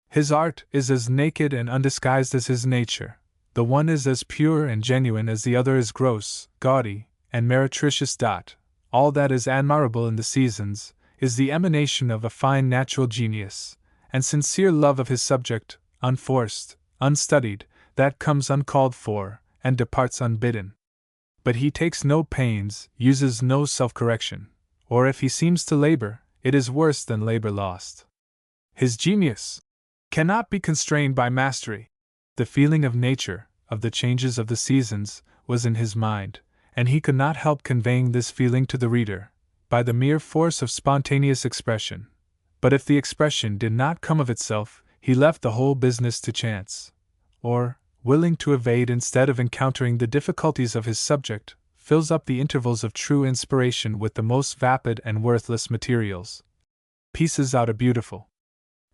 His art is as naked and undisguised as his nature. The one is as pure and genuine as the other is gross, gaudy, and meretricious. All that is admirable in the Seasons is the emanation of a fine natural genius, and sincere love of his subject, unforced, unstudied, that comes uncalled for, and departs unbidden. But he takes no pains, uses no self-correction, or if he seems to labor, it is worse than labor lost. His genius cannot be constrained by mastery. The feeling of nature, of the changes of the seasons, was in his mind, and he could not help conveying this feeling to the reader, by the mere force of spontaneous expression. But if the expression did not come of itself, he left the whole business to chance, or, willing to evade instead of encountering the difficulties of his subject, fills up the intervals of true inspiration with the most vapid and worthless materials, pieces out a beautiful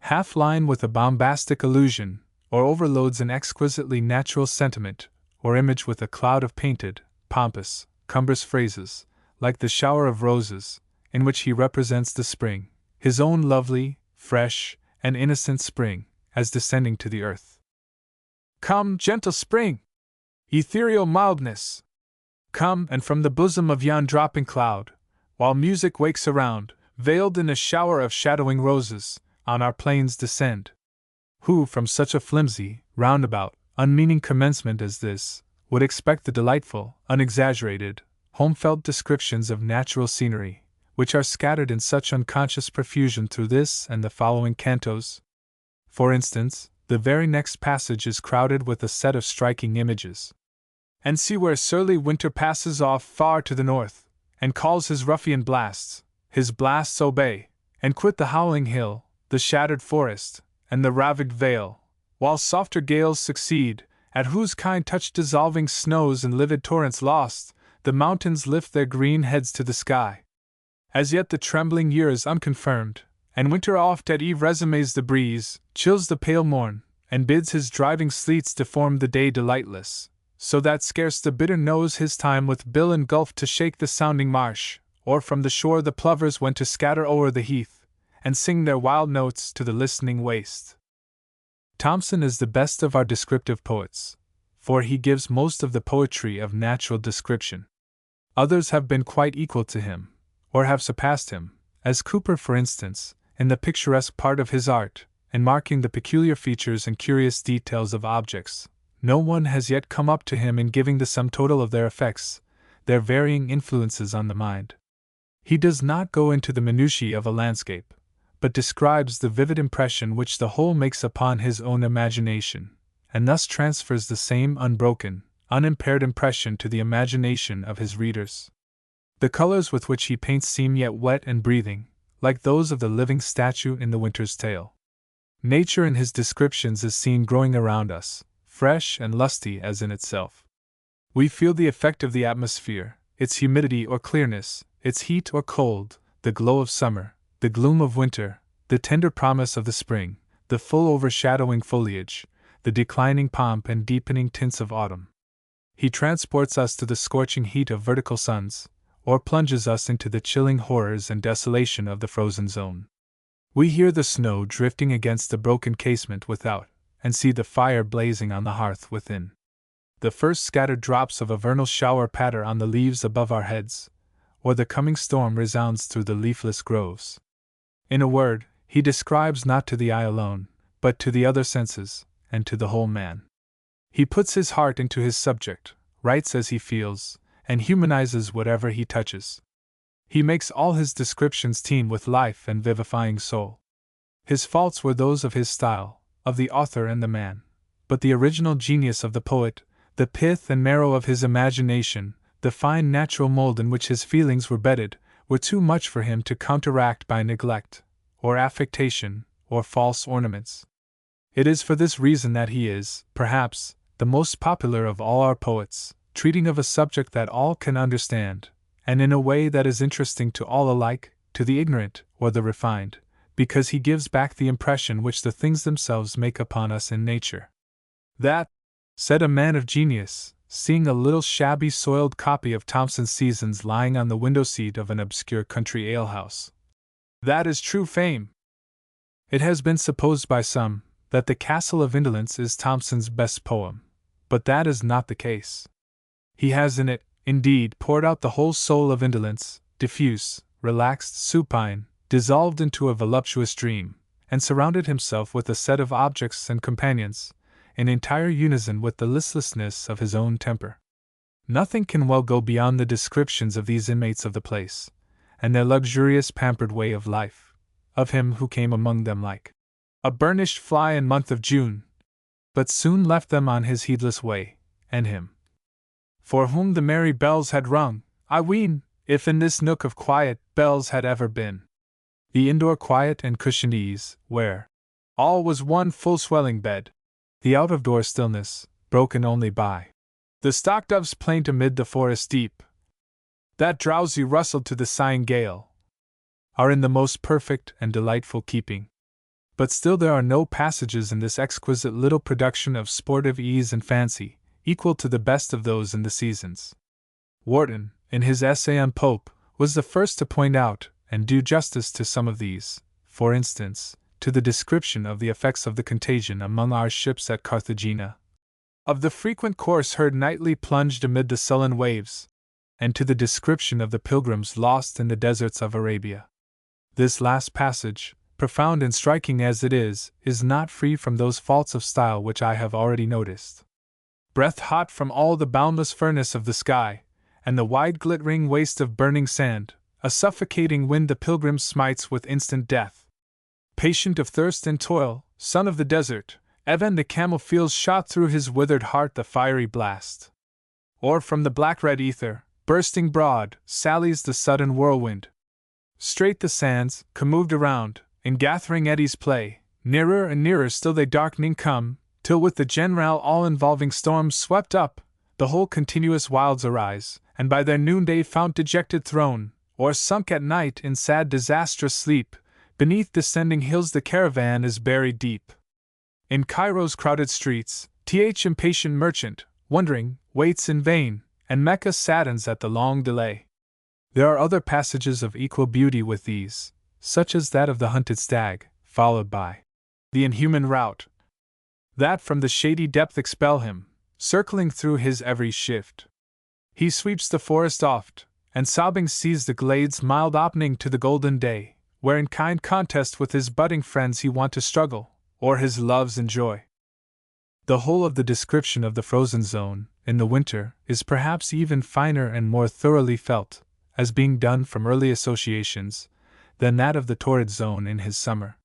half-line with a bombastic allusion, or overloads an exquisitely natural sentiment or image with a cloud of painted, pompous, cumbrous phrases, like the shower of roses, in which he represents the spring, his own lovely, fresh, and innocent spring, as descending to the earth. Come, gentle spring! Ethereal mildness! Come, and from the bosom of yon dropping cloud, while music wakes around, veiled in a shower of shadowing roses, on our plains descend. Who, from such a flimsy, roundabout, unmeaning commencement as this, would expect the delightful, unexaggerated, home-felt descriptions of natural scenery, which are scattered in such unconscious profusion through this and the following cantos? For instance, the very next passage is crowded with a set of striking images. And see where surly winter passes off far to the north, and calls his ruffian blasts, his blasts obey, and quit the howling hill, the shattered forest, and the ravaged vale, while softer gales succeed, at whose kind touch dissolving snows and livid torrents lost, the mountains lift their green heads to the sky. As yet the trembling year is unconfirmed, and winter oft at eve resumes the breeze, chills the pale morn, and bids his driving sleets deform the day delightless, so that scarce the bidder knows his time with bill and gulf to shake the sounding marsh, or from the shore the plovers when to scatter o'er the heath, and sing their wild notes to the listening waste. Thomson is the best of our descriptive poets, for he gives most of the poetry of natural description. Others have been quite equal to him, or have surpassed him, as Cooper, for instance, in the picturesque part of his art, and marking the peculiar features and curious details of objects. No one has yet come up to him in giving the sum total of their effects, their varying influences on the mind. He does not go into the minutiae of a landscape, but describes the vivid impression which the whole makes upon his own imagination, and thus transfers the same unbroken, unimpaired impression to the imagination of his readers. The colors with which he paints seem yet wet and breathing, like those of the living statue in the Winter's Tale. Nature in his descriptions is seen growing around us, fresh and lusty as in itself. We feel the effect of the atmosphere, its humidity or clearness, its heat or cold, the glow of summer, the gloom of winter, the tender promise of the spring, the full overshadowing foliage, the declining pomp and deepening tints of autumn. He transports us to the scorching heat of vertical suns, or plunges us into the chilling horrors and desolation of the frozen zone. We hear the snow drifting against the broken casement without, and see the fire blazing on the hearth within. The first scattered drops of a vernal shower patter on the leaves above our heads, or the coming storm resounds through the leafless groves. In a word, he describes not to the eye alone, but to the other senses, and to the whole man. He puts his heart into his subject, writes as he feels, and humanizes whatever he touches. He makes all his descriptions teem with life and vivifying soul. His faults were those of his style, of the author and the man, but the original genius of the poet, the pith and marrow of his imagination, the fine natural mold in which his feelings were bedded, were too much for him to counteract by neglect, or affectation, or false ornaments. It is for this reason that he is, perhaps, the most popular of all our poets, treating of a subject that all can understand, and in a way that is interesting to all alike, to the ignorant or the refined, because he gives back the impression which the things themselves make upon us in nature. "That," said a man of genius, seeing a little shabby soiled copy of Thomson's Seasons lying on the window-seat of an obscure country alehouse, "that is true fame." It has been supposed by some that The Castle of Indolence is Thomson's best poem, but that is not the case. He has in it, indeed, poured out the whole soul of indolence, diffuse, relaxed, supine, dissolved into a voluptuous dream, and surrounded himself with a set of objects and companions, in entire unison with the listlessness of his own temper. Nothing can well go beyond the descriptions of these inmates of the place, and their luxurious pampered way of life, of him who came among them like a burnished fly in month of June, but soon left them on his heedless way, and him for whom the merry bells had rung, I ween, if in this nook of quiet bells had ever been. The indoor quiet and cushioned ease, where all was one full swelling bed, the out-of-door stillness, broken only by the stock-dove's plaint amid the forest deep, that drowsy rustled to the sighing gale, are in the most perfect and delightful keeping. But still there are no passages in this exquisite little production of sportive ease and fancy, equal to the best of those in the Seasons. Warton, in his essay on Pope, was the first to point out and do justice to some of these, for instance, to the description of the effects of the contagion among our ships at Carthagena, of the frequent course heard nightly plunged amid the sullen waves, and to the description of the pilgrims lost in the deserts of Arabia. This last passage, profound and striking as it is not free from those faults of style which I have already noticed. Breath hot from all the boundless furnace of the sky, and the wide glittering waste of burning sand, a suffocating wind the pilgrim smites with instant death. Patient of thirst and toil, son of the desert, even the camel feels shot through his withered heart the fiery blast. Or from the black-red ether, bursting broad, sallies the sudden whirlwind. Straight the sands, commoved around, in gathering eddies play, nearer and nearer still they darkening come, till with the general all-involving storm swept up, the whole continuous wilds arise, and by their noonday fount dejected thrown, or sunk at night in sad disastrous sleep, beneath descending hills the caravan is buried deep. In Cairo's crowded streets, impatient merchant, wondering, waits in vain, and Mecca saddens at the long delay. There are other passages of equal beauty with these, such as that of the hunted stag, followed by the inhuman rout, that from the shady depth expel him, circling through his every shift. He sweeps the forest oft, and sobbing sees the glades mild opening to the golden day, where in kind contest with his budding friends he wont to struggle, or his loves enjoy. The whole of the description of the frozen zone, in the winter, is perhaps even finer and more thoroughly felt, as being done from early associations, than that of the torrid zone in his summer.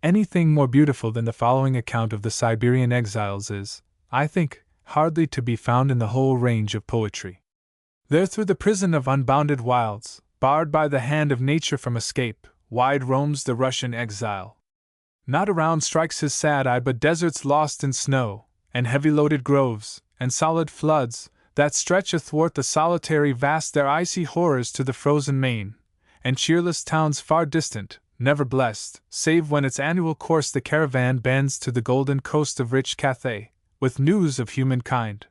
Anything more beautiful than the following account of the Siberian exiles is, I think, hardly to be found in the whole range of poetry. There through the prison of unbounded wilds, barred by the hand of nature from escape, wide roams the Russian exile. Not around strikes his sad eye but deserts lost in snow, and heavy-loaded groves, and solid floods, that stretch athwart the solitary vast their icy horrors to the frozen main, and cheerless towns far distant, never blessed, save when its annual course the caravan bends to the golden coast of rich Cathay, with news of humankind.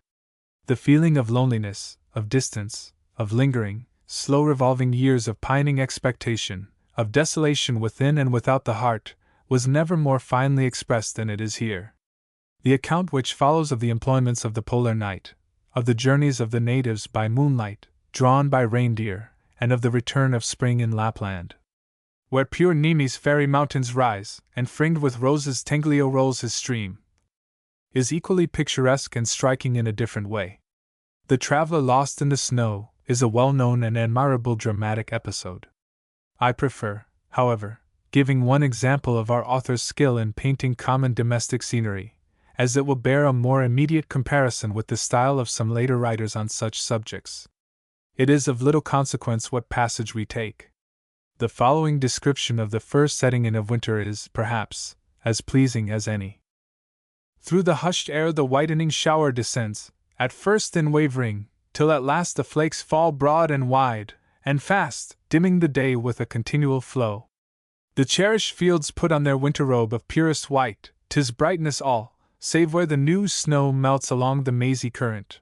The feeling of loneliness, of distance, of lingering, slow revolving years of pining expectation, of desolation within and without the heart, was never more finely expressed than it is here. The account which follows of the employments of the polar night, of the journeys of the natives by moonlight, drawn by reindeer, and of the return of spring in Lapland, where pure Neme's fairy mountains rise, and fringed with roses Tenglio rolls his stream, is equally picturesque and striking in a different way. The Traveler Lost in the Snow is a well-known and admirable dramatic episode. I prefer, however, giving one example of our author's skill in painting common domestic scenery, as it will bear a more immediate comparison with the style of some later writers on such subjects. It is of little consequence what passage we take. The following description of the first setting in of winter is, perhaps, as pleasing as any. Through the hushed air the whitening shower descends, at first in wavering, till at last the flakes fall broad and wide, and fast, dimming the day with a continual flow. The cherished fields put on their winter robe of purest white, 'tis brightness all, save where the new snow melts along the mazy current.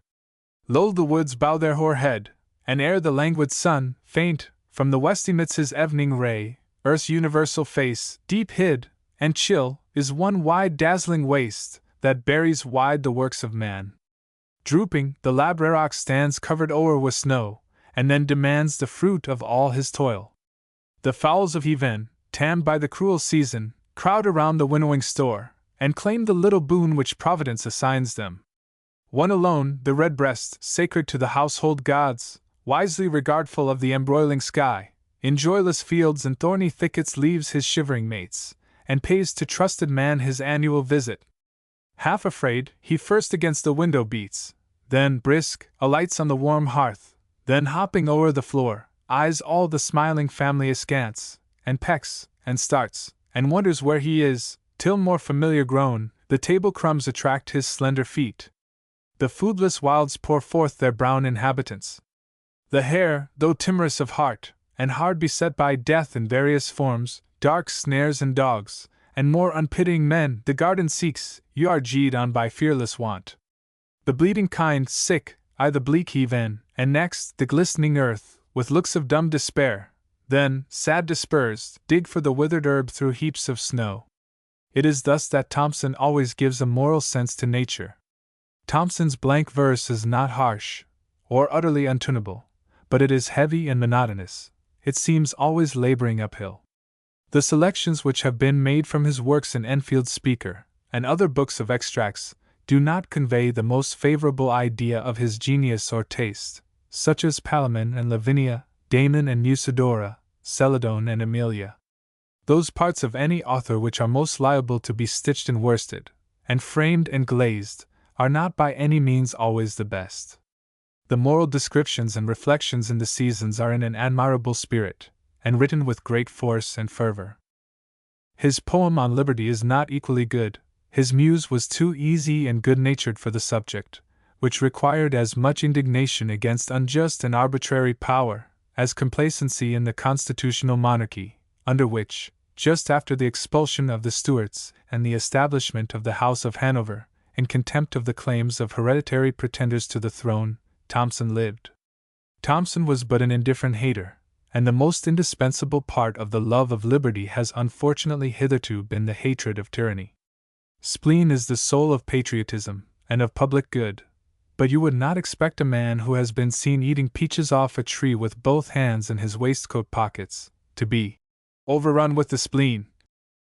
Lo, the woods bow their hoar head, and ere the languid sun, faint, from the west emits his evening ray, earth's universal face, deep hid, and chill, is one wide dazzling waste, that buries wide the works of man. Drooping, the labrarach stands covered o'er with snow, and then demands the fruit of all his toil. The fowls of Heaven, tamed by the cruel season, crowd around the winnowing store, and claim the little boon which Providence assigns them. One alone, the redbreast, sacred to the household gods, wisely regardful of the embroiling sky, in joyless fields and thorny thickets leaves his shivering mates, and pays to trusted man his annual visit. Half afraid, he first against the window beats, then, brisk, alights on the warm hearth, then hopping o'er the floor, eyes all the smiling family askance, and pecks, and starts, and wonders where he is, till more familiar grown, the table crumbs attract his slender feet. The foodless wilds pour forth their brown inhabitants. The hare, though timorous of heart, and hard beset by death in various forms, dark snares and dogs, and more unpitying men, the garden seeks, yargeed on by fearless want. The bleeding kind, sick, eye the bleak Heaven, and next, the glistening earth, with looks of dumb despair, then, sad dispersed, dig for the withered herb through heaps of snow. It is thus that Thomson always gives a moral sense to nature. Thomson's blank verse is not harsh, or utterly untunable, but it is heavy and monotonous. It seems always laboring uphill. The selections which have been made from his works in Enfield's Speaker, and other books of extracts, do not convey the most favorable idea of his genius or taste, such as Palamon and Lavinia, Damon and Musidora, Celadon and Amelia. Those parts of any author which are most liable to be stitched and worsted, and framed and glazed, are not by any means always the best. The moral descriptions and reflections in the Seasons are in an admirable spirit, and written with great force and fervor. His poem on liberty is not equally good. His muse was too easy and good-natured for the subject, which required as much indignation against unjust and arbitrary power, as complacency in the constitutional monarchy, under which, just after the expulsion of the Stuarts and the establishment of the House of Hanover, in contempt of the claims of hereditary pretenders to the throne, Thomson lived. Thomson was but an indifferent hater, and the most indispensable part of the love of liberty has unfortunately hitherto been the hatred of tyranny. Spleen is the soul of patriotism, and of public good, but you would not expect a man who has been seen eating peaches off a tree with both hands in his waistcoat pockets, to be overrun with the spleen,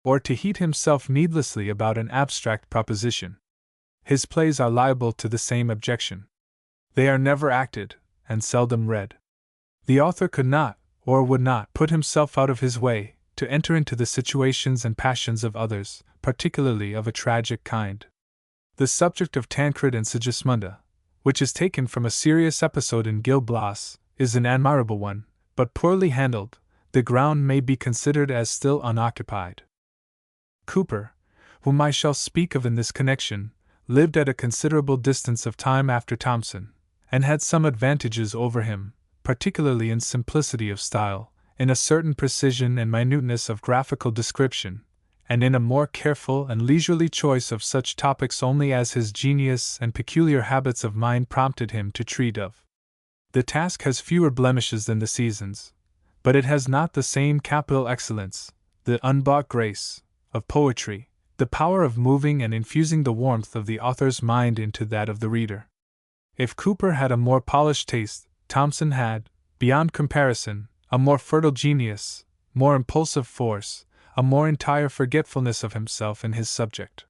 or to heat himself needlessly about an abstract proposition. His plays are liable to the same objection. They are never acted, and seldom read. The author could not, or would not, put himself out of his way to enter into the situations and passions of others, particularly of a tragic kind. The subject of Tancred and Sigismunda, which is taken from a serious episode in Gil Blas, is an admirable one, but poorly handled. The ground may be considered as still unoccupied. Cooper, whom I shall speak of in this connection, lived at a considerable distance of time after Thomson, and had some advantages over him, particularly in simplicity of style, in a certain precision and minuteness of graphical description, and in a more careful and leisurely choice of such topics only as his genius and peculiar habits of mind prompted him to treat of. The task has fewer blemishes than the Seasons, but it has not the same capital excellence, the unbought grace, of poetry, the power of moving and infusing the warmth of the author's mind into that of the reader. If Cooper had a more polished taste, Thomson had, beyond comparison, a more fertile genius, more impulsive force, a more entire forgetfulness of himself and his subject.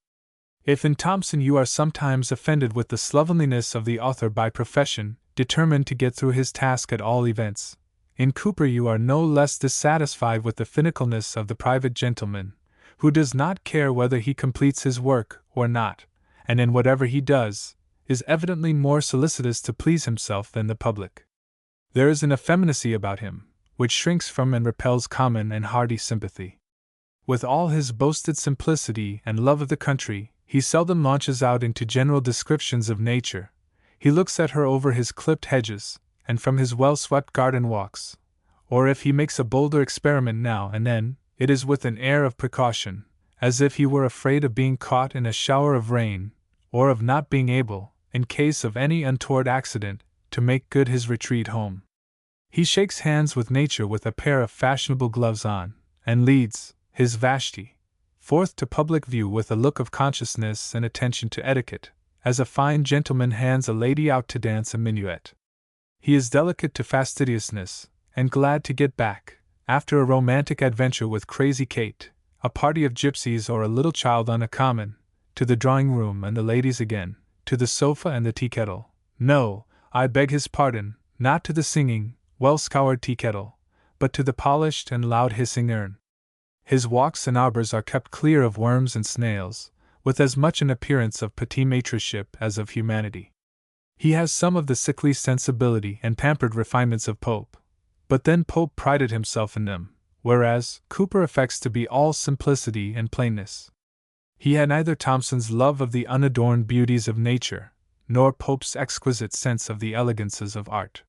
If in Thomson you are sometimes offended with the slovenliness of the author by profession, determined to get through his task at all events, in Cooper you are no less dissatisfied with the finicalness of the private gentleman, who does not care whether he completes his work or not, and in whatever he does, is evidently more solicitous to please himself than the public. There is an effeminacy about him, which shrinks from and repels common and hearty sympathy. With all his boasted simplicity and love of the country, he seldom launches out into general descriptions of nature. He looks at her over his clipped hedges, and from his well-swept garden walks, or if he makes a bolder experiment now and then, it is with an air of precaution, as if he were afraid of being caught in a shower of rain, or of not being able, in case of any untoward accident, to make good his retreat home. He shakes hands with nature with a pair of fashionable gloves on, and leads his Vashti forth to public view with a look of consciousness and attention to etiquette, as a fine gentleman hands a lady out to dance a minuet. He is delicate to fastidiousness, and glad to get back, after a romantic adventure with Crazy Kate, a party of gypsies or a little child on a common, to the drawing-room and the ladies again, to the sofa and the tea-kettle. No, I beg his pardon, not to the singing, well-scoured tea-kettle, but to the polished and loud hissing urn. His walks and arbors are kept clear of worms and snails, with as much an appearance of petit maîtreship as of humanity. He has some of the sickly sensibility and pampered refinements of Pope, but then Pope prided himself in them, whereas Cooper affects to be all simplicity and plainness. He had neither Thomson's love of the unadorned beauties of nature, nor Pope's exquisite sense of the elegances of art.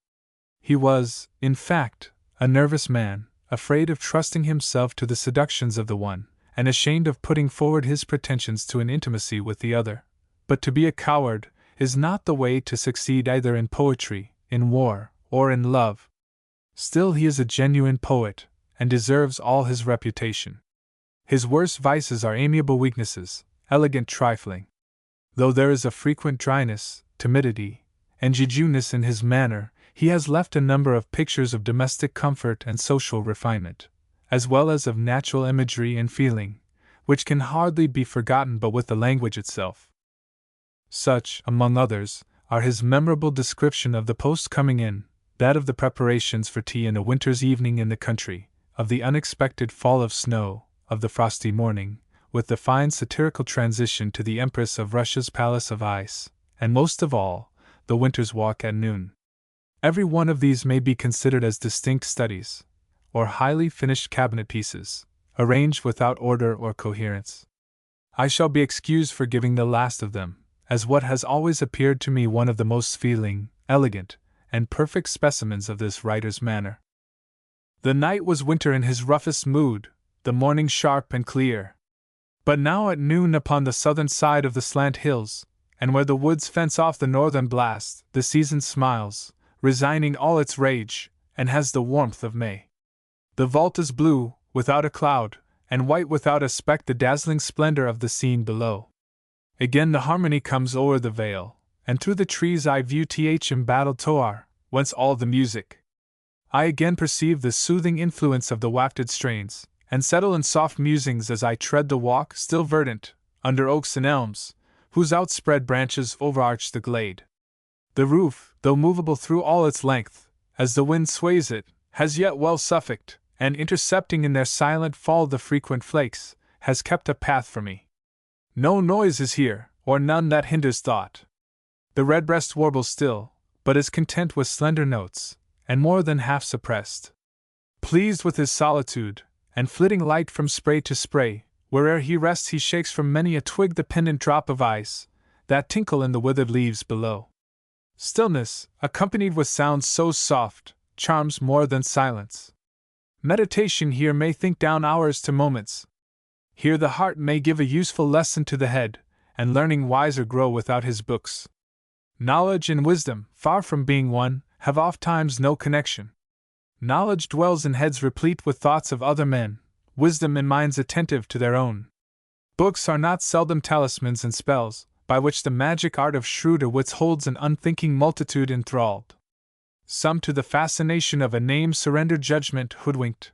He was, in fact, a nervous man, afraid of trusting himself to the seductions of the one, and ashamed of putting forward his pretensions to an intimacy with the other. But to be a coward is not the way to succeed either in poetry, in war, or in love. Still he is a genuine poet, and deserves all his reputation. His worst vices are amiable weaknesses, elegant trifling. Though there is a frequent dryness, timidity, and jejuness in his manner, he has left a number of pictures of domestic comfort and social refinement, as well as of natural imagery and feeling, which can hardly be forgotten but with the language itself. Such, among others, are his memorable description of the post coming in, that of the preparations for tea in a winter's evening in the country, of the unexpected fall of snow, of the frosty morning, with the fine satirical transition to the Empress of Russia's Palace of Ice, and most of all, the winter's walk at noon. Every one of these may be considered as distinct studies, or highly finished cabinet pieces, arranged without order or coherence. I shall be excused for giving the last of them, as what has always appeared to me one of the most feeling, elegant, and perfect specimens of this writer's manner. The night was winter in his roughest mood, the morning sharp and clear. But now at noon upon the southern side of the slant hills, and where the woods fence off the northern blast, the season smiles, resigning all its rage, and has the warmth of May. The vault is blue, without a cloud, and white without a speck, the dazzling splendor of the scene below. Again the harmony comes o'er the vale, and through the trees I view embattled Toar, whence all the music. I again perceive the soothing influence of the wafted strains, and settle in soft musings as I tread the walk, still verdant, under oaks and elms, whose outspread branches overarch the glade. The roof, though movable through all its length, as the wind sways it, has yet well suffoced, and intercepting in their silent fall the frequent flakes, has kept a path for me. No noise is here, or none that hinders thought. The redbreast warbles still, but is content with slender notes, and more than half suppressed. Pleased with his solitude, and flitting light from spray to spray, where'er he rests he shakes from many a twig the pendant drop of ice, that tinkle in the withered leaves below. Stillness, accompanied with sounds so soft, charms more than silence. Meditation here may think down hours to moments. Here the heart may give a useful lesson to the head, and learning wiser grow without his books. Knowledge and wisdom, far from being one, have ofttimes no connection. Knowledge dwells in heads replete with thoughts of other men, wisdom in minds attentive to their own. Books are not seldom talismans and spells, by which the magic art of shrewder wits holds an unthinking multitude enthralled. Some to the fascination of a name surrender judgment hoodwinked.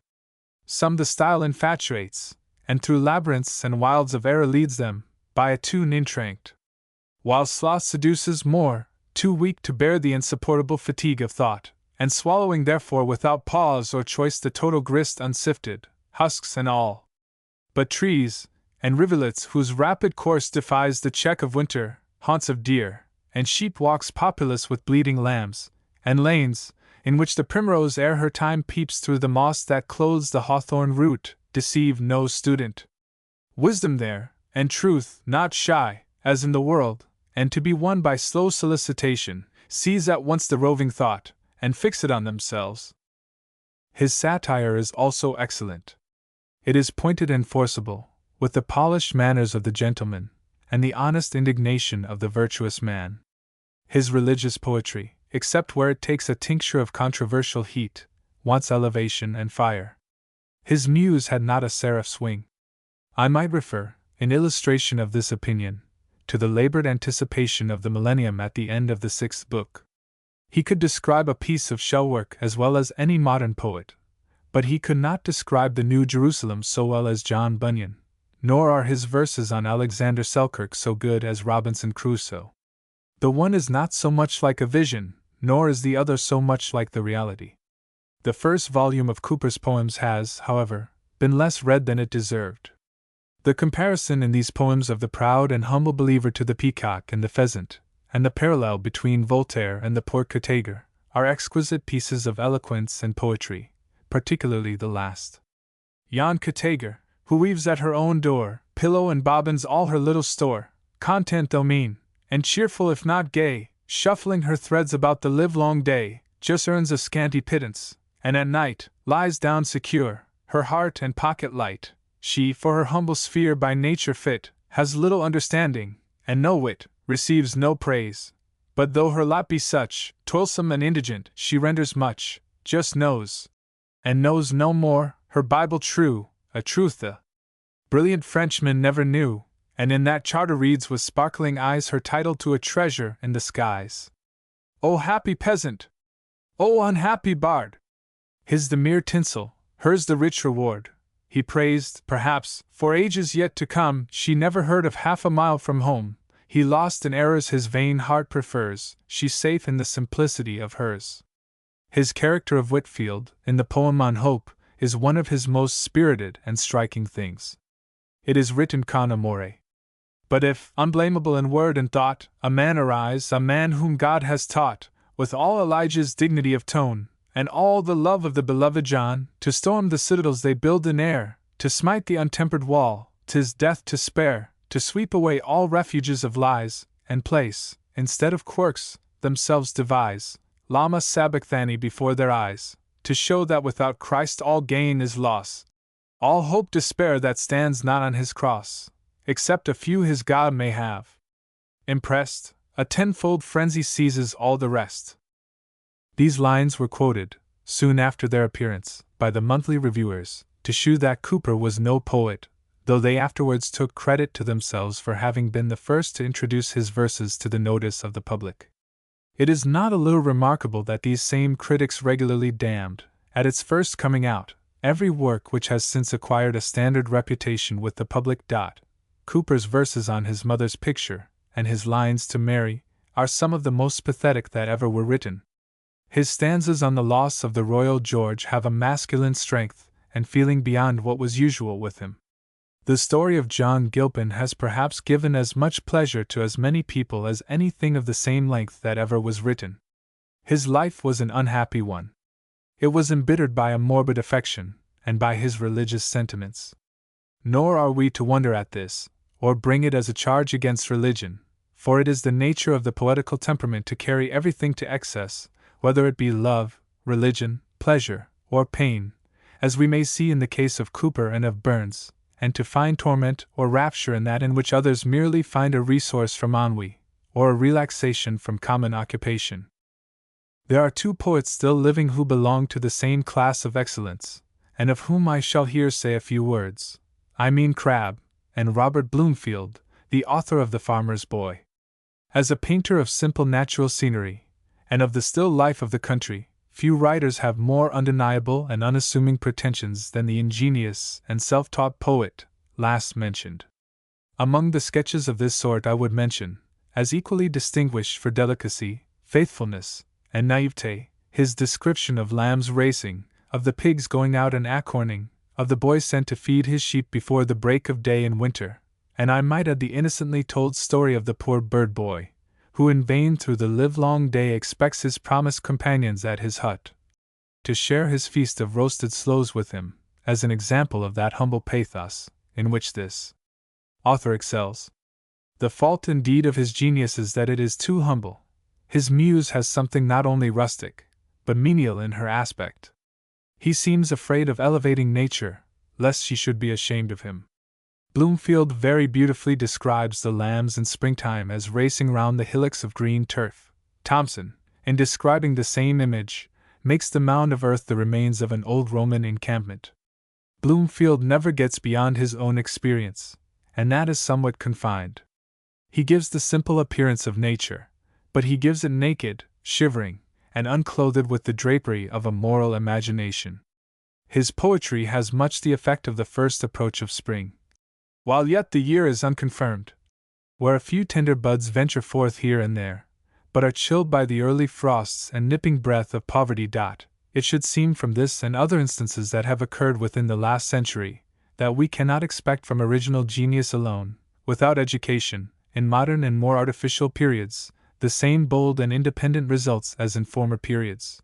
some the style infatuates, and through labyrinths and wilds of error leads them, by a tune entranced. While sloth seduces more, too weak to bear the insupportable fatigue of thought, and swallowing therefore without pause or choice the total grist unsifted, husks and all. But trees, and rivulets whose rapid course defies the check of winter, haunts of deer, and sheep walks populous with bleating lambs, and lanes, in which the primrose ere her time peeps through the moss that clothes the hawthorn root, deceive no student. Wisdom there, and truth, not shy, as in the world, and to be won by slow solicitation, seize at once the roving thought, and fix it on themselves. His satire is also excellent. It is pointed and forcible, with the polished manners of the gentleman, and the honest indignation of the virtuous man. His religious poetry, except where it takes a tincture of controversial heat, wants elevation and fire. His muse had not a seraph's wing. I might refer, in illustration of this opinion, to the labored anticipation of the millennium at the end of the 6th book. He could describe a piece of shell work as well as any modern poet, but he could not describe the New Jerusalem so well as John Bunyan, nor are his verses on Alexander Selkirk so good as Robinson Crusoe. The one is not so much like a vision, nor is the other so much like the reality. The first volume of Cooper's poems has, however, been less read than it deserved. The comparison in these poems of the proud and humble believer to the peacock and the pheasant, and the parallel between Voltaire and the poor Cottager, are exquisite pieces of eloquence and poetry, particularly the last. Yon Cottager, who weaves at her own door, pillow and bobbins all her little store, content though mean, and cheerful if not gay, shuffling her threads about the livelong day, just earns a scanty pittance, and at night lies down secure, her heart and pocket light. She, for her humble sphere by nature fit, has little understanding, and no wit, receives no praise. But though her lot be such, toilsome and indigent, she renders much, just knows, and knows no more, her Bible true, a truth the brilliant Frenchman never knew, and in that charter reads with sparkling eyes her title to a treasure in the skies. O happy peasant! O unhappy bard! His the mere tinsel, hers the rich reward. He praised, perhaps, for ages yet to come, she never heard of half a mile from home. He lost in errors his vain heart prefers, she safe in the simplicity of hers. His character of Whitfield, in the poem on Hope, is one of his most spirited and striking things. It is written con amore. But if, unblameable in word and thought, a man arise, a man whom God has taught, with all Elijah's dignity of tone, and all the love of the beloved John, to storm the citadels they build in air, to smite the untempered wall, 'tis death to spare, to sweep away all refuges of lies, and place, instead of quirks, themselves devise, Lama Sabachthani before their eyes, to show that without Christ all gain is loss, all hope despair that stands not on his cross, except a few his God may have. Impressed, a tenfold frenzy seizes all the rest. These lines were quoted, soon after their appearance, by the monthly reviewers, to shew that Cooper was no poet, though they afterwards took credit to themselves for having been the first to introduce his verses to the notice of the public. It is not a little remarkable that these same critics regularly damned, at its first coming out, every work which has since acquired a standard reputation with the public. Cooper's verses on his mother's picture, and his lines to Mary, are some of the most pathetic that ever were written. His stanzas on the loss of the Royal George have a masculine strength and feeling beyond what was usual with him. The story of John Gilpin has perhaps given as much pleasure to as many people as anything of the same length that ever was written. His life was an unhappy one. It was embittered by a morbid affection, and by his religious sentiments. Nor are we to wonder at this, or bring it as a charge against religion, for it is the nature of the poetical temperament to carry everything to excess, whether it be love, religion, pleasure, or pain, as we may see in the case of Cooper and of Burns, and to find torment or rapture in that in which others merely find a resource from ennui, or a relaxation from common occupation. There are two poets still living who belong to the same class of excellence, and of whom I shall here say a few words. I mean Crabbe, and Robert Bloomfield, the author of The Farmer's Boy. As a painter of simple natural scenery, and of the still life of the country, few writers have more undeniable and unassuming pretensions than the ingenious and self-taught poet last mentioned. Among the sketches of this sort I would mention, as equally distinguished for delicacy, faithfulness, and naivete, his description of lambs racing, of the pigs going out and acorning, of the boy sent to feed his sheep before the break of day in winter, and I might add the innocently told story of the poor bird boy, who in vain through the livelong day expects his promised companions at his hut to share his feast of roasted sloes with him, as an example of that humble pathos in which this author excels. The fault indeed of his genius is that it is too humble. His muse has something not only rustic, but menial in her aspect. He seems afraid of elevating nature, lest she should be ashamed of him. Bloomfield very beautifully describes the lambs in springtime as racing round the hillocks of green turf. Thomson, in describing the same image, makes the mound of earth the remains of an old Roman encampment. Bloomfield never gets beyond his own experience, and that is somewhat confined. He gives the simple appearance of nature, but he gives it naked, shivering, and unclothed with the drapery of a moral imagination. His poetry has much the effect of the first approach of spring, while yet the year is unconfirmed, where a few tender buds venture forth here and there, but are chilled by the early frosts and nipping breath of poverty. It should seem from this and other instances that have occurred within the last century, that we cannot expect from original genius alone, without education, in modern and more artificial periods, the same bold and independent results as in former periods.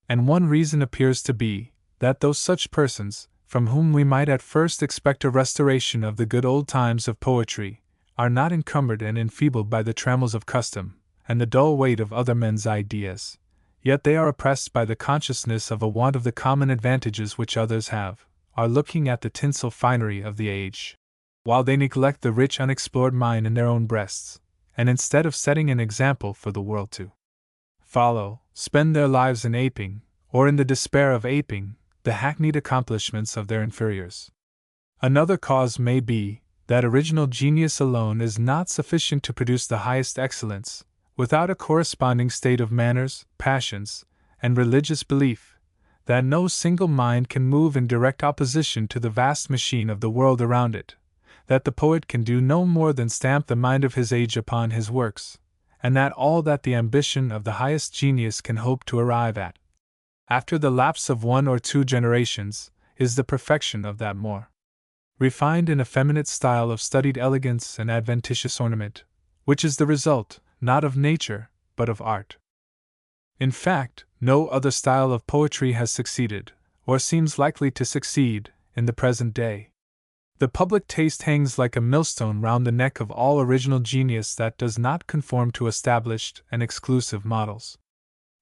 And one reason appears to be, that those such persons, from whom we might at first expect a restoration of the good old times of poetry, are not encumbered and enfeebled by the trammels of custom, and the dull weight of other men's ideas, yet they are oppressed by the consciousness of a want of the common advantages which others have, are looking at the tinsel finery of the age, while they neglect the rich unexplored mine in their own breasts, and instead of setting an example for the world to follow, spend their lives in aping, or in the despair of aping, the hackneyed accomplishments of their inferiors. Another cause may be, that original genius alone is not sufficient to produce the highest excellence, without a corresponding state of manners, passions, and religious belief, that no single mind can move in direct opposition to the vast machine of the world around it, that the poet can do no more than stamp the mind of his age upon his works, and that all that the ambition of the highest genius can hope to arrive at, after the lapse of 1 or 2 generations, is the perfection of that more refined and effeminate style of studied elegance and adventitious ornament, which is the result, not of nature, but of art. In fact, no other style of poetry has succeeded, or seems likely to succeed, in the present day. The public taste hangs like a millstone round the neck of all original genius that does not conform to established and exclusive models.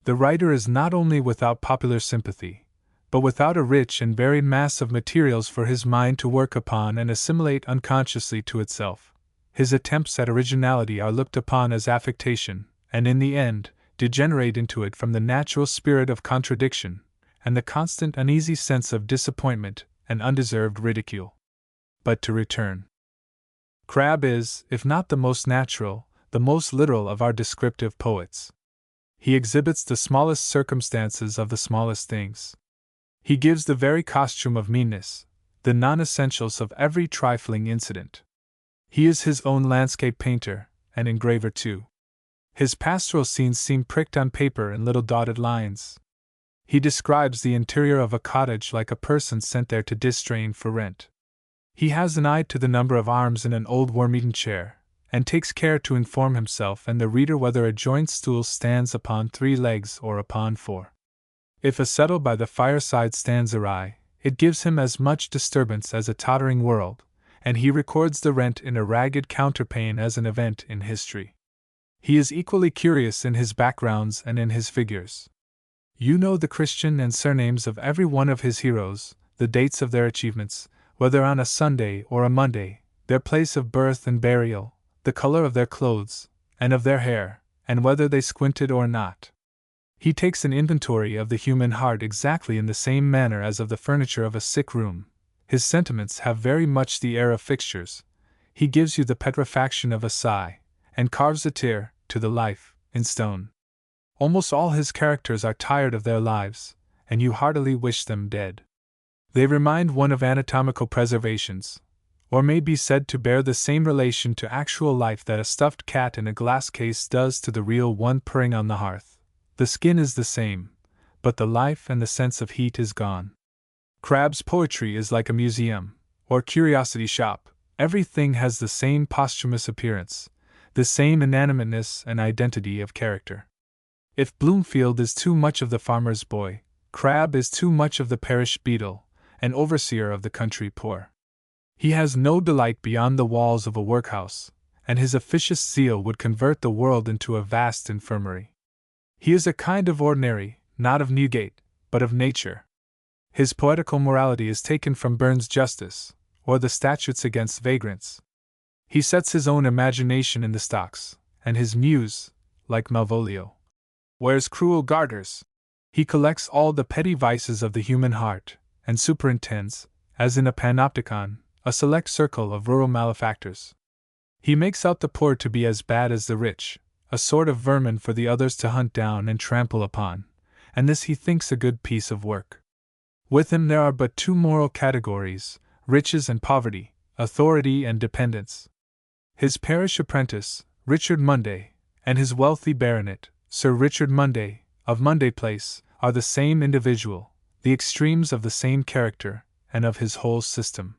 The writer is not only without popular sympathy, but without a rich and varied mass of materials for his mind to work upon and assimilate unconsciously to itself. His attempts at originality are looked upon as affectation, and in the end, degenerate into it from the natural spirit of contradiction, and the constant uneasy sense of disappointment and undeserved ridicule. But to return. Crabbe is, if not the most natural, the most literal of our descriptive poets. He exhibits the smallest circumstances of the smallest things. He gives the very costume of meanness, the non-essentials of every trifling incident. He is his own landscape painter, and engraver too. His pastoral scenes seem pricked on paper in little dotted lines. He describes the interior of a cottage like a person sent there to distrain for rent. He has an eye to the number of arms in an old worm-eaten chair, and takes care to inform himself and the reader whether a joint stool stands upon 3 legs or upon 4. If a settle by the fireside stands awry, it gives him as much disturbance as a tottering world, and he records the rent in a ragged counterpane as an event in history. He is equally curious in his backgrounds and in his figures. You know the Christian and surnames of every one of his heroes, the dates of their achievements, whether on a Sunday or a Monday, their place of birth and burial, the color of their clothes, and of their hair, and whether they squinted or not. He takes an inventory of the human heart exactly in the same manner as of the furniture of a sick room. His sentiments have very much the air of fixtures. He gives you the petrifaction of a sigh, and carves a tear, to the life, in stone. Almost all his characters are tired of their lives, and you heartily wish them dead. They remind one of anatomical preservations, or may be said to bear the same relation to actual life that a stuffed cat in a glass case does to the real one purring on the hearth. The skin is the same, but the life and the sense of heat is gone. Crabbe's poetry is like a museum, or curiosity shop. Everything has the same posthumous appearance, the same inanimateness and identity of character. If Bloomfield is too much of the farmer's boy, Crabbe is too much of the parish beadle, and overseer of the country poor. He has no delight beyond the walls of a workhouse, and his officious zeal would convert the world into a vast infirmary. He is a kind of ordinary, not of Newgate, but of nature. His poetical morality is taken from Burns' Justice, or the statutes against vagrants. He sets his own imagination in the stocks, and his muse, like Malvolio, wears cruel garters. He collects all the petty vices of the human heart, and superintends, as in a panopticon, a select circle of rural malefactors. He makes out the poor to be as bad as the rich, a sort of vermin for the others to hunt down and trample upon, and this he thinks a good piece of work. With him there are but two moral categories, riches and poverty, authority and dependence. His parish apprentice, Richard Munday, and his wealthy baronet, Sir Richard Munday, of Munday Place, are the same individual, the extremes of the same character, and of his whole system.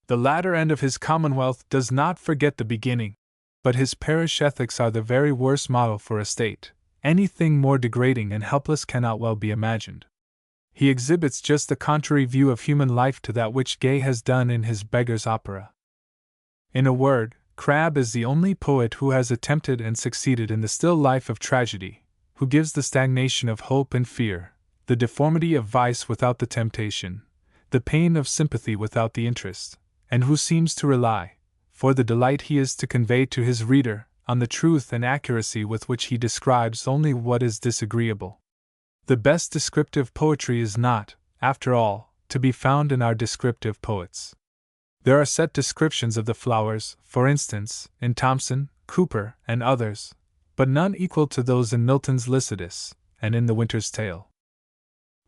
The latter end of his commonwealth does not forget the beginning, but his parish ethics are the very worst model for a state. Anything more degrading and helpless cannot well be imagined. He exhibits just the contrary view of human life to that which Gay has done in his Beggar's Opera. In a word, Crabbe is the only poet who has attempted and succeeded in the still life of tragedy, who gives the stagnation of hope and fear, the deformity of vice without the temptation, the pain of sympathy without the interest, and who seems to rely, for the delight he is to convey to his reader, on the truth and accuracy with which he describes only what is disagreeable. The best descriptive poetry is not, after all, to be found in our descriptive poets. There are set descriptions of the flowers, for instance, in Thomson, Cooper, and others, but none equal to those in Milton's Lycidas, and in The Winter's Tale.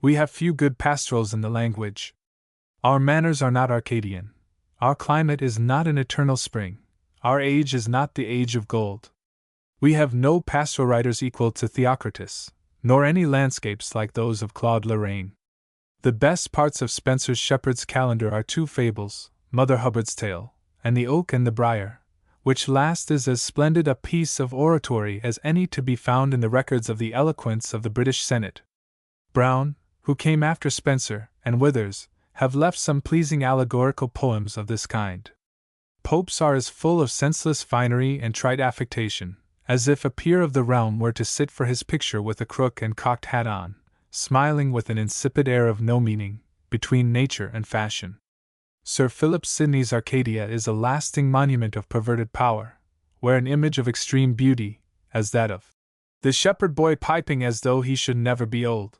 We have few good pastorals in the language. Our manners are not Arcadian. Our climate is not an eternal spring. Our age is not the age of gold. We have no pastoral writers equal to Theocritus, nor any landscapes like those of Claude Lorraine. The best parts of Spenser's Shepherd's Calendar are two fables, Mother Hubbard's Tale, and The Oak and the Briar, which last is as splendid a piece of oratory as any to be found in the records of the eloquence of the British Senate. Browne, who came after Spenser, and Withers, have left some pleasing allegorical poems of this kind. Pope's are as full of senseless finery and trite affectation, as if a peer of the realm were to sit for his picture with a crook and cocked hat on, smiling with an insipid air of no meaning, between nature and fashion. Sir Philip Sidney's Arcadia is a lasting monument of perverted power, where an image of extreme beauty, as that of the shepherd boy piping as though he should never be old,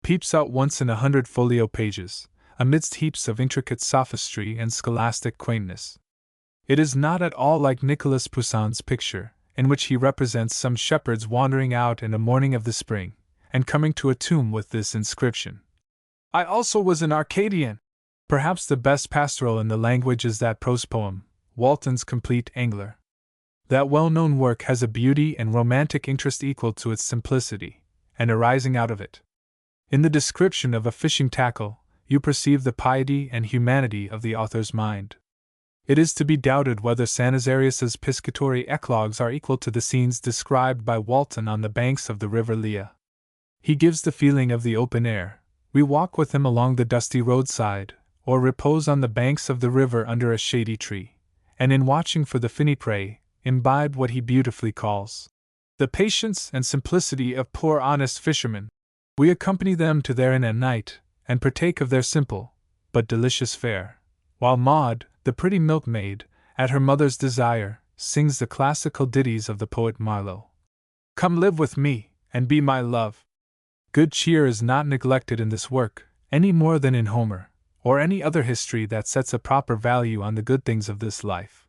peeps out once in 100 folio pages, amidst heaps of intricate sophistry and scholastic quaintness. It is not at all like Nicolas Poussin's picture, in which he represents some shepherds wandering out in a morning of the spring, and coming to a tomb with this inscription: "I also was an Arcadian." Perhaps the best pastoral in the language is that prose poem, Walton's Complete Angler. That well-known work has a beauty and romantic interest equal to its simplicity, and arising out of it. In the description of a fishing tackle, you perceive the piety and humanity of the author's mind. It is to be doubted whether Sanazarius's piscatory eclogues are equal to the scenes described by Walton on the banks of the river Lea. He gives the feeling of the open air. We walk with him along the dusty roadside, or repose on the banks of the river under a shady tree, and in watching for the finny prey, imbibe what he beautifully calls the patience and simplicity of poor honest fishermen. We accompany them to their inn at night, and partake of their simple, but delicious fare, while Maud, the pretty milkmaid, at her mother's desire, sings the classical ditties of the poet Marlowe. Come live with me, and be my love. Good cheer is not neglected in this work, any more than in Homer, or any other history that sets a proper value on the good things of this life.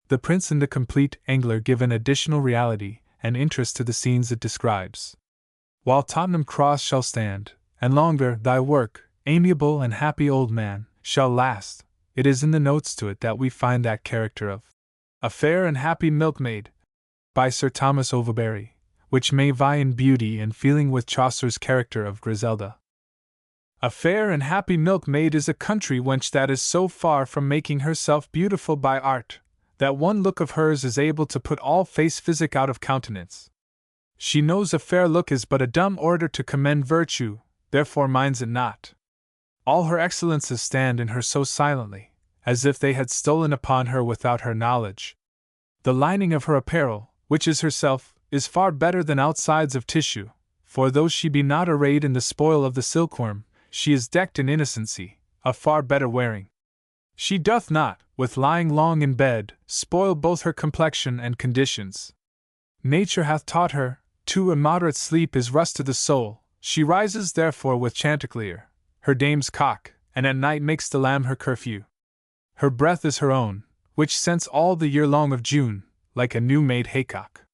The Prince and the Complete Angler give an additional reality and interest to the scenes it describes. while Tottenham Cross shall stand, and longer thy work, amiable and happy old man, shall last, it is in the notes to it that we find that character of A Fair and Happy Milkmaid, by Sir Thomas Overbury, which may vie in beauty and feeling with Chaucer's character of Griselda. A fair and happy milkmaid is a country wench that is so far from making herself beautiful by art, that one look of hers is able to put all face physic out of countenance. She knows a fair look is but a dumb order to commend virtue, therefore minds it not. All her excellences stand in her so silently, as if they had stolen upon her without her knowledge. The lining of her apparel, which is herself, is far better than outsides of tissue, for though she be not arrayed in the spoil of the silkworm, she is decked in innocency, a far better wearing. She doth not, with lying long in bed, spoil both her complexion and conditions. Nature hath taught her, too immoderate sleep is rust to the soul, she rises therefore with chanticleer, her dame's cock, and at night makes the lamb her curfew. Her breath is her own, which scents all the year long of June, like a new-made haycock.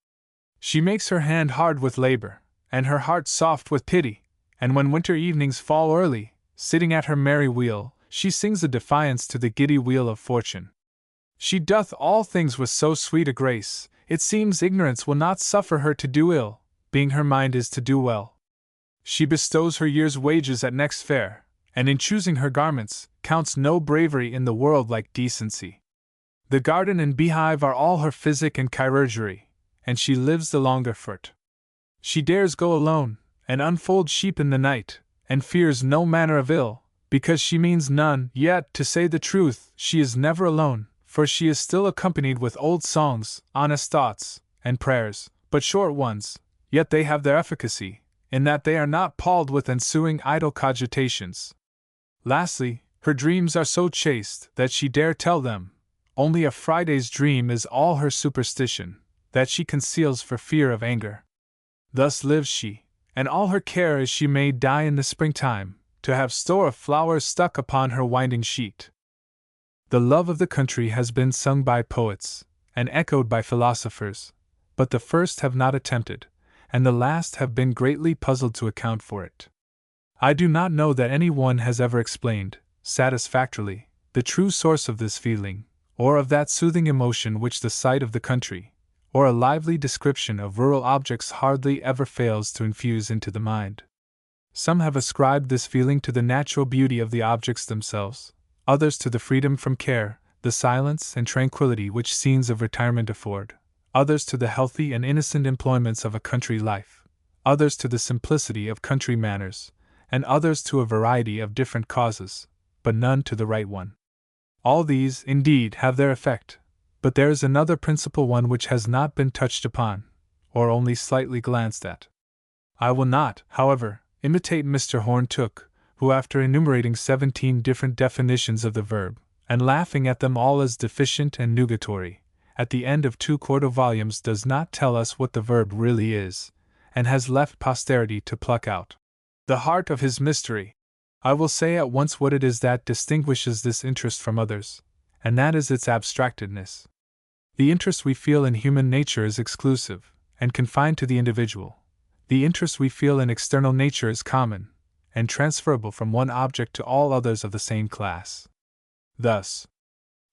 She makes her hand hard with labor, and her heart soft with pity, and when winter evenings fall early, sitting at her merry wheel, she sings a defiance to the giddy wheel of fortune. She doth all things with so sweet a grace, it seems ignorance will not suffer her to do ill, being her mind is to do well. She bestows her year's wages at next fair, and in choosing her garments, counts no bravery in the world like decency. The garden and beehive are all her physic and chirurgery, and she lives the longer for't. She dares go alone, and unfold sheep in the night, and fears no manner of ill, because she means none, yet, to say the truth, she is never alone, for she is still accompanied with old songs, honest thoughts, and prayers, but short ones, yet they have their efficacy, in that they are not palled with ensuing idle cogitations. Lastly, her dreams are so chaste that she dare tell them, only a Friday's dream is all her superstition, that she conceals for fear of anger. Thus lives she, and all her care is she may die in the springtime, to have store of flowers stuck upon her winding sheet. The love of the country has been sung by poets, and echoed by philosophers, but the first have not attempted, and the last have been greatly puzzled to account for it. I do not know that any one has ever explained, satisfactorily, the true source of this feeling, or of that soothing emotion which the sight of the country, or a lively description of rural objects hardly ever fails to infuse into the mind. Some have ascribed this feeling to the natural beauty of the objects themselves, others to the freedom from care, the silence and tranquility which scenes of retirement afford, others to the healthy and innocent employments of a country life, others to the simplicity of country manners, and others to a variety of different causes, but none to the right one. All these, indeed, have their effect, but there is another principal one which has not been touched upon, or only slightly glanced at. I will not, however, imitate Mr. Horne-Tooke, who after enumerating 17 different definitions of the verb, and laughing at them all as deficient and nugatory, at the end of 2 quarto volumes does not tell us what the verb really is, and has left posterity to pluck out the heart of his mystery. I will say at once what it is that distinguishes this interest from others, and that is its abstractedness. The interest we feel in human nature is exclusive, and confined to the individual. The interest we feel in external nature is common, and transferable from one object to all others of the same class. Thus,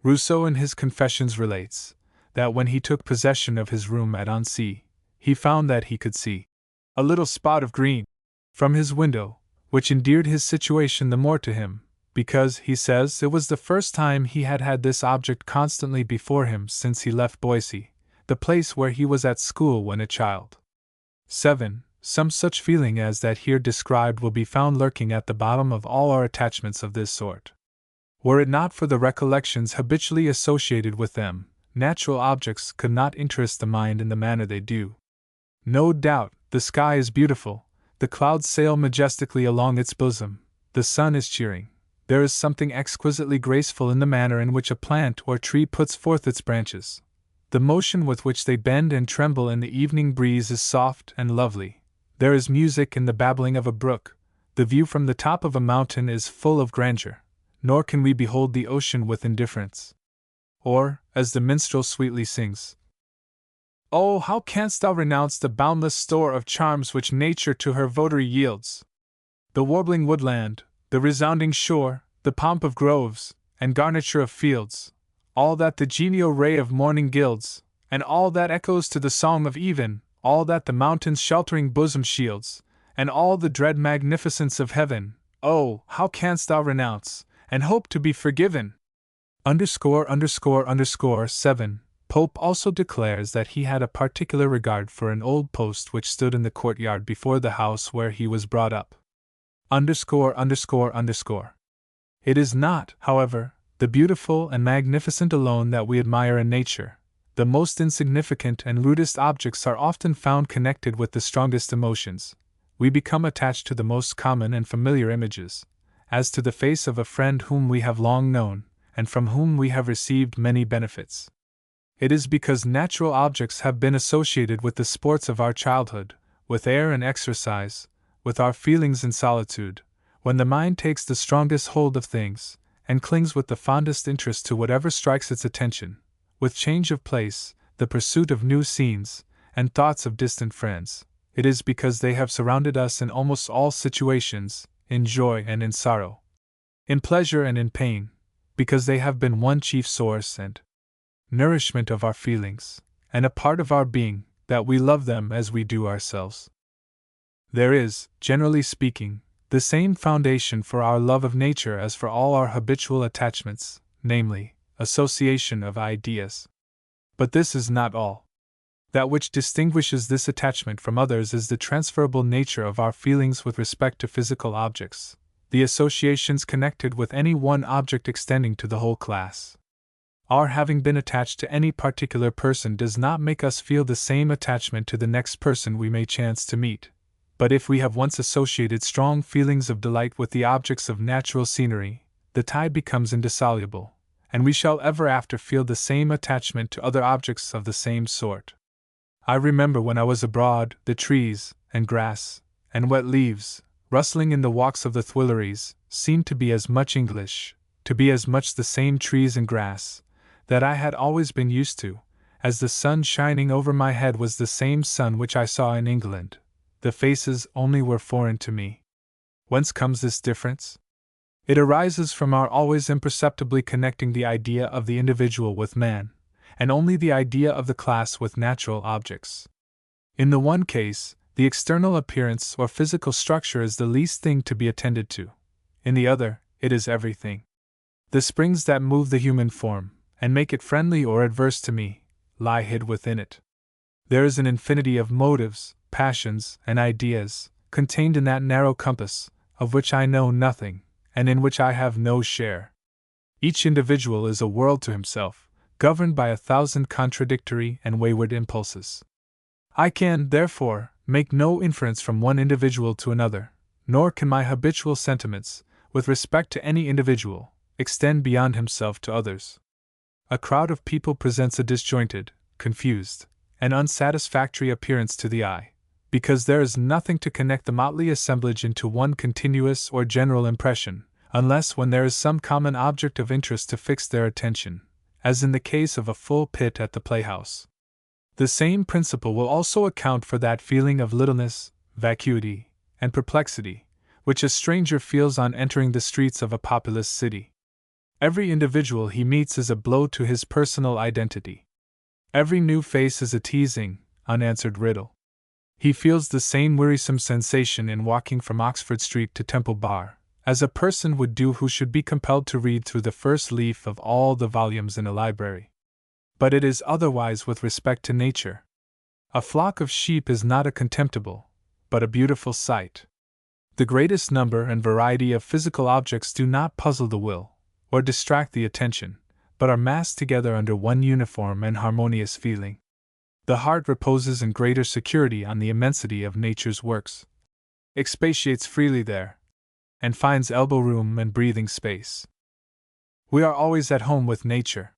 Rousseau in his Confessions relates, that when he took possession of his room at Annecy, he found that he could see a little spot of green from his window, which endeared his situation the more to him, because, he says, it was the first time he had had this object constantly before him since he left Boissy, the place where he was at school when a child. 7. Some such feeling as that here described will be found lurking at the bottom of all our attachments of this sort. Were it not for the recollections habitually associated with them, natural objects could not interest the mind in the manner they do. No doubt, the sky is beautiful, the clouds sail majestically along its bosom, the sun is cheering. There is something exquisitely graceful in the manner in which a plant or tree puts forth its branches. The motion with which they bend and tremble in the evening breeze is soft and lovely. There is music in the babbling of a brook. The view from the top of a mountain is full of grandeur, nor can we behold the ocean with indifference. Or, as the minstrel sweetly sings, Oh, how canst thou renounce the boundless store of charms which nature to her votary yields? The warbling woodland, the resounding shore, the pomp of groves, and garniture of fields, all that the genial ray of morning gilds, and all that echoes to the song of even, all that the mountain's sheltering bosom shields, and all the dread magnificence of heaven, oh, how canst thou renounce, and hope to be forgiven? ____7. Pope also declares that he had a particular regard for an old post which stood in the courtyard before the house where he was brought up. _____. It is not, however, the beautiful and magnificent alone that we admire in nature. The most insignificant and rudest objects are often found connected with the strongest emotions. We become attached to the most common and familiar images, as to the face of a friend whom we have long known, and from whom we have received many benefits. It is because natural objects have been associated with the sports of our childhood, with air and exercise, with our feelings in solitude, when the mind takes the strongest hold of things, and clings with the fondest interest to whatever strikes its attention, with change of place, the pursuit of new scenes, and thoughts of distant friends. It is because they have surrounded us in almost all situations, in joy and in sorrow, in pleasure and in pain, because they have been one chief source and nourishment of our feelings, and a part of our being, that we love them as we do ourselves. There is, generally speaking, the same foundation for our love of nature as for all our habitual attachments, namely, association of ideas. But this is not all. That which distinguishes this attachment from others is the transferable nature of our feelings with respect to physical objects, the associations connected with any one object extending to the whole class. Our having been attached to any particular person does not make us feel the same attachment to the next person we may chance to meet. But if we have once associated strong feelings of delight with the objects of natural scenery, the tie becomes indissoluble, and we shall ever after feel the same attachment to other objects of the same sort. I remember when I was abroad, the trees, and grass, and wet leaves, rustling in the walks of the Tuileries, seemed to be as much English, to be as much the same trees and grass, that I had always been used to, as the sun shining over my head was the same sun which I saw in England. The faces only were foreign to me. Whence comes this difference? It arises from our always imperceptibly connecting the idea of the individual with man, and only the idea of the class with natural objects. In the one case, the external appearance or physical structure is the least thing to be attended to. In the other, it is everything. The springs that move the human form, and make it friendly or adverse to me, lie hid within it. There is an infinity of motives, passions, and ideas, contained in that narrow compass, of which I know nothing, and in which I have no share. Each individual is a world to himself, governed by 1,000 contradictory and wayward impulses. I can, therefore, make no inference from one individual to another, nor can my habitual sentiments, with respect to any individual, extend beyond himself to others. A crowd of people presents a disjointed, confused, and unsatisfactory appearance to the eye, because there is nothing to connect the motley assemblage into one continuous or general impression, unless when there is some common object of interest to fix their attention, as in the case of a full pit at the playhouse. The same principle will also account for that feeling of littleness, vacuity, and perplexity, which a stranger feels on entering the streets of a populous city. Every individual he meets is a blow to his personal identity. Every new face is a teasing, unanswered riddle. He feels the same wearisome sensation in walking from Oxford Street to Temple Bar, as a person would do who should be compelled to read through the first leaf of all the volumes in a library. But it is otherwise with respect to nature. A flock of sheep is not a contemptible, but a beautiful sight. The greatest number and variety of physical objects do not puzzle the will, or distract the attention, but are massed together under one uniform and harmonious feeling. The heart reposes in greater security on the immensity of nature's works, expatiates freely there, and finds elbow room and breathing space. We are always at home with nature.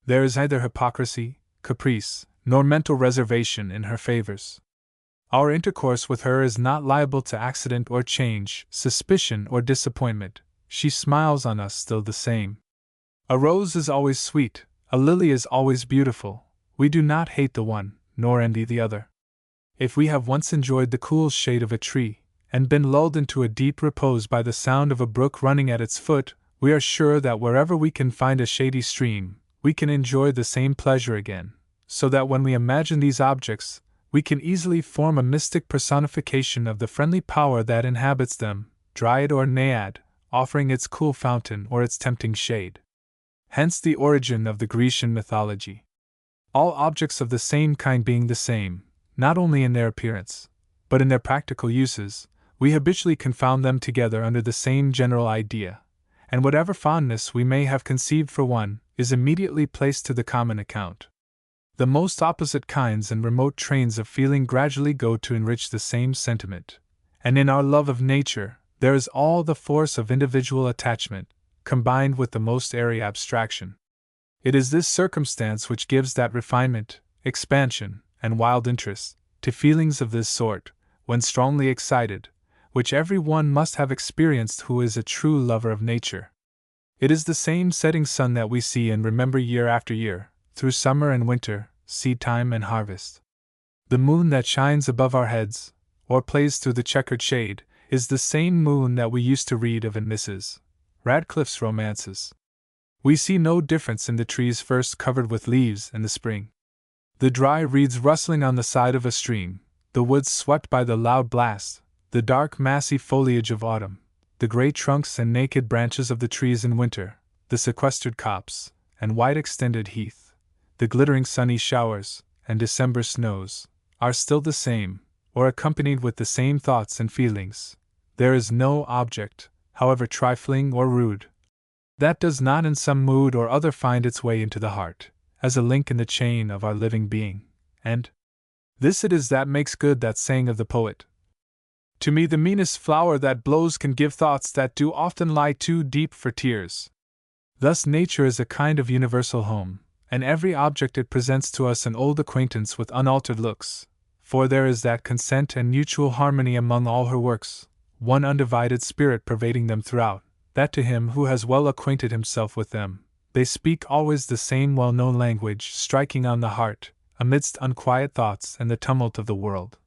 There is neither hypocrisy, caprice, nor mental reservation in her favors. Our intercourse with her is not liable to accident or change, suspicion or disappointment. She smiles on us still the same. A rose is always sweet, a lily is always beautiful. We do not hate the one, nor envy the other. If we have once enjoyed the cool shade of a tree, and been lulled into a deep repose by the sound of a brook running at its foot, we are sure that wherever we can find a shady stream, we can enjoy the same pleasure again, so that when we imagine these objects, we can easily form a mystic personification of the friendly power that inhabits them, dryad or naiad, offering its cool fountain or its tempting shade. Hence the origin of the Grecian mythology. All objects of the same kind being the same, not only in their appearance, but in their practical uses, we habitually confound them together under the same general idea, and whatever fondness we may have conceived for one is immediately placed to the common account. The most opposite kinds and remote trains of feeling gradually go to enrich the same sentiment, and in our love of nature there is all the force of individual attachment, combined with the most airy abstraction. It is this circumstance which gives that refinement, expansion, and wild interest to feelings of this sort, when strongly excited, which every one must have experienced who is a true lover of nature. It is the same setting sun that we see and remember year after year, through summer and winter, seed-time and harvest. The moon that shines above our heads, or plays through the checkered shade, is the same moon that we used to read of in Mrs. Radcliffe's romances. We see no difference in the trees first covered with leaves in the spring, the dry reeds rustling on the side of a stream, the woods swept by the loud blast, the dark massy foliage of autumn, the gray trunks and naked branches of the trees in winter, the sequestered copse, and wide extended heath, the glittering sunny showers, and December snows, are still the same, or accompanied with the same thoughts and feelings. There is no object, however trifling or rude, that does not in some mood or other find its way into the heart, as a link in the chain of our living being, and this it is that makes good that saying of the poet, "To me the meanest flower that blows can give thoughts that do often lie too deep for tears." Thus nature is a kind of universal home, and every object it presents to us an old acquaintance with unaltered looks, for there is that consent and mutual harmony among all her works, one undivided spirit pervading them throughout, that to him who has well acquainted himself with them, they speak always the same well-known language, striking on the heart, amidst unquiet thoughts and the tumult of the world,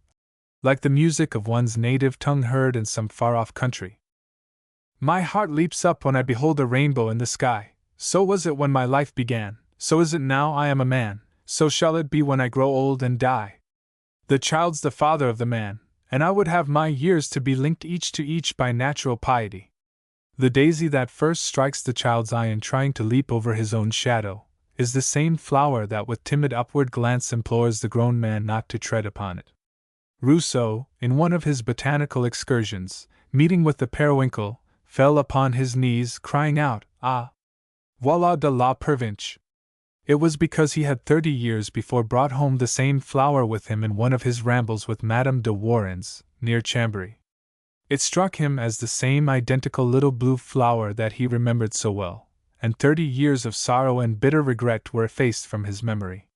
like the music of one's native tongue heard in some far-off country. My heart leaps up when I behold a rainbow in the sky. So was it when my life began, so is it now I am a man, so shall it be when I grow old and die. The child's the father of the man, and I would have my years to be linked each to each by natural piety. The daisy that first strikes the child's eye in trying to leap over his own shadow, is the same flower that with timid upward glance implores the grown man not to tread upon it. Rousseau, in one of his botanical excursions, meeting with the periwinkle, fell upon his knees, crying out, "Ah! Voilà de la pervenche!" It was because he had 30 years before brought home the same flower with him in one of his rambles with Madame de Warens, near Chambéry. It struck him as the same identical little blue flower that he remembered so well, and 30 years of sorrow and bitter regret were effaced from his memory.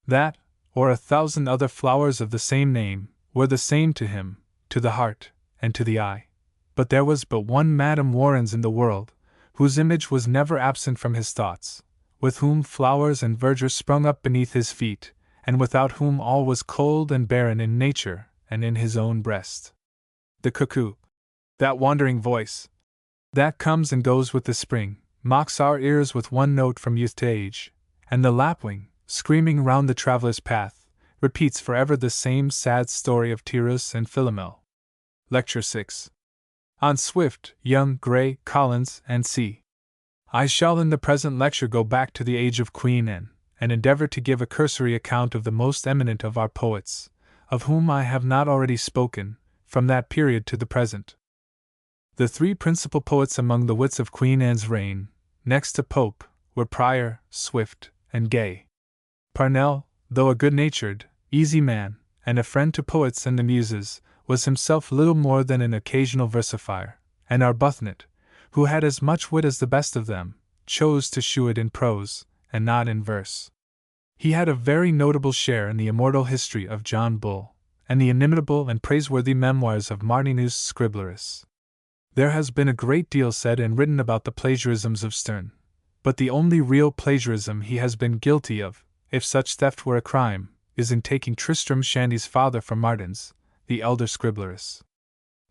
That, or 1,000 other flowers of the same name, were the same to him, to the heart, and to the eye. But there was but one Madame Warens in the world, whose image was never absent from his thoughts, with whom flowers and verdure sprung up beneath his feet, and without whom all was cold and barren in nature and in his own breast. The cuckoo, that wandering voice, that comes and goes with the spring, mocks our ears with one note from youth to age, and the lapwing, screaming round the traveller's path, repeats forever the same sad story of Tyrrhus and Philomel. Lecture 6. On Swift, Young, Gray, Collins, and C. I shall in the present lecture go back to the age of Queen Anne, and endeavor to give a cursory account of the most eminent of our poets, of whom I have not already spoken, from that period to the present. The three principal poets among the wits of Queen Anne's reign, next to Pope, were Prior, Swift, and Gay. Parnell, though a good-natured, easy man, and a friend to poets and the muses, was himself little more than an occasional versifier, and Arbuthnot, who had as much wit as the best of them, chose to shew it in prose, and not in verse. He had a very notable share in the immortal history of John Bull, and the inimitable and praiseworthy memoirs of Martinus Scriblerus. There has been a great deal said and written about the plagiarisms of Sterne, but the only real plagiarism he has been guilty of, if such theft were a crime, is in taking Tristram Shandy's father from Martin's, the elder scribbleress.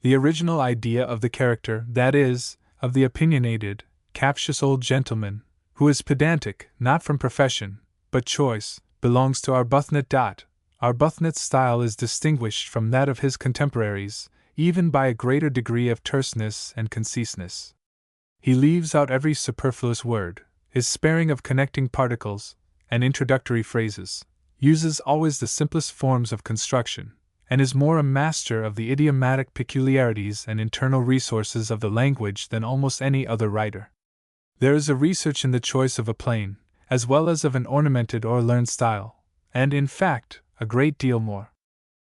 The original idea of the character, that is, of the opinionated, captious old gentleman, who is pedantic, not from profession, but choice, belongs to Arbuthnot. Arbuthnot's style is distinguished from that of his contemporaries, even by a greater degree of terseness and conciseness. He leaves out every superfluous word, is sparing of connecting particles and introductory phrases, uses always the simplest forms of construction, and is more a master of the idiomatic peculiarities and internal resources of the language than almost any other writer. There is a research in the choice of a plain, as well as of an ornamented or learned style, and, in fact, a great deal more.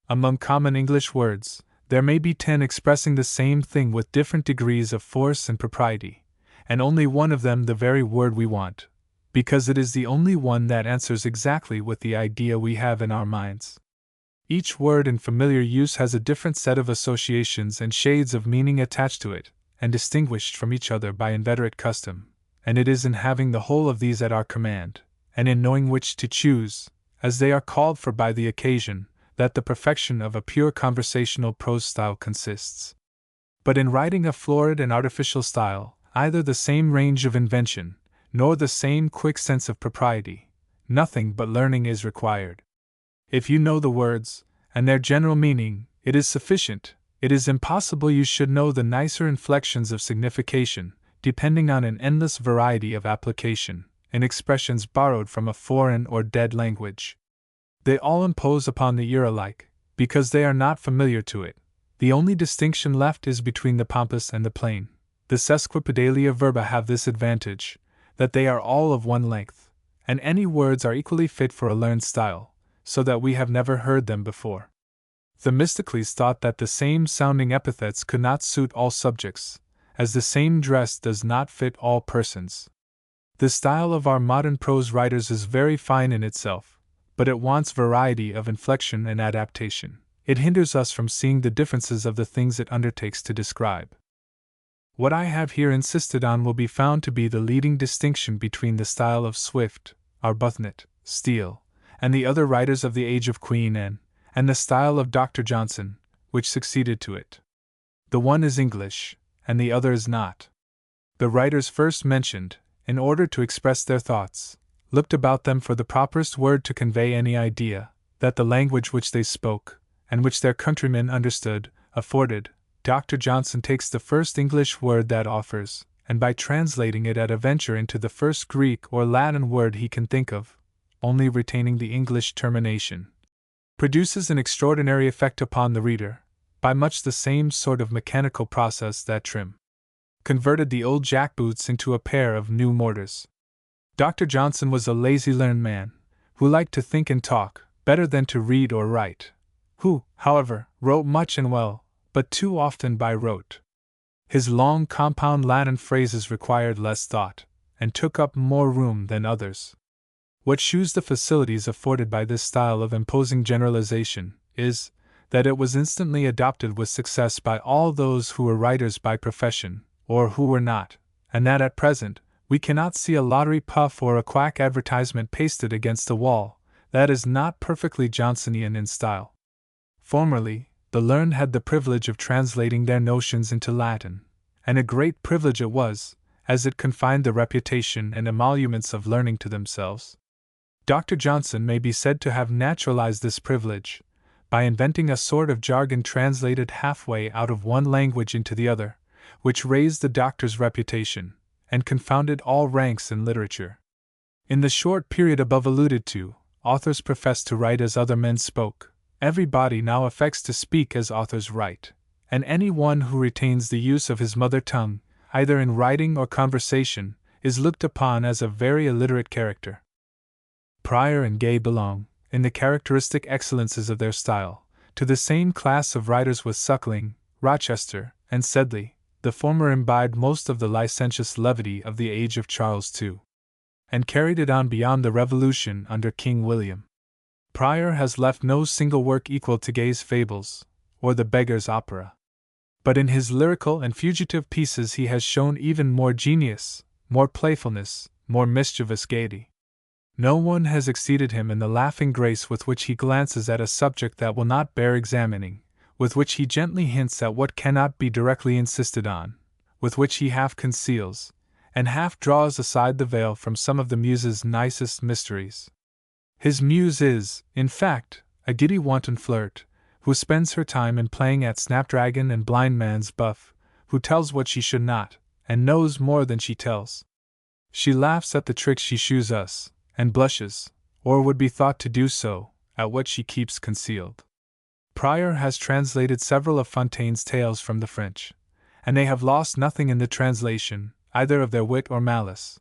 Among common English words, there may be 10 expressing the same thing with different degrees of force and propriety, and only one of them the very word we want, because it is the only one that answers exactly with the idea we have in our minds. Each word in familiar use has a different set of associations and shades of meaning attached to it, and distinguished from each other by inveterate custom, and it is in having the whole of these at our command, and in knowing which to choose, as they are called for by the occasion, that the perfection of a pure conversational prose style consists. But in writing a florid and artificial style, either the same range of invention, nor the same quick sense of propriety, nothing but learning is required. If you know the words, and their general meaning, it is sufficient. It is impossible you should know the nicer inflections of signification, depending on an endless variety of application, in expressions borrowed from a foreign or dead language. They all impose upon the ear alike, because they are not familiar to it. The only distinction left is between the pompous and the plain. The sesquipedalia verba have this advantage, that they are all of one length, and any words are equally fit for a learned style, so that we have never heard them before. Themistocles thought that the same sounding epithets could not suit all subjects, as the same dress does not fit all persons. The style of our modern prose writers is very fine in itself, but it wants variety of inflection and adaptation. It hinders us from seeing the differences of the things it undertakes to describe. What I have here insisted on will be found to be the leading distinction between the style of Swift, Arbuthnot, Steele, and the other writers of the age of Queen Anne, and the style of Dr. Johnson, which succeeded to it. The one is English, and the other is not. The writers first mentioned, in order to express their thoughts, looked about them for the properest word to convey any idea that the language which they spoke, and which their countrymen understood, afforded. Dr. Johnson takes the first English word that offers, and by translating it at a venture into the first Greek or Latin word he can think of, only retaining the English termination, produces an extraordinary effect upon the reader, by much the same sort of mechanical process that Trim converted the old jackboots into a pair of new mortars. Dr. Johnson was a lazy learned man, who liked to think and talk, better than to read or write, who, however, wrote much and well, but too often by rote. His long compound Latin phrases required less thought, and took up more room than others. What shews the facilities afforded by this style of imposing generalization is, that it was instantly adopted with success by all those who were writers by profession, or who were not, and that at present, we cannot see a lottery puff or a quack advertisement pasted against the wall that is not perfectly Johnsonian in style. Formerly, the learned had the privilege of translating their notions into Latin, and a great privilege it was, as it confined the reputation and emoluments of learning to themselves. Dr. Johnson may be said to have naturalized this privilege, by inventing a sort of jargon translated halfway out of one language into the other, which raised the doctor's reputation, and confounded all ranks in literature. In the short period above alluded to, authors professed to write as other men spoke. Everybody now affects to speak as authors write, and any one who retains the use of his mother tongue, either in writing or conversation, is looked upon as a very illiterate character. Prior and Gay belong, in the characteristic excellences of their style, to the same class of writers with Suckling, Rochester, and Sedley. The former imbibed most of the licentious levity of the age of Charles II, and carried it on beyond the Revolution under King William. Prior has left no single work equal to Gay's Fables, or The Beggar's Opera. But in his lyrical and fugitive pieces he has shown even more genius, more playfulness, more mischievous gaiety. No one has exceeded him in the laughing grace with which he glances at a subject that will not bear examining, with which he gently hints at what cannot be directly insisted on, with which he half conceals, and half draws aside the veil from some of the Muse's nicest mysteries. His Muse is, in fact, a giddy wanton flirt, who spends her time in playing at snapdragon and blindman's buff, who tells what she should not, and knows more than she tells. She laughs at the tricks she shews us, and blushes, or would be thought to do so, at what she keeps concealed. Prior has translated several of Fontaine's tales from the French, and they have lost nothing in the translation, either of their wit or malice.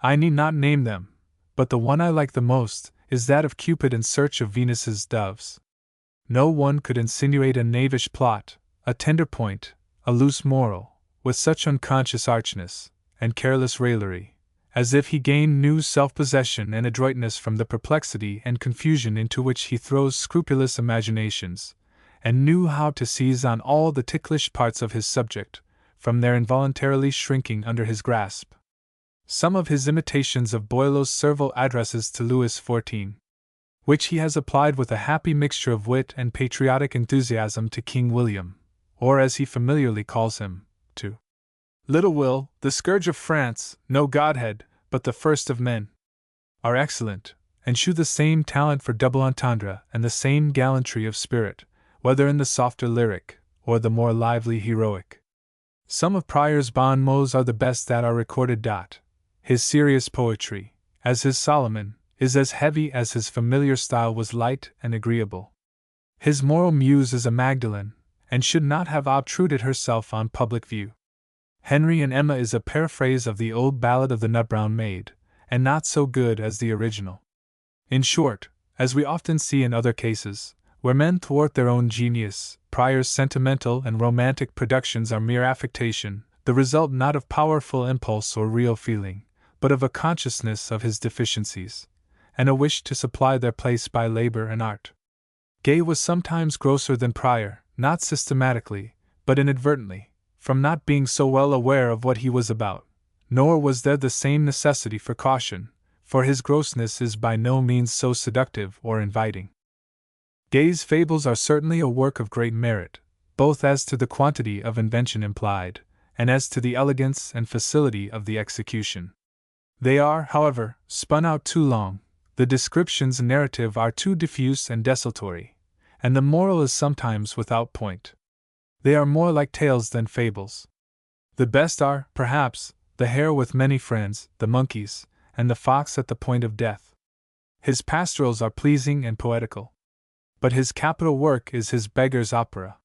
I need not name them, but the one I like the most is that of Cupid in search of Venus's doves. No one could insinuate a knavish plot, a tender point, a loose moral, with such unconscious archness and careless raillery, as if he gained new self-possession and adroitness from the perplexity and confusion into which he throws scrupulous imaginations, and knew how to seize on all the ticklish parts of his subject, from their involuntarily shrinking under his grasp. Some of his imitations of Boileau's servile addresses to Louis XIV, which he has applied with a happy mixture of wit and patriotic enthusiasm to King William, or as he familiarly calls him, to Little Will, the scourge of France, no godhead, but the first of men, are excellent, and shew the same talent for double entendre and the same gallantry of spirit, whether in the softer lyric, or the more lively heroic. Some of Prior's bon mots are the best that are recorded. His serious poetry, as his Solomon, is as heavy as his familiar style was light and agreeable. His moral muse is a Magdalen, and should not have obtruded herself on public view. Henry and Emma is a paraphrase of the old ballad of the Nut-Brown Maid, and not so good as the original. In short, as we often see in other cases, where men thwart their own genius, Prior's sentimental and romantic productions are mere affectation, the result not of powerful impulse or real feeling, but of a consciousness of his deficiencies, and a wish to supply their place by labor and art. Gay was sometimes grosser than Prior, not systematically, but inadvertently, from not being so well aware of what he was about, nor was there the same necessity for caution, for his grossness is by no means so seductive or inviting. Gay's fables are certainly a work of great merit, both as to the quantity of invention implied, and as to the elegance and facility of the execution. They are, however, spun out too long, the descriptions and narrative are too diffuse and desultory, and the moral is sometimes without point. They are more like tales than fables. The best are, perhaps, The Hare with Many Friends, The Monkeys, and The Fox at the Point of Death. His pastorals are pleasing and poetical. But his capital work is his Beggar's Opera.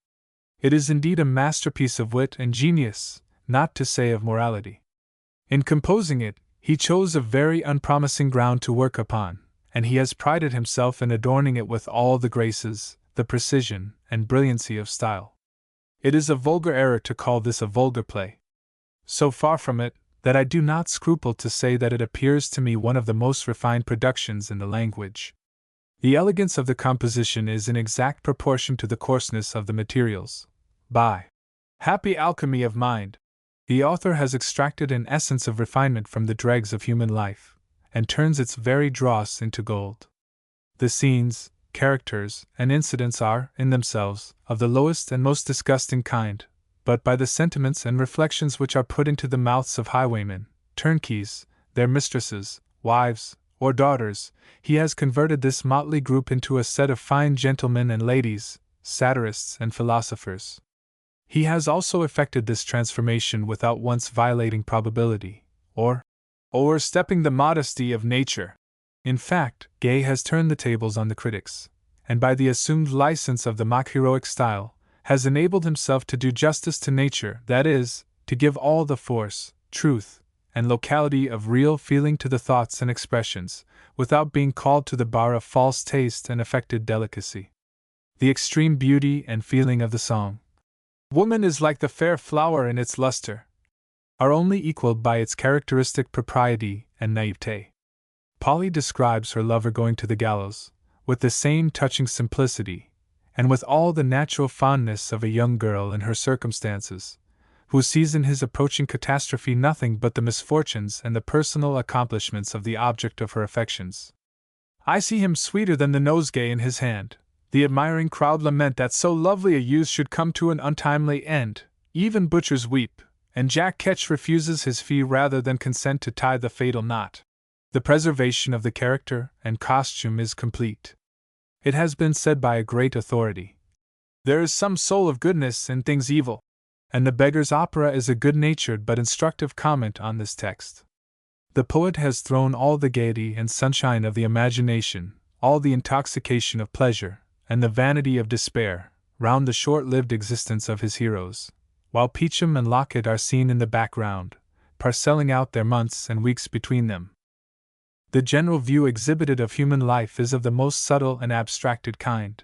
It is indeed a masterpiece of wit and genius, not to say of morality. In composing it, he chose a very unpromising ground to work upon, and he has prided himself in adorning it with all the graces, the precision, and brilliancy of style. It is a vulgar error to call this a vulgar play. So far from it, that I do not scruple to say that it appears to me one of the most refined productions in the language. The elegance of the composition is in exact proportion to the coarseness of the materials. By happy alchemy of mind, the author has extracted an essence of refinement from the dregs of human life, and turns its very dross into gold. The scenes, characters, and incidents are, in themselves, of the lowest and most disgusting kind, but by the sentiments and reflections which are put into the mouths of highwaymen, turnkeys, their mistresses, wives, or daughters, he has converted this motley group into a set of fine gentlemen and ladies, satirists and philosophers. He has also effected this transformation without once violating probability, or overstepping the modesty of nature. In fact, Gay has turned the tables on the critics, and by the assumed license of the mock-heroic style, has enabled himself to do justice to nature, that is, to give all the force, truth, and locality of real feeling to the thoughts and expressions, without being called to the bar of false taste and affected delicacy. The extreme beauty and feeling of the song, "Woman is like the fair flower in its luster," are only equaled by its characteristic propriety and naivete. Polly describes her lover going to the gallows, with the same touching simplicity, and with all the natural fondness of a young girl in her circumstances, who sees in his approaching catastrophe nothing but the misfortunes and the personal accomplishments of the object of her affections. I see him sweeter than the nosegay in his hand. The admiring crowd lament that so lovely a youth should come to an untimely end. Even butchers weep, and Jack Ketch refuses his fee rather than consent to tie the fatal knot. The preservation of the character and costume is complete. It has been said by a great authority, "There is some soul of goodness in things evil," and The Beggar's Opera is a good-natured but instructive comment on this text. The poet has thrown all the gaiety and sunshine of the imagination, all the intoxication of pleasure, and the vanity of despair, round the short-lived existence of his heroes, while Peachum and Lockett are seen in the background, parcelling out their months and weeks between them. The general view exhibited of human life is of the most subtle and abstracted kind.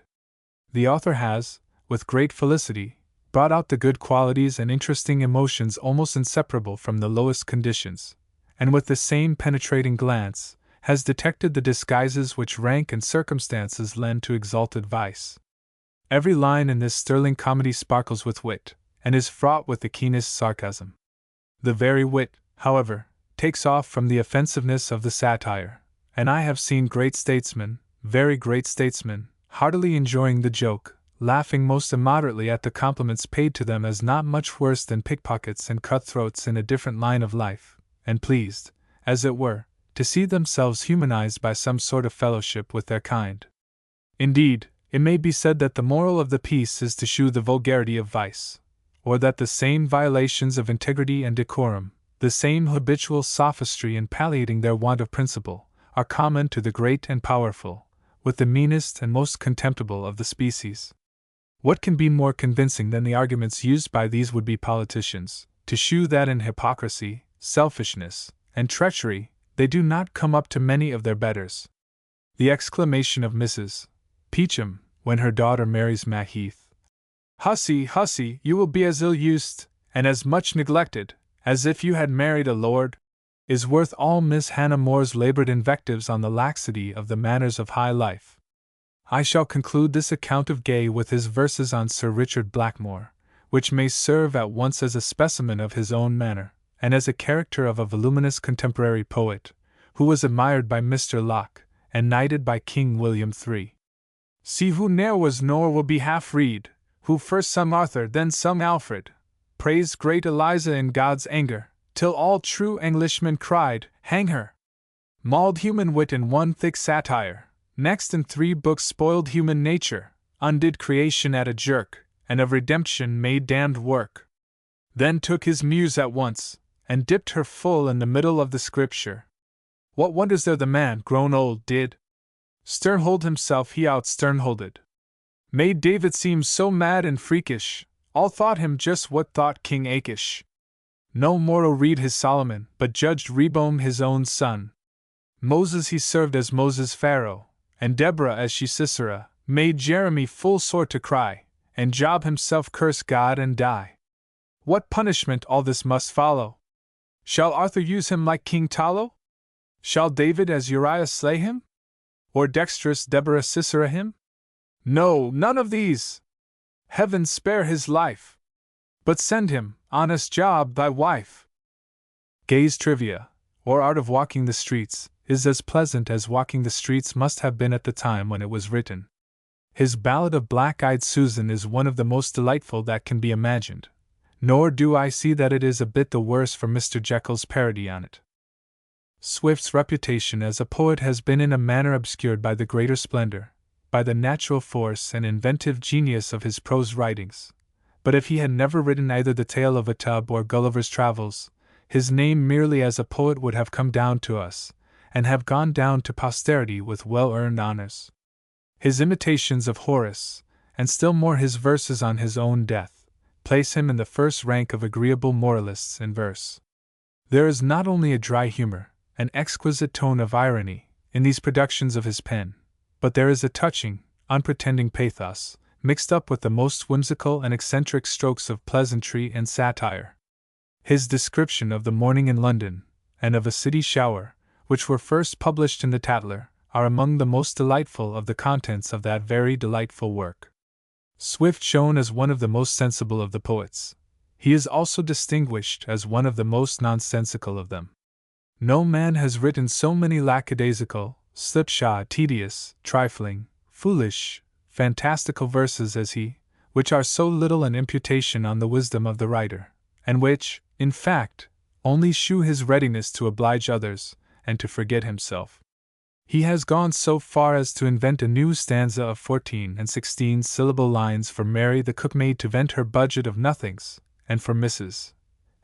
The author has, with great felicity, brought out the good qualities and interesting emotions almost inseparable from the lowest conditions, and with the same penetrating glance, has detected the disguises which rank and circumstances lend to exalted vice. Every line in this sterling comedy sparkles with wit, and is fraught with the keenest sarcasm. The very wit, however, takes off from the offensiveness of the satire, and I have seen great statesmen, very great statesmen, heartily enjoying the joke, laughing most immoderately at the compliments paid to them as not much worse than pickpockets and cutthroats in a different line of life, and pleased, as it were, to see themselves humanized by some sort of fellowship with their kind. Indeed, it may be said that the moral of the piece is to shew the vulgarity of vice, or that the same violations of integrity and decorum, the same habitual sophistry in palliating their want of principle, are common to the great and powerful, with the meanest and most contemptible of the species. What can be more convincing than the arguments used by these would-be politicians, to shew that in hypocrisy, selfishness, and treachery, they do not come up to many of their betters? The exclamation of Mrs. Peachum, when her daughter marries Macheath, "Hussy, hussy, you will be as ill-used, and as much neglected, as if you had married a lord," is worth all Miss Hannah More's labored invectives on the laxity of the manners of high life. I shall conclude this account of Gay with his verses on Sir Richard Blackmore, which may serve at once as a specimen of his own manner, and as a character of a voluminous contemporary poet, who was admired by Mr. Locke, and knighted by King William III. "See who ne'er was nor will be half read, who first sung Arthur then sung Alfred, praised great Eliza in God's anger, till all true Englishmen cried, hang her! Mauled human wit in one thick satire, next in 3 books spoiled human nature, undid creation at a jerk, and of redemption made damned work. Then took his muse at once, and dipped her full in the middle of the scripture. What wonders there the man, grown old, did? Sternhold himself he out-sternholded. Made David seem so mad and freakish, all thought him just what thought King Achish. No mortal read his Solomon, but judged Rehoboam his own son. Moses he served as Moses Pharaoh, and Deborah as she Sisera, made Jeremy full sore to cry, and Job himself curse God and die. What punishment all this must follow? Shall Arthur use him like King Tallow? Shall David as Uriah slay him? Or dexterous Deborah Sisera him? No, none of these! Heaven spare his life! But send him, honest Job, thy wife." Gay's Trivia, or Art of Walking the Streets, is as pleasant as walking the streets must have been at the time when it was written. His ballad of Black-Eyed Susan is one of the most delightful that can be imagined, nor do I see that it is a bit the worse for Mr. Jekyll's parody on it. Swift's reputation as a poet has been in a manner obscured by the greater splendor, by the natural force and inventive genius of his prose writings. But if he had never written either The Tale of a Tub or Gulliver's Travels, his name merely as a poet would have come down to us, and have gone down to posterity with well-earned honors. His imitations of Horace, and still more his verses on his own death, place him in the first rank of agreeable moralists in verse. There is not only a dry humor, an exquisite tone of irony, in these productions of his pen, but there is a touching, unpretending pathos, mixed up with the most whimsical and eccentric strokes of pleasantry and satire. His description of the morning in London, and of a city shower, which were first published in the Tatler, are among the most delightful of the contents of that very delightful work. Swift shone as one of the most sensible of the poets. He is also distinguished as one of the most nonsensical of them. No man has written so many lackadaisical, slipshod, tedious, trifling, foolish, fantastical verses as he, which are so little an imputation on the wisdom of the writer, and which, in fact, only shew his readiness to oblige others, and to forget himself. He has gone so far as to invent a new stanza of 14 and 16-syllable lines for Mary the cookmaid to vent her budget of nothings, and for Mrs.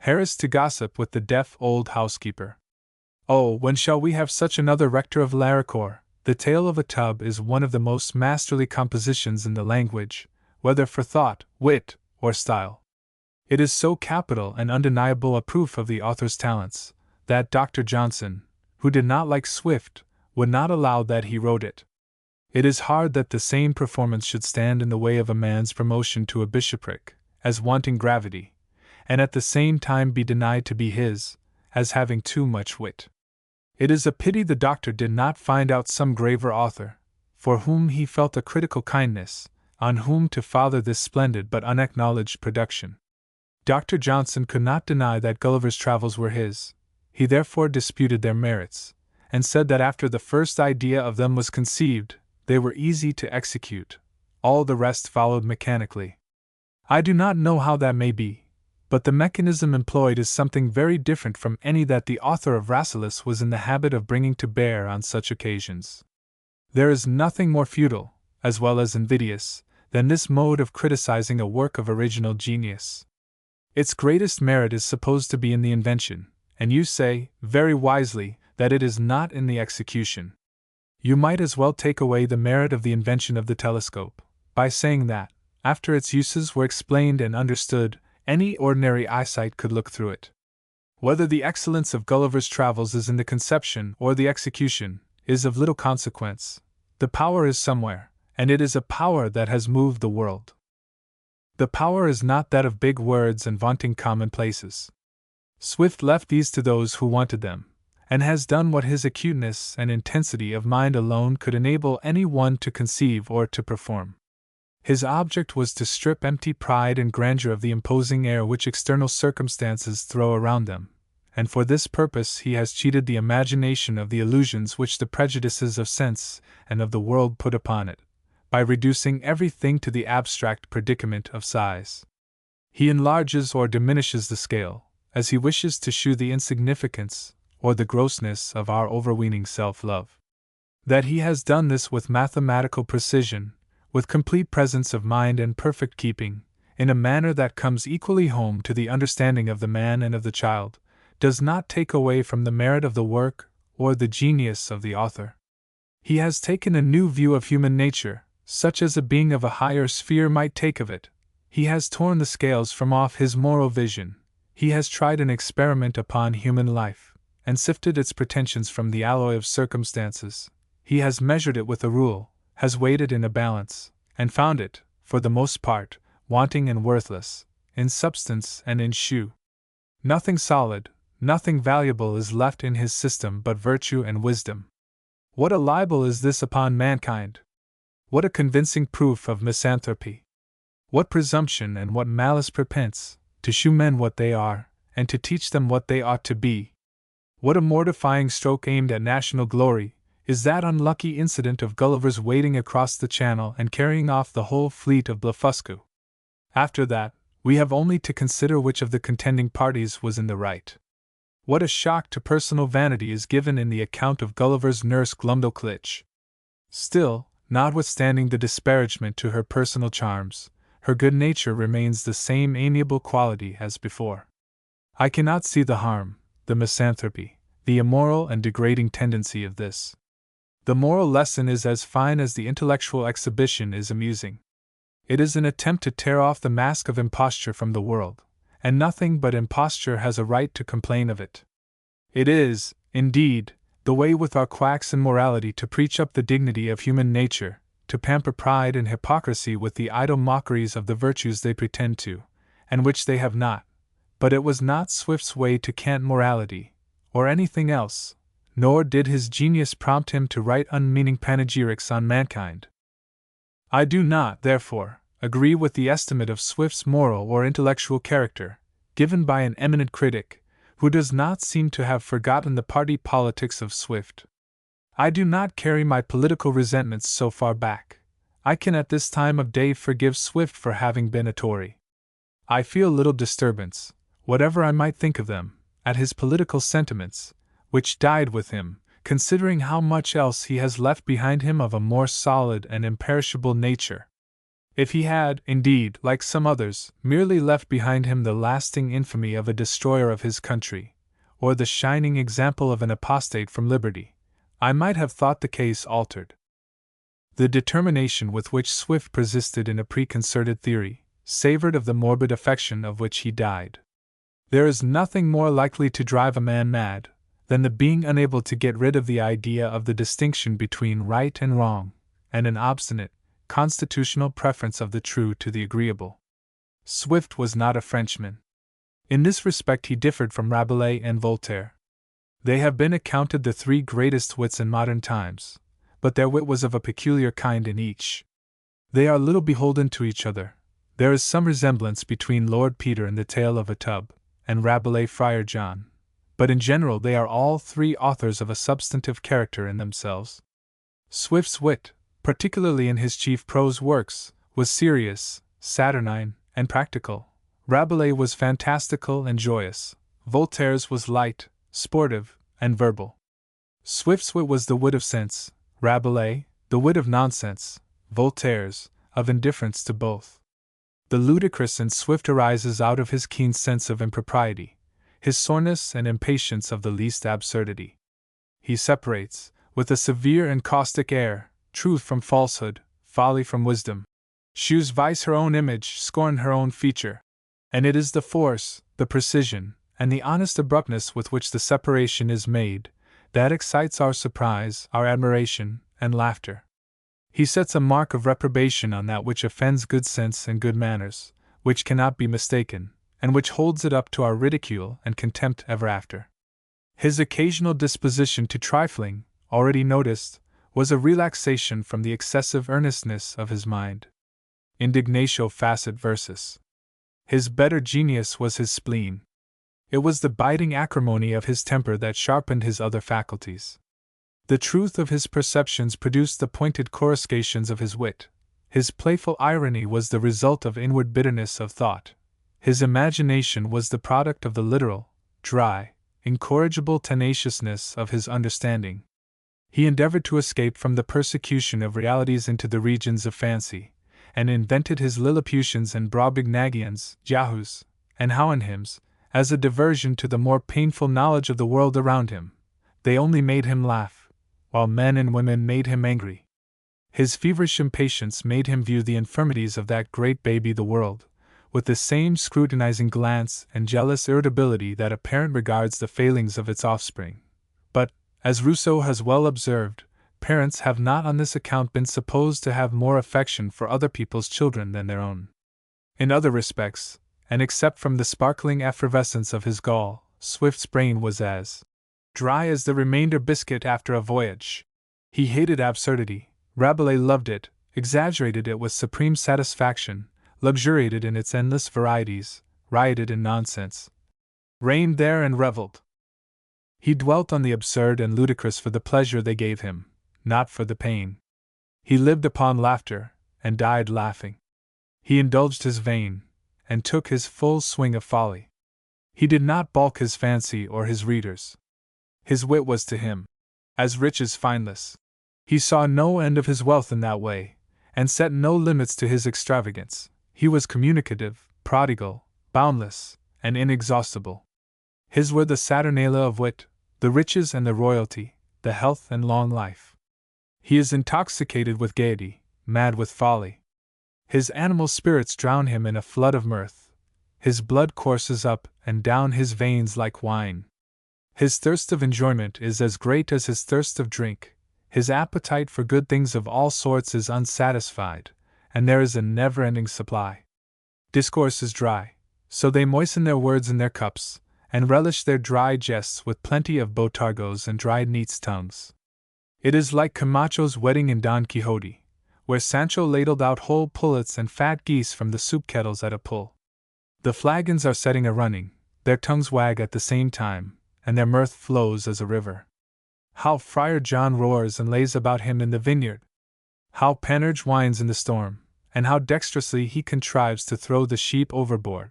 Harris to gossip with the deaf old housekeeper. Oh, when shall we have such another Rector of Larricourt? The Tale of a Tub is one of the most masterly compositions in the language, whether for thought, wit, or style. It is so capital and undeniable a proof of the author's talents, that Dr. Johnson, who did not like Swift, would not allow that he wrote it. It is hard that the same performance should stand in the way of a man's promotion to a bishopric, as wanting gravity, and at the same time be denied to be his, as having too much wit. It is a pity the doctor did not find out some graver author, for whom he felt a critical kindness, on whom to father this splendid but unacknowledged production. Dr. Johnson could not deny that Gulliver's Travels were his. He therefore disputed their merits, and said that after the first idea of them was conceived, they were easy to execute, all the rest followed mechanically. I do not know how that may be, but the mechanism employed is something very different from any that the author of Rasselas was in the habit of bringing to bear on such occasions. There is nothing more futile, as well as invidious, than this mode of criticizing a work of original genius. Its greatest merit is supposed to be in the invention, and you say, very wisely, that it is not in the execution. You might as well take away the merit of the invention of the telescope, by saying that, after its uses were explained and understood, any ordinary eyesight could look through it. Whether the excellence of Gulliver's Travels is in the conception or the execution, is of little consequence. The power is somewhere, and it is a power that has moved the world. The power is not that of big words and vaunting commonplaces. Swift left these to those who wanted them, and has done what his acuteness and intensity of mind alone could enable any one to conceive or to perform. His object was to strip empty pride and grandeur of the imposing air which external circumstances throw around them, and for this purpose he has cheated the imagination of the illusions which the prejudices of sense and of the world put upon it, by reducing everything to the abstract predicament of size. He enlarges or diminishes the scale, as he wishes to shew the insignificance or the grossness of our overweening self-love. That he has done this with mathematical precision, with complete presence of mind and perfect keeping, in a manner that comes equally home to the understanding of the man and of the child, does not take away from the merit of the work or the genius of the author. He has taken a new view of human nature, such as a being of a higher sphere might take of it. He has torn the scales from off his moral vision. He has tried an experiment upon human life, and sifted its pretensions from the alloy of circumstances. He has measured it with a rule, has weighed it in a balance, and found it, for the most part, wanting and worthless, in substance and in shew. Nothing solid, nothing valuable is left in his system but virtue and wisdom. What a libel is this upon mankind! What a convincing proof of misanthropy! What presumption and what malice prepense, to shew men what they are, and to teach them what they ought to be! What a mortifying stroke aimed at national glory is that unlucky incident of Gulliver's wading across the Channel and carrying off the whole fleet of Blefuscu. After that, we have only to consider which of the contending parties was in the right. What a shock to personal vanity is given in the account of Gulliver's nurse Glumdalclitch! Still, notwithstanding the disparagement to her personal charms, her good nature remains the same amiable quality as before. I cannot see the harm, the misanthropy, the immoral and degrading tendency of this. The moral lesson is as fine as the intellectual exhibition is amusing. It is an attempt to tear off the mask of imposture from the world, and nothing but imposture has a right to complain of it. It is, indeed, the way with our quacks in morality to preach up the dignity of human nature, to pamper pride and hypocrisy with the idle mockeries of the virtues they pretend to, and which they have not. But it was not Swift's way to cant morality, or anything else, nor did his genius prompt him to write unmeaning panegyrics on mankind. I do not, therefore, agree with the estimate of Swift's moral or intellectual character. given by an eminent critic, who does not seem to have forgotten the party politics of Swift. I do not carry my political resentments so far back. I can at this time of day forgive Swift for having been a Tory. I feel little disturbance, whatever I might think of them, at his political sentiments, which died with him, considering how much else he has left behind him of a more solid and imperishable nature. If he had, indeed, like some others, merely left behind him the lasting infamy of a destroyer of his country, or the shining example of an apostate from liberty, I might have thought the case altered. The determination with which Swift persisted in a preconcerted theory savored of the morbid affection of which he died. There is nothing more likely to drive a man mad than the being unable to get rid of the idea of the distinction between right and wrong, and an obstinate, constitutional preference of the true to the agreeable. Swift was not a Frenchman. In this respect he differed from Rabelais and Voltaire. They have been accounted the three greatest wits in modern times, but their wit was of a peculiar kind in each. They are little beholden to each other. There is some resemblance between Lord Peter in the Tale of a Tub, and Rabelais Friar John, but in general they are all three authors of a substantive character in themselves. Swift's wit, particularly in his chief prose works, was serious, saturnine, and practical. Rabelais was fantastical and joyous. Voltaire's was light, sportive, and verbal. Swift's wit was the wit of sense, Rabelais, the wit of nonsense, Voltaire's, of indifference to both. The ludicrous in Swift arises out of his keen sense of impropriety, his soreness and impatience of the least absurdity. He separates, with a severe and caustic air, truth from falsehood, folly from wisdom. Shews vice her own image, scorn her own feature. And it is the force, the precision, and the honest abruptness with which the separation is made that excites our surprise, our admiration, and laughter. He sets a mark of reprobation on that which offends good sense and good manners, which cannot be mistaken, and which holds it up to our ridicule and contempt ever after. His occasional disposition to trifling, already noticed, was a relaxation from the excessive earnestness of his mind. Indignatio facit versus. His better genius was his spleen. It was the biting acrimony of his temper that sharpened his other faculties. The truth of his perceptions produced the pointed coruscations of his wit. His playful irony was the result of inward bitterness of thought. His imagination was the product of the literal, dry, incorrigible tenaciousness of his understanding. He endeavored to escape from the persecution of realities into the regions of fancy, and invented his Lilliputians and Brobdignagians, Yahoos, and Houyhnheims, as a diversion to the more painful knowledge of the world around him. They only made him laugh, while men and women made him angry. His feverish impatience made him view the infirmities of that great baby the world, with the same scrutinizing glance and jealous irritability that a parent regards the failings of its offspring. But, as Rousseau has well observed, parents have not on this account been supposed to have more affection for other people's children than their own. In other respects, and except from the sparkling effervescence of his gall, Swift's brain was as dry as the remainder biscuit after a voyage. He hated absurdity. Rabelais loved it, exaggerated it with supreme satisfaction, luxuriated in its endless varieties, rioted in nonsense, reigned there and revelled. He dwelt on the absurd and ludicrous for the pleasure they gave him, not for the pain. He lived upon laughter, and died laughing. He indulged his vein, and took his full swing of folly. He did not balk his fancy or his readers. His wit was to him as rich as fineless. He saw no end of his wealth in that way, and set no limits to his extravagance. He was communicative, prodigal, boundless, and inexhaustible. His were the Saturnalia of wit, the riches and the royalty, the health and long life. He is intoxicated with gaiety, mad with folly. His animal spirits drown him in a flood of mirth. His blood courses up and down his veins like wine. His thirst of enjoyment is as great as his thirst of drink. His appetite for good things of all sorts is unsatisfied, and there is a never-ending supply. Discourse is dry, so they moisten their words in their cups, and relish their dry jests with plenty of botargos and dried neats' tongues. It is like Camacho's wedding in Don Quixote, where Sancho ladled out whole pullets and fat geese from the soup kettles at a pull. The flagons are setting a-running, their tongues wag at the same time, and their mirth flows as a river. How Friar John roars and lays about him in the vineyard! How Panurge whines in the storm, and how dexterously he contrives to throw the sheep overboard!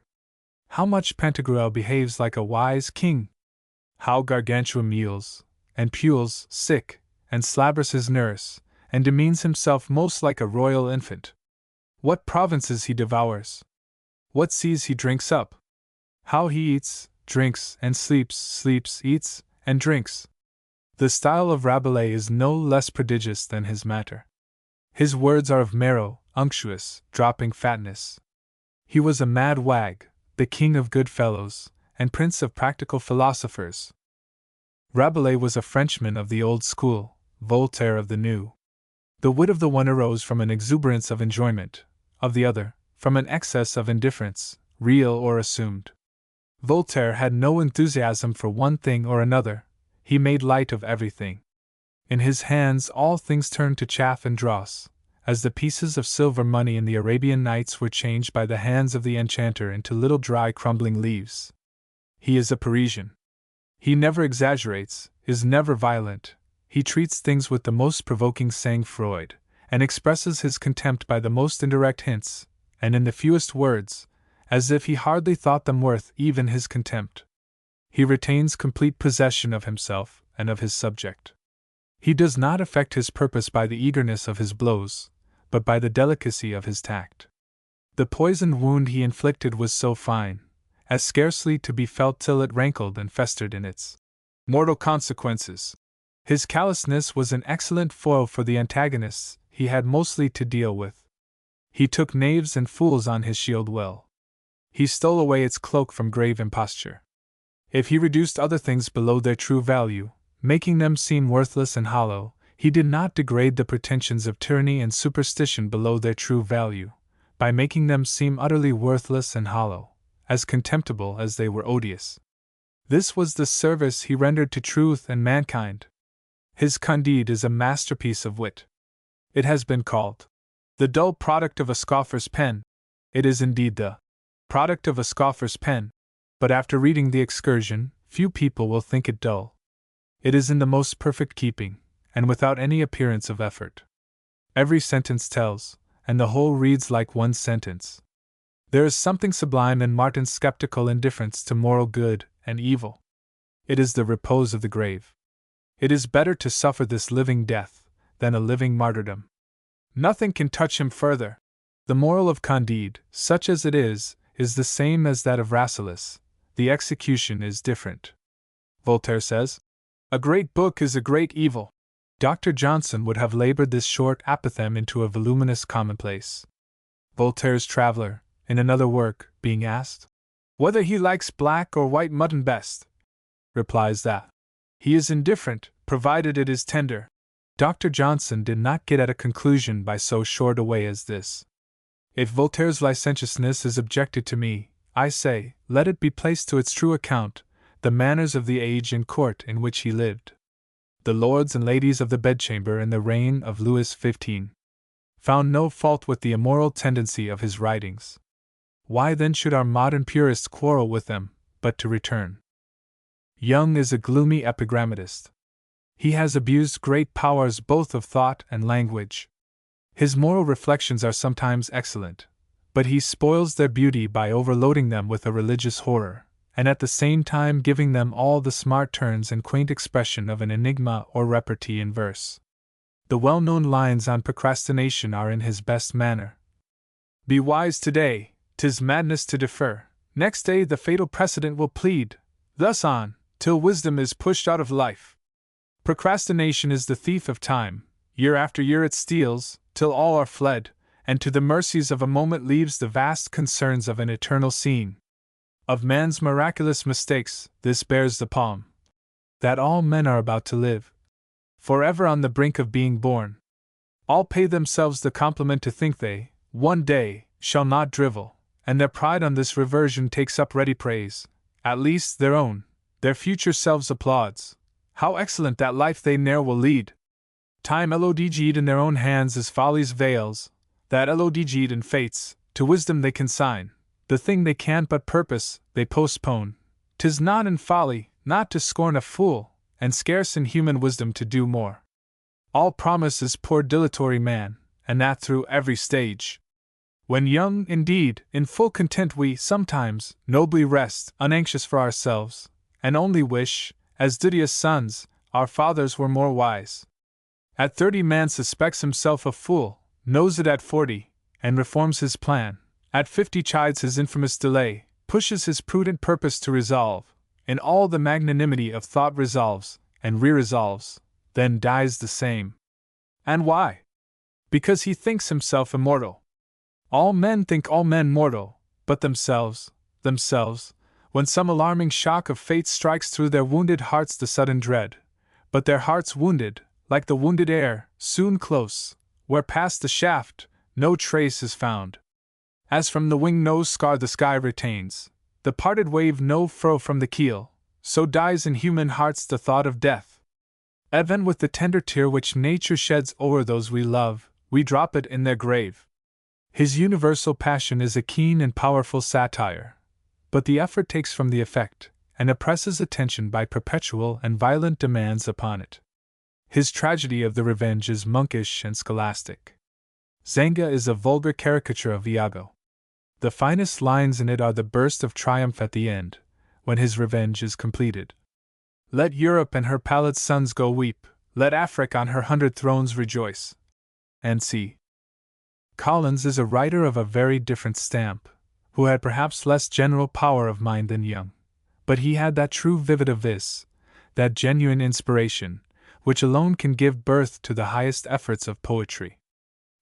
How much Pantagruel behaves like a wise king! How Gargantua mews, and pules, sick, and slabbers his nurse, and demeans himself most like a royal infant! What provinces he devours! What seas he drinks up! How he eats, drinks, and sleeps, eats, and drinks! The style of Rabelais is no less prodigious than his matter. His words are of marrow, unctuous, dropping fatness. He was a mad wag, the king of good fellows, and prince of practical philosophers. Rabelais was a Frenchman of the old school, Voltaire of the new. The wit of the one arose from an exuberance of enjoyment, of the other, from an excess of indifference, real or assumed. Voltaire had no enthusiasm for one thing or another, he made light of everything. In his hands all things turned to chaff and dross, as the pieces of silver money in the Arabian Nights were changed by the hands of the enchanter into little dry crumbling leaves. He is a Parisian. He never exaggerates, is never violent, he treats things with the most provoking sang-froid, and expresses his contempt by the most indirect hints, and in the fewest words, as if he hardly thought them worth even his contempt. He retains complete possession of himself and of his subject. He does not effect his purpose by the eagerness of his blows, but by the delicacy of his tact. The poisoned wound he inflicted was so fine, as scarcely to be felt till it rankled and festered in its mortal consequences. His callousness was an excellent foil for the antagonists he had mostly to deal with. He took knaves and fools on his shield well. He stole away its cloak from grave imposture. If he reduced other things below their true value, making them seem worthless and hollow, he did not degrade the pretensions of tyranny and superstition below their true value, by making them seem utterly worthless and hollow, as contemptible as they were odious. This was the service he rendered to truth and mankind. His Candide is a masterpiece of wit. It has been called the dull product of a scoffer's pen. It is indeed the product of a scoffer's pen, but after reading The Excursion, few people will think it dull. It is in the most perfect keeping, and without any appearance of effort. Every sentence tells, and the whole reads like one sentence. There is something sublime in Martin's skeptical indifference to moral good and evil. It is the repose of the grave. It is better to suffer this living death than a living martyrdom. Nothing can touch him further. The moral of Candide, such as it is the same as that of Rasselas. The execution is different. Voltaire says, "A great book is a great evil." Dr. Johnson would have labored this short apothegm into a voluminous commonplace. Voltaire's traveller, in another work, being asked whether he likes black or white mutton best, replies that he is indifferent, provided it is tender. Dr. Johnson did not get at a conclusion by so short a way as this. If Voltaire's licentiousness is objected to me, I say, let it be placed to its true account, the manners of the age and court in which he lived. The lords and ladies of the bedchamber in the reign of Louis XV found no fault with the immoral tendency of his writings. Why then should our modern purists quarrel with them? But to return. Young is a gloomy epigrammatist. He has abused great powers both of thought and language. His moral reflections are sometimes excellent, but he spoils their beauty by overloading them with a religious horror, and at the same time giving them all the smart turns and quaint expression of an enigma or repartee in verse. The well-known lines on procrastination are in his best manner. Be wise today, 'tis madness to defer, next day the fatal precedent will plead, thus on, till wisdom is pushed out of life. Procrastination is the thief of time, year after year it steals, till all are fled, and to the mercies of a moment leaves the vast concerns of an eternal scene. Of man's miraculous mistakes, this bears the palm, that all men are about to live forever on the brink of being born. All pay themselves the compliment to think they, one day, shall not drivel, and their pride on this reversion takes up ready praise, at least their own, their future selves applauds. How excellent that life they ne'er will lead! Time elodeged in their own hands is folly's veils, that elodeged in fates, to wisdom they consign, The thing they can't but purpose, they postpone. 'Tis not in folly, not to scorn a fool, and scarce in human wisdom to do more. All promise is poor dilatory man, and that through every stage. When young, indeed, in full content we sometimes nobly rest, unanxious for ourselves, and only wish, as duteous sons, our fathers were more wise. At 30 man suspects himself a fool, knows it at 40, and reforms his plan. At 50 chides his infamous delay, pushes his prudent purpose to resolve, in all the magnanimity of thought resolves, and re-resolves, then dies the same. And why? Because he thinks himself immortal. All men think all men mortal, but themselves, when some alarming shock of fate strikes through their wounded hearts the sudden dread, but their hearts wounded, like the wounded air, soon close, where past the shaft, no trace is found. As from the wing no scar the sky retains, the parted wave no furrow from the keel, so dies in human hearts the thought of death. Even with the tender tear which nature sheds o'er those we love, we drop it in their grave. His universal passion is a keen and powerful satire, but the effort takes from the effect, and oppresses attention by perpetual and violent demands upon it. His tragedy of the revenge is monkish and scholastic. Zanga is a vulgar caricature of Iago. The finest lines in it are the burst of triumph at the end, when his revenge is completed. Let Europe and her pallid sons go weep, let Afric on her 100 thrones rejoice. And see. Collins is a writer of a very different stamp, who had perhaps less general power of mind than Young, but he had that true vivid avis, that genuine inspiration, which alone can give birth to the highest efforts of poetry.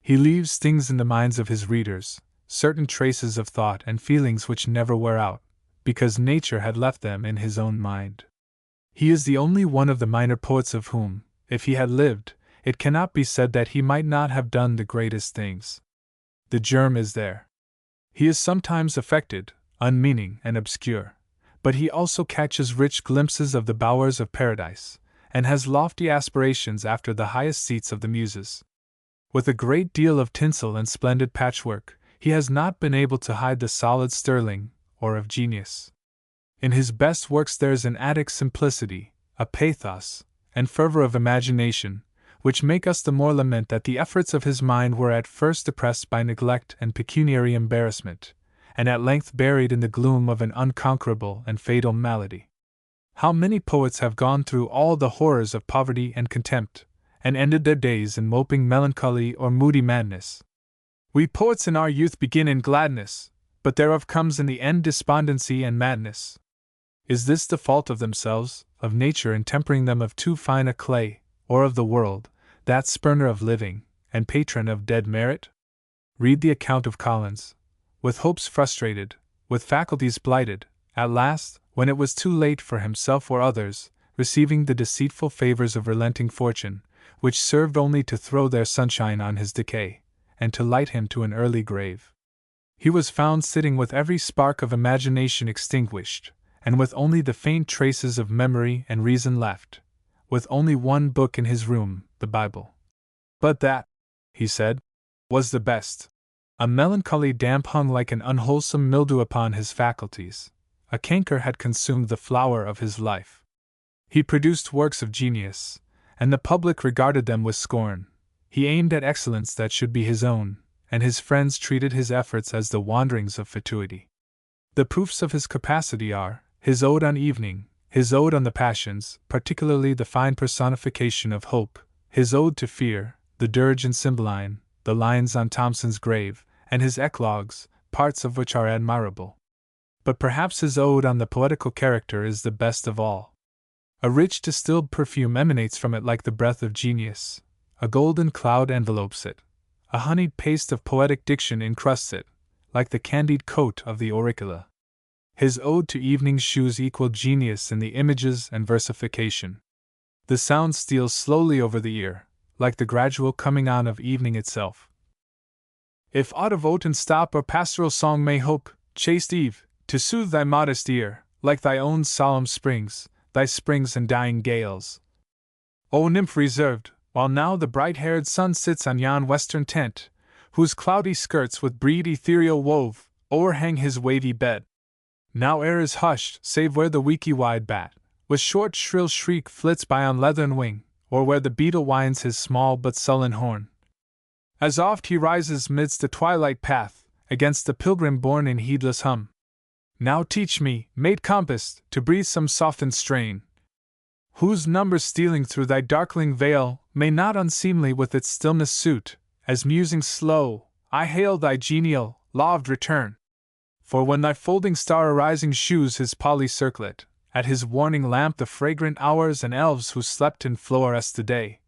He leaves things in the minds of his readers, certain traces of thought and feelings which never wear out, because nature had left them in his own mind. He is the only one of the minor poets of whom, if he had lived, it cannot be said that he might not have done the greatest things. The germ is there. He is sometimes affected, unmeaning, and obscure, but he also catches rich glimpses of the bowers of paradise, and has lofty aspirations after the highest seats of the muses. With a great deal of tinsel and splendid patchwork, he has not been able to hide the solid sterling, or of genius. In his best works there is an Attic simplicity, a pathos, and fervor of imagination, which make us the more lament that the efforts of his mind were at first depressed by neglect and pecuniary embarrassment, and at length buried in the gloom of an unconquerable and fatal malady. How many poets have gone through all the horrors of poverty and contempt, and ended their days in moping melancholy or moody madness? We poets in our youth begin in gladness, but thereof comes in the end despondency and madness. Is this the fault of themselves, of nature in tempering them of too fine a clay, or of the world, that spurner of living, and patron of dead merit? Read the account of Collins. With hopes frustrated, with faculties blighted, at last, when it was too late for himself or others, receiving the deceitful favors of relenting fortune, which served only to throw their sunshine on his decay, and to light him to an early grave. He was found sitting with every spark of imagination extinguished, and with only the faint traces of memory and reason left, with only one book in his room, the Bible. But that, he said, was the best. A melancholy damp hung like an unwholesome mildew upon his faculties. A canker had consumed the flower of his life. He produced works of genius, and the public regarded them with scorn. He aimed at excellence that should be his own, and his friends treated his efforts as the wanderings of fatuity. The proofs of his capacity are his Ode on Evening, his Ode on the Passions, particularly the fine personification of hope, his Ode to Fear, the Dirge in Cymbeline, the lines on Thomson's grave, and his Eclogues, parts of which are admirable. But perhaps his Ode on the Poetical Character is the best of all. A rich distilled perfume emanates from it like the breath of genius. A golden cloud envelopes it. A honeyed paste of poetic diction encrusts it, like the candied coat of the auricula. His Ode to Evening shews equal genius in the images and versification. The sound steals slowly over the ear, like the gradual coming on of evening itself. If aught of oaten stop or pastoral song may hope, chaste Eve, to soothe thy modest ear, like thy own solemn springs, thy springs and dying gales. O nymph reserved, while now the bright-haired sun sits on yon western tent, whose cloudy skirts with breed ethereal wove, o'erhang his wavy bed. Now air is hushed, save where the weaky-wide bat, with short shrill shriek flits by on leathern wing, or where the beetle winds his small but sullen horn. As oft he rises midst the twilight path, against the pilgrim borne in heedless hum. Now teach me, maid compassed, to breathe some softened strain, whose number stealing through thy darkling veil may not unseemly with its stillness suit, as musing slow, I hail thy genial, loved return. For when thy folding star arising shews his poly circlet, at his warning lamp the fragrant hours and elves who slept in Flores the day,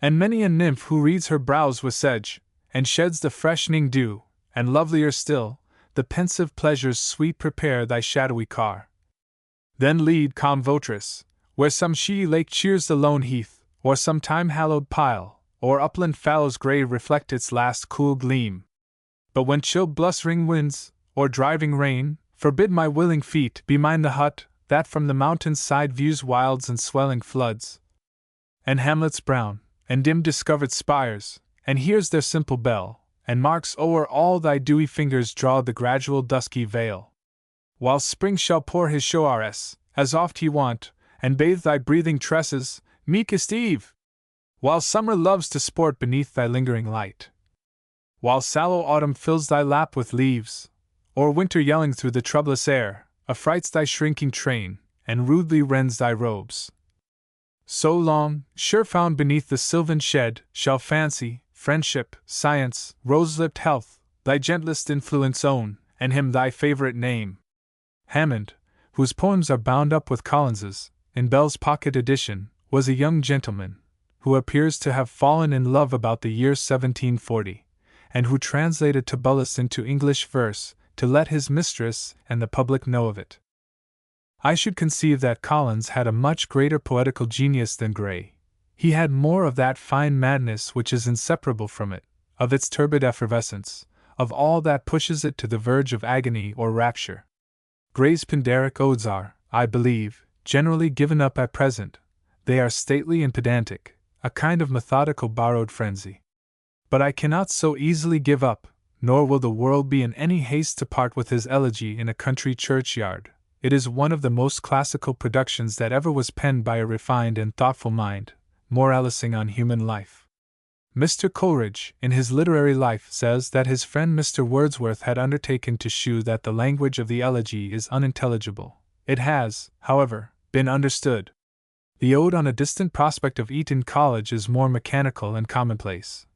and many a nymph who wreathes her brows with sedge, and sheds the freshening dew, and lovelier still, the pensive pleasures sweet prepare thy shadowy car. Then lead, calm votress, where some shee lake cheers the lone heath, or some time-hallowed pile, or upland fallows grey reflect its last cool gleam. But when chill blustering winds, or driving rain, forbid my willing feet, be mine the hut, that from the mountain's side views wilds and swelling floods, and hamlets brown, and dim discovered spires, and hears their simple bell, and marks o'er all thy dewy fingers draw the gradual dusky veil. While spring shall pour his showers, as oft he wont, and bathe thy breathing tresses, meekest eve! While summer loves to sport beneath thy lingering light, while sallow autumn fills thy lap with leaves, or winter yelling through the troublous air, affrights thy shrinking train, and rudely rends thy robes. So long, sure found beneath the sylvan shed, shall fancy, friendship, science, rose-lipped health, thy gentlest influence own, and him thy favorite name. Hammond, whose poems are bound up with Collins's, in Bell's Pocket edition, was a young gentleman, who appears to have fallen in love about the year 1740, and who translated Tibullus into English verse, to let his mistress and the public know of it. I should conceive that Collins had a much greater poetical genius than Gray. He had more of that fine madness which is inseparable from it, of its turbid effervescence, of all that pushes it to the verge of agony or rapture. Gray's Pindaric odes are, I believe, generally given up at present. They are stately and pedantic, a kind of methodical borrowed frenzy. But I cannot so easily give up, nor will the world be in any haste to part with his elegy in a country churchyard. It is one of the most classical productions that ever was penned by a refined and thoughtful mind, moralising on human life. Mr. Coleridge, in his literary life, says that his friend Mr. Wordsworth had undertaken to shew that the language of the elegy is unintelligible. It has, however, been understood. The ode on a distant prospect of Eton College is more mechanical and commonplace,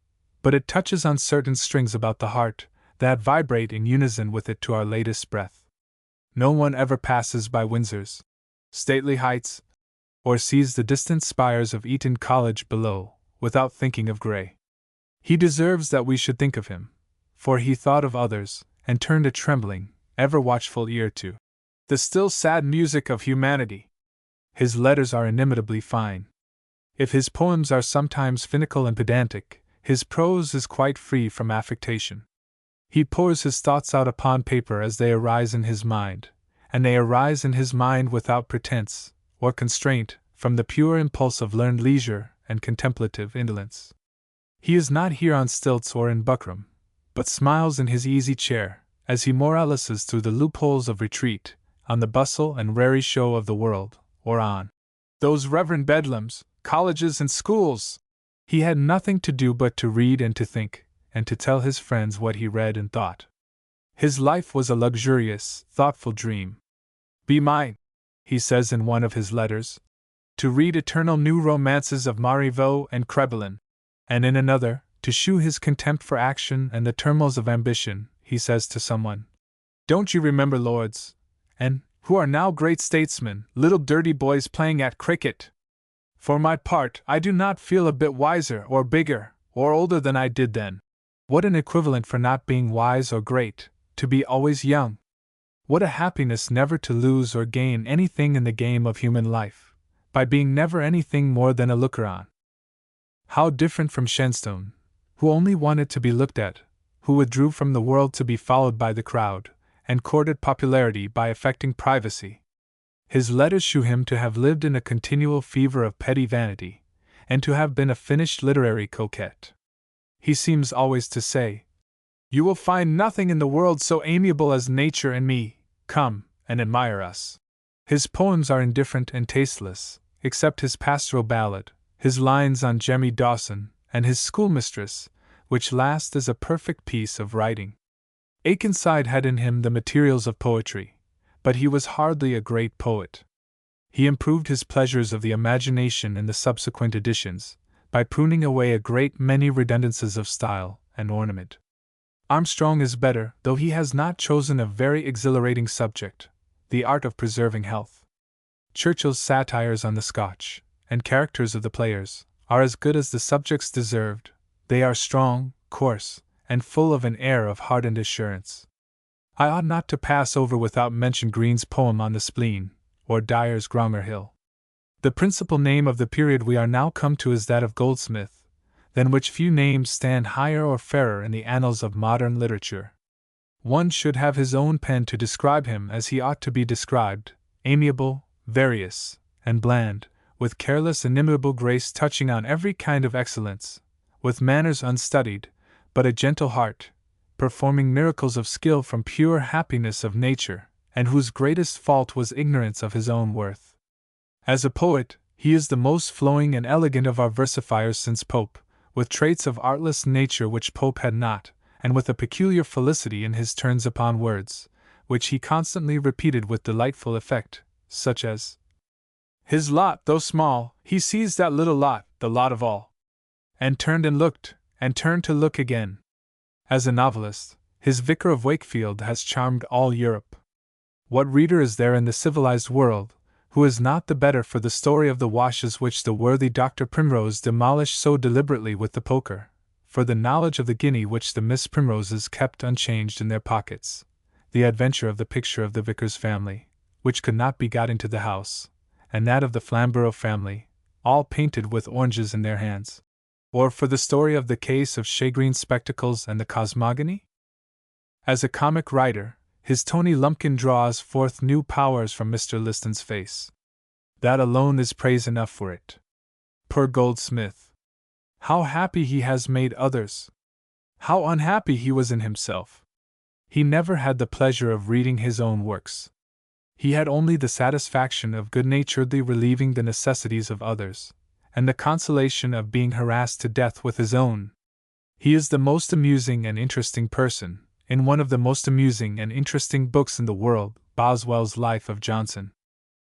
but it touches on certain strings about the heart that vibrate in unison with it to our latest breath. No one ever passes by Windsor's stately heights, or sees the distant spires of Eton College below, without thinking of Gray. He deserves that we should think of him, for he thought of others, and turned a trembling, ever watchful ear to the still sad music of humanity. His letters are inimitably fine. If his poems are sometimes finical and pedantic, his prose is quite free from affectation. He pours his thoughts out upon paper as they arise in his mind, and they arise in his mind without pretense or constraint, from the pure impulse of learned leisure and contemplative indolence. He is not here on stilts or in buckram, but smiles in his easy chair, as he moralises through the loopholes of retreat, on the bustle and raree show of the world, or on those reverend bedlams, colleges and schools. He had nothing to do but to read and to think, and to tell his friends what he read and thought. His life was a luxurious, thoughtful dream. Be mine, he says in one of his letters, to read eternal new romances of Marivaux and Crébillon, and in another, to shew his contempt for action and the turmoils of ambition. He says to someone, "Don't you remember lords, and, who are now great statesmen, little dirty boys playing at cricket? For my part, I do not feel a bit wiser or bigger or older than I did then. What an equivalent for not being wise or great, to be always young! What a happiness never to lose or gain anything in the game of human life, by being never anything more than a looker-on! How different from Shenstone, who only wanted to be looked at, who withdrew from the world to be followed by the crowd, and courted popularity by affecting privacy. His letters shew him to have lived in a continual fever of petty vanity, and to have been a finished literary coquette. He seems always to say, You will find nothing in the world so amiable as nature and me. Come and admire us. His poems are indifferent and tasteless, except his pastoral ballad, his lines on Jemmy Dawson, and his schoolmistress, which last is a perfect piece of writing. Akenside had in him the materials of poetry, but he was hardly a great poet. He improved his pleasures of the imagination in the subsequent editions, by pruning away a great many redundancies of style and ornament. Armstrong is better, though he has not chosen a very exhilarating subject, the art of preserving health. Churchill's satires on the Scotch, and characters of the players, are as good as the subjects deserved. They are strong, coarse, and full of an air of hardened assurance. I ought not to pass over without mention Green's poem on the spleen, or Dyer's Gronger Hill. The principal name of the period we are now come to is that of Goldsmith, than which few names stand higher or fairer in the annals of modern literature. One should have his own pen to describe him as he ought to be described, amiable, various, and bland, with careless inimitable grace touching on every kind of excellence, with manners unstudied, but a gentle heart, performing miracles of skill from pure happiness of nature, and whose greatest fault was ignorance of his own worth. As a poet, he is the most flowing and elegant of our versifiers since Pope, with traits of artless nature which Pope had not, and with a peculiar felicity in his turns upon words, which he constantly repeated with delightful effect, such as, "His lot, though small, he sees that little lot, the lot of all," and turned and looked, and turned to look again. As a novelist, his Vicar of Wakefield has charmed all Europe. What reader is there in the civilized world who is not the better for the story of the washes which the worthy Dr. Primrose demolished so deliberately with the poker, for the knowledge of the guinea which the Miss Primroses kept unchanged in their pockets, the adventure of the picture of the vicar's family, which could not be got into the house, and that of the Flamborough family, all painted with oranges in their hands? Or for the story of the case of shagreen spectacles and the cosmogony? As a comic writer, his Tony Lumpkin draws forth new powers from Mr. Liston's face. That alone is praise enough for it. Poor Goldsmith! How happy he has made others! How unhappy he was in himself! He never had the pleasure of reading his own works. He had only the satisfaction of good-naturedly relieving the necessities of others, and the consolation of being harassed to death with his own. He is the most amusing and interesting person, in one of the most amusing and interesting books in the world, Boswell's Life of Johnson.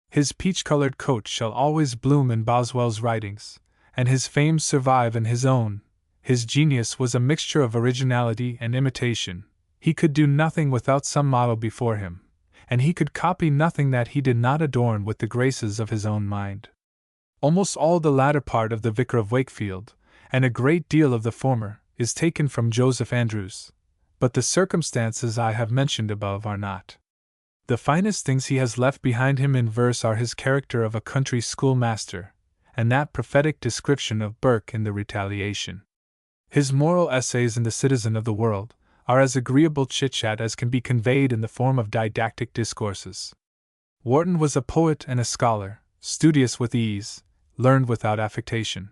His peach-colored coat shall always bloom in Boswell's writings, and his fame survive in his own. His genius was a mixture of originality and imitation. He could do nothing without some model before him, and he could copy nothing that he did not adorn with the graces of his own mind. Almost all the latter part of the Vicar of Wakefield, and a great deal of the former, is taken from Joseph Andrews, but the circumstances I have mentioned above are not. The finest things he has left behind him in verse are his character of a country schoolmaster, and that prophetic description of Burke in The Retaliation. His moral essays in The Citizen of the World are as agreeable chit-chat as can be conveyed in the form of didactic discourses. Warton was a poet and a scholar, studious with ease, learned without affectation.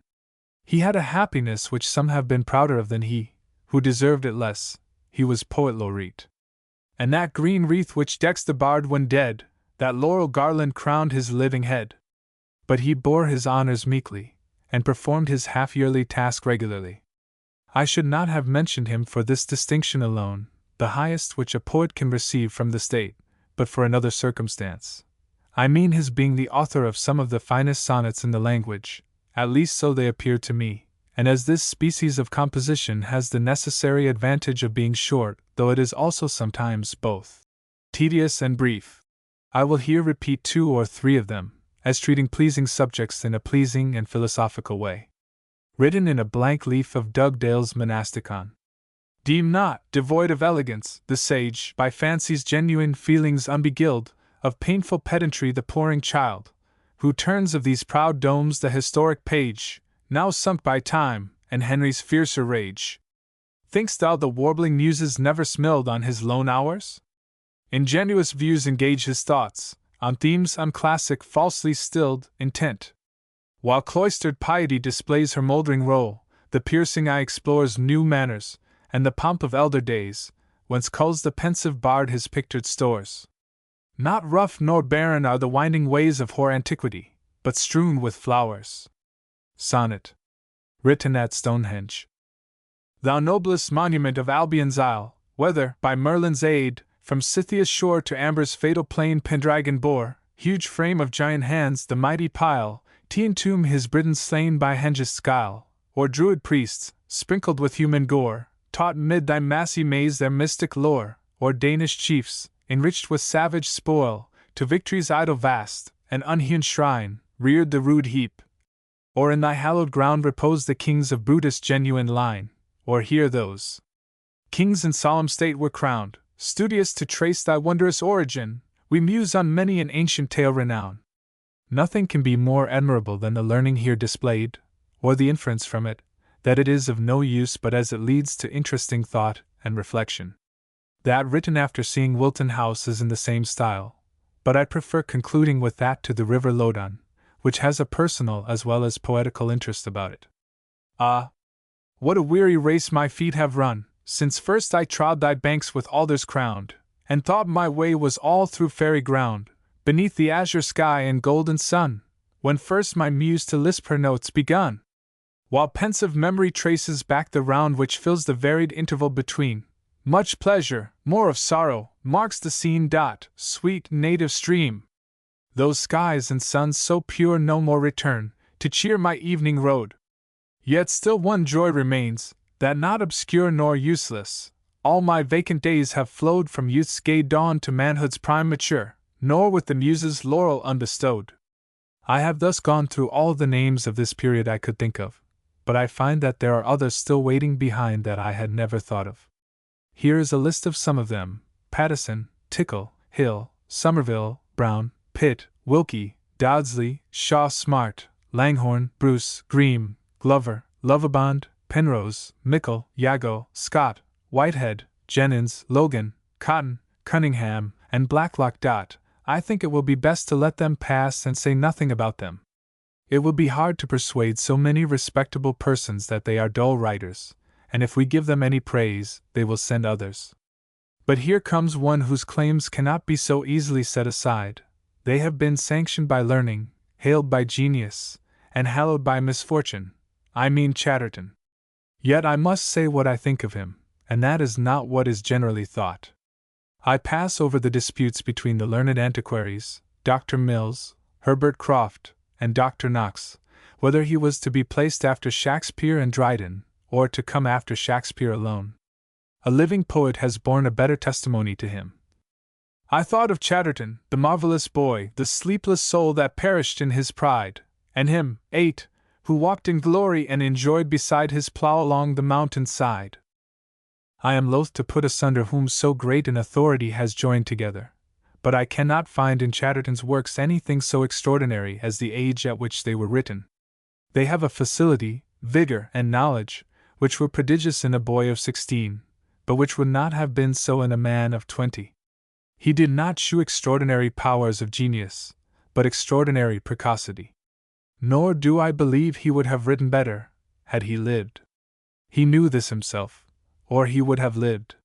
He had a happiness which some have been prouder of than he, who deserved it less. He was poet laureate. And that green wreath which decks the bard when dead, that laurel garland crowned his living head. But he bore his honors meekly, and performed his half-yearly task regularly. I should not have mentioned him for this distinction alone, the highest which a poet can receive from the state, but for another circumstance. I mean his being the author of some of the finest sonnets in the language, at least so they appear to me. And as this species of composition has the necessary advantage of being short, though it is also sometimes both tedious and brief, I will here repeat 2 or 3 of them, as treating pleasing subjects in a pleasing and philosophical way. Written in a blank leaf of Dugdale's Monasticon. Deem not, devoid of elegance, the sage, by fancy's genuine feelings unbeguiled, of painful pedantry the poring child, who turns of these proud domes the historic page, now sunk by time, and Henry's fiercer rage. Think'st thou the warbling muses never smiled on his lone hours? Ingenuous views engage his thoughts, on themes unclassic falsely stilled, intent. While cloistered piety displays her mouldering role, the piercing eye explores new manners, and the pomp of elder days, whence culls the pensive bard his pictured stores. Not rough nor barren are the winding ways of hoar antiquity, but strewn with flowers. Sonnet. Written at Stonehenge. Thou noblest monument of Albion's isle, whether, by Merlin's aid, from Scythia's shore to Amber's fatal plain Pendragon bore, huge frame of giant hands the mighty pile, Tean tomb his Britons slain by Hengist's guile, or Druid priests, sprinkled with human gore, taught mid thy massy maze their mystic lore, or Danish chiefs, enriched with savage spoil, to victory's idol vast, an unhewn shrine, reared the rude heap. Or in thy hallowed ground repose the kings of Brutus' genuine line, or here those kings in solemn state were crowned. Studious to trace thy wondrous origin, we muse on many an ancient tale renown. Nothing can be more admirable than the learning here displayed, or the inference from it, that it is of no use but as it leads to interesting thought and reflection. That written after seeing Wilton House is in the same style, but I prefer concluding with that to the River Loddon, which has a personal as well as poetical interest about it. Ah! What a weary race my feet have run, since first I trod thy banks with alders crowned, and thought my way was all through fairy ground, beneath the azure sky and golden sun, when first my muse to lisp her notes begun. While pensive memory traces back the round which fills the varied interval between, much pleasure, more of sorrow, marks the scene. Sweet native stream! Those skies and suns so pure no more return, to cheer my evening road. Yet still one joy remains, that not obscure nor useless. All my vacant days have flowed from youth's gay dawn to manhood's prime mature, nor with the muses laurel unbestowed. I have thus gone through all the names of this period I could think of, but I find that there are others still waiting behind that I had never thought of. Here is a list of some of them: Pattison, Tickell, Hill, Somerville, Brown, Pitt, Wilkie, Dodsley, Shaw Smart, Langhorne, Bruce, Green, Glover, Lovibond, Penrose, Mickle, Yago, Scott, Whitehead, Jennings, Logan, Cotton, Cunningham, and Blacklock. I think it will be best to let them pass and say nothing about them. It will be hard to persuade so many respectable persons that they are dull writers, and if we give them any praise, they will send others. But here comes one whose claims cannot be so easily set aside. They have been sanctioned by learning, hailed by genius, and hallowed by misfortune. I mean Chatterton. Yet I must say what I think of him, and that is not what is generally thought. I pass over the disputes between the learned antiquaries, Dr. Mills, Herbert Croft, and Dr. Knox, whether he was to be placed after Shakespeare and Dryden, or to come after Shakespeare alone. A living poet has borne a better testimony to him. I thought of Chatterton, the marvelous boy, the sleepless soul that perished in his pride, and him, 8, who walked in glory and enjoyed beside his plough along the mountain side. I am loath to put asunder whom so great an authority has joined together, but I cannot find in Chatterton's works anything so extraordinary as the age at which they were written. They have a facility, vigor, and knowledge, which were prodigious in a boy of 16, but which would not have been so in a man of 20. He did not shew extraordinary powers of genius, but extraordinary precocity. Nor do I believe he would have written better, had he lived. He knew this himself, or he would have lived.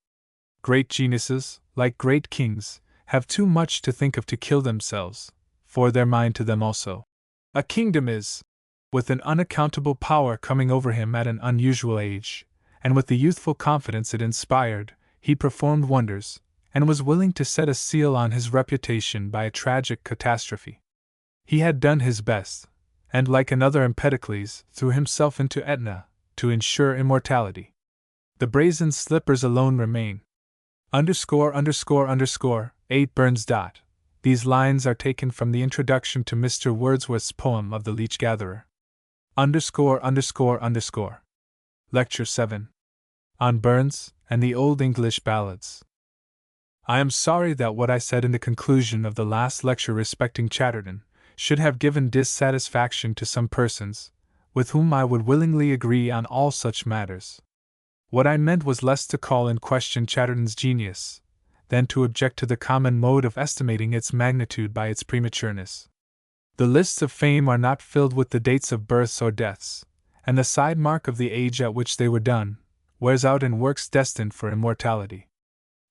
Great geniuses, like great kings, have too much to think of to kill themselves, for their mind to them also. A kingdom is, with an unaccountable power coming over him at an unusual age, and with the youthful confidence it inspired, he performed wonders, and was willing to set a seal on his reputation by a tragic catastrophe. He had done his best, and like another Empedocles, threw himself into Etna, to ensure immortality. The brazen slippers alone remain. ____, 8 Burns. These lines are taken from the introduction to Mr. Wordsworth's poem of the Leech Gatherer. ____. Lecture 7. On Burns and the Old English Ballads. I am sorry that what I said in the conclusion of the last lecture respecting Chatterton should have given dissatisfaction to some persons, with whom I would willingly agree on all such matters. What I meant was less to call in question Chatterton's genius, than to object to the common mode of estimating its magnitude by its prematureness. The lists of fame are not filled with the dates of births or deaths, and the side mark of the age at which they were done, wears out in works destined for immortality.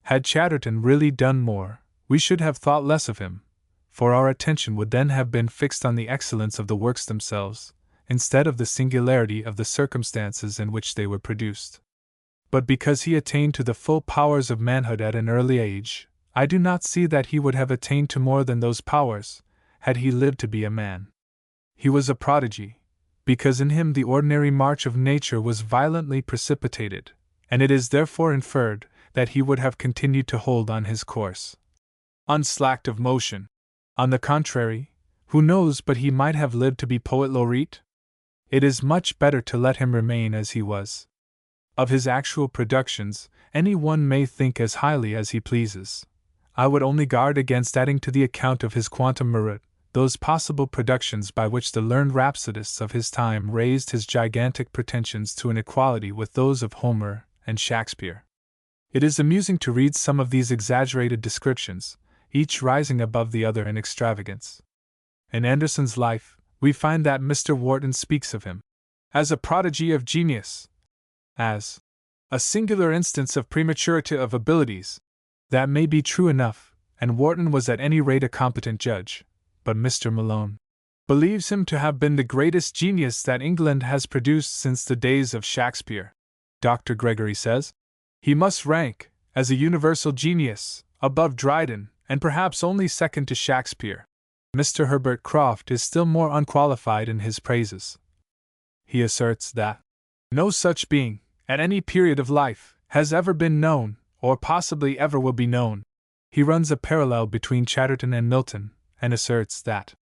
Had Chatterton really done more, we should have thought less of him, for our attention would then have been fixed on the excellence of the works themselves, instead of the singularity of the circumstances in which they were produced. But because he attained to the full powers of manhood at an early age, I do not see that he would have attained to more than those powers, had he lived to be a man. He was a prodigy, because in him the ordinary march of nature was violently precipitated, and it is therefore inferred that he would have continued to hold on his course, unslacked of motion. On the contrary, who knows but he might have lived to be poet laureate? It is much better to let him remain as he was. Of his actual productions, any one may think as highly as he pleases. I would only guard against adding to the account of his quantum merit those possible productions by which the learned rhapsodists of his time raised his gigantic pretensions to an equality with those of Homer and Shakespeare. It is amusing to read some of these exaggerated descriptions, each rising above the other in extravagance. In Anderson's Life, we find that Mr. Warton speaks of him as a prodigy of genius, as a singular instance of prematurity of abilities. That may be true enough, and Warton was at any rate a competent judge, but Mr. Malone believes him to have been the greatest genius that England has produced since the days of Shakespeare. Dr. Gregory says he must rank, as a universal genius, above Dryden, and perhaps only second to Shakespeare. Mr. Herbert Croft is still more unqualified in his praises. He asserts that no such being, at any period of life, has ever been known, or possibly ever will be known. He runs a parallel between Chatterton and Milton, and asserts that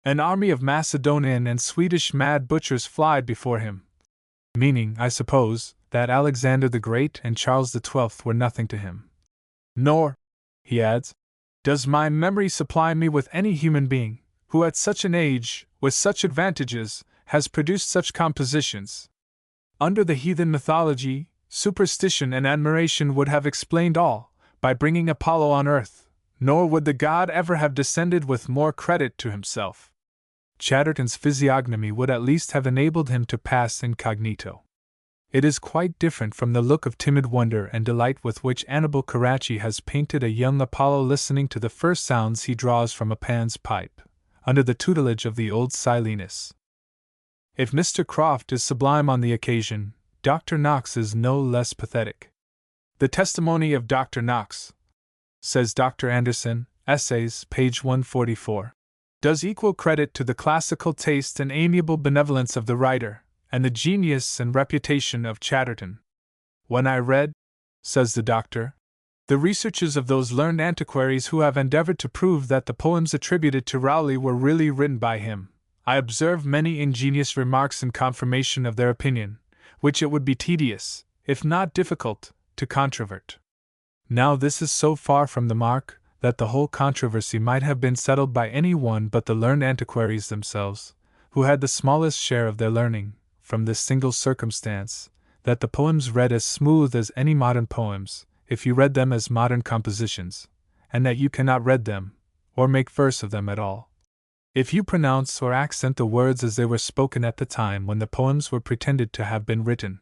an army of Macedonian and Swedish mad butchers flied before him, meaning, I suppose, that Alexander the Great and Charles XII were nothing to him. Nor, he adds, does my memory supply me with any human being, who at such an age, with such advantages, has produced such compositions. Under the heathen mythology, superstition and admiration would have explained all, by bringing Apollo on earth, nor would the god ever have descended with more credit to himself. Chatterton's physiognomy would at least have enabled him to pass incognito. It is quite different from the look of timid wonder and delight with which Annibal Carracci has painted a young Apollo listening to the first sounds he draws from a Pan's pipe, under the tutelage of the old Silenus. If Mr. Croft is sublime on the occasion, Dr. Knox is no less pathetic. The testimony of Dr. Knox, says Dr. Anderson, Essays, page 144, does equal credit to the classical taste and amiable benevolence of the writer, and the genius and reputation of Chatterton. When I read, says the doctor, the researches of those learned antiquaries who have endeavored to prove that the poems attributed to Rowley were really written by him, I observed many ingenious remarks in confirmation of their opinion, which it would be tedious, if not difficult, to controvert. Now this is so far from the mark, that the whole controversy might have been settled by any one but the learned antiquaries themselves, who had the smallest share of their learning, from this single circumstance, that the poems read as smooth as any modern poems, if you read them as modern compositions, and that you cannot read them, or make verse of them at all, if you pronounce or accent the words as they were spoken at the time when the poems were pretended to have been written.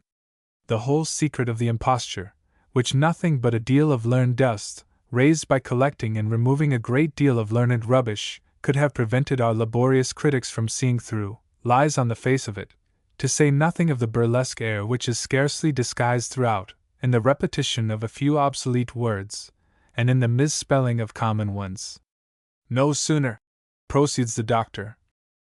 The whole secret of the imposture, which nothing but a deal of learned dust, raised by collecting and removing a great deal of learned rubbish, could have prevented our laborious critics from seeing through, lies on the face of it, to say nothing of the burlesque air which is scarcely disguised throughout, in the repetition of a few obsolete words, and in the misspelling of common ones. No sooner, proceeds the doctor,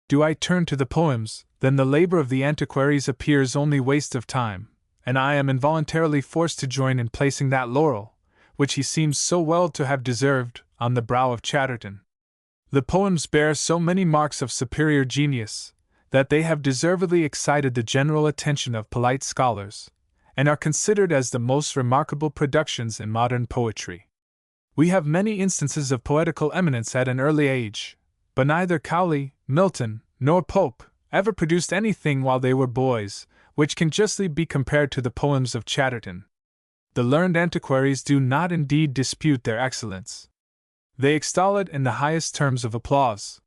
do I turn to the poems, than the labor of the antiquaries appears only waste of time, and I am involuntarily forced to join in placing that laurel, which he seems so well to have deserved, on the brow of Chatterton. The poems bear so many marks of superior genius, that they have deservedly excited the general attention of polite scholars, and are considered as the most remarkable productions in modern poetry. We have many instances of poetical eminence at an early age, but neither Cowley, Milton, nor Pope ever produced anything while they were boys, which can justly be compared to the poems of Chatterton. The learned antiquaries do not indeed dispute their excellence. They extol it in the highest terms of applause.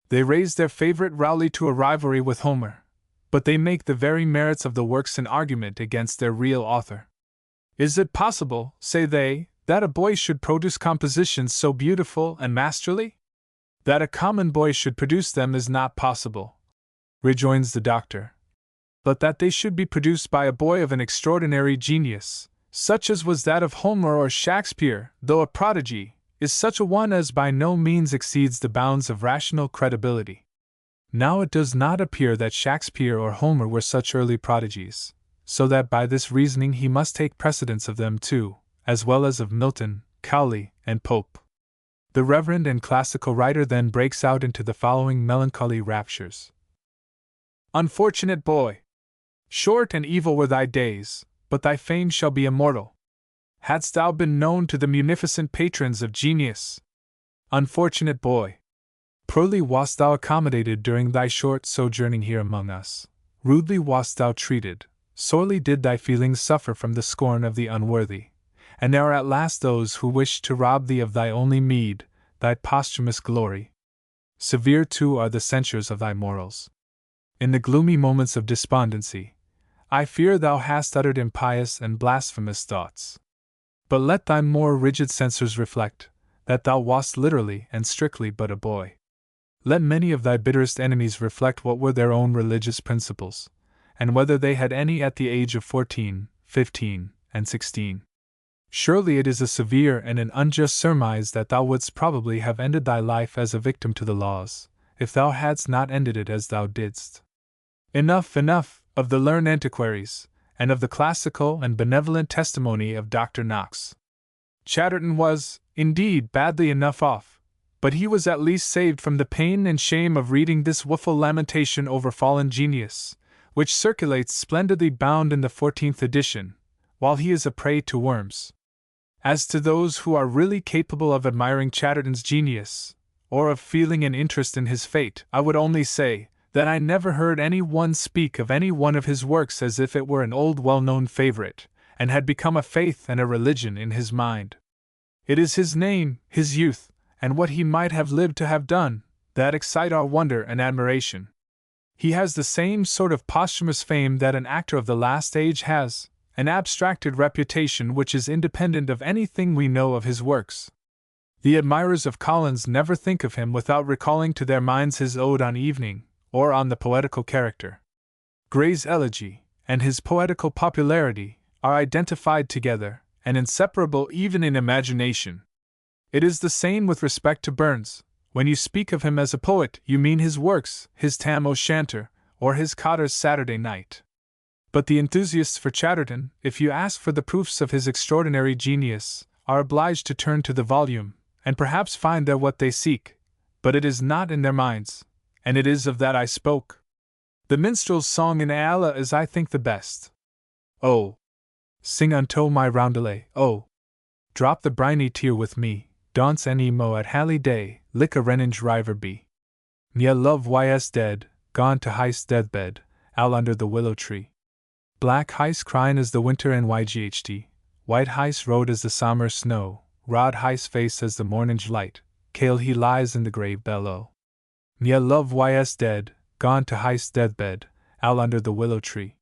They raise their favorite Rowley to a rivalry with Homer, but they make the very merits of the works an argument against their real author. Is it possible, say they, that a boy should produce compositions so beautiful and masterly? That a common boy should produce them is not possible, rejoins the doctor. But that they should be produced by a boy of an extraordinary genius, such as was that of Homer or Shakespeare, though a prodigy, is such a one as by no means exceeds the bounds of rational credibility. Now it does not appear that Shakespeare or Homer were such early prodigies, so that by this reasoning he must take precedence of them too, as well as of Milton, Cowley, and Pope. The reverend and classical writer then breaks out into the following melancholy raptures. Unfortunate boy! Short and evil were thy days, but thy fame shall be immortal. Hadst thou been known to the munificent patrons of genius! Unfortunate boy! Poorly wast thou accommodated during thy short sojourning here among us. Rudely wast thou treated, sorely did thy feelings suffer from the scorn of the unworthy, and there are at last those who wish to rob thee of thy only meed, thy posthumous glory. Severe too are the censures of thy morals. In the gloomy moments of despondency, I fear thou hast uttered impious and blasphemous thoughts. But let thy more rigid censors reflect, that thou wast literally and strictly but a boy. Let many of thy bitterest enemies reflect what were their own religious principles, and whether they had any at the age of 14, 15, and 16. Surely it is a severe and an unjust surmise that thou wouldst probably have ended thy life as a victim to the laws, if thou hadst not ended it as thou didst. Enough, enough, of the learned antiquaries, and of the classical and benevolent testimony of Dr. Knox. Chatterton was, indeed, badly enough off, but he was at least saved from the pain and shame of reading this woeful lamentation over fallen genius, which circulates splendidly bound in the 14th edition, while he is a prey to worms. As to those who are really capable of admiring Chatterton's genius, or of feeling an interest in his fate, I would only say, that I never heard any one speak of any one of his works as if it were an old well-known favorite, and had become a faith and a religion in his mind. It is his name, his youth, and what he might have lived to have done, that excite our wonder and admiration. He has the same sort of posthumous fame that an actor of the last age has, an abstracted reputation which is independent of anything we know of his works. The admirers of Collins never think of him without recalling to their minds his Ode on Evening, or on the Poetical Character. Gray's Elegy, and his poetical popularity, are identified together, and inseparable even in imagination. It is the same with respect to Burns. When you speak of him as a poet, you mean his works, his Tam O'Shanter, or his Cotter's Saturday Night. But the enthusiasts for Chatterton, if you ask for the proofs of his extraordinary genius, are obliged to turn to the volume, and perhaps find there what they seek, but it is not in their minds, and it is of that I spoke. The minstrel's song in Aella is, I think, the best. Oh! Sing unto my roundelay, oh! Drop the briny tear with me, dance an emo at Halley Day, lick a renninge river be. Nia love ys dead, gone to high's deathbed, out under the willow tree. Black high's crying as the winter and YGHT, white high's road as the summer snow, rod high's face as the morninge light, kale he lies in the grave below. Nia love ys dead, gone to high's deathbed, out under the willow tree.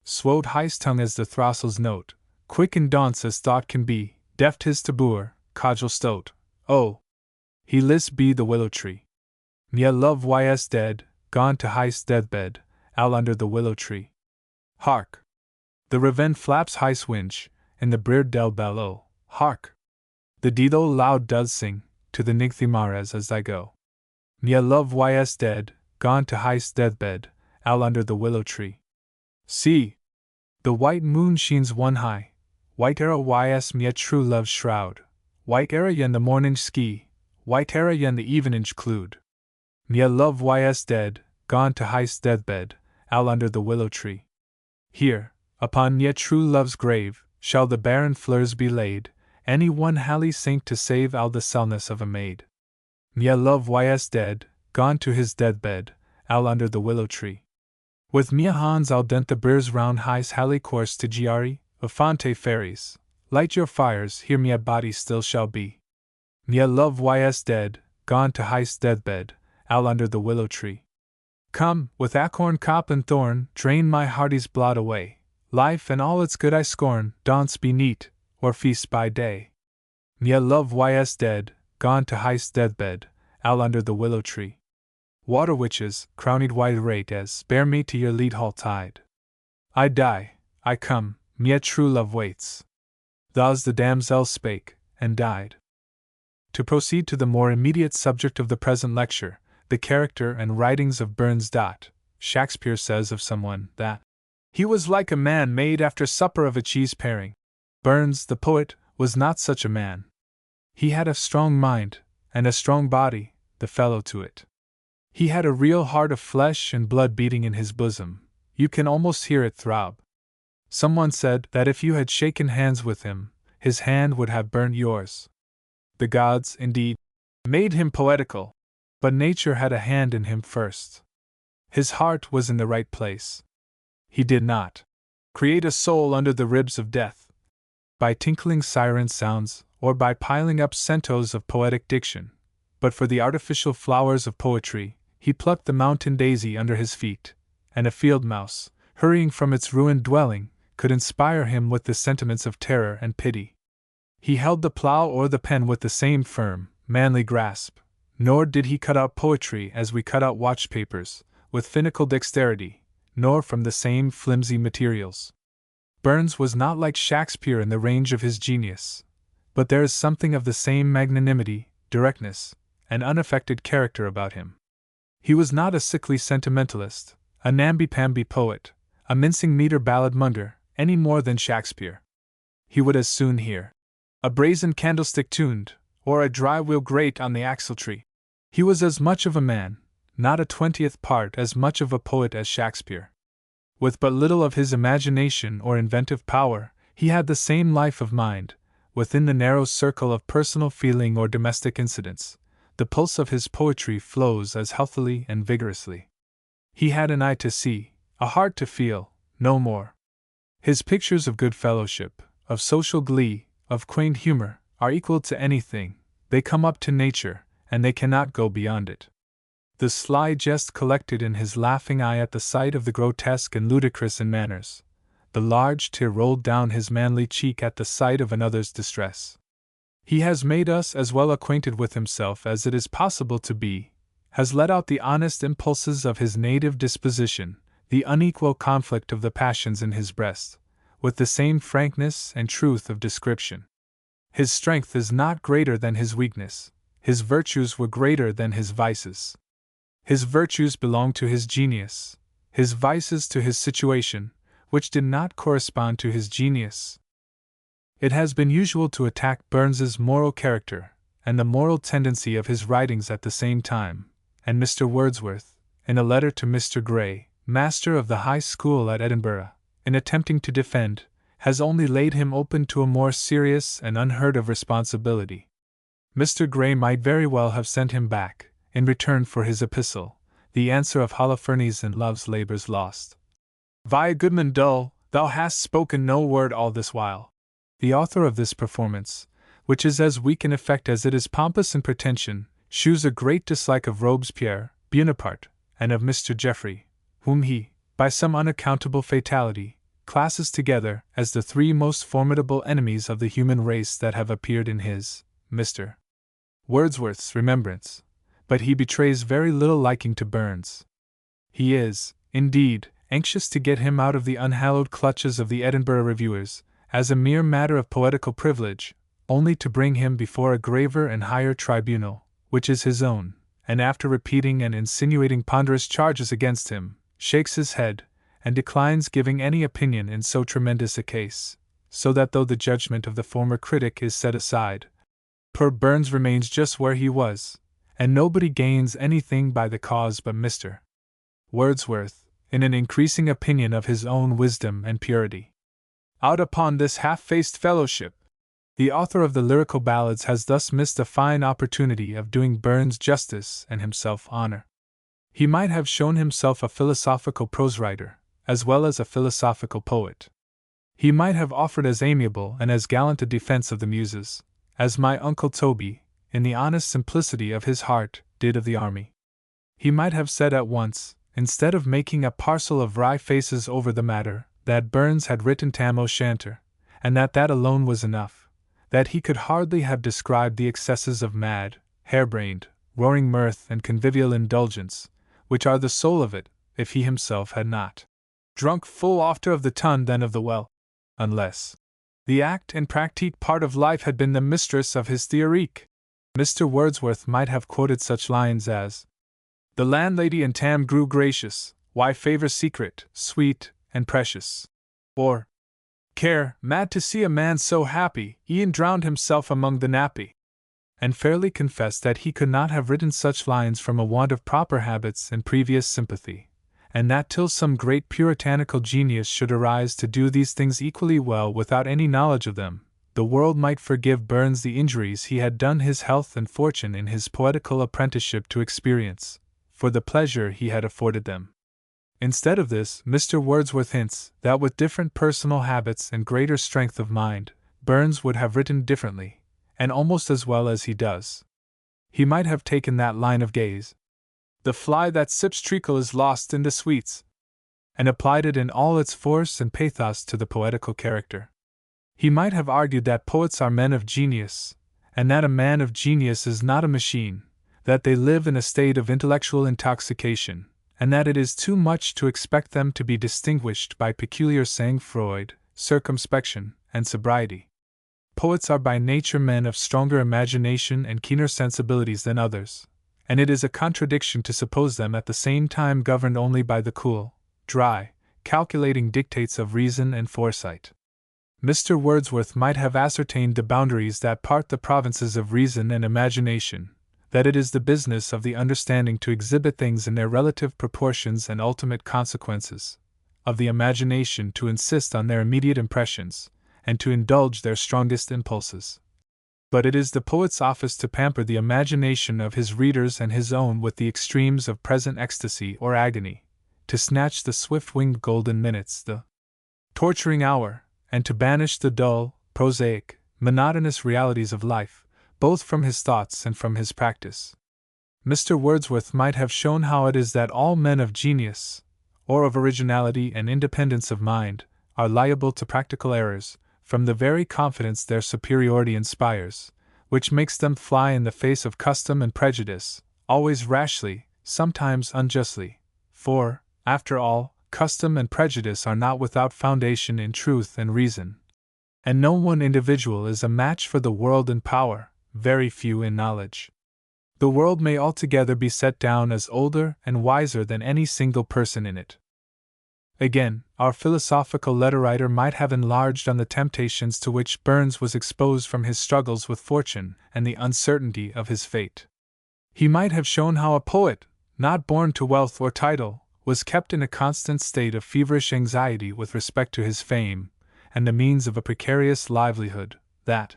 Swode high's tongue as the throstle's note, quick and daunce as thought can be, deft his tabor, codgel stoat, oh! He list be the willow tree. Nia love ys dead, gone to high's deathbed, out under the willow tree. Hark! The raven flaps high's winch, and the bird del bellow, hark! The dido loud does sing, to the nigthimares as I go. Nia love ys dead, gone to high's deathbed, out under the willow tree. See! The white moon sheens one high, white era ys mia true love's shroud, white era yen the morninge ski, white era yen the eveninge cloud. Nia love ys dead, gone to high's deathbed, out under the willow tree. Here, upon nia true love's grave, shall the barren fleurs be laid, any one Halley saint to save all the selness of a maid. Nia love ys dead, gone to his deathbed, out under the willow tree. With mia hans al dent the brirs round high's Halley course to giari, Afante fairies, light your fires, here mia body still shall be. Nia love ys dead, gone to high's deathbed, out under the willow tree. Come, with acorn, cop, and thorn, drain my hearty's blot away. Life and all its good I scorn, daunts be neat, or feast by day. Mia love ys dead, gone to high's deathbed, out under the willow tree. Water witches, crowned white rate as, bear me to your lead hall tide. I die, I come, mia true love waits. Thus the damsel spake, and died. To proceed to the more immediate subject of the present lecture, the character and writings of Burns. Shakespeare says of someone that he was like a man made after supper of a cheese paring. Burns, the poet, was not such a man. He had a strong mind, and a strong body, the fellow to it. He had a real heart of flesh and blood beating in his bosom. You can almost hear it throb. Someone said that if you had shaken hands with him, his hand would have burnt yours. The gods, indeed, made him poetical, but nature had a hand in him first. His heart was in the right place. He did not create a soul under the ribs of death, by tinkling siren sounds, or by piling up centos of poetic diction, but for the artificial flowers of poetry, he plucked the mountain daisy under his feet, and a field mouse, hurrying from its ruined dwelling, could inspire him with the sentiments of terror and pity. He held the plough or the pen with the same firm, manly grasp, nor did he cut out poetry as we cut out watch papers, with finical dexterity, nor from the same flimsy materials. Burns was not like Shakespeare in the range of his genius, but there is something of the same magnanimity, directness, and unaffected character about him. He was not a sickly sentimentalist, a namby-pamby poet, a mincing meter ballad monger, any more than Shakespeare. He would as soon hear a brazen candlestick tuned, or a dry wheel grate on the axletree. He was as much of a man, not a 20th part as much of a poet as Shakespeare. With but little of his imagination or inventive power, he had the same life of mind, within the narrow circle of personal feeling or domestic incidents. The pulse of his poetry flows as healthily and vigorously. He had an eye to see, a heart to feel, no more. His pictures of good fellowship, of social glee, of quaint humor, are equal to anything. They come up to nature, and they cannot go beyond it. The sly jest collected in his laughing eye at the sight of the grotesque and ludicrous in manners. The large tear rolled down his manly cheek at the sight of another's distress. He has made us as well acquainted with himself as it is possible to be, has let out the honest impulses of his native disposition, the unequal conflict of the passions in his breast, with the same frankness and truth of description. His strength is not greater than his weakness, his virtues were greater than his vices. His virtues belonged to his genius, his vices to his situation, which did not correspond to his genius. It has been usual to attack Burns's moral character, and the moral tendency of his writings at the same time, and Mr. Wordsworth, in a letter to Mr. Gray, master of the High School at Edinburgh, in attempting to defend, has only laid him open to a more serious and unheard of responsibility. Mr. Gray might very well have sent him back, in return for his epistle, the answer of Holofernes in Love's Labours Lost. Via Goodman Dull, thou hast spoken no word all this while. The author of this performance, which is as weak in effect as it is pompous in pretension, shews a great dislike of Robespierre, Bonaparte, and of Mr. Geoffrey, whom he, by some unaccountable fatality, classes together as the three most formidable enemies of the human race that have appeared in his, Mr. Wordsworth's remembrance, but he betrays very little liking to Burns. He is, indeed, anxious to get him out of the unhallowed clutches of the Edinburgh reviewers, as a mere matter of poetical privilege, only to bring him before a graver and higher tribunal, which is his own, and after repeating and insinuating ponderous charges against him, shakes his head, and declines giving any opinion in so tremendous a case, so that though the judgment of the former critic is set aside, poor Burns remains just where he was, and nobody gains anything by the cause but Mr. Wordsworth, in an increasing opinion of his own wisdom and purity. Out upon this half-faced fellowship, the author of the lyrical ballads has thus missed a fine opportunity of doing Burns justice and himself honor. He might have shown himself a philosophical prose writer, as well as a philosophical poet. He might have offered as amiable and as gallant a defense of the Muses, as my Uncle Toby, in the honest simplicity of his heart, did of the army. He might have said at once, instead of making a parcel of wry faces over the matter, that Burns had written Tam O'Shanter, and that alone was enough, that he could hardly have described the excesses of mad, harebrained, roaring mirth and convivial indulgence, which are the soul of it, if he himself had not drunk full ofter of the tun than of the well, unless the act and practique part of life had been the mistress of his theorique. Mr. Wordsworth might have quoted such lines as, "The landlady and Tam grew gracious, why favor secret, sweet, and precious," or, "Care, mad to see a man so happy, e'en drowned himself among the nappy," and fairly confessed that he could not have written such lines from a want of proper habits and previous sympathy, and that till some great puritanical genius should arise to do these things equally well without any knowledge of them, the world might forgive Burns the injuries he had done his health and fortune in his poetical apprenticeship to experience, for the pleasure he had afforded them. Instead of this, Mr. Wordsworth hints that with different personal habits and greater strength of mind, Burns would have written differently, and almost as well as he does. He might have taken that line of gaze, "The fly that sips treacle is lost in the sweets," and applied it in all its force and pathos to the poetical character. He might have argued that poets are men of genius, and that a man of genius is not a machine, that they live in a state of intellectual intoxication, and that it is too much to expect them to be distinguished by peculiar sang-froid, circumspection, and sobriety. Poets are by nature men of stronger imagination and keener sensibilities than others, and it is a contradiction to suppose them at the same time governed only by the cool, dry, calculating dictates of reason and foresight. Mr. Wordsworth might have ascertained the boundaries that part the provinces of reason and imagination, that it is the business of the understanding to exhibit things in their relative proportions and ultimate consequences, of the imagination to insist on their immediate impressions, and to indulge their strongest impulses. But it is the poet's office to pamper the imagination of his readers and his own with the extremes of present ecstasy or agony, to snatch the swift-winged golden minutes, the torturing hour, and to banish the dull, prosaic, monotonous realities of life, both from his thoughts and from his practice. Mr. Wordsworth might have shown how it is that all men of genius, or of originality and independence of mind, are liable to practical errors, from the very confidence their superiority inspires, which makes them fly in the face of custom and prejudice, always rashly, sometimes unjustly, for, after all, custom and prejudice are not without foundation in truth and reason. And no one individual is a match for the world in power, very few in knowledge. The world may altogether be set down as older and wiser than any single person in it. Again, our philosophical letter-writer might have enlarged on the temptations to which Burns was exposed from his struggles with fortune and the uncertainty of his fate. He might have shown how a poet, not born to wealth or title, was kept in a constant state of feverish anxiety with respect to his fame, and the means of a precarious livelihood, that,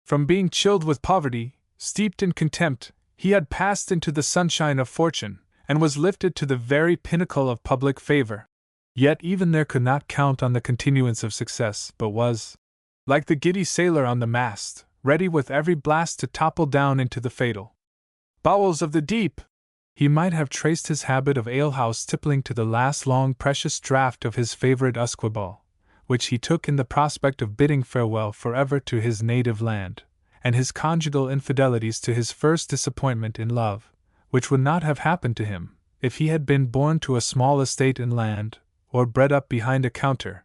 from being chilled with poverty, steeped in contempt, he had passed into the sunshine of fortune, and was lifted to the very pinnacle of public favor. Yet even there could not count on the continuance of success, but was, like the giddy sailor on the mast, ready with every blast to topple down into the fatal bowels of the deep. He might have traced his habit of alehouse tippling to the last long precious draught of his favorite usquebaugh, which he took in the prospect of bidding farewell forever to his native land, and his conjugal infidelities to his first disappointment in love, which would not have happened to him if he had been born to a small estate in land, or bred up behind a counter.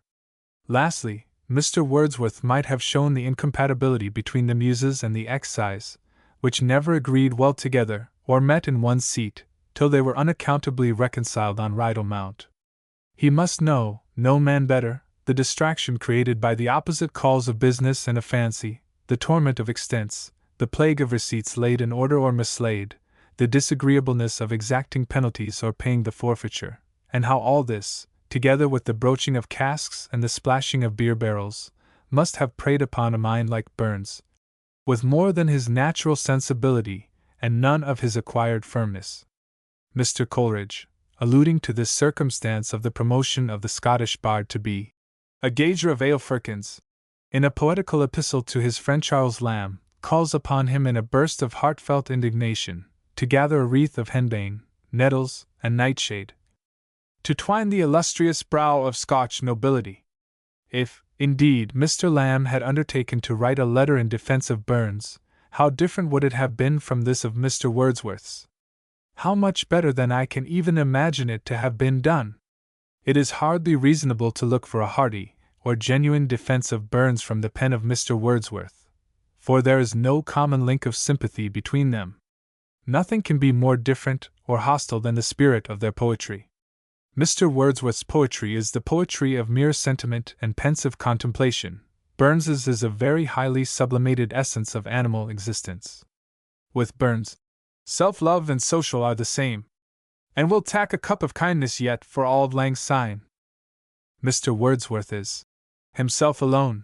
Lastly, Mr. Wordsworth might have shown the incompatibility between the Muses and the Excise, which never agreed well together, or met in one seat, till they were unaccountably reconciled on Rydal Mount. He must know, no man better, the distraction created by the opposite calls of business and of fancy, the torment of expense, the plague of receipts laid in order or mislaid, the disagreeableness of exacting penalties or paying the forfeiture, and how all this, together with the broaching of casks and the splashing of beer barrels, must have preyed upon a mind like Burns, with more than his natural sensibility, and none of his acquired firmness. Mr. Coleridge, alluding to this circumstance of the promotion of the Scottish bard to be a gauger of ale firkins, in a poetical epistle to his friend Charles Lamb, calls upon him in a burst of heartfelt indignation to gather a wreath of henbane, nettles, and nightshade, to twine the illustrious brow of Scotch nobility. If, indeed, Mr. Lamb had undertaken to write a letter in defense of Burns, how different would it have been from this of Mr. Wordsworth's? How much better than I can even imagine it to have been done! It is hardly reasonable to look for a hearty or genuine defense of Burns from the pen of Mr. Wordsworth, for there is no common link of sympathy between them. Nothing can be more different or hostile than the spirit of their poetry. Mr. Wordsworth's poetry is the poetry of mere sentiment and pensive contemplation. Burns's is a very highly sublimated essence of animal existence. With Burns, self-love and social are the same, and we'll tack a cup of kindness yet for auld lang syne. Mr. Wordsworth is, himself alone,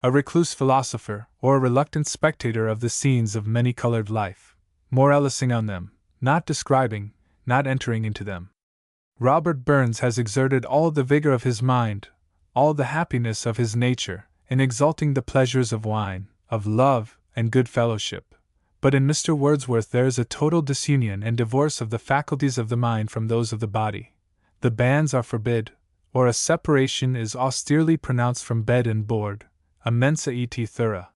a recluse philosopher or a reluctant spectator of the scenes of many-colored life, moralising on them, not describing, not entering into them. Robert Burns has exerted all the vigor of his mind, all the happiness of his nature, in exalting the pleasures of wine, of love, and good fellowship. But in Mr. Wordsworth there is a total disunion and divorce of the faculties of the mind from those of the body. The banns are forbid, or a separation is austerely pronounced from bed and board, a mensa et thura.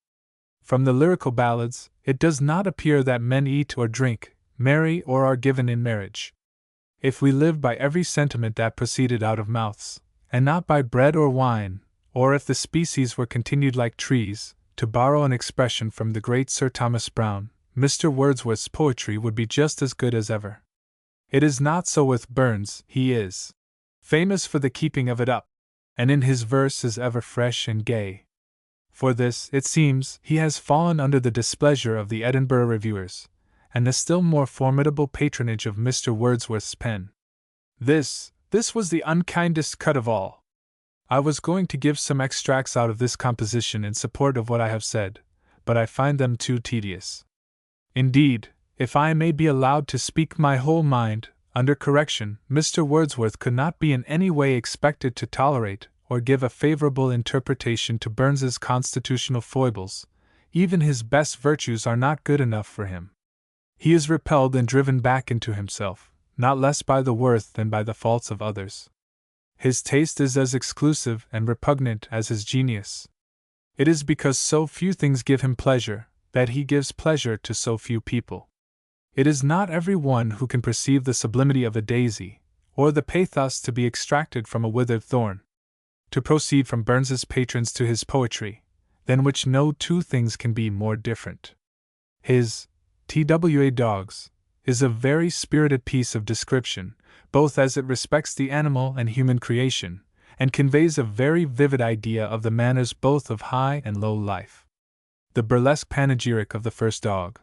From the lyrical ballads, it does not appear that men eat or drink, marry or are given in marriage. If we live by every sentiment that proceeded out of mouths, and not by bread or wine, or if the species were continued like trees, to borrow an expression from the great Sir Thomas Browne, Mr. Wordsworth's poetry would be just as good as ever. It is not so with Burns. He is famous for the keeping of it up, and in his verse is ever fresh and gay. For this, it seems, he has fallen under the displeasure of the Edinburgh reviewers, and the still more formidable patronage of Mr. Wordsworth's pen. This was the unkindest cut of all. I was going to give some extracts out of this composition in support of what I have said, but I find them too tedious. Indeed, if I may be allowed to speak my whole mind, under correction, Mr. Wordsworth could not be in any way expected to tolerate or give a favorable interpretation to Burns's constitutional foibles. Even his best virtues are not good enough for him. He is repelled and driven back into himself, not less by the worth than by the faults of others. His taste is as exclusive and repugnant as his genius. It is because so few things give him pleasure that he gives pleasure to so few people. It is not every one who can perceive the sublimity of a daisy, or the pathos to be extracted from a withered thorn. To proceed from Burns's patrons to his poetry, than which no two things can be more different. His TWA Dogs is a very spirited piece of description, both as it respects the animal and human creation, and conveys a very vivid idea of the manners both of high and low life. The burlesque panegyric of the first dog.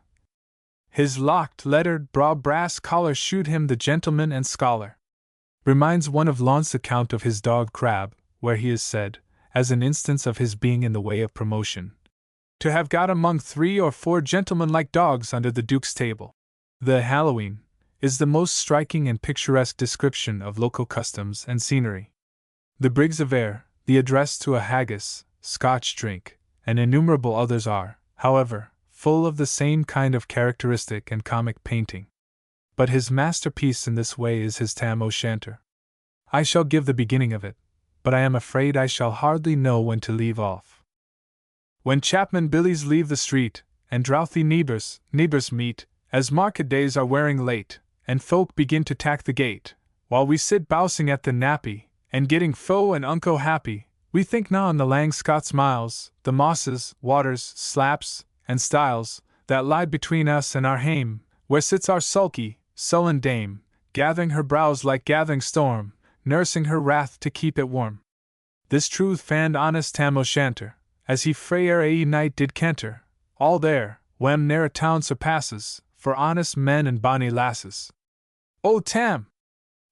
His locked, lettered, broad brass collar shewed him the gentleman and scholar, reminds one of Launt's account of his dog Crab, where he is said, as an instance of his being in the way of promotion, to have got among 3 or 4 gentlemanlike dogs under the Duke's table. The Halloween is the most striking and picturesque description of local customs and scenery. The Briggs of Ayr, the Address to a Haggis, Scotch Drink, and innumerable others are, however, full of the same kind of characteristic and comic painting. But his masterpiece in this way is his Tam O'Shanter. I shall give the beginning of it, but I am afraid I shall hardly know when to leave off. When chapmen billies leave the street, and drouthy neighbours meet, as market days are wearing late, and folk begin to tack the gate, while we sit bousing at the nappy, and getting fo and unco happy, we think na on the lang Scots miles, the mosses, waters, slaps, and stiles, that lie between us and our hame, where sits our sulky, sullen dame, gathering her brows like gathering storm, nursing her wrath to keep it warm. This truth fand honest Tam O'Shanter, as he frae ae night did canter, all there, whem ne'er a town surpasses, for honest men and bonny lasses. O Tam!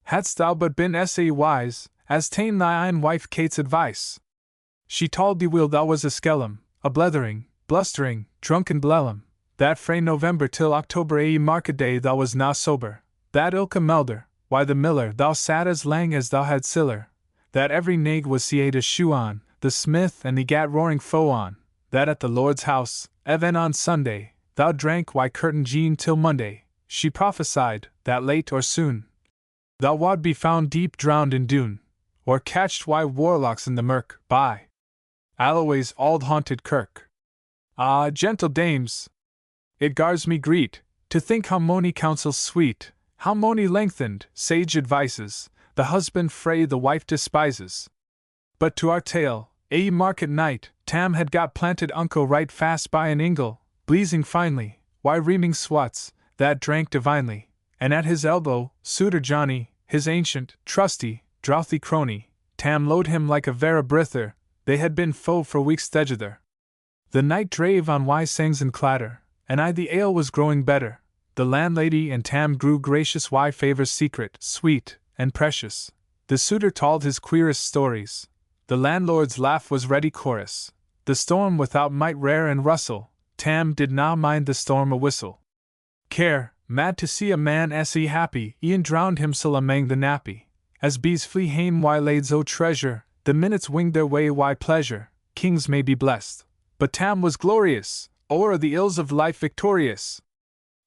Hadst thou but been sae wise, as ta'en thy ain wife Kate's advice, she told thee weel thou was a skellum, a blethering, blustering, drunken blellum, that frae November till October market day thou was na sober, that ilka melder, why the miller thou sat as lang as thou had siller, that every naig was sied a shoe on, the smith and the gat roaring fo on, that at the Lord's house, even on Sunday, thou drank why curtain jean till Monday, she prophesied, that late or soon, Thou wad be found deep drowned in Doon, or catched wi' warlocks in the mirk, by Alloway's auld haunted kirk. Ah, gentle dames! It gars me greet, to think how mony counsels sweet, how mony lengthened, sage advices, the husband frae the wife despises. But to our tale, ae market night, Tam had got planted unco right fast by an ingle, bleezing finely, why reaming swats, that drank divinely, and at his elbow, suitor Johnny, his ancient, trusty, drouthy crony. Tam load him like a vera brither, they had been foe for weeks thegither. The night drave on wi' sangs and clatter, and the ale was growing better. The landlady and Tam grew gracious wi' favours secret, sweet, and precious. The suitor told his queerest stories. The landlord's laugh was ready chorus. The storm without might rare and rustle. Tam did na mind the storm a whistle. Care, mad to see a man se happy, e'en drowned himsel amang the nappy. As bees flee hame wi' lades o' treasure, the minutes winged their way wi' pleasure. Kings may be blessed, but Tam was glorious, o'er the ills of life victorious.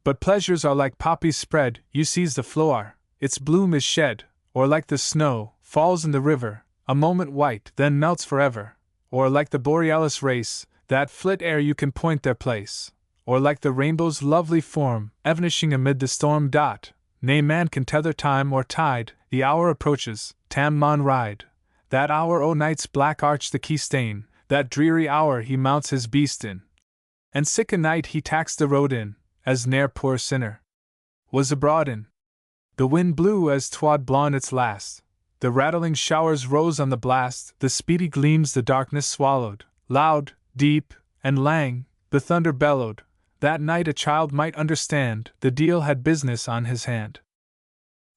But pleasures are like poppies spread, you sees the flower, its bloom is shed, or like the snow, falls in the river, a moment white, then melts forever, or like the borealis race, that flit ere you can point their place, or like the rainbow's lovely form, evanishing amid the storm. Nay, man can tether time or tide, the hour approaches, Tam maun ride. That hour o' night's black arch the key stain, that dreary hour he mounts his beast in. And sic a night he taks the road in, as ne'er poor sinner was abroad in. The wind blew as 'twad blawn its last, the rattling showers rose on the blast, the speedy gleams the darkness swallowed, loud, deep, and lang, the thunder bellowed. That night a child might understand, the deil had business on his hand.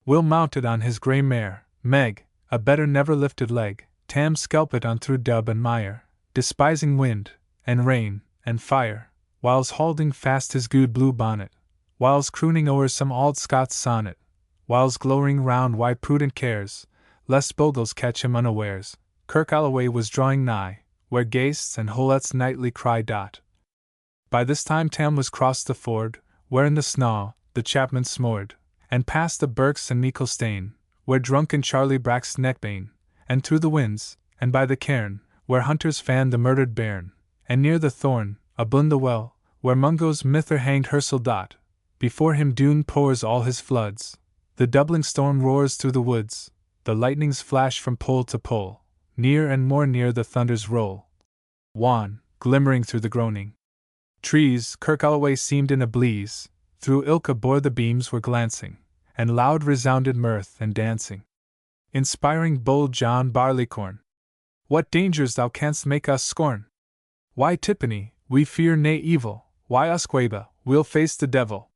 Will mounted on his grey mare, Meg, a better never lifted leg. Tam skelpit on through dub and mire, despising wind, and rain, and fire, whiles holding fast his gude blue bonnet, whiles crooning o'er some auld Scots sonnet, whiles glowering round wi' prudent cares, lest bogles catch him unawares. Kirk Alloway was drawing nigh, where ghaists and hollets nightly cry. By this time Tam was crossed the ford, where in the snaw the chapman smored, and past the birks and meikle stane, where drunken Charlie braxed neckbane, and through the winds, and by the cairn, where hunters fanned the murdered bairn, and near the thorn, abune the well, where Mungo's mither hanged Hersel. Before him Doon pours all his floods, the doubling storm roars through the woods, the lightnings flash from pole to pole, near and more near the thunders roll. Wan, glimmering through the groaning trees, Kirk Alloway seemed in a bleeze, through ilka bore the beams were glancing, and loud resounded mirth and dancing. Inspiring bold John Barleycorn. What dangers thou canst make us scorn! Why, Tippany, we fear nae evil, why Usquaba, we'll face the devil.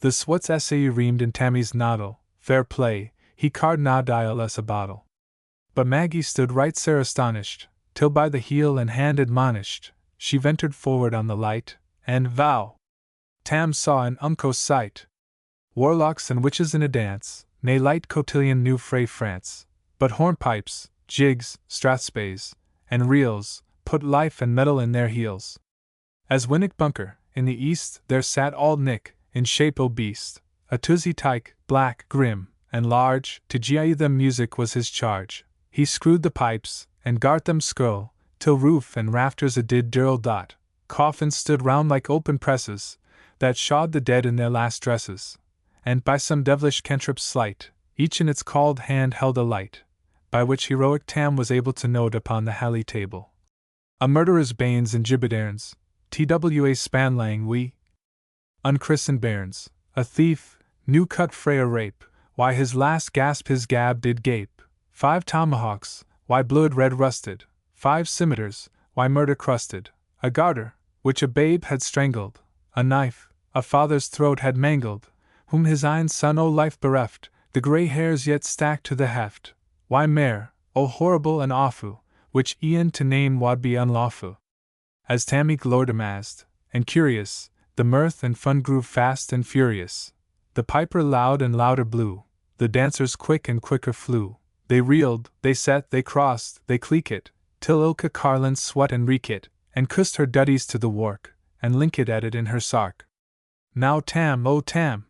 The swats essay reamed in Tammy's noddle, fair play, he card na dial us a bottle. But Maggie stood right sair astonished, till by the heel and hand admonished, she ventured forward on the light, and vow! Tam saw an unco sight. Warlocks and witches in a dance, nae light cotillion knew frae France, but hornpipes, jigs, strathspeys, and reels, put life and metal in their heels. As Winnick Bunker, in the east, there sat Auld Nick, in shape o' beast, a tuzzy tyke, black, grim, and large. To gie them music was his charge. He screwed the pipes, and gart them skirl, till roof and rafters a did dirl. Coffins stood round like open presses, that shawed the dead in their last dresses, and by some devilish cantrip slight, each in its called hand held a light, by which heroic Tam was able to note upon the halley table a murderer's banes and gibbet-airns, twa spanlang we unchristened bairns, a thief, new cut frae a rape, why his last gasp his gab did gape, 5 tomahawks, why blood red rusted, 5 scimitars, why murder crusted, a garter, which a babe had strangled, a knife, a father's throat had mangled, whom his ain son o' life bereft, the grey hairs yet stacked to the heft, why mare, o horrible and awfu', which e'en to name wad be unlawfu'. As Tammy glored amazed, and curious, the mirth and fun grew fast and furious. The piper loud and louder blew, the dancers quick and quicker flew, they reeled, they set, they crossed, they cleekit, till ilka carlin swat and reekit, and cussed her duddies to the wark, and linkit at it in her sark. Now Tam, oh Tam!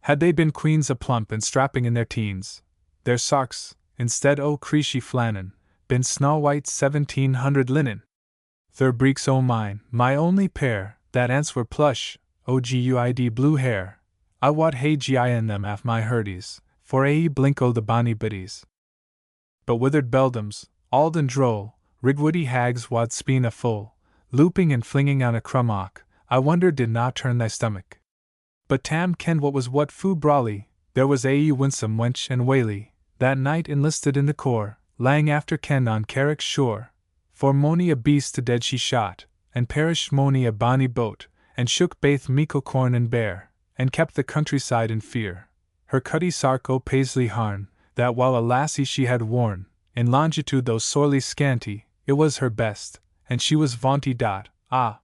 Had they been queens a plump and strapping in their teens, their sarks, instead o' creashy flannen, been snaw-white 1700 linen. Thir breeks o' mine, my only pair, that ance were plush, o guid blue hair, I wot hae gin them af my herdies, for ae blink o' the bonny biddies. But withered beldams, auld and droll, rigwoody hags wad speen a full, looping and flinging on a crummock, I wonder did not turn thy stomach. But Tam kenned what was what fu brawly, there was ae winsome wench and waily, that night enlisted in the corps, lang after ken on Carrick's shore, for mony a beast to dead she shot, and perished mony a bonny boat, and shook baith meikle corn and bear, and kept the countryside in fear. Her cutty sark o' Paisley harn, that while a lassie she had worn, in longitude though sorely scanty, it was her best, and she was vaunty dot. Ah!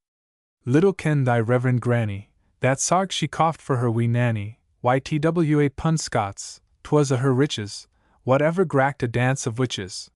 Little ken thy reverend granny, that sark she coughed for her wee nanny, YTWA pun Scots, 'twas a her riches, whatever gracked a dance of witches.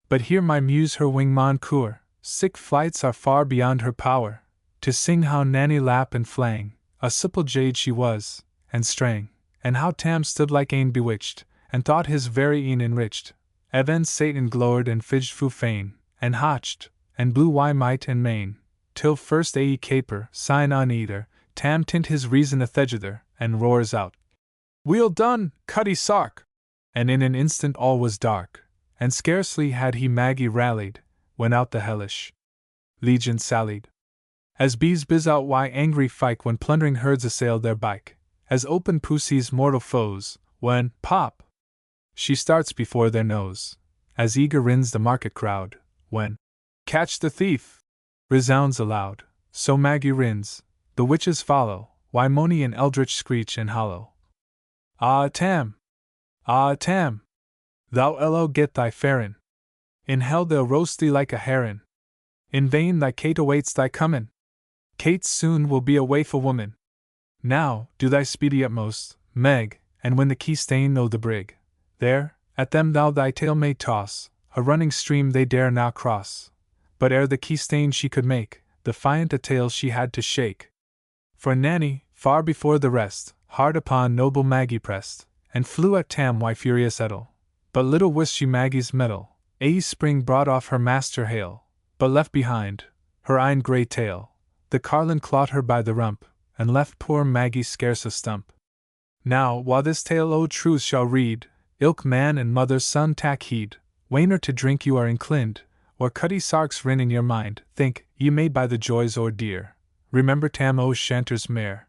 But here my muse her wing maun cour, sick flights are far beyond her power, to sing how Nanny lap and flang, a simple jade she was, and strang, and how Tam stood like ane bewitched, and thought his very een enriched. Even Satan glowered and fidged fu fain, and hotched, and blew wy might and main, till first ae caper, sign on either, Tam tint his reason a thegither, and roars out, "Weel done, cutty sark!" And in an instant all was dark, and scarcely had he Maggie rallied, when out the hellish legion sallied. As bees biz out why angry fyke when plundering herds assailed their bike, as open pussies mortal foes, when, pop! She starts before their nose, as eager rins the market crowd, when, catch the thief! Resounds aloud, so Maggie rins, the witches follow, why mony an eldritch screech and hollow. Ah, Tam! Ah, Tam! Thou ello get thy farin'. In hell they'll roast thee like a herrin'. In vain thy Kate awaits thy comin'. Kate soon will be a waiful woman. Now, do thy speedy utmost, Meg, and win the key stain o' the brig. There, at them thou thy tail may toss, a running stream they dare not cross. But ere the key stain she could make, defiant a tail she had to shake. For Nanny, far before the rest, hard upon noble Maggie pressed, and flew at Tam why furious ettle. But little wist she Maggie's mettle, ae spring brought off her master hale, but left behind, her ein grey tail. The carlin clawed her by the rump, and left poor Maggie scarce a stump. Now, while this tale o' truth shall read, ilk man and mother's son tak heed, waner to drink you are inclined, or cutty sarks rin in your mind, think, ye may by the joys o'er dear, remember Tam o' Shanter's mare.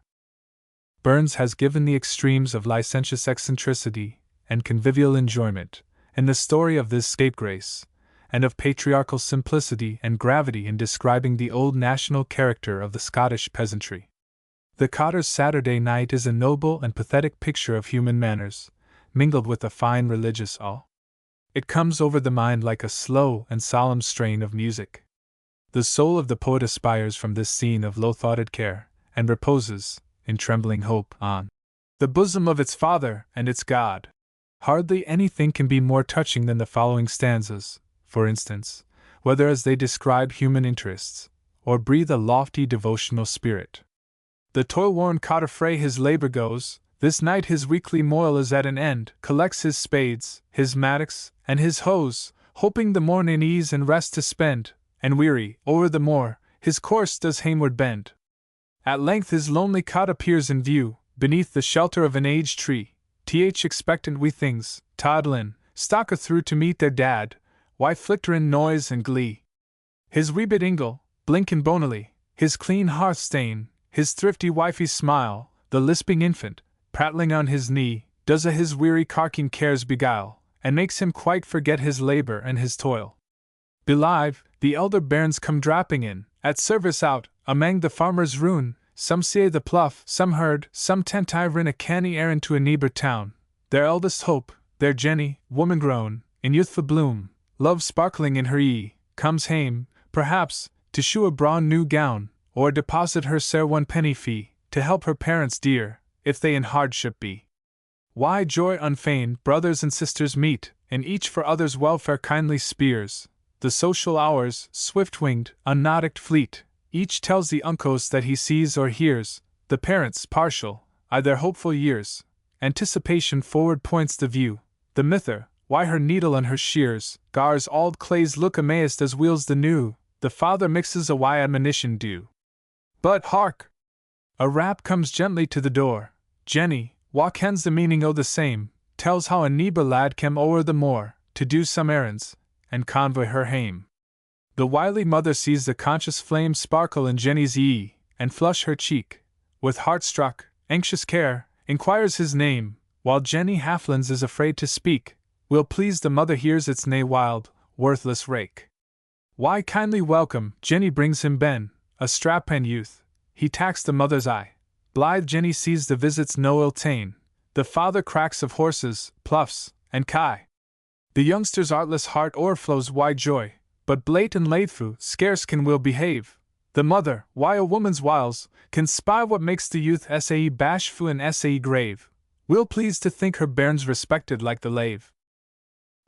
Burns has given the extremes of licentious eccentricity and convivial enjoyment in the story of this scapegrace, and of patriarchal simplicity and gravity in describing the old national character of the Scottish peasantry. The Cotter's Saturday Night is a noble and pathetic picture of human manners, mingled with a fine religious awe. It comes over the mind like a slow and solemn strain of music. The soul of the poet aspires from this scene of low-thoughted care, and reposes, in trembling hope, on the bosom of its Father and its God. Hardly anything can be more touching than the following stanzas, for instance, whether as they describe human interests, or breathe a lofty devotional spirit. The toil-worn cotter frae his labor goes, this night his weekly moil is at an end, collects his spades, his mattocks, and his hoes, hoping the morn in ease and rest to spend, and weary, o'er the moor, his course does hameward bend. At length his lonely cot appears in view, beneath the shelter of an aged tree, expectant wee things, toddlin', stalk through to meet their dad, why flicterin' noise and glee. His weebit ingle, blinkin' bonily, his clean hearth stain, his thrifty wifey's smile, the lisping infant, prattling on his knee, does a his weary carking cares beguile, and makes him quite forget his labor and his toil. Belive, the elder bairns come drapping in, at service out, amang the farmer's ruin, some say the plough, some herd, some tent rin a canny errand to a neighbor town, their eldest hope, their Jenny, woman grown, in youthful bloom, love sparkling in her ee, comes hame, perhaps, to shoe a brawn new gown, or deposit her sair 1 penny fee, to help her parents dear, if they in hardship be. Why joy unfeigned, brothers and sisters meet, and each for others' welfare kindly speers, the social hours, swift-winged, unnautic fleet, each tells the uncles that he sees or hears, the parents, partial, are their hopeful years, anticipation forward points the view. The mither, why her needle and her shears, gars auld clays look amazed as wheels the new, the father mixes a why admonition due. But hark! A rap comes gently to the door. Jenny, wha kens the meaning o' the same, tells how a neebor lad came o'er the moor, to do some errands, and convoy her hame. The wily mother sees the conscious flame sparkle in Jenny's ee, and flush her cheek, with heart-struck, anxious care, inquires his name, while Jenny Halflands is afraid to speak. Will please the mother hears its nay wild, worthless rake. Why kindly welcome, Jenny brings him Ben, a strap-pen youth. He tacks the mother's eye. Blithe Jenny sees the visits no ill ta'en. The father cracks of horses, pluffs, and kai. The youngster's artless heart o'erflows wide joy, but blate and lathe scarce can will behave. The mother, why a woman's wiles, can spy what makes the youth sae bashful and sae grave. Will please to think her bairns respected like the lave.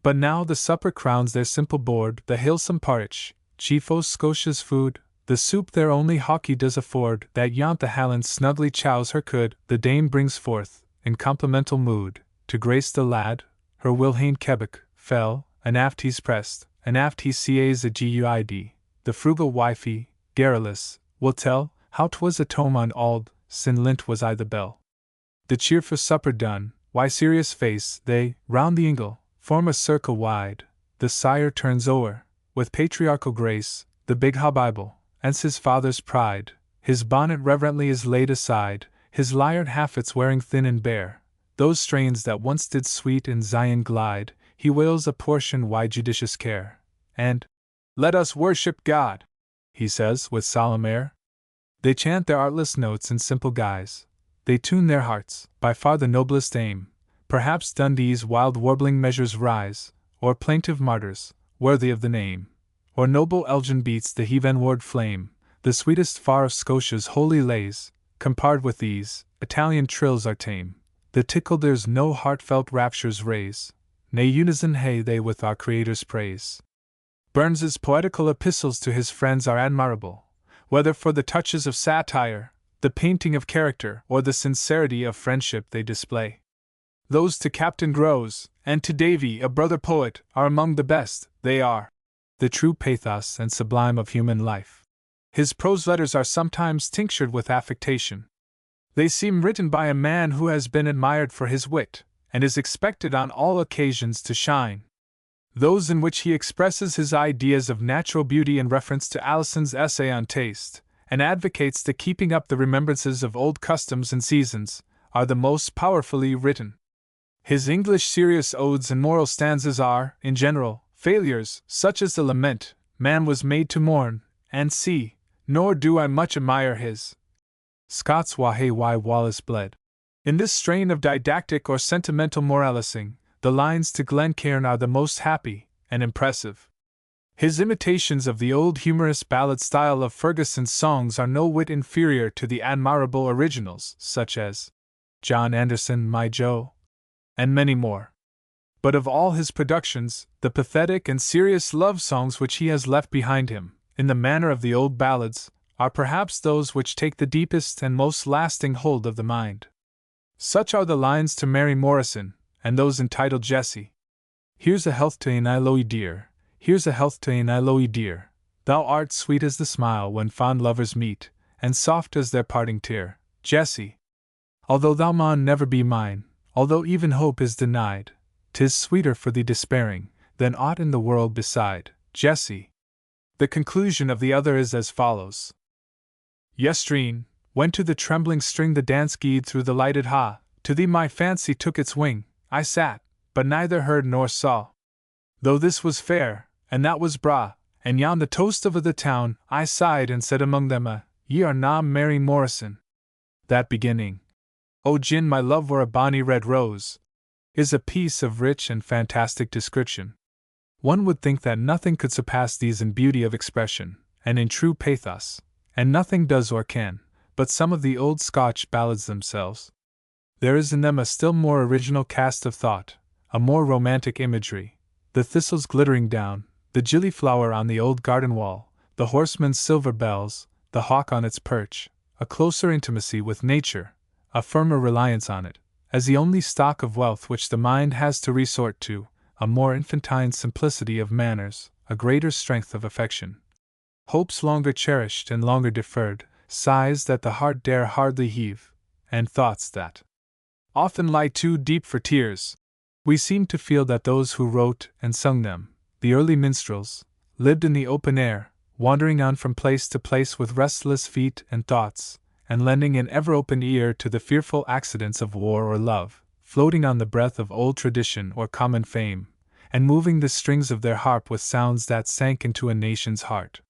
But now the supper crowns their simple board, the hilsome parritch, chief o' Scotia's food, the soup their only hawkie does afford, that yont the Halland snugly chows her could, the dame brings forth, in complimental mood, to grace the lad, her Wilhain Quebec, fell, and aft he's pressed, and aft he ca's a guid, the frugal wifey, garrulous, will tell, how 'twas a tome on auld, sin lint was I the bell. The cheerful supper done, why serious face, they, round the ingle, form a circle wide, the sire turns o'er, with patriarchal grace, the big ha Bible, and's his father's pride, his bonnet reverently is laid aside, his lyre half it's wearing thin and bare, those strains that once did sweet in Zion glide, he wails a portion why judicious care, and, let us worship God, he says with solemn air. They chant their artless notes in simple guise, they tune their hearts, by far the noblest aim. Perhaps Dundee's wild warbling measures rise, or plaintive martyrs, worthy of the name, or noble Elgin beats the heathenward flame, the sweetest far of Scotia's holy lays, compared with these, Italian trills are tame, the tickle there's no heartfelt raptures raise, nay unison hey they with our Creator's praise. Burns's poetical epistles to his friends are admirable, whether for the touches of satire, the painting of character, or the sincerity of friendship they display. Those to Captain Grose, and to Davy, a brother poet, are among the best. They are the true pathos and sublime of human life. His prose letters are sometimes tinctured with affectation. They seem written by a man who has been admired for his wit, and is expected on all occasions to shine. Those in which he expresses his ideas of natural beauty in reference to Alison's essay on taste, and advocates the keeping up the remembrances of old customs and seasons, are the most powerfully written. His English serious odes and moral stanzas are, in general, failures, such as the lament, Man was made to mourn, and see, nor do I much admire his Scots wha hae why Wallace bled. In this strain of didactic or sentimental moralising, the lines to Glencairn are the most happy and impressive. His imitations of the old humorous ballad style of Ferguson's songs are no whit inferior to the admirable originals, such as John Anderson, My Joe, and many more. But of all his productions, the pathetic and serious love songs which he has left behind him, in the manner of the old ballads, are perhaps those which take the deepest and most lasting hold of the mind. Such are the lines to Mary Morrison, and those entitled Jessie. Here's a health to ane I lo'e dear, here's a health to ane I lo'e dear, thou art sweet as the smile when fond lovers meet, and soft as their parting tear, Jessie. Although thou maun never be mine, although even hope is denied, 'tis sweeter for thee despairing, than aught in the world beside, Jessie. The conclusion of the other is as follows. Yestreen, when to the trembling string the dance gied through the lighted ha, to thee my fancy took its wing, I sat, but neither heard nor saw. Though this was fair, and that was bra, and yon the toast of the town, I sighed and said among them ye are na Mary Morrison. That beginning, O gin my love were a bonny red rose, is a piece of rich and fantastic description. One would think that nothing could surpass these in beauty of expression, and in true pathos, and nothing does or can, but some of the old Scotch ballads themselves. There is in them a still more original cast of thought, a more romantic imagery, the thistles glittering down, the gillyflower on the old garden wall, the horseman's silver bells, the hawk on its perch, a closer intimacy with nature, a firmer reliance on it, as the only stock of wealth which the mind has to resort to, a more infantine simplicity of manners, a greater strength of affection. Hopes longer cherished and longer deferred, sighs that the heart dare hardly heave, and thoughts that often lie too deep for tears. We seem to feel that those who wrote and sung them, the early minstrels, lived in the open air, wandering on from place to place with restless feet and thoughts, and lending an ever-open ear to the fearful accidents of war or love, floating on the breath of old tradition or common fame, and moving the strings of their harp with sounds that sank into a nation's heart.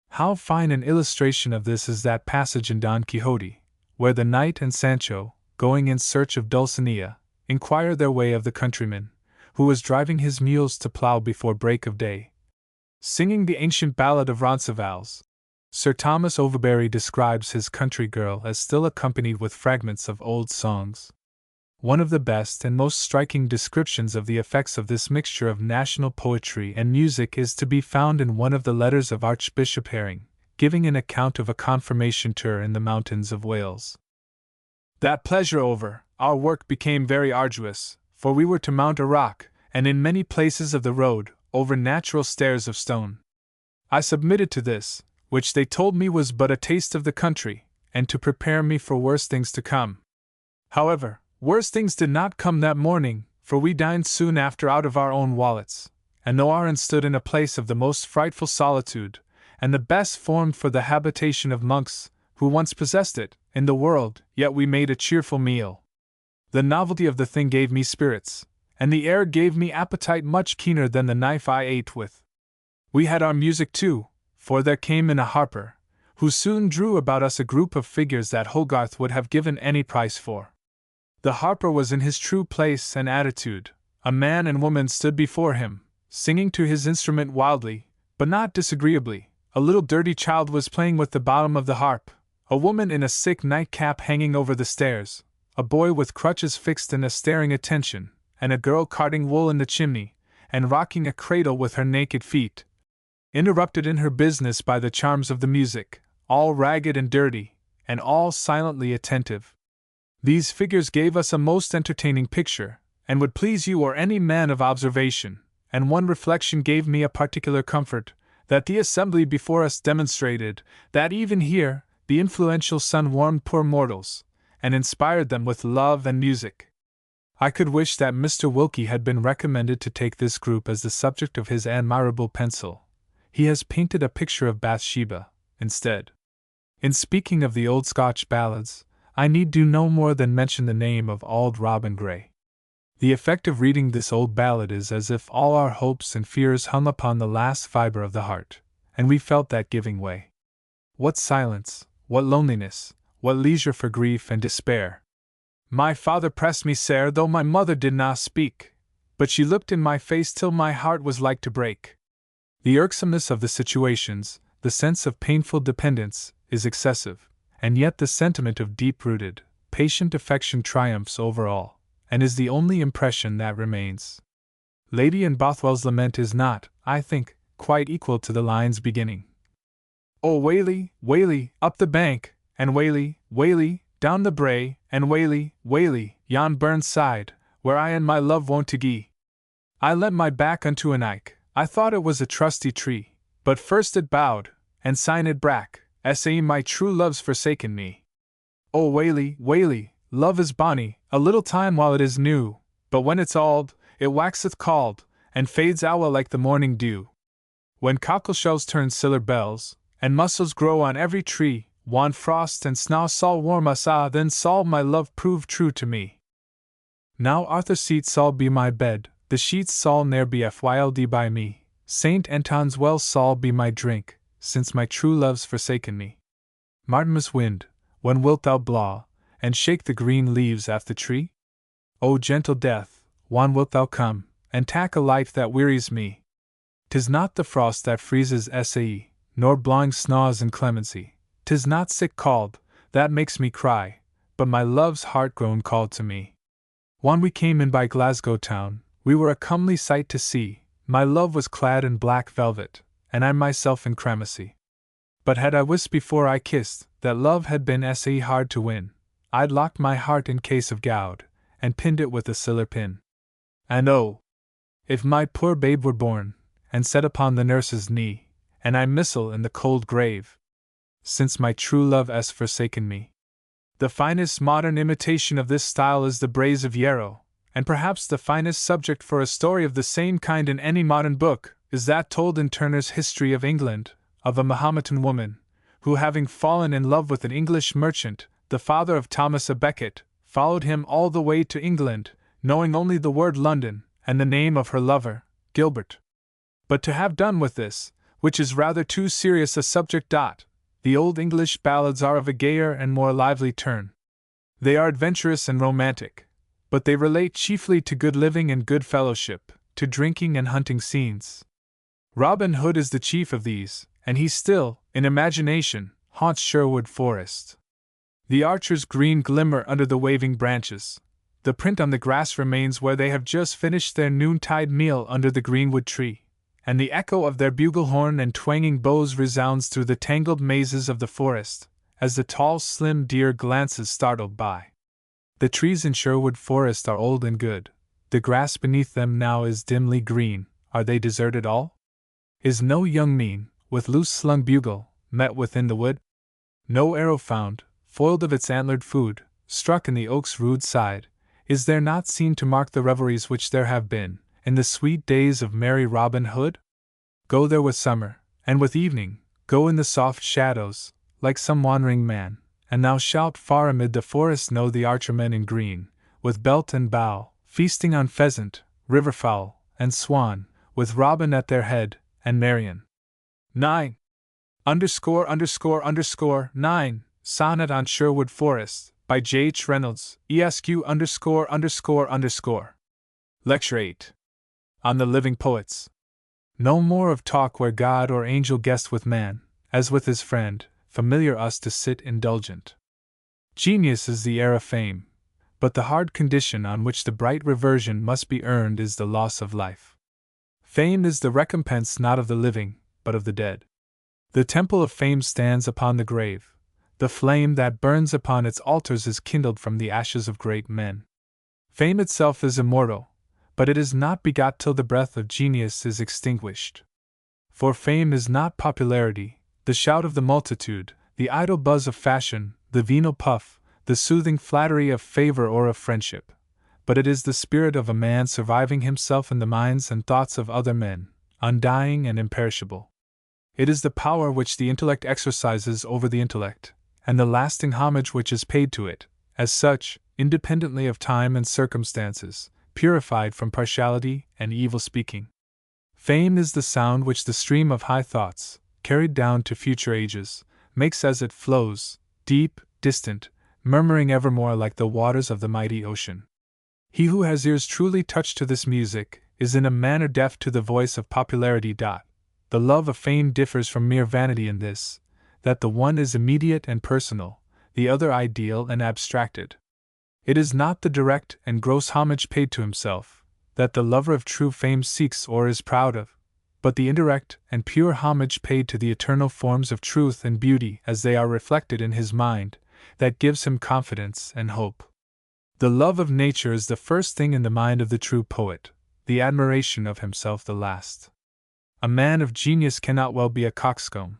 How fine an illustration of this is that passage in Don Quixote, where the knight and Sancho, going in search of Dulcinea, inquire their way of the countryman, who was driving his mules to plough before break of day. Singing the ancient ballad of Roncesvalles, Sir Thomas Overbury describes his country girl as still accompanied with fragments of old songs. One of the best and most striking descriptions of the effects of this mixture of national poetry and music is to be found in one of the letters of Archbishop Herring, giving an account of a confirmation tour in the mountains of Wales. That pleasure over, our work became very arduous, for we were to mount a rock, and in many places of the road, over natural stairs of stone. I submitted to this, which they told me was but a taste of the country, and to prepare me for worse things to come. However, worse things did not come that morning, for we dined soon after out of our own wallets, and though our inn stood in a place of the most frightful solitude, and the best formed for the habitation of monks, who once possessed it, in the world, yet we made a cheerful meal. The novelty of the thing gave me spirits, and the air gave me appetite much keener than the knife I ate with. We had our music too, for there came in a harper, who soon drew about us a group of figures that Hogarth would have given any price for. The harper was in his true place and attitude. A man and woman stood before him, singing to his instrument wildly, but not disagreeably. A little dirty child was playing with the bottom of the harp, a woman in a sick nightcap hanging over the stairs, a boy with crutches fixed in a staring attention, and a girl carding wool in the chimney, and rocking a cradle with her naked feet, interrupted in her business by the charms of the music, all ragged and dirty, and all silently attentive. These figures gave us a most entertaining picture, and would please you or any man of observation, and one reflection gave me a particular comfort, that the assembly before us demonstrated that even here the influential sun warmed poor mortals, and inspired them with love and music. I could wish that Mr. Wilkie had been recommended to take this group as the subject of his admirable pencil. He has painted a picture of Bathsheba, instead. In speaking of the old Scotch ballads, I need do no more than mention the name of Auld Robin Grey. The effect of reading this old ballad is as if all our hopes and fears hung upon the last fibre of the heart, and we felt that giving way. What silence, what loneliness, what leisure for grief and despair! My father pressed me sair, though my mother did not speak, but she looked in my face till my heart was like to break. The irksomeness of the situations, the sense of painful dependence, is excessive, and yet the sentiment of deep-rooted, patient affection triumphs over all, and is the only impression that remains. Lady in Bothwell's lament is not, I think, quite equal to the lines beginning, "O waly, waly, up the bank, and waly, waly, down the brae, and waly, waly, yon burn side, where I and my love wont to gie. I leant my back unto an ike, I thought it was a trusty tree, but first it bowed, and syne it brak, sae my true love's forsaken me. O waly, waly, love is bonny, a little time while it is new, but when it's auld, it waxeth cauld, and fades owa like the morning dew. When cockleshells turn siller bells, and mussels grow on every tree, wan frost and snaw sall warm us then sall my love prove true to me. Now Arthur's seat sall be my bed, the sheets sall ne'er be fylde by me, Saint Anton's well sall be my drink, since my true love's forsaken me. Martinmas wind, when wilt thou blaw, and shake the green leaves aff the tree? O gentle death, whan wilt thou come, and tak a life that wearies me? 'Tis not the frost that freezes sae, nor blawing snaws inclemency, 'tis not sick called, that makes me cry, but my love's heart grown called to me. When we came in by Glasgow town, we were a comely sight to see, my love was clad in black velvet, and I myself in cramacy. But had I wist before I kissed, that love had been sae hard to win, I'd locked my heart in case of gowd, and pinned it with a siller pin. And oh, if my poor babe were born, and set upon the nurse's knee, and I missile in the cold grave, since my true love has forsaken me. The finest modern imitation of this style is the Braes of Yarrow, and perhaps the finest subject for a story of the same kind in any modern book is that told in Turner's History of England, of a Mahometan woman, who having fallen in love with an English merchant, the father of Thomas à Becket, followed him all the way to England, knowing only the word London, and the name of her lover, Gilbert. But to have done with this, which is rather too serious a subject. The old English ballads are of a gayer and more lively turn. They are adventurous and romantic, but they relate chiefly to good living and good fellowship, to drinking and hunting scenes. Robin Hood is the chief of these, and he still, in imagination, haunts Sherwood Forest. The archers green glimmer under the waving branches. The print on the grass remains where they have just finished their noontide meal under the greenwood tree, and the echo of their bugle horn and twanging bows resounds through the tangled mazes of the forest, as the tall slim deer glances startled by. The trees in Sherwood Forest are old and good. The grass beneath them now is dimly green. Are they deserted all? Is no young mean, with loose slung bugle, met within the wood? No arrow found, foiled of its antlered food, struck in the oak's rude side, is there not seen to mark the revelries which there have been, in the sweet days of merry Robin Hood? Go there with summer, and with evening, go in the soft shadows, like some wandering man, and thou shalt far amid the forest know the archermen in green, with belt and bow, feasting on pheasant, riverfowl, and swan, with Robin at their head, and Marian. 9. ____9, Sonnet on Sherwood Forest, by J. H. Reynolds, ESQ ____. Lecture 8. On the Living Poets. No more of talk where God or angel guest with man, as with his friend, familiar us to sit indulgent. Genius is the heir of fame, but the hard condition on which the bright reversion must be earned is the loss of life. Fame is the recompense not of the living, but of the dead. The temple of fame stands upon the grave. The flame that burns upon its altars is kindled from the ashes of great men. Fame itself is immortal, but it is not begot till the breath of genius is extinguished. For fame is not popularity, the shout of the multitude, the idle buzz of fashion, the venal puff, the soothing flattery of favor or of friendship, but it is the spirit of a man surviving himself in the minds and thoughts of other men, undying and imperishable. It is the power which the intellect exercises over the intellect, and the lasting homage which is paid to it, as such, independently of time and circumstances, purified from partiality and evil speaking. Fame is the sound which the stream of high thoughts, carried down to future ages, makes as it flows, deep, distant, murmuring evermore like the waters of the mighty ocean. He who has ears truly touched to this music is in a manner deaf to the voice of popularity. The love of fame differs from mere vanity in this, that the one is immediate and personal, the other ideal and abstracted. It is not the direct and gross homage paid to himself, that the lover of true fame seeks or is proud of, but the indirect and pure homage paid to the eternal forms of truth and beauty as they are reflected in his mind, that gives him confidence and hope. The love of nature is the first thing in the mind of the true poet, the admiration of himself the last. A man of genius cannot well be a coxcomb,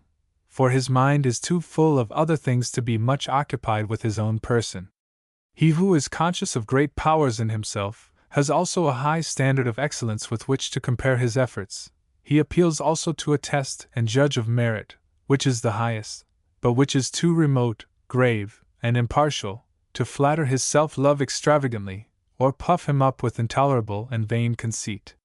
for his mind is too full of other things to be much occupied with his own person. He who is conscious of great powers in himself has also a high standard of excellence with which to compare his efforts. He appeals also to a test and judge of merit, which is the highest, but which is too remote, grave, and impartial, to flatter his self-love extravagantly, or puff him up with intolerable and vain conceit.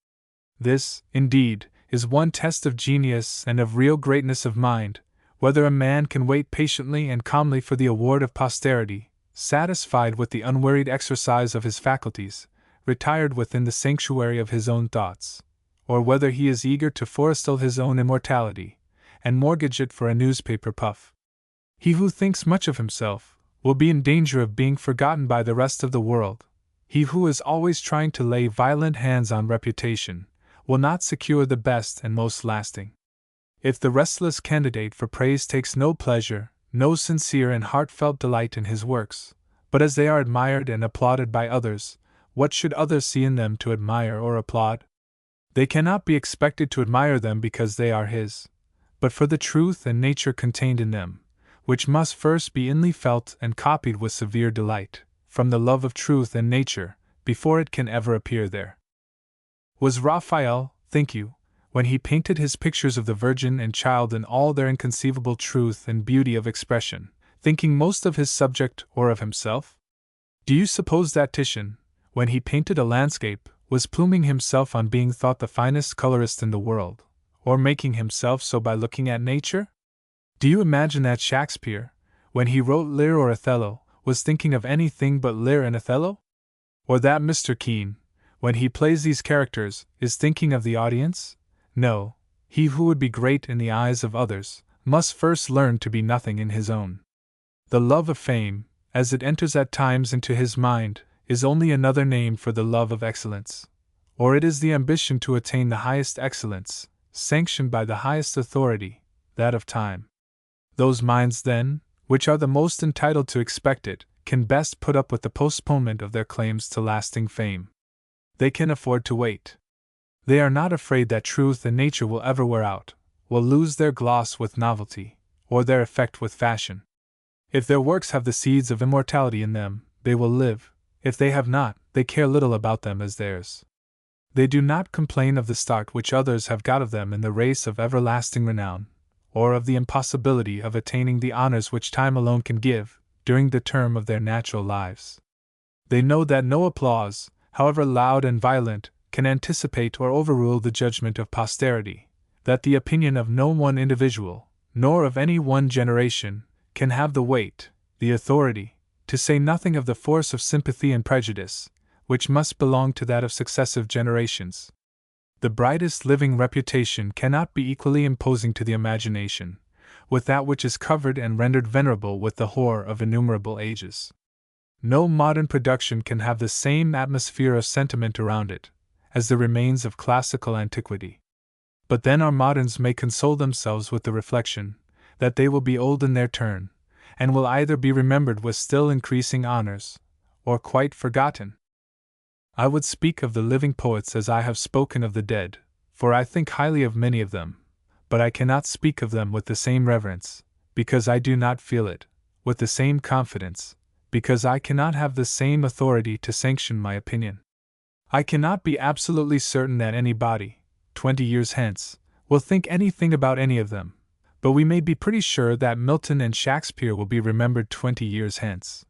This, indeed, is one test of genius and of real greatness of mind, whether a man can wait patiently and calmly for the award of posterity, satisfied with the unwearied exercise of his faculties, retired within the sanctuary of his own thoughts, or whether he is eager to forestall his own immortality, and mortgage it for a newspaper puff. He who thinks much of himself will be in danger of being forgotten by the rest of the world. He who is always trying to lay violent hands on reputation will not secure the best and most lasting. If the restless candidate for praise takes no pleasure, no sincere and heartfelt delight in his works, but as they are admired and applauded by others, what should others see in them to admire or applaud? They cannot be expected to admire them because they are his, but for the truth and nature contained in them, which must first be inly felt and copied with severe delight, from the love of truth and nature, before it can ever appear there. Was Raphael, think you, when he painted his pictures of the Virgin and Child in all their inconceivable truth and beauty of expression, thinking most of his subject or of himself? Do you suppose that Titian, when he painted a landscape, was pluming himself on being thought the finest colorist in the world, or making himself so by looking at nature? Do you imagine that Shakespeare, when he wrote Lear or Othello, was thinking of anything but Lear and Othello? Or that Mr. Kean, when he plays these characters, is thinking of the audience? No, he who would be great in the eyes of others must first learn to be nothing in his own. The love of fame, as it enters at times into his mind, is only another name for the love of excellence, or it is the ambition to attain the highest excellence, sanctioned by the highest authority, that of time. Those minds, then, which are the most entitled to expect it, can best put up with the postponement of their claims to lasting fame. They can afford to wait. They are not afraid that truth and nature will ever wear out, will lose their gloss with novelty, or their effect with fashion. If their works have the seeds of immortality in them, they will live. If they have not, they care little about them as theirs. They do not complain of the start which others have got of them in the race of everlasting renown, or of the impossibility of attaining the honors which time alone can give, during the term of their natural lives. They know that no applause, however loud and violent, can anticipate or overrule the judgment of posterity, that the opinion of no one individual, nor of any one generation, can have the weight, the authority, to say nothing of the force of sympathy and prejudice, which must belong to that of successive generations. The brightest living reputation cannot be equally imposing to the imagination, with that which is covered and rendered venerable with the horror of innumerable ages. No modern production can have the same atmosphere of sentiment around it, as the remains of classical antiquity. But then our moderns may console themselves with the reflection that they will be old in their turn, and will either be remembered with still increasing honors, or quite forgotten. I would speak of the living poets as I have spoken of the dead, for I think highly of many of them, but I cannot speak of them with the same reverence, because I do not feel it, with the same confidence, because I cannot have the same authority to sanction my opinion. I cannot be absolutely certain that anybody, 20 years hence, will think anything about any of them, but we may be pretty sure that Milton and Shakespeare will be remembered 20 years hence.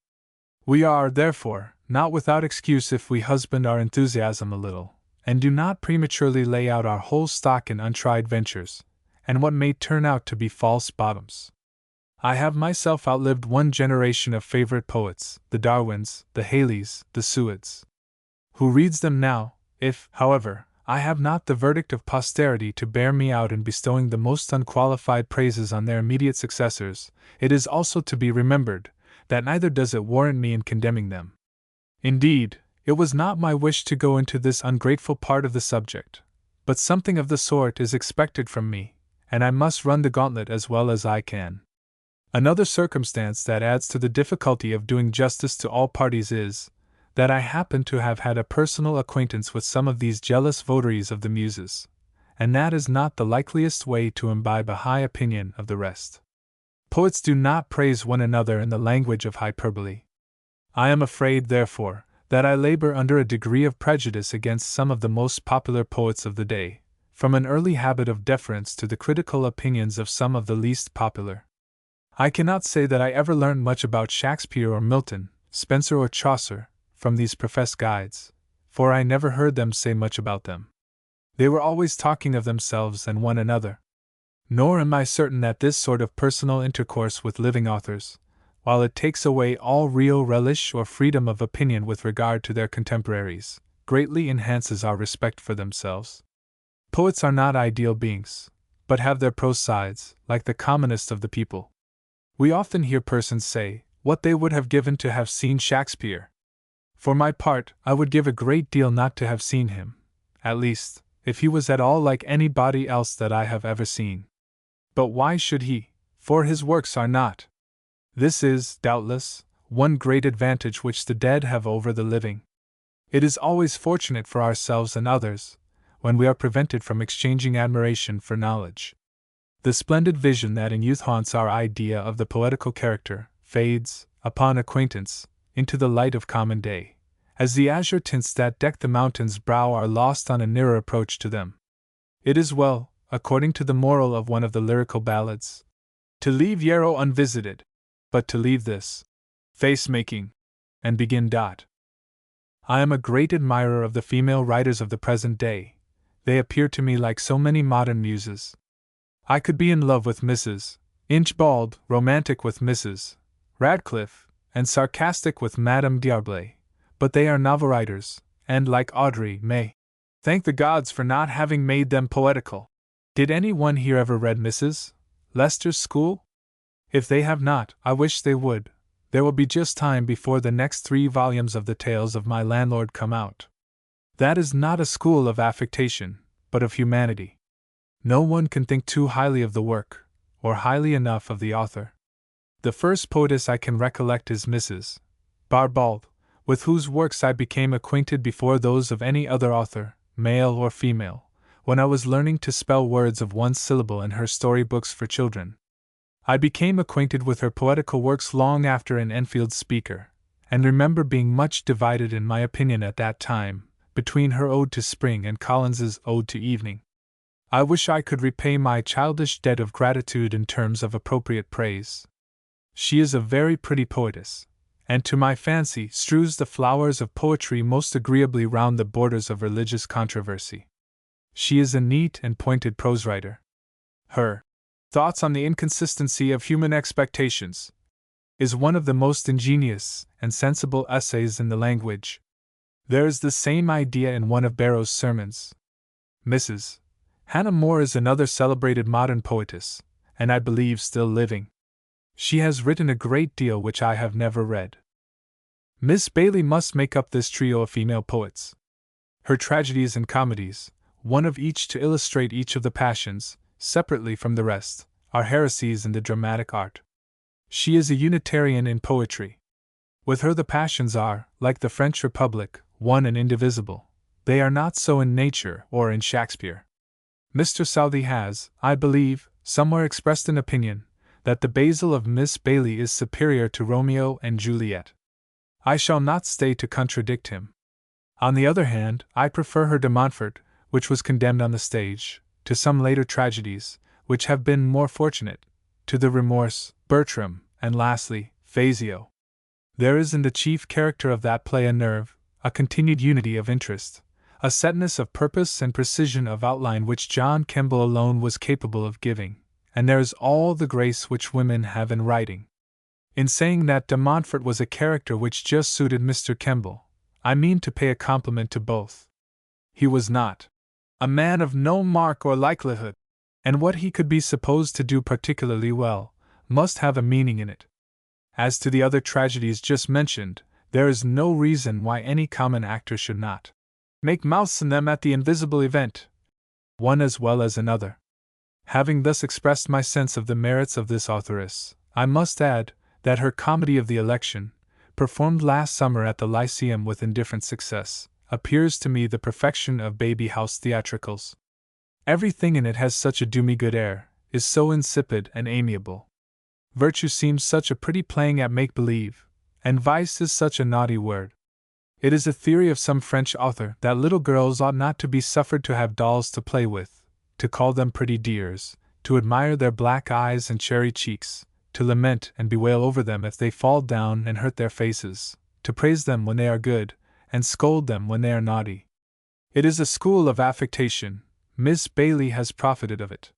We are, therefore, not without excuse if we husband our enthusiasm a little, and do not prematurely lay out our whole stock in untried ventures, and what may turn out to be false bottoms. I have myself outlived one generation of favorite poets, the Darwins, the Haleys, the Sewards. Who reads them now, if, however, I have not the verdict of posterity to bear me out in bestowing the most unqualified praises on their immediate successors, it is also to be remembered that neither does it warrant me in condemning them. Indeed, it was not my wish to go into this ungrateful part of the subject, but something of the sort is expected from me, and I must run the gauntlet as well as I can. Another circumstance that adds to the difficulty of doing justice to all parties is, that I happen to have had a personal acquaintance with some of these jealous votaries of the Muses, and that is not the likeliest way to imbibe a high opinion of the rest. Poets do not praise one another in the language of hyperbole. I am afraid, therefore, that I labor under a degree of prejudice against some of the most popular poets of the day, from an early habit of deference to the critical opinions of some of the least popular. I cannot say that I ever learned much about Shakespeare or Milton, Spenser or Chaucer, from these professed guides, for I never heard them say much about them. They were always talking of themselves and one another. Nor am I certain that this sort of personal intercourse with living authors, while it takes away all real relish or freedom of opinion with regard to their contemporaries, greatly enhances our respect for themselves. Poets are not ideal beings, but have their prose sides, like the commonest of the people. We often hear persons say what they would have given to have seen Shakespeare. For my part, I would give a great deal not to have seen him, at least, if he was at all like anybody else that I have ever seen. But why should he? For his works are not. This is, doubtless, one great advantage which the dead have over the living. It is always fortunate for ourselves and others when we are prevented from exchanging admiration for knowledge. The splendid vision that in youth haunts our idea of the poetical character fades, upon acquaintance, into the light of common day, as the azure tints that deck the mountain's brow are lost on a nearer approach to them. It is well, according to the moral of one of the lyrical ballads, to leave Yarrow unvisited, but to leave this face-making, and begin. I am a great admirer of the female writers of the present day. They appear to me like so many modern muses. I could be in love with Mrs. Inchbald, romantic with Mrs. Radcliffe, and sarcastic with Madame D'Arblay, but they are novel writers, and, like Audrey, may thank the gods for not having made them poetical. Did any one here ever read Mrs. Leicester's School? If they have not, I wish they would. There will be just time before the next 3 volumes of the Tales of My Landlord come out. That is not a school of affectation, but of humanity. No one can think too highly of the work, or highly enough of the author. The first poetess I can recollect is Mrs. Barbauldh, with whose works I became acquainted before those of any other author, male or female, when I was learning to spell words of 1 syllable in her story-books for children. I became acquainted with her poetical works long after in Enfield's Speaker, and remember being much divided in my opinion at that time, between her Ode to Spring and Collins's Ode to Evening. I wish I could repay my childish debt of gratitude in terms of appropriate praise. She is a very pretty poetess, and to my fancy strews the flowers of poetry most agreeably round the borders of religious controversy. She is a neat and pointed prose writer. Her Thoughts on the Inconsistency of Human Expectations is one of the most ingenious and sensible essays in the language. There is the same idea in one of Barrow's sermons. Mrs. Hannah More is another celebrated modern poetess, and I believe still living. She has written a great deal which I have never read. Miss Bailey must make up this trio of female poets. Her tragedies and comedies, one of each to illustrate each of the passions, separately from the rest, are heresies in the dramatic art. She is a Unitarian in poetry. With her the passions are, like the French Republic, one and indivisible. They are not so in nature or in Shakespeare. Mr. Southey has, I believe, somewhere expressed an opinion, that the Basil of Miss Bailey is superior to Romeo and Juliet. I shall not stay to contradict him. On the other hand, I prefer her de Montfort, which was condemned on the stage, to some later tragedies, which have been more fortunate, to the Remorse, Bertram, and lastly, Fazio. There is in the chief character of that play a nerve, a continued unity of interest, a setness of purpose and precision of outline which John Kemble alone was capable of giving, and there is all the grace which women have in writing. In saying that de Montfort was a character which just suited Mr. Kemble, I mean to pay a compliment to both. He was not a man of no mark or likelihood, and what he could be supposed to do particularly well must have a meaning in it. As to the other tragedies just mentioned, there is no reason why any common actor should not make mouths in them at the invisible event, one as well as another. Having thus expressed my sense of the merits of this authoress, I must add that her Comedy of the Election, performed last summer at the Lyceum with indifferent success, appears to me the perfection of baby house theatricals. Everything in it has such a demi-good air, is so insipid and amiable. Virtue seems such a pretty playing at make-believe, and vice is such a naughty word. It is a theory of some French author that little girls ought not to be suffered to have dolls to play with, to call them pretty dears, to admire their black eyes and cherry cheeks, to lament and bewail over them if they fall down and hurt their faces, to praise them when they are good, and scold them when they are naughty. It is a school of affectation. Miss Bailey has profited of it.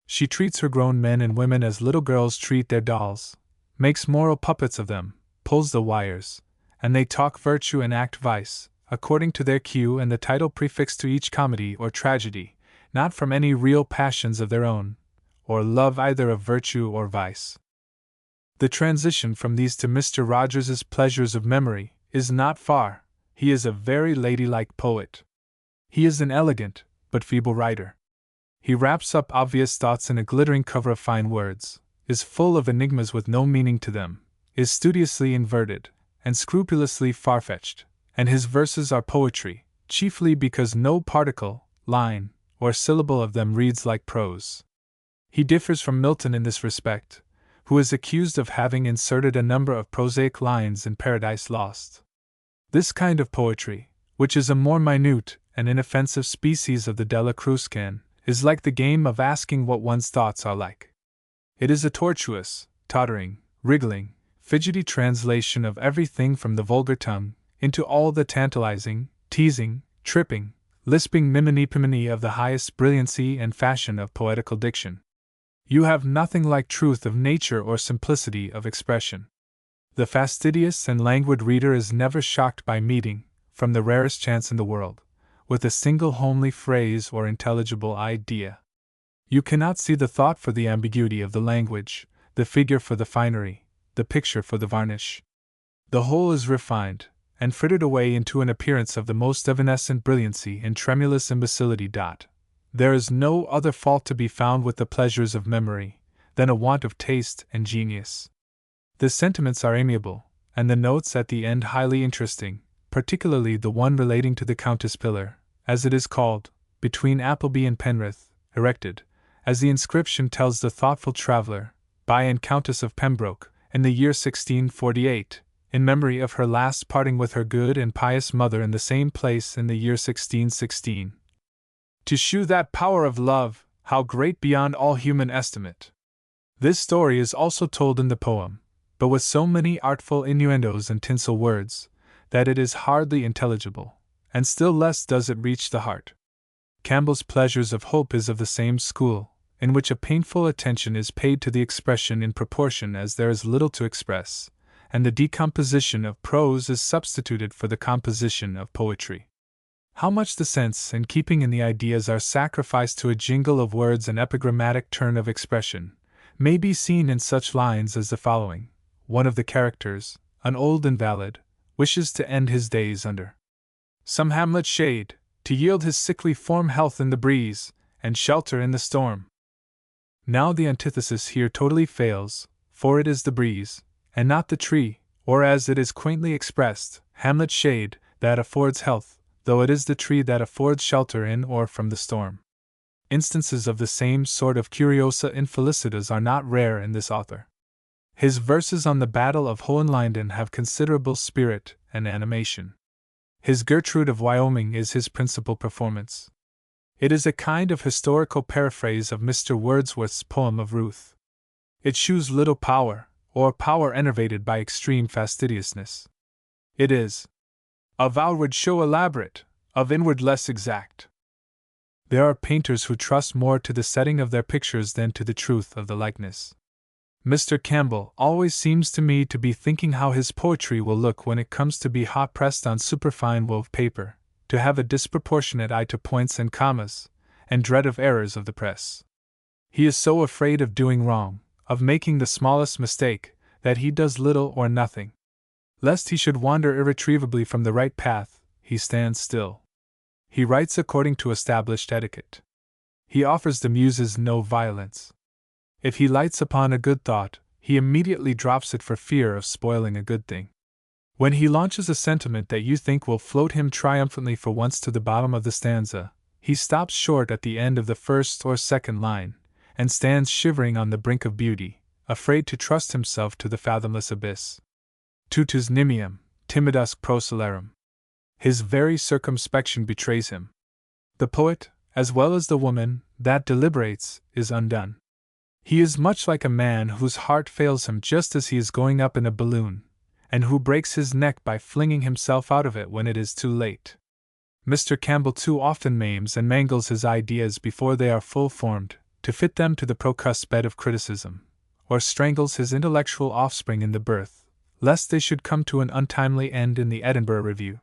She treats her grown men and women as little girls treat their dolls, makes moral puppets of them, pulls the wires, and they talk virtue and act vice, according to their cue and the title prefixed to each comedy or tragedy, not from any real passions of their own, or love either of virtue or vice. The transition from these to Mr. Rogers's Pleasures of Memory is not far. He is a very ladylike poet. He is an elegant, but feeble writer. He wraps up obvious thoughts in a glittering cover of fine words, is full of enigmas with no meaning to them, is studiously inverted, and scrupulously far-fetched, and his verses are poetry, chiefly because no particle, line, or syllable of them reads like prose. He differs from Milton in this respect, who is accused of having inserted a number of prosaic lines in Paradise Lost. This kind of poetry, which is a more minute and inoffensive species of the Della Cruscan, is like the game of asking what one's thoughts are like. It is a tortuous, tottering, wriggling, fidgety translation of everything from the vulgar tongue into all the tantalizing, teasing, tripping, lisping miminy-piminy of the highest brilliancy and fashion of poetical diction. You have nothing like truth of nature or simplicity of expression. The fastidious and languid reader is never shocked by meeting, from the rarest chance in the world, with a single homely phrase or intelligible idea. You cannot see the thought for the ambiguity of the language, the figure for the finery, the picture for the varnish. The whole is refined, and frittered away into an appearance of the most evanescent brilliancy and tremulous imbecility. There is no other fault to be found with the pleasures of memory than a want of taste and genius. The sentiments are amiable, and the notes at the end highly interesting, particularly the one relating to the Countess Pillar, as it is called, between Appleby and Penrith, erected, as the inscription tells, the thoughtful traveller, by and Countess of Pembroke, in the year 1648, in memory of her last parting with her good and pious mother in the same place in the year 1616. To shew that power of love, how great beyond all human estimate! This story is also told in the poem, but with so many artful innuendos and tinsel words, that it is hardly intelligible, and still less does it reach the heart. Campbell's Pleasures of Hope is of the same school, in which a painful attention is paid to the expression in proportion as there is little to express, and the decomposition of prose is substituted for the composition of poetry. How much the sense and keeping in the ideas are sacrificed to a jingle of words and epigrammatic turn of expression, may be seen in such lines as the following. One of the characters, an old invalid, wishes to end his days under some hamlet shade, to yield his sickly form health in the breeze, and shelter in the storm. Now the antithesis here totally fails, for it is the breeze, and not the tree, or as it is quaintly expressed, hamlet shade, that affords health, though it is the tree that affords shelter in or from the storm. Instances of the same sort of curiosa infelicitas are not rare in this author. His verses on the Battle of Hohenlinden have considerable spirit and animation. His Gertrude of Wyoming is his principal performance. It is a kind of historical paraphrase of Mr. Wordsworth's poem of Ruth. It shews little power, or power enervated by extreme fastidiousness. It is of outward show elaborate, of inward less exact. There are painters who trust more to the setting of their pictures than to the truth of the likeness. Mr. Campbell always seems to me to be thinking how his poetry will look when it comes to be hot pressed on superfine wove paper, to have a disproportionate eye to points and commas, and dread of errors of the press. He is so afraid of doing wrong, of making the smallest mistake, that he does little or nothing. Lest he should wander irretrievably from the right path, he stands still. He writes according to established etiquette. He offers the muses no violence. If he lights upon a good thought, he immediately drops it for fear of spoiling a good thing. When he launches a sentiment that you think will float him triumphantly for once to the bottom of the stanza, he stops short at the end of the first or second line, and stands shivering on the brink of beauty, afraid to trust himself to the fathomless abyss. Tutus nimium, timidus procellarum. His very circumspection betrays him. The poet, as well as the woman, that deliberates, is undone. He is much like a man whose heart fails him just as he is going up in a balloon, and who breaks his neck by flinging himself out of it when it is too late. Mr. Campbell too often maims and mangles his ideas before they are full formed, to fit them to the procust bed of criticism, or strangles his intellectual offspring in the birth, lest they should come to an untimely end in the Edinburgh Review.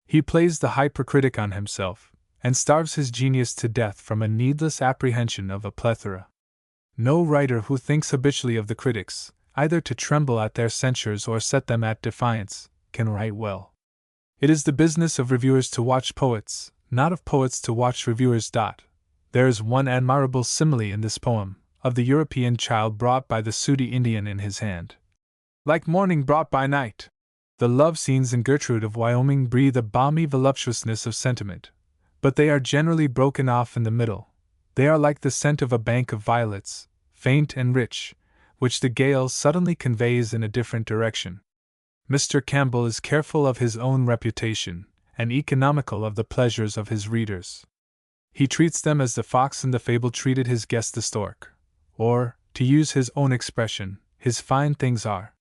He plays the hypercritic on himself, and starves his genius to death from a needless apprehension of a plethora. No writer who thinks habitually of the critics, either to tremble at their censures or set them at defiance, can write well. It is the business of reviewers to watch poets, not of poets to watch reviewers. There is one admirable simile in this poem, of the European child brought by the sooty Indian in his hand. Like morning brought by night. The love scenes in Gertrude of Wyoming breathe a balmy voluptuousness of sentiment, but they are generally broken off in the middle. They are like the scent of a bank of violets, faint and rich, which the gale suddenly conveys in a different direction. Mr. Campbell is careful of his own reputation, and economical of the pleasures of his readers. He treats them as the fox in the fable treated his guest the stork, or, to use his own expression, his fine things are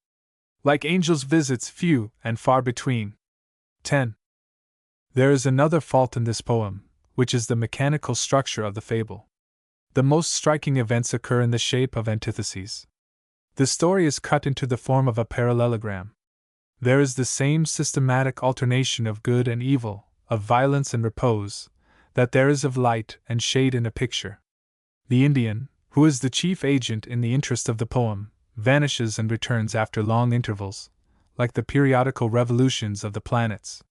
like angels' visits, few and far between. 10. There is another fault in this poem, which is the mechanical structure of the fable. The most striking events occur in the shape of antitheses. The story is cut into the form of a parallelogram. There is the same systematic alternation of good and evil, of violence and repose, that there is of light and shade in a picture. The Indian, who is the chief agent in the interest of the poem, vanishes and returns after long intervals, like the periodical revolutions of the planets.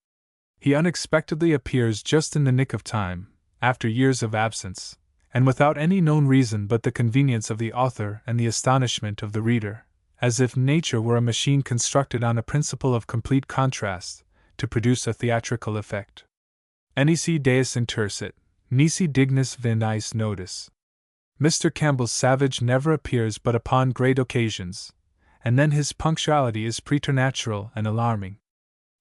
He unexpectedly appears just in the nick of time, after years of absence, and without any known reason but the convenience of the author and the astonishment of the reader, as if nature were a machine constructed on a principle of complete contrast, to produce a theatrical effect. Nisi deus intersit, nisi dignus venice nodus. Mr. Campbell's savage never appears but upon great occasions, and then his punctuality is preternatural and alarming.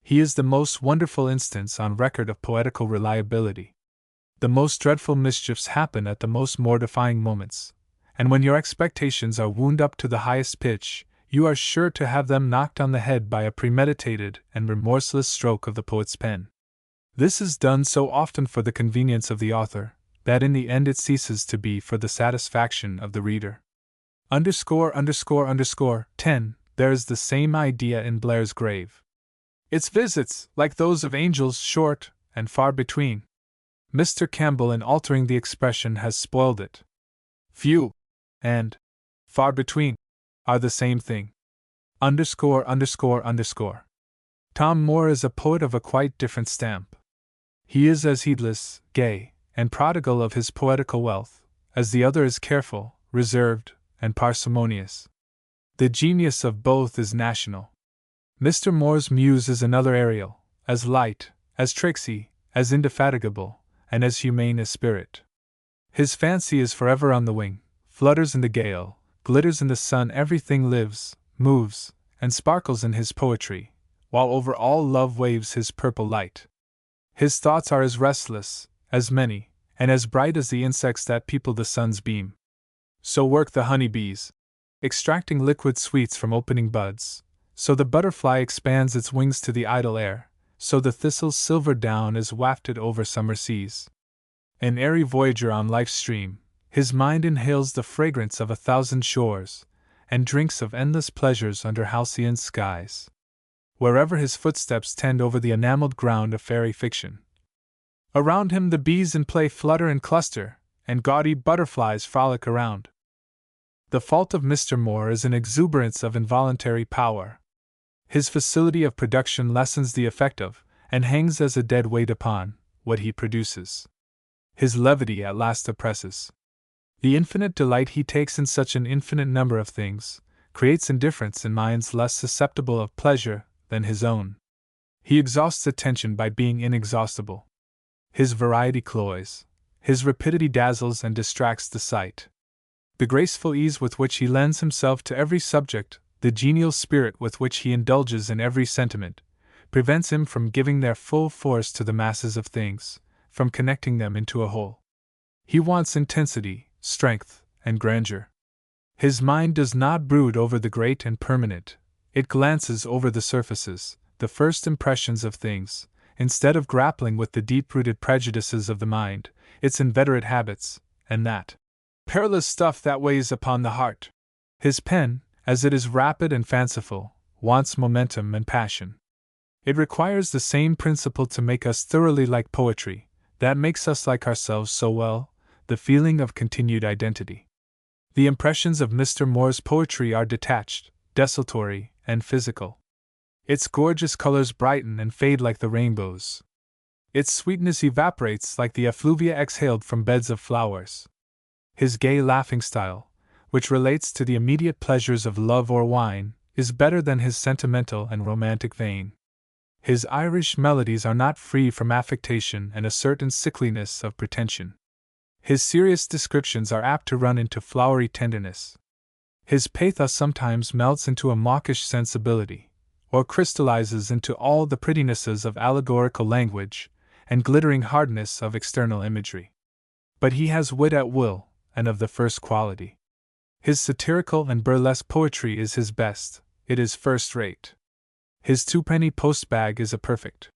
He is the most wonderful instance on record of poetical reliability. The most dreadful mischiefs happen at the most mortifying moments, and when your expectations are wound up to the highest pitch, you are sure to have them knocked on the head by a premeditated and remorseless stroke of the poet's pen. This is done so often for the convenience of the author, that in the end it ceases to be for the satisfaction of the reader. _____. 10. There is the same idea in Blair's Grave. Its visits, like those of angels, short and far between. Mr. Campbell, in altering the expression, has spoiled it. Few and far between are the same thing. ______. Tom Moore is a poet of a quite different stamp. He is as heedless, gay, and prodigal of his poetical wealth, as the other is careful, reserved, and parsimonious. The genius of both is national. Mr. Moore's muse is another Ariel, as light, as tricksy, as indefatigable, and as humane as spirit. His fancy is forever on the wing, flutters in the gale, glitters in the sun. Everything lives, moves, and sparkles in his poetry, while over all love waves his purple light. His thoughts are as restless, as many, and as bright as the insects that people the sun's beam. So work the honey-bees, extracting liquid sweets from opening buds. So the butterfly expands its wings to the idle air, so the thistle's silver down is wafted over summer seas. An airy voyager on life's stream, his mind inhales the fragrance of 1,000 shores, and drinks of endless pleasures under halcyon skies. Wherever his footsteps tend over the enameled ground of fairy fiction. Around him the bees in play flutter and cluster, and gaudy butterflies frolic around. The fault of Mr. Moore is an exuberance of involuntary power. His facility of production lessens the effect of, and hangs as a dead weight upon, what he produces. His levity at last oppresses. The infinite delight he takes in such an infinite number of things creates indifference in minds less susceptible of pleasure than his own. He exhausts attention by being inexhaustible. His variety cloys, his rapidity dazzles and distracts the sight. The graceful ease with which he lends himself to every subject, the genial spirit with which he indulges in every sentiment, prevents him from giving their full force to the masses of things, from connecting them into a whole. He wants intensity, strength, and grandeur. His mind does not brood over the great and permanent, it glances over the surfaces, the first impressions of things, instead of grappling with the deep-rooted prejudices of the mind, its inveterate habits, and that perilous stuff that weighs upon the heart. His pen, as it is rapid and fanciful, wants momentum and passion. It requires the same principle to make us thoroughly like poetry, that makes us like ourselves so well, the feeling of continued identity. The impressions of Mr. Moore's poetry are detached, desultory, and physical. Its gorgeous colors brighten and fade like the rainbows. Its sweetness evaporates like the effluvia exhaled from beds of flowers. His gay laughing style, which relates to the immediate pleasures of love or wine, is better than his sentimental and romantic vein. His Irish melodies are not free from affectation and a certain sickliness of pretension. His serious descriptions are apt to run into flowery tenderness. His pathos sometimes melts into a mawkish sensibility, or crystallizes into all the prettinesses of allegorical language and glittering hardness of external imagery. But he has wit at will, and of the first quality. His satirical and burlesque poetry is his best, it is first rate. His twopenny post-bag is a perfect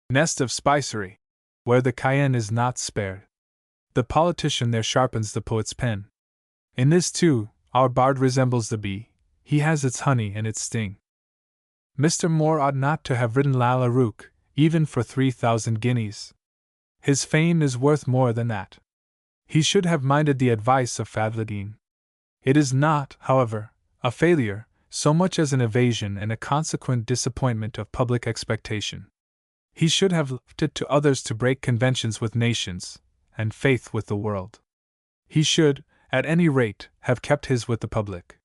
nest of spicery, where the cayenne is not spared. The politician there sharpens the poet's pen. In this, too, our bard resembles the bee, he has its honey and its sting. Mr. Moore ought not to have written Lalla Rookh, even for 3,000 guineas. His fame is worth more than that. He should have minded the advice of Fadhladine. It is not, however, a failure, so much as an evasion and a consequent disappointment of public expectation. He should have left it to others to break conventions with nations, and faith with the world. He should, at any rate, have kept his with the public.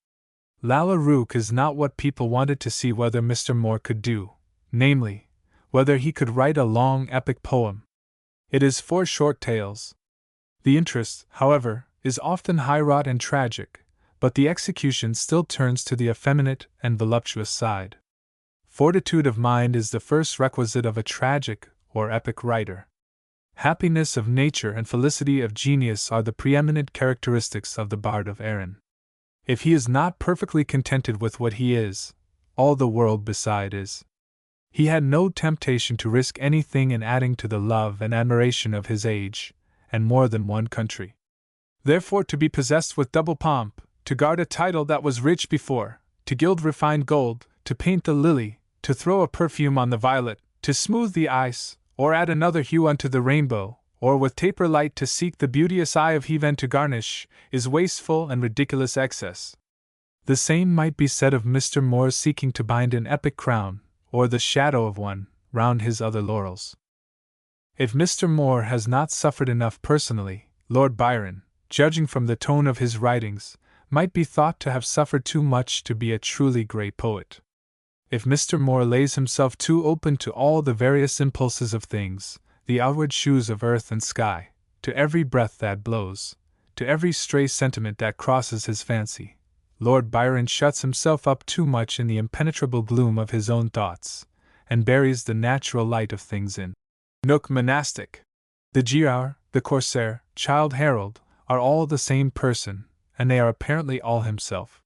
Lalla Rookh is not what people wanted to see whether Mr. Moore could do, namely, whether he could write a long epic poem. It is 4 short tales. The interest, however, is often high-wrought and tragic, but the execution still turns to the effeminate and voluptuous side. Fortitude of mind is the first requisite of a tragic or epic writer. Happiness of nature and felicity of genius are the preeminent characteristics of the Bard of Erin. If he is not perfectly contented with what he is, all the world beside is. He had no temptation to risk anything in adding to the love and admiration of his age, and more than one country. Therefore, to be possessed with double pomp, to guard a title that was rich before, to gild refined gold, to paint the lily, to throw a perfume on the violet, to smooth the ice, or add another hue unto the rainbow, or with taper light to seek the beauteous eye of heaven to garnish, is wasteful and ridiculous excess. The same might be said of Mr. Moore seeking to bind an epic crown, or the shadow of one, round his other laurels. If Mr. Moore has not suffered enough personally, Lord Byron, judging from the tone of his writings, might be thought to have suffered too much to be a truly great poet. If Mr. Moore lays himself too open to all the various impulses of things, the outward shoes of earth and sky, to every breath that blows, to every stray sentiment that crosses his fancy, Lord Byron shuts himself up too much in the impenetrable gloom of his own thoughts, and buries the natural light of things in nook monastic. The Giaour, the Corsair, Childe Harold, are all the same person, and they are apparently all himself.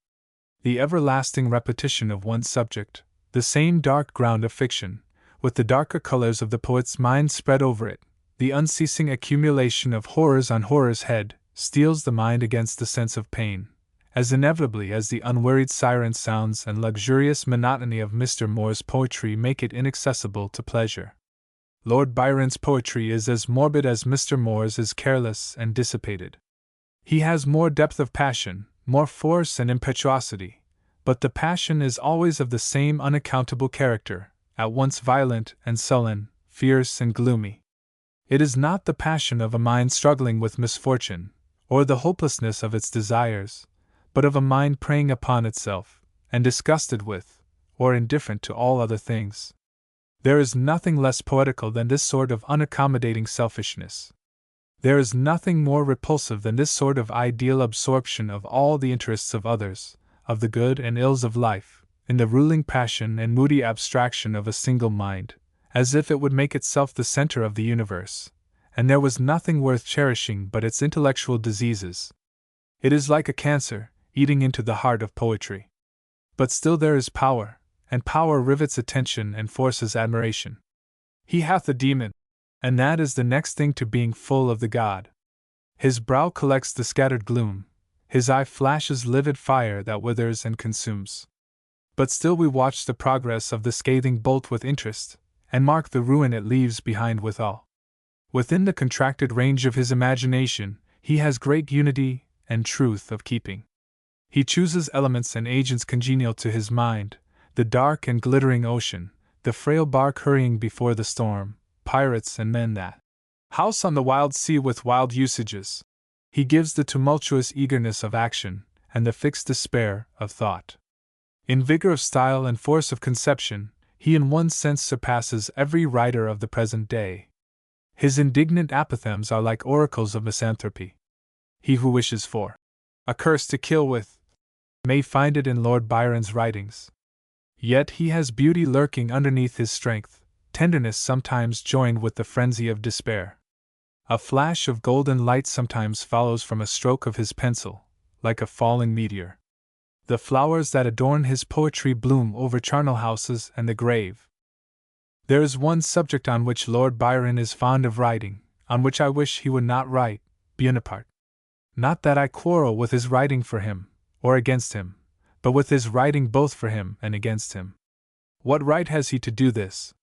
The everlasting repetition of one subject, the same dark ground of fiction, with the darker colors of the poet's mind spread over it, the unceasing accumulation of horrors on horror's head, steels the mind against the sense of pain, as inevitably as the unwearied siren sounds and luxurious monotony of Mr. Moore's poetry make it inaccessible to pleasure. Lord Byron's poetry is as morbid as Mr. Moore's is careless and dissipated. He has more depth of passion, more force and impetuosity, but the passion is always of the same unaccountable character, at once violent and sullen, fierce and gloomy. It is not the passion of a mind struggling with misfortune, or the hopelessness of its desires, but of a mind preying upon itself, and disgusted with, or indifferent to all other things. There is nothing less poetical than this sort of unaccommodating selfishness. There is nothing more repulsive than this sort of ideal absorption of all the interests of others, of the good and ills of life, in the ruling passion and moody abstraction of a single mind, as if it would make itself the center of the universe, and there was nothing worth cherishing but its intellectual diseases. It is like a cancer, eating into the heart of poetry. But still there is power, and power rivets attention and forces admiration. He hath a demon, and that is the next thing to being full of the god. His brow collects the scattered gloom, his eye flashes livid fire that withers and consumes. But still we watch the progress of the scathing bolt with interest, and mark the ruin it leaves behind withal. Within the contracted range of his imagination, he has great unity and truth of keeping. He chooses elements and agents congenial to his mind, the dark and glittering ocean, the frail bark hurrying before the storm, pirates and men that house on the wild sea with wild usages. He gives the tumultuous eagerness of action, and the fixed despair of thought. In vigor of style and force of conception, he in one sense surpasses every writer of the present day. His indignant apothegms are like oracles of misanthropy. He who wishes for a curse to kill with may find it in Lord Byron's writings. Yet he has beauty lurking underneath his strength, tenderness sometimes joined with the frenzy of despair. A flash of golden light sometimes follows from a stroke of his pencil, like a falling meteor. The flowers that adorn his poetry bloom over charnel houses and the grave. There is one subject on which Lord Byron is fond of writing, on which I wish he would not write, Bonaparte. Not that I quarrel with his writing for him, or against him, but with his writing both for him and against him. What right has he to do this?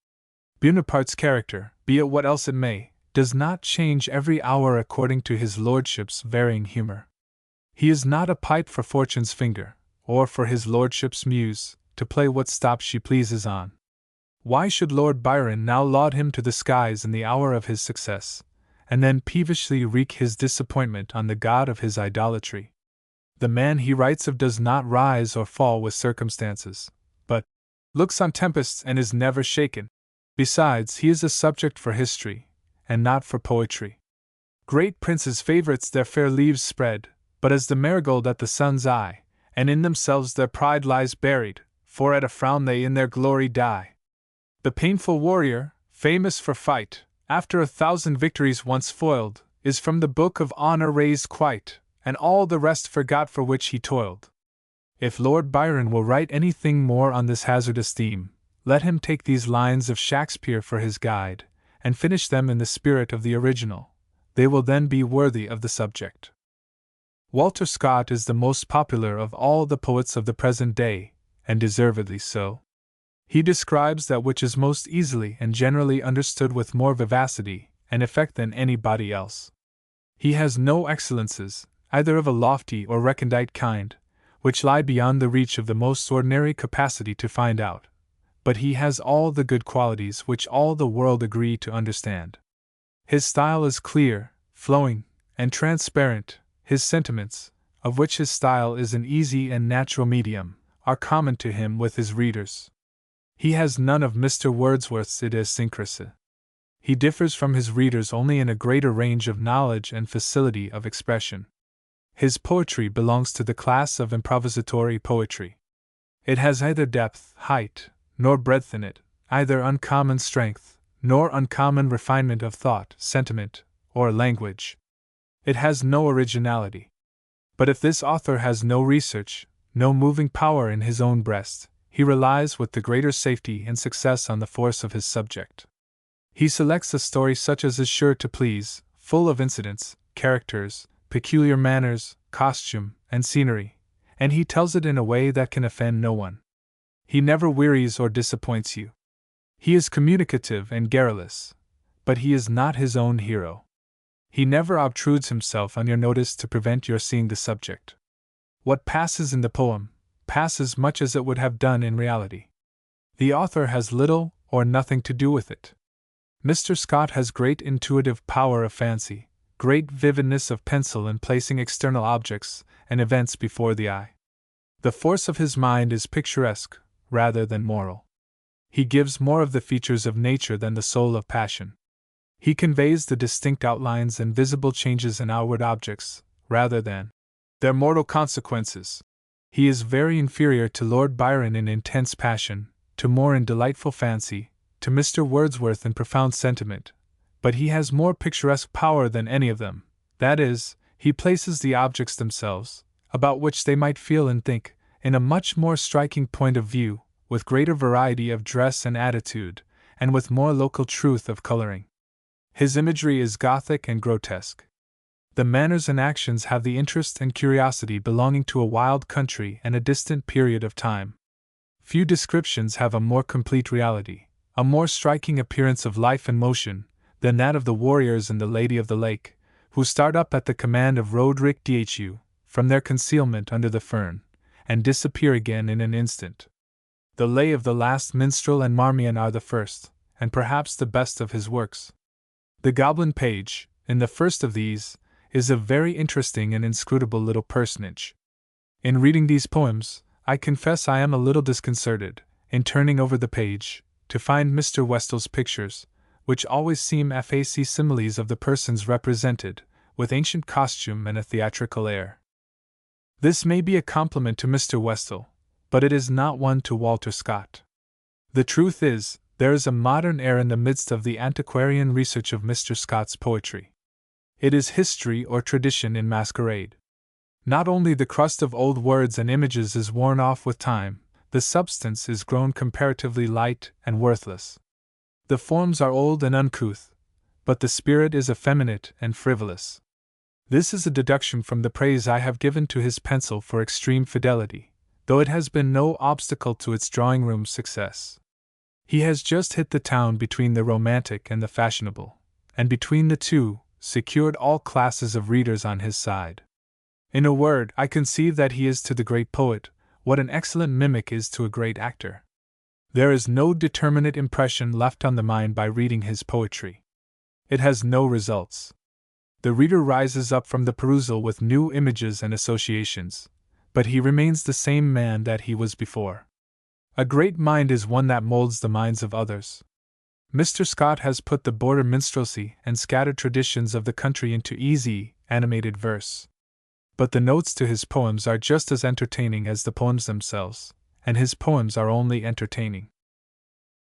Bonaparte's character, be it what else it may, does not change every hour according to his lordship's varying humor. He is not a pipe for fortune's finger, or for his lordship's muse, to play what stop she pleases on. Why should Lord Byron now laud him to the skies in the hour of his success, and then peevishly wreak his disappointment on the god of his idolatry? The man he writes of does not rise or fall with circumstances, but looks on tempests and is never shaken. Besides, he is a subject for history, and not for poetry. Great princes' favorites their fair leaves spread, but as the marigold at the sun's eye, and in themselves their pride lies buried, for at a frown they in their glory die. The painful warrior, famous for fight, after 1,000 victories once foiled, is from the book of honor raised quite, and all the rest forgot for which he toiled. If Lord Byron will write anything more on this hazardous theme, let him take these lines of Shakespeare for his guide, and finish them in the spirit of the original. They will then be worthy of the subject. Walter Scott is the most popular of all the poets of the present day, and deservedly so. He describes that which is most easily and generally understood with more vivacity and effect than anybody else. He has no excellences, either of a lofty or recondite kind, which lie beyond the reach of the most ordinary capacity to find out, but he has all the good qualities which all the world agree to understand. His style is clear, flowing, and transparent. His sentiments, of which his style is an easy and natural medium, are common to him with his readers. He has none of Mr. Wordsworth's idiosyncrasy. He differs from his readers only in a greater range of knowledge and facility of expression. His poetry belongs to the class of improvisatory poetry. It has neither depth, height, nor breadth in it, either uncommon strength, nor uncommon refinement of thought, sentiment, or language. It has no originality. But if this author has no research, no moving power in his own breast, he relies with the greater safety and success on the force of his subject. He selects a story such as is sure to please, full of incidents, characters, peculiar manners, costume, and scenery, and he tells it in a way that can offend no one. He never wearies or disappoints you. He is communicative and garrulous, but he is not his own hero. He never obtrudes himself on your notice to prevent your seeing the subject. What passes in the poem passes much as it would have done in reality. The author has little or nothing to do with it. Mr. Scott has great intuitive power of fancy, great vividness of pencil in placing external objects and events before the eye. The force of his mind is picturesque, rather than moral. He gives more of the features of nature than the soul of passion. He conveys the distinct outlines and visible changes in outward objects, rather than their mortal consequences. He is very inferior to Lord Byron in intense passion, to Moore in delightful fancy, to Mr. Wordsworth in profound sentiment, but he has more picturesque power than any of them. That is, he places the objects themselves, about which they might feel and think, in a much more striking point of view, with greater variety of dress and attitude, and with more local truth of coloring. His imagery is Gothic and grotesque. The manners and actions have the interest and curiosity belonging to a wild country and a distant period of time. Few descriptions have a more complete reality, a more striking appearance of life and motion, than that of the warriors in The Lady of the Lake, who start up at the command of Roderick Dhu, from their concealment under the fern, and disappear again in an instant. The Lay of the Last Minstrel and Marmion are the first, and perhaps the best of his works. The Goblin Page, in the first of these, is a very interesting and inscrutable little personage. In reading these poems, I confess I am a little disconcerted, in turning over the page, to find Mr. Westall's pictures, which always seem facsimiles of the persons represented, with ancient costume and a theatrical air. This may be a compliment to Mr. Westall, but it is not one to Walter Scott. The truth is, there is a modern air in the midst of the antiquarian research of Mr. Scott's poetry. It is history or tradition in masquerade. Not only the crust of old words and images is worn off with time, the substance is grown comparatively light and worthless. The forms are old and uncouth, but the spirit is effeminate and frivolous. This is a deduction from the praise I have given to his pencil for extreme fidelity, though it has been no obstacle to its drawing-room success. He has just hit the town between the romantic and the fashionable, and between the two, secured all classes of readers on his side. In a word, I conceive that he is to the great poet what an excellent mimic is to a great actor. There is no determinate impression left on the mind by reading his poetry. It has no results. The reader rises up from the perusal with new images and associations, but he remains the same man that he was before. A great mind is one that molds the minds of others. Mr. Scott has put the border minstrelsy and scattered traditions of the country into easy, animated verse. But the notes to his poems are just as entertaining as the poems themselves, and his poems are only entertaining.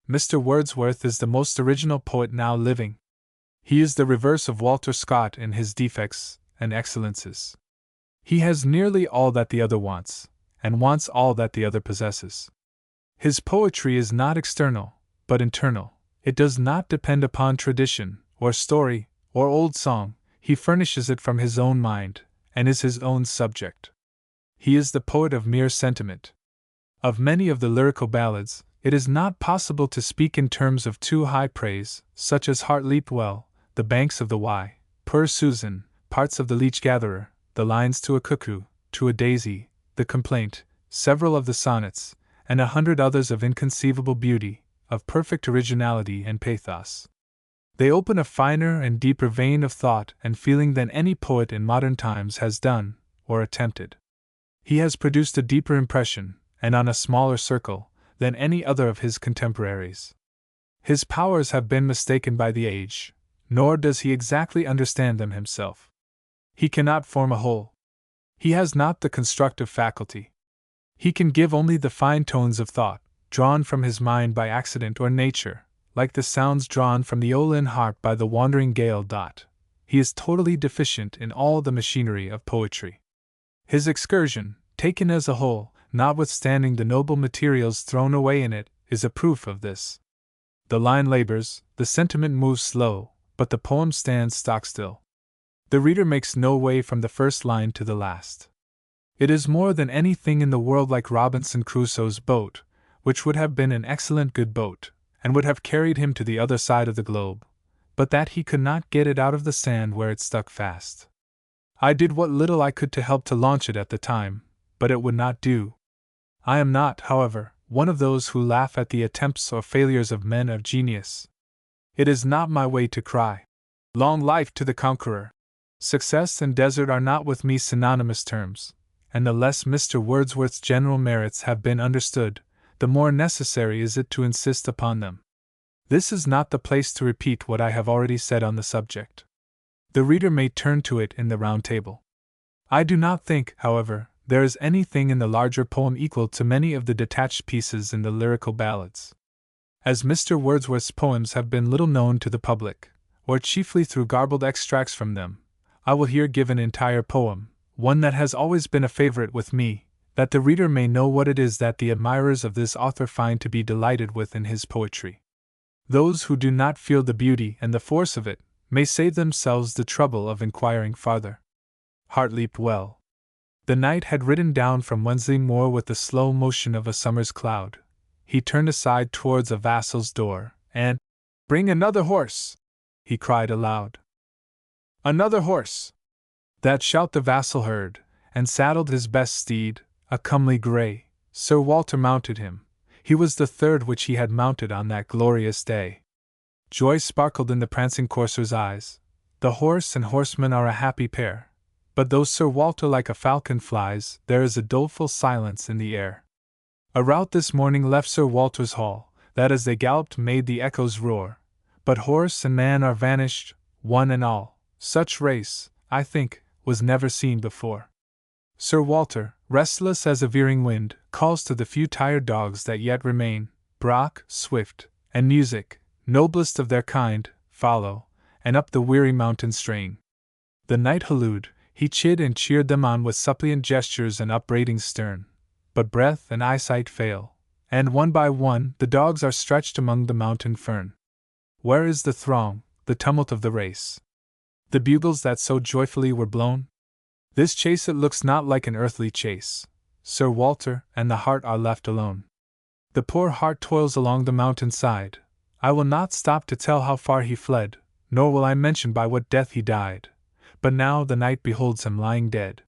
Mr. Wordsworth is the most original poet now living. He is the reverse of Walter Scott in his defects and excellences. He has nearly all that the other wants, and wants all that the other possesses. His poetry is not external, but internal. It does not depend upon tradition, or story, or old song. He furnishes it from his own mind, and is his own subject. He is the poet of mere sentiment. Of many of the lyrical ballads, it is not possible to speak in terms of too high praise, such as Heart Leaped Well, The Banks of the Wye, Poor Susan, Parts of the Leech Gatherer, The Lines to a Cuckoo, To a Daisy, The Complaint, several of the sonnets, and 100 others of inconceivable beauty, of perfect originality and pathos. They open a finer and deeper vein of thought and feeling than any poet in modern times has done, or attempted. He has produced a deeper impression, and on a smaller circle, than any other of his contemporaries. His powers have been mistaken by the age, nor does he exactly understand them himself. He cannot form a whole. He has not the constructive faculty. He can give only the fine tones of thought, drawn from his mind by accident or nature, like the sounds drawn from the Olin harp by the wandering gale. He is totally deficient in all the machinery of poetry. His excursion, taken as a whole, notwithstanding the noble materials thrown away in it, is a proof of this. The line labors, the sentiment moves slow, but the poem stands stock still. The reader makes no way from the first line to the last. It is more than anything in the world like Robinson Crusoe's boat, which would have been an excellent good boat, and would have carried him to the other side of the globe, but that he could not get it out of the sand where it stuck fast. I did what little I could to help to launch it at the time, but it would not do. I am not, however, one of those who laugh at the attempts or failures of men of genius. It is not my way to cry, "Long life to the conqueror!" Success and desert are not with me synonymous terms, and the less Mr. Wordsworth's general merits have been understood, the more necessary is it to insist upon them. This is not the place to repeat what I have already said on the subject. The reader may turn to it in the Round Table. I do not think, however, there is anything in the larger poem equal to many of the detached pieces in the lyrical ballads. As Mr. Wordsworth's poems have been little known to the public, or chiefly through garbled extracts from them, I will here give an entire poem, one that has always been a favorite with me, that the reader may know what it is that the admirers of this author find to be delighted with in his poetry. Those who do not feel the beauty and the force of it may save themselves the trouble of inquiring farther. Heart Leaped Well. The knight had ridden down from Wensley Moor with the slow motion of a summer's cloud. He turned aside towards a vassal's door, and, "Bring another horse!" he cried aloud. "Another horse!" That shout the vassal heard, and saddled his best steed, a comely grey. Sir Walter mounted him. He was the third which he had mounted on that glorious day. Joy sparkled in the prancing courser's eyes. The horse and horseman are a happy pair. But though Sir Walter like a falcon flies, there is a doleful silence in the air. A rout this morning left Sir Walter's hall, that as they galloped made the echoes roar. But horse and man are vanished, one and all. Such race, I think, was never seen before. Sir Walter, restless as a veering wind, calls to the few tired dogs that yet remain. Brock, Swift, and Music, noblest of their kind, follow, and up the weary mountain strain. The knight hallooed, he chid and cheered them on with suppliant gestures and upbraidings stern. But breath and eyesight fail, and one by one the dogs are stretched among the mountain fern. Where is the throng, the tumult of the race? The bugles that so joyfully were blown? This chase it looks not like an earthly chase. Sir Walter and the hart are left alone. The poor hart toils along the mountain side. I will not stop to tell how far he fled, nor will I mention by what death he died. But now the knight beholds him lying dead.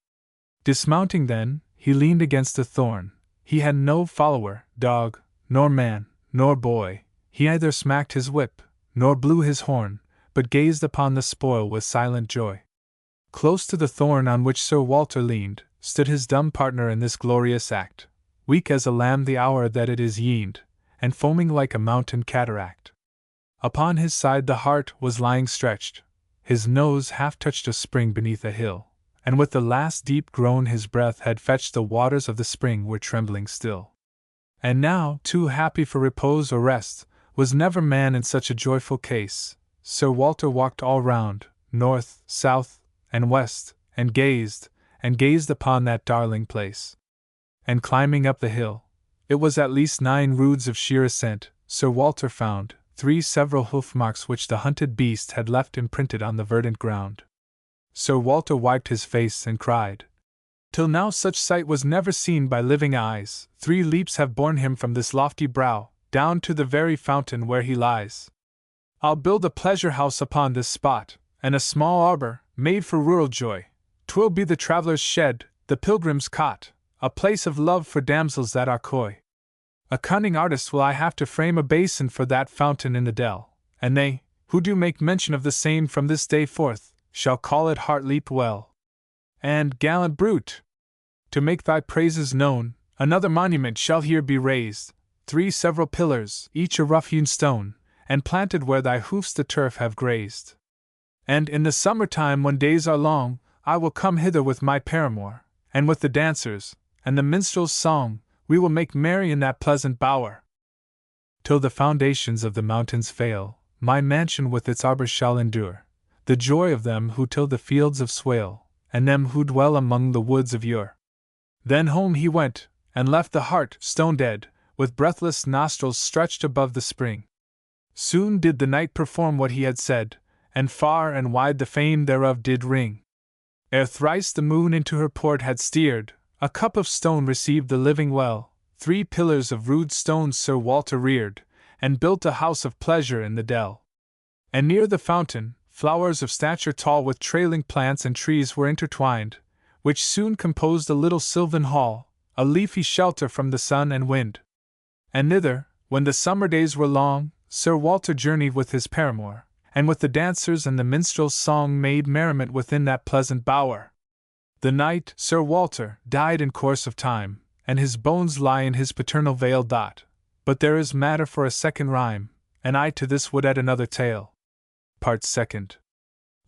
Dismounting then, he leaned against a thorn. He had no follower, dog, nor man, nor boy. He neither smacked his whip, nor blew his horn, but gazed upon the spoil with silent joy. Close to the thorn on which Sir Walter leaned, stood his dumb partner in this glorious act, weak as a lamb the hour that it is yeaned, and foaming like a mountain cataract. Upon his side the hart was lying stretched, his nose half touched a spring beneath a hill, and with the last deep groan his breath had fetched the waters of the spring were trembling still. And now, too happy for repose or rest, was never man in such a joyful case. Sir Walter walked all round, north, south, and west, and gazed upon that darling place. And climbing up the hill, it was at least 9 roods of sheer ascent, Sir Walter found 3 several hoof marks which the hunted beast had left imprinted on the verdant ground. Sir Walter wiped his face and cried, "Till now such sight was never seen by living eyes. 3 leaps have borne him from this lofty brow, down to the very fountain where he lies. I'll build a pleasure house upon this spot, and a small arbor, made for rural joy. 'Twill be the traveler's shed, the pilgrim's cot, a place of love for damsels that are coy. A cunning artist will I have to frame a basin for that fountain in the dell, and they, who do make mention of the same from this day forth, shall call it Heartleap Well. And, gallant brute, to make thy praises known, another monument shall here be raised, 3 several pillars, each a rough-hewn stone, and planted where thy hoofs the turf have grazed. And in the summer time when days are long, I will come hither with my paramour, and with the dancers, and the minstrel's song, we will make merry in that pleasant bower. Till the foundations of the mountains fail, my mansion with its arbor shall endure, the joy of them who till the fields of Swale, and them who dwell among the woods of Ure." Then home he went, and left the hart stone dead, with breathless nostrils stretched above the spring. Soon did the knight perform what he had said, and far and wide the fame thereof did ring. Ere thrice the moon into her port had steered, a cup of stone received the living well, 3 pillars of rude stones Sir Walter reared, and built a house of pleasure in the dell. And near the fountain, flowers of stature tall with trailing plants and trees were intertwined, which soon composed a little sylvan hall, a leafy shelter from the sun and wind. And thither, when the summer days were long, Sir Walter journeyed with his paramour, and with the dancers and the minstrel's song made merriment within that pleasant bower. The knight, Sir Walter, died in course of time, and his bones lie in his paternal vale dot. But there is matter for a second rhyme, and I to this would add another tale. Part second.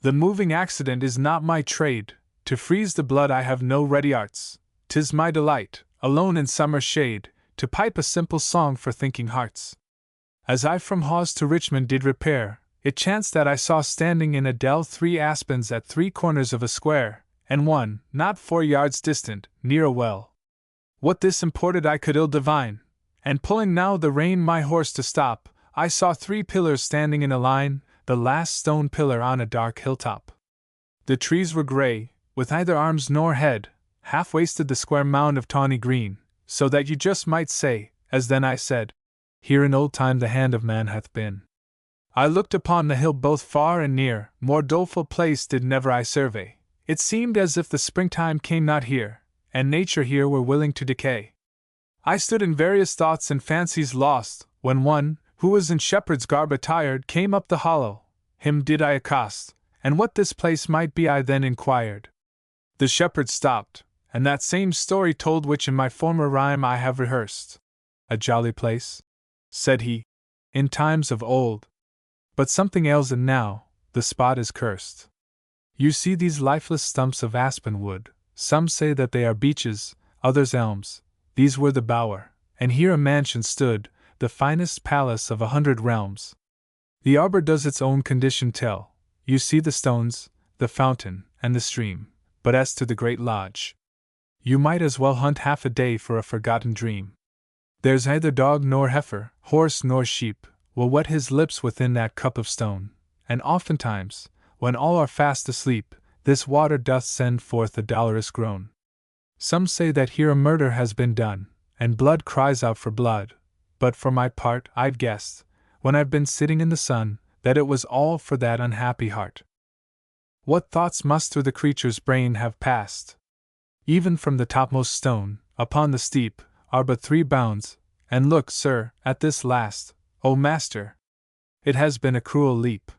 The moving accident is not my trade, to freeze the blood I have no ready arts. 'Tis my delight, alone in summer shade, to pipe a simple song for thinking hearts. As I from Hawes to Richmond did repair, it chanced that I saw standing in a dell 3 aspens at 3 corners of a square, and one, not 4 yards distant, near a well. What this imported I could ill divine, and pulling now the rein my horse to stop, I saw 3 pillars standing in a line, the last stone pillar on a dark hilltop. The trees were grey, with neither arms nor head, halfway stood the square mound of tawny green, so that you just might say, as then I said, "Here in old time the hand of man hath been." I looked upon the hill both far and near, more doleful place did never I survey. It seemed as if the springtime came not here, and nature here were willing to decay. I stood in various thoughts and fancies lost, when one, who was in shepherd's garb attired, came up the hollow. Him did I accost, and what this place might be I then inquired. The shepherd stopped, and that same story told which in my former rhyme I have rehearsed. A jolly place? Said he. In times of old. But something ails it now, the spot is cursed. You see these lifeless stumps of aspen wood, some say that they are beeches, others elms, these were the bower, and here a mansion stood, the finest palace of 100 realms. The arbor does its own condition tell, you see the stones, the fountain, and the stream, but as to the great lodge, you might as well hunt half a day for a forgotten dream. There's neither dog nor heifer, horse nor sheep, will wet his lips within that cup of stone, and oftentimes, when all are fast asleep, this water doth send forth a dolorous groan. Some say that here a murder has been done, and blood cries out for blood, but for my part I've guessed, when I've been sitting in the sun, that it was all for that unhappy heart. What thoughts must through the creature's brain have passed? Even from the topmost stone, upon the steep, are but 3 bounds, and look, sir, at this last, O master! It has been a cruel leap.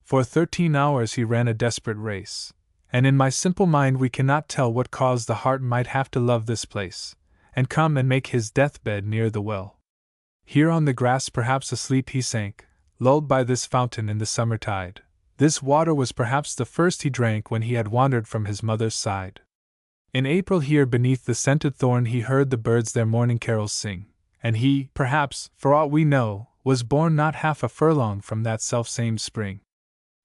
For 13 hours he ran a desperate race, and in my simple mind we cannot tell what cause the heart might have to love this place, and come and make his deathbed near the well. Here on the grass perhaps asleep he sank, lulled by this fountain in the summer tide. This water was perhaps the first he drank when he had wandered from his mother's side. In April here beneath the scented thorn he heard the birds their morning carols sing, and he, perhaps, for aught we know, was born not half a furlong from that selfsame spring.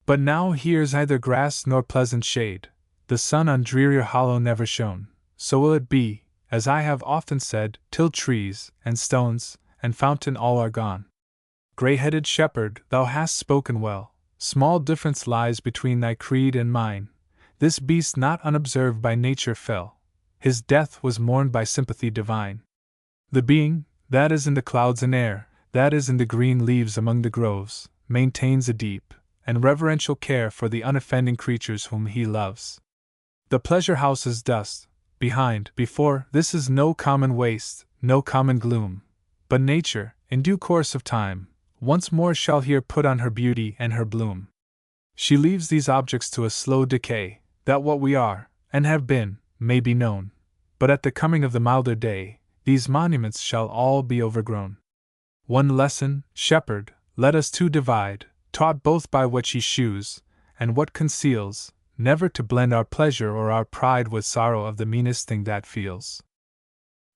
But now here's neither grass nor pleasant shade, the sun on drearier hollow never shone, so will it be, as I have often said, till trees, and stones, and fountain all are gone. Grey-headed shepherd, thou hast spoken well, small difference lies between thy creed and mine. This beast not unobserved by nature fell, his death was mourned by sympathy divine. The being, that is in the clouds and air, that is in the green leaves among the groves, maintains a deep and reverential care for the unoffending creatures whom he loves. The pleasure house is dust, behind, before, this is no common waste, no common gloom, but nature, in due course of time, once more shall here put on her beauty and her bloom. She leaves these objects to a slow decay, that what we are, and have been, may be known, but at the coming of the milder day, these monuments shall all be overgrown. One lesson, shepherd, let us two divide, taught both by what she shews, and what conceals, never to blend our pleasure or our pride with sorrow of the meanest thing that feels.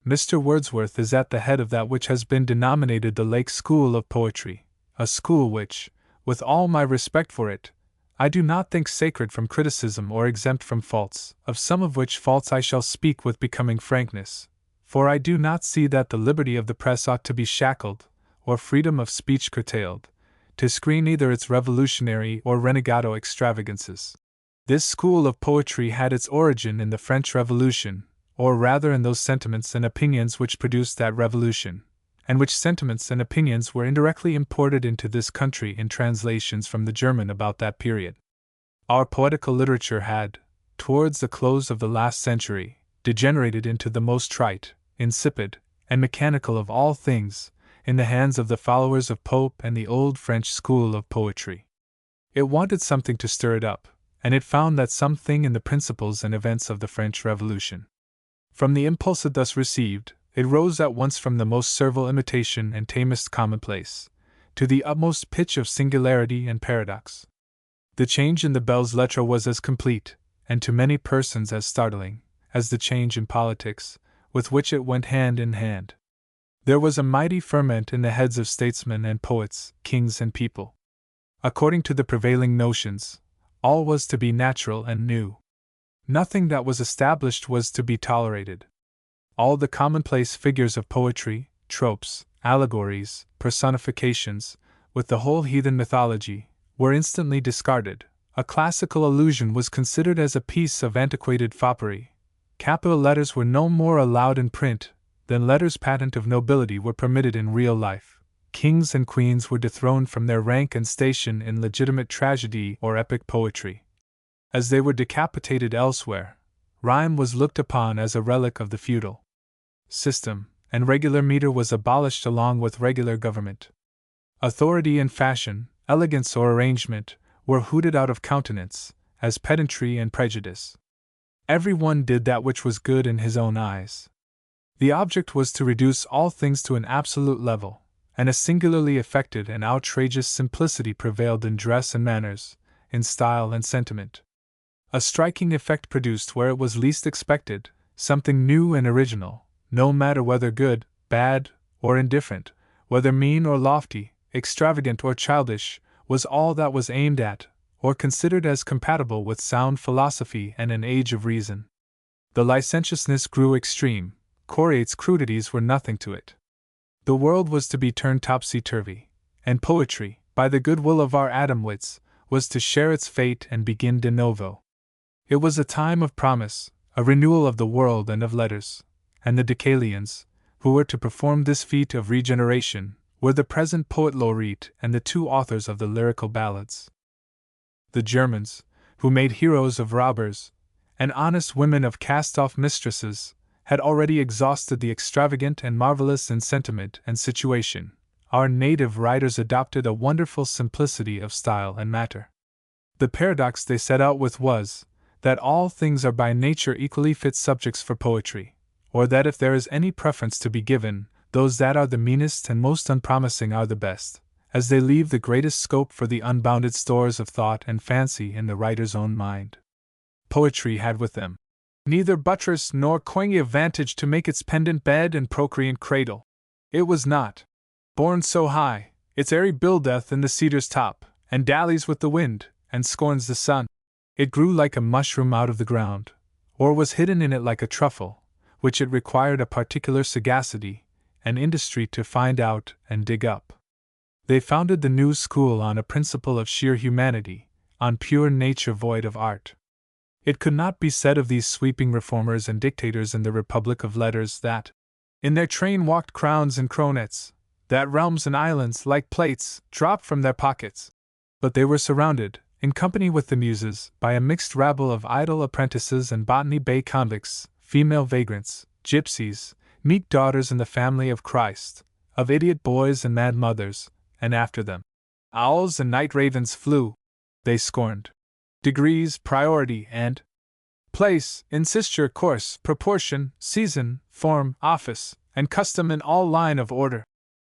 Mr. Wordsworth is at the head of that which has been denominated the Lake School of Poetry, a school which, with all my respect for it, I do not think sacred from criticism or exempt from faults, of some of which faults I shall speak with becoming frankness, for I do not see that the liberty of the press ought to be shackled, or freedom of speech curtailed, to screen either its revolutionary or renegado extravagances. This school of poetry had its origin in the French Revolution, or rather in those sentiments and opinions which produced that revolution, and which sentiments and opinions were indirectly imported into this country in translations from the German about that period. Our poetical literature had, towards the close of the last century, degenerated into the most trite, insipid, and mechanical of all things, in the hands of the followers of Pope and the old French school of poetry. It wanted something to stir it up, and it found that something in the principles and events of the French Revolution. From the impulse it thus received, it rose at once from the most servile imitation and tamest commonplace, to the utmost pitch of singularity and paradox. The change in the belles lettres was as complete, and to many persons as startling, as the change in politics, with which it went hand in hand. There was a mighty ferment in the heads of statesmen and poets, kings and people. According to the prevailing notions, all was to be natural and new. Nothing that was established was to be tolerated. All the commonplace figures of poetry, tropes, allegories, personifications, with the whole heathen mythology, were instantly discarded. A classical allusion was considered as a piece of antiquated foppery. Capital letters were no more allowed in print than letters patent of nobility were permitted in real life. Kings and queens were dethroned from their rank and station in legitimate tragedy or epic poetry. As they were decapitated elsewhere, rhyme was looked upon as a relic of the feudal system, and regular meter was abolished along with regular government. Authority and fashion, elegance or arrangement, were hooted out of countenance, as pedantry and prejudice. Every one did that which was good in his own eyes. The object was to reduce all things to an absolute level, and a singularly affected and outrageous simplicity prevailed in dress and manners, in style and sentiment. A striking effect produced where it was least expected, something new and original, no matter whether good, bad, or indifferent, whether mean or lofty, extravagant or childish, was all that was aimed at, or considered as compatible with sound philosophy and an age of reason. The licentiousness grew extreme, Coryat's crudities were nothing to it. The world was to be turned topsy-turvy, and poetry, by the goodwill of our Adam wits, was to share its fate and begin de novo. It was a time of promise, a renewal of the world and of letters, and the Deucalions, who were to perform this feat of regeneration, were the present poet laureate and the two authors of the lyrical ballads. The Germans, who made heroes of robbers, and honest women of cast-off mistresses, had already exhausted the extravagant and marvelous in sentiment and situation. Our native writers adopted a wonderful simplicity of style and matter. The paradox they set out with was, that all things are by nature equally fit subjects for poetry, or that if there is any preference to be given, those that are the meanest and most unpromising are the best, as they leave the greatest scope for the unbounded stores of thought and fancy in the writer's own mind. Poetry had with them neither buttress nor coigny of vantage to make its pendant bed and procreant cradle. It was not borne so high, its airy buildeth in the cedar's top, and dallies with the wind, and scorns the sun. It grew like a mushroom out of the ground, or was hidden in it like a truffle, which it required a particular sagacity and industry to find out and dig up. They founded the new school on a principle of sheer humanity, on pure nature void of art. It could not be said of these sweeping reformers and dictators in the Republic of Letters that, in their train walked crowns and coronets, that realms and islands, like plates, dropped from their pockets. But they were surrounded, in company with the Muses, by a mixed rabble of idle apprentices and Botany Bay convicts, female vagrants, gypsies, meek daughters in the family of Christ, of idiot boys and mad mothers, and after them owls and night ravens flew. They scorned degrees, priority, and place, insisture, course, proportion, season, form, office, and custom in all line of order.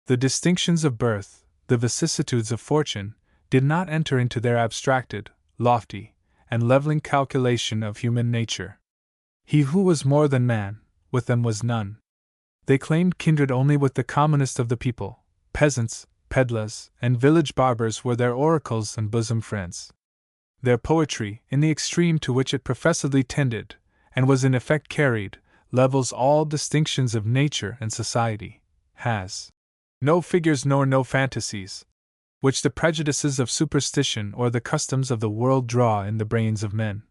The distinctions of birth, the vicissitudes of fortune, did not enter into their abstracted, lofty, and leveling calculation of human nature. He who was more than man, with them was none. They claimed kindred only with the commonest of the people. Peasants, pedlars, and village barbers were their oracles and bosom friends. Their poetry, in the extreme to which it professedly tended, and was in effect carried, levels all distinctions of nature and society, has no figures nor no fantasies, which the prejudices of superstition or the customs of the world draw in the brains of men.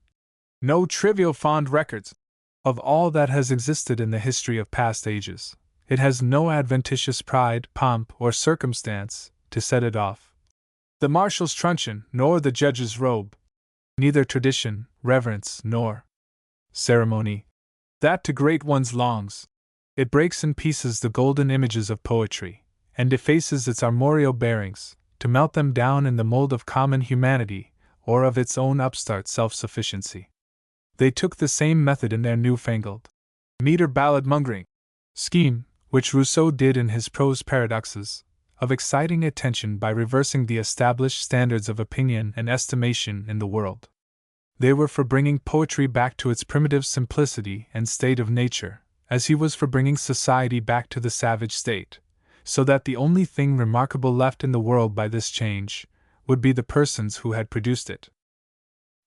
No trivial fond records of all that has existed in the history of past ages. It has no adventitious pride, pomp, or circumstance to set it off. The marshal's truncheon, nor the judge's robe, neither tradition, reverence, nor ceremony, that to great ones longs. It breaks in pieces the golden images of poetry, and defaces its armorial bearings, to melt them down in the mold of common humanity, or of its own upstart self-sufficiency. They took the same method in their newfangled meter ballad-mongering scheme, which Rousseau did in his prose paradoxes, of exciting attention by reversing the established standards of opinion and estimation in the world. They were for bringing poetry back to its primitive simplicity and state of nature, as he was for bringing society back to the savage state, so that the only thing remarkable left in the world by this change would be the persons who had produced it.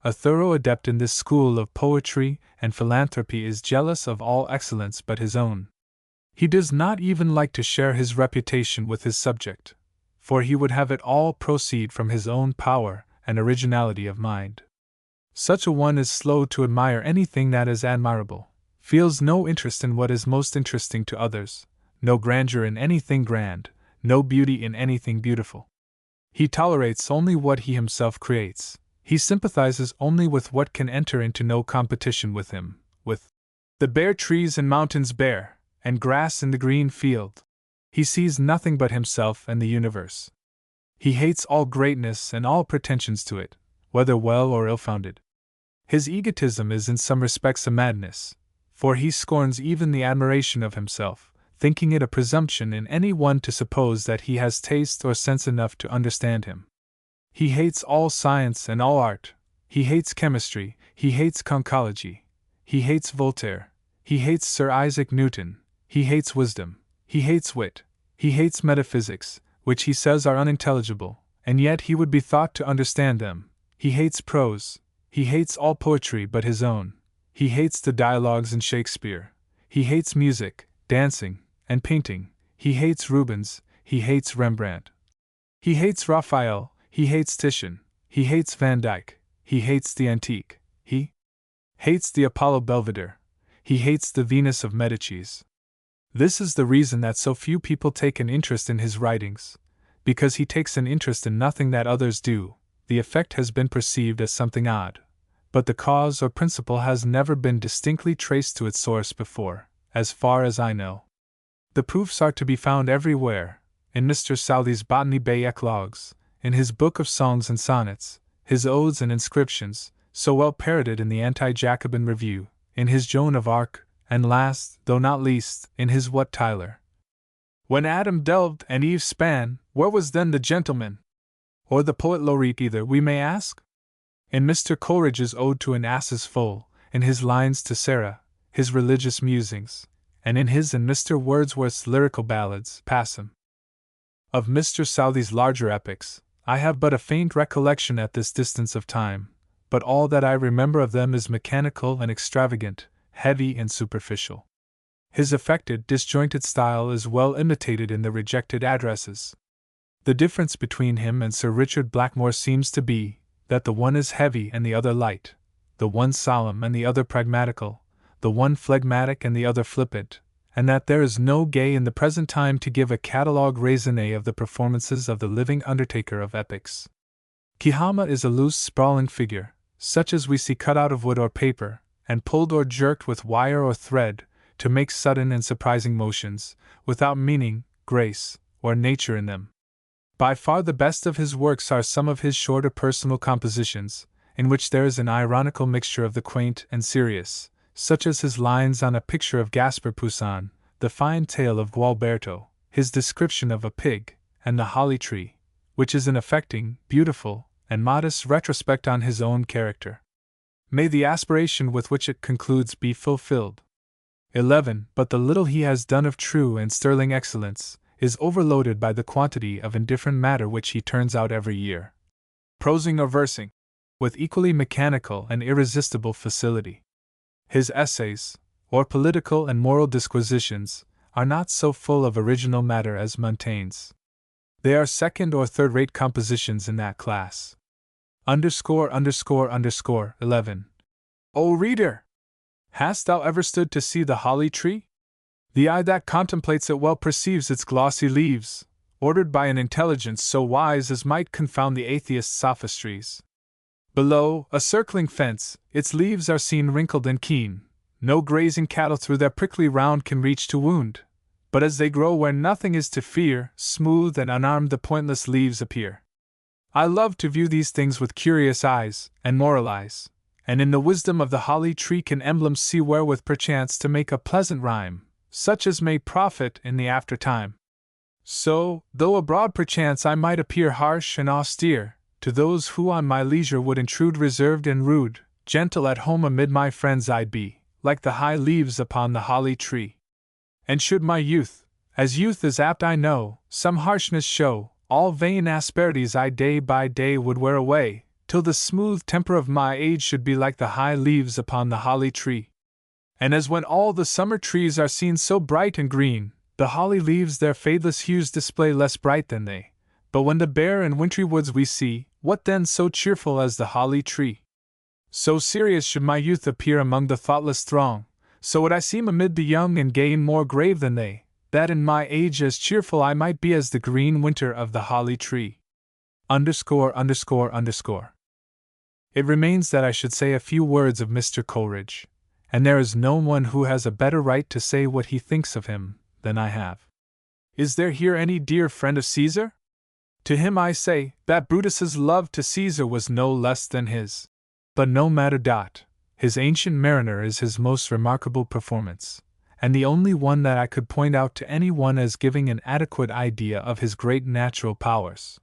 A thorough adept in this school of poetry and philanthropy is jealous of all excellence but his own. He does not even like to share his reputation with his subject, for he would have it all proceed from his own power and originality of mind. Such a one is slow to admire anything that is admirable, feels no interest in what is most interesting to others, no grandeur in anything grand, no beauty in anything beautiful. He tolerates only what he himself creates. He sympathizes only with what can enter into no competition with him, with the bare trees and mountains bare, and grass in the green field. He sees nothing but himself and the universe. He hates all greatness and all pretensions to it, whether well or ill-founded. His egotism is in some respects a madness, for he scorns even the admiration of himself, thinking it a presumption in any one to suppose that he has taste or sense enough to understand him. He hates all science and all art. He hates chemistry, he hates conchology, he hates Voltaire, he hates Sir Isaac Newton, he hates wisdom, he hates wit, he hates metaphysics, which he says are unintelligible, and yet he would be thought to understand them. He hates prose, he hates all poetry but his own, he hates the dialogues in Shakespeare, he hates music, dancing, and painting, he hates Rubens, he hates Rembrandt. He hates Raphael, he hates Titian, he hates Van Dyck, he hates the antique, he hates the Apollo Belvedere, he hates the Venus of Medicis. This is the reason that so few people take an interest in his writings, because he takes an interest in nothing that others do. The effect has been perceived as something odd, but the cause or principle has never been distinctly traced to its source before, as far as I know. The proofs are to be found everywhere, in Mr. Southey's Botany Bay Eclogues, in his book of songs and sonnets, his odes and inscriptions, so well parroted in the Anti-Jacobin Review, in his Joan of Arc, and last, though not least, in his Wat Tyler. When Adam delved and Eve span, where was then the gentleman? Or the poet laureate either, we may ask? In Mr. Coleridge's Ode to an Ass's Foal, in his Lines to Sarah, his religious musings, and in his and Mr. Wordsworth's lyrical ballads, pass him. Of Mr. Southey's larger epics, I have but a faint recollection at this distance of time, but all that I remember of them is mechanical and extravagant, heavy and superficial. His affected, disjointed style is well imitated in the Rejected Addresses. The difference between him and Sir Richard Blackmore seems to be that the one is heavy and the other light, the one solemn and the other pragmatical, the one phlegmatic and the other flippant, and that there is no Gay in the present time to give a catalogue raisonné of the performances of the living undertaker of epics. Kihama is a loose, sprawling figure, such as we see cut out of wood or paper, and pulled or jerked with wire or thread, to make sudden and surprising motions, without meaning, grace, or nature in them. By far the best of his works are some of his shorter personal compositions, in which there is an ironical mixture of the quaint and serious, such as his lines on a picture of Gaspar Poussin, the fine tale of Gualberto, his description of a pig, and the holly tree, which is an affecting, beautiful, and modest retrospect on his own character. May the aspiration with which it concludes be fulfilled. 11. But the little he has done of true and sterling excellence is overloaded by the quantity of indifferent matter which he turns out every year, prosing or versing, with equally mechanical and irresistible facility. His essays, or political and moral disquisitions, are not so full of original matter as Montaigne's. They are second or third-rate compositions in that class. _____ 11. O reader! Hast thou ever stood to see the holly tree? The eye that contemplates it well perceives its glossy leaves, ordered by an intelligence so wise as might confound the atheist's sophistries. Below, a circling fence, its leaves are seen wrinkled and keen, no grazing cattle through their prickly round can reach to wound, but as they grow where nothing is to fear, smooth and unarmed the pointless leaves appear. I love to view these things with curious eyes, and moralize, and in the wisdom of the holly tree can emblems see wherewith perchance to make a pleasant rhyme, such as may profit in the after time. So, though abroad perchance I might appear harsh and austere, to those who on my leisure would intrude reserved and rude, gentle at home amid my friends I'd be, like the high leaves upon the holly tree. And should my youth, as youth is apt I know, some harshness show, all vain asperities I day by day would wear away, till the smooth temper of my age should be like the high leaves upon the holly tree. And as when all the summer trees are seen so bright and green, the holly leaves their fadeless hues display less bright than they. But when the bare and wintry woods we see, what then so cheerful as the holly tree? So serious should my youth appear among the thoughtless throng, so would I seem amid the young and gay more grave than they, that in my age as cheerful I might be as the green winter of the holly tree. _____. It remains that I should say a few words of Mr. Coleridge, and there is no one who has a better right to say what he thinks of him than I have. Is there here any dear friend of Caesar? To him I say, that Brutus's love to Caesar was no less than his. But no matter. His Ancient Mariner is his most remarkable performance, and the only one that I could point out to any one as giving an adequate idea of his great natural powers.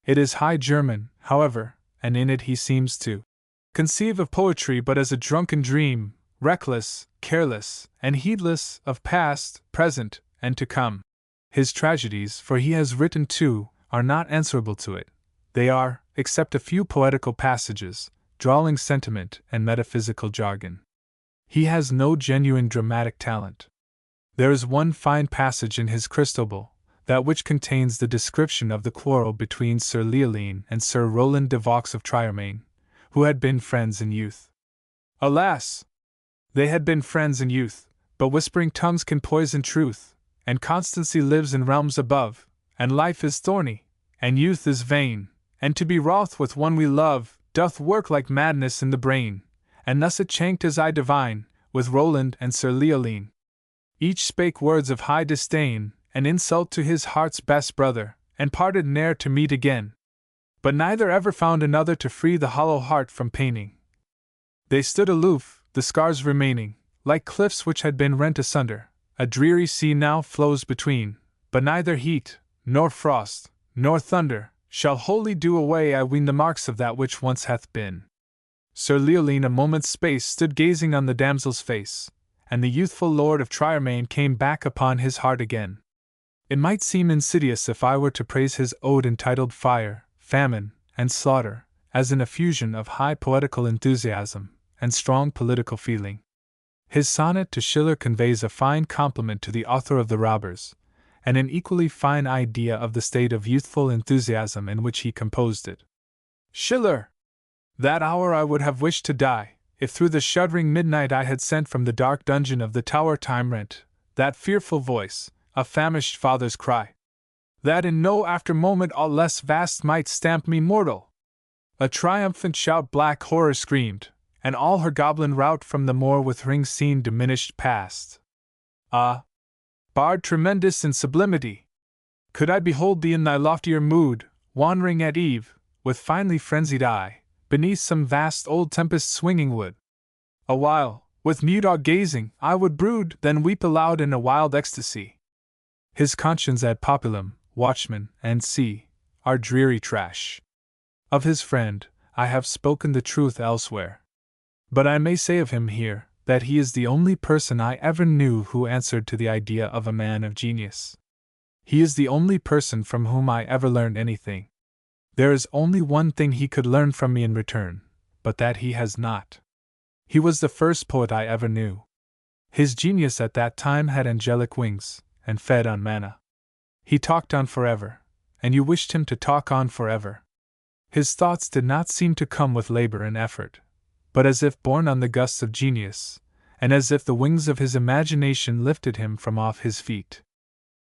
It is High German, however, and in it he seems to conceive of poetry but as a drunken dream, reckless, careless, and heedless of past, present, and to come. His tragedies, for he has written two, are not answerable to it. They are, except a few poetical passages, drawling sentiment and metaphysical jargon. He has no genuine dramatic talent. There is one fine passage in his Christobal, that which contains the description of the quarrel between Sir Leoline and Sir Roland de Vaux of Triermain, who had been friends in youth. Alas! They had been friends in youth, but whispering tongues can poison truth, and constancy lives in realms above, and life is thorny, and youth is vain, and to be wroth with one we love doth work like madness in the brain, and thus it chanked as I divine, with Roland and Sir Leoline. Each spake words of high disdain, and insult to his heart's best brother, and parted ne'er to meet again. But neither ever found another to free the hollow heart from paining. They stood aloof, the scars remaining, like cliffs which had been rent asunder. A dreary sea now flows between, but neither heat, nor frost, nor thunder, shall wholly do away, I ween, the marks of that which once hath been. Sir Leoline a moment's space stood gazing on the damsel's face, and the youthful lord of Triermain came back upon his heart again. It might seem insidious if I were to praise his ode entitled Fire, Famine, and Slaughter, as an effusion of high poetical enthusiasm and strong political feeling. His sonnet to Schiller conveys a fine compliment to the author of The Robbers, and an equally fine idea of the state of youthful enthusiasm in which he composed it. Schiller! That hour I would have wished to die, if through the shuddering midnight I had sent from the dark dungeon of the tower time rent, that fearful voice, a famished father's cry. That in no after moment all less vast might stamp me mortal. A triumphant shout black horror screamed, and all her goblin rout from the moor with rings seen diminished past. Ah! Bard tremendous in sublimity! Could I behold thee in thy loftier mood, wandering at eve, with finely frenzied eye, beneath some vast old tempest swinging wood? Awhile, with mute awe gazing, I would brood, then weep aloud in a wild ecstasy. His conscience ad populum, watchman, and sea, are dreary trash. Of his friend, I have spoken the truth elsewhere. But I may say of him here, that he is the only person I ever knew who answered to the idea of a man of genius. He is the only person from whom I ever learned anything. There is only one thing he could learn from me in return, but that he has not. He was the first poet I ever knew. His genius at that time had angelic wings, and fed on manna. He talked on forever, and you wished him to talk on forever. His thoughts did not seem to come with labor and effort, but as if borne on the gusts of genius, and as if the wings of his imagination lifted him from off his feet.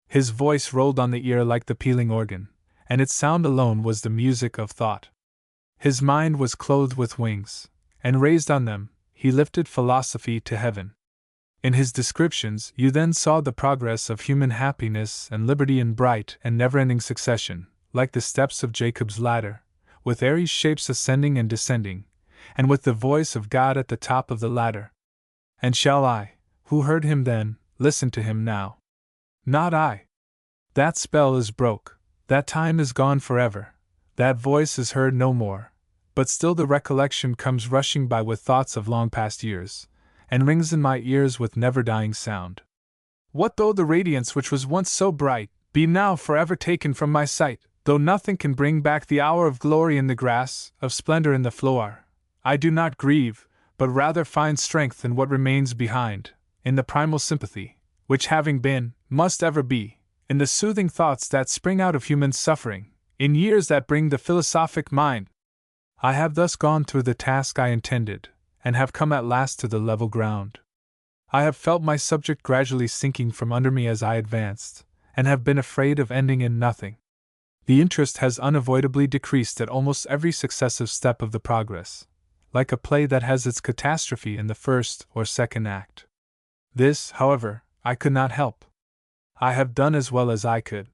His voice rolled on the ear like the pealing organ, and its sound alone was the music of thought. His mind was clothed with wings, and raised on them, he lifted philosophy to heaven. In his descriptions you then saw the progress of human happiness and liberty in bright and never-ending succession, like the steps of Jacob's ladder, with airy shapes ascending and descending, and with the voice of God at the top of the ladder. And shall I, who heard him then, listen to him now? Not I. That spell is broke, that time is gone forever, that voice is heard no more, but still the recollection comes rushing by with thoughts of long past years, and rings in my ears with never-dying sound. What though the radiance which was once so bright be now forever taken from my sight, though nothing can bring back the hour of glory in the grass, of splendor in the flower, I do not grieve, but rather find strength in what remains behind, in the primal sympathy, which having been, must ever be, in the soothing thoughts that spring out of human suffering, in years that bring the philosophic mind. I have thus gone through the task I intended, and have come at last to the level ground. I have felt my subject gradually sinking from under me as I advanced, and have been afraid of ending in nothing. The interest has unavoidably decreased at almost every successive step of the progress, like a play that has its catastrophe in the first or second act. This, however, I could not help. I have done as well as I could.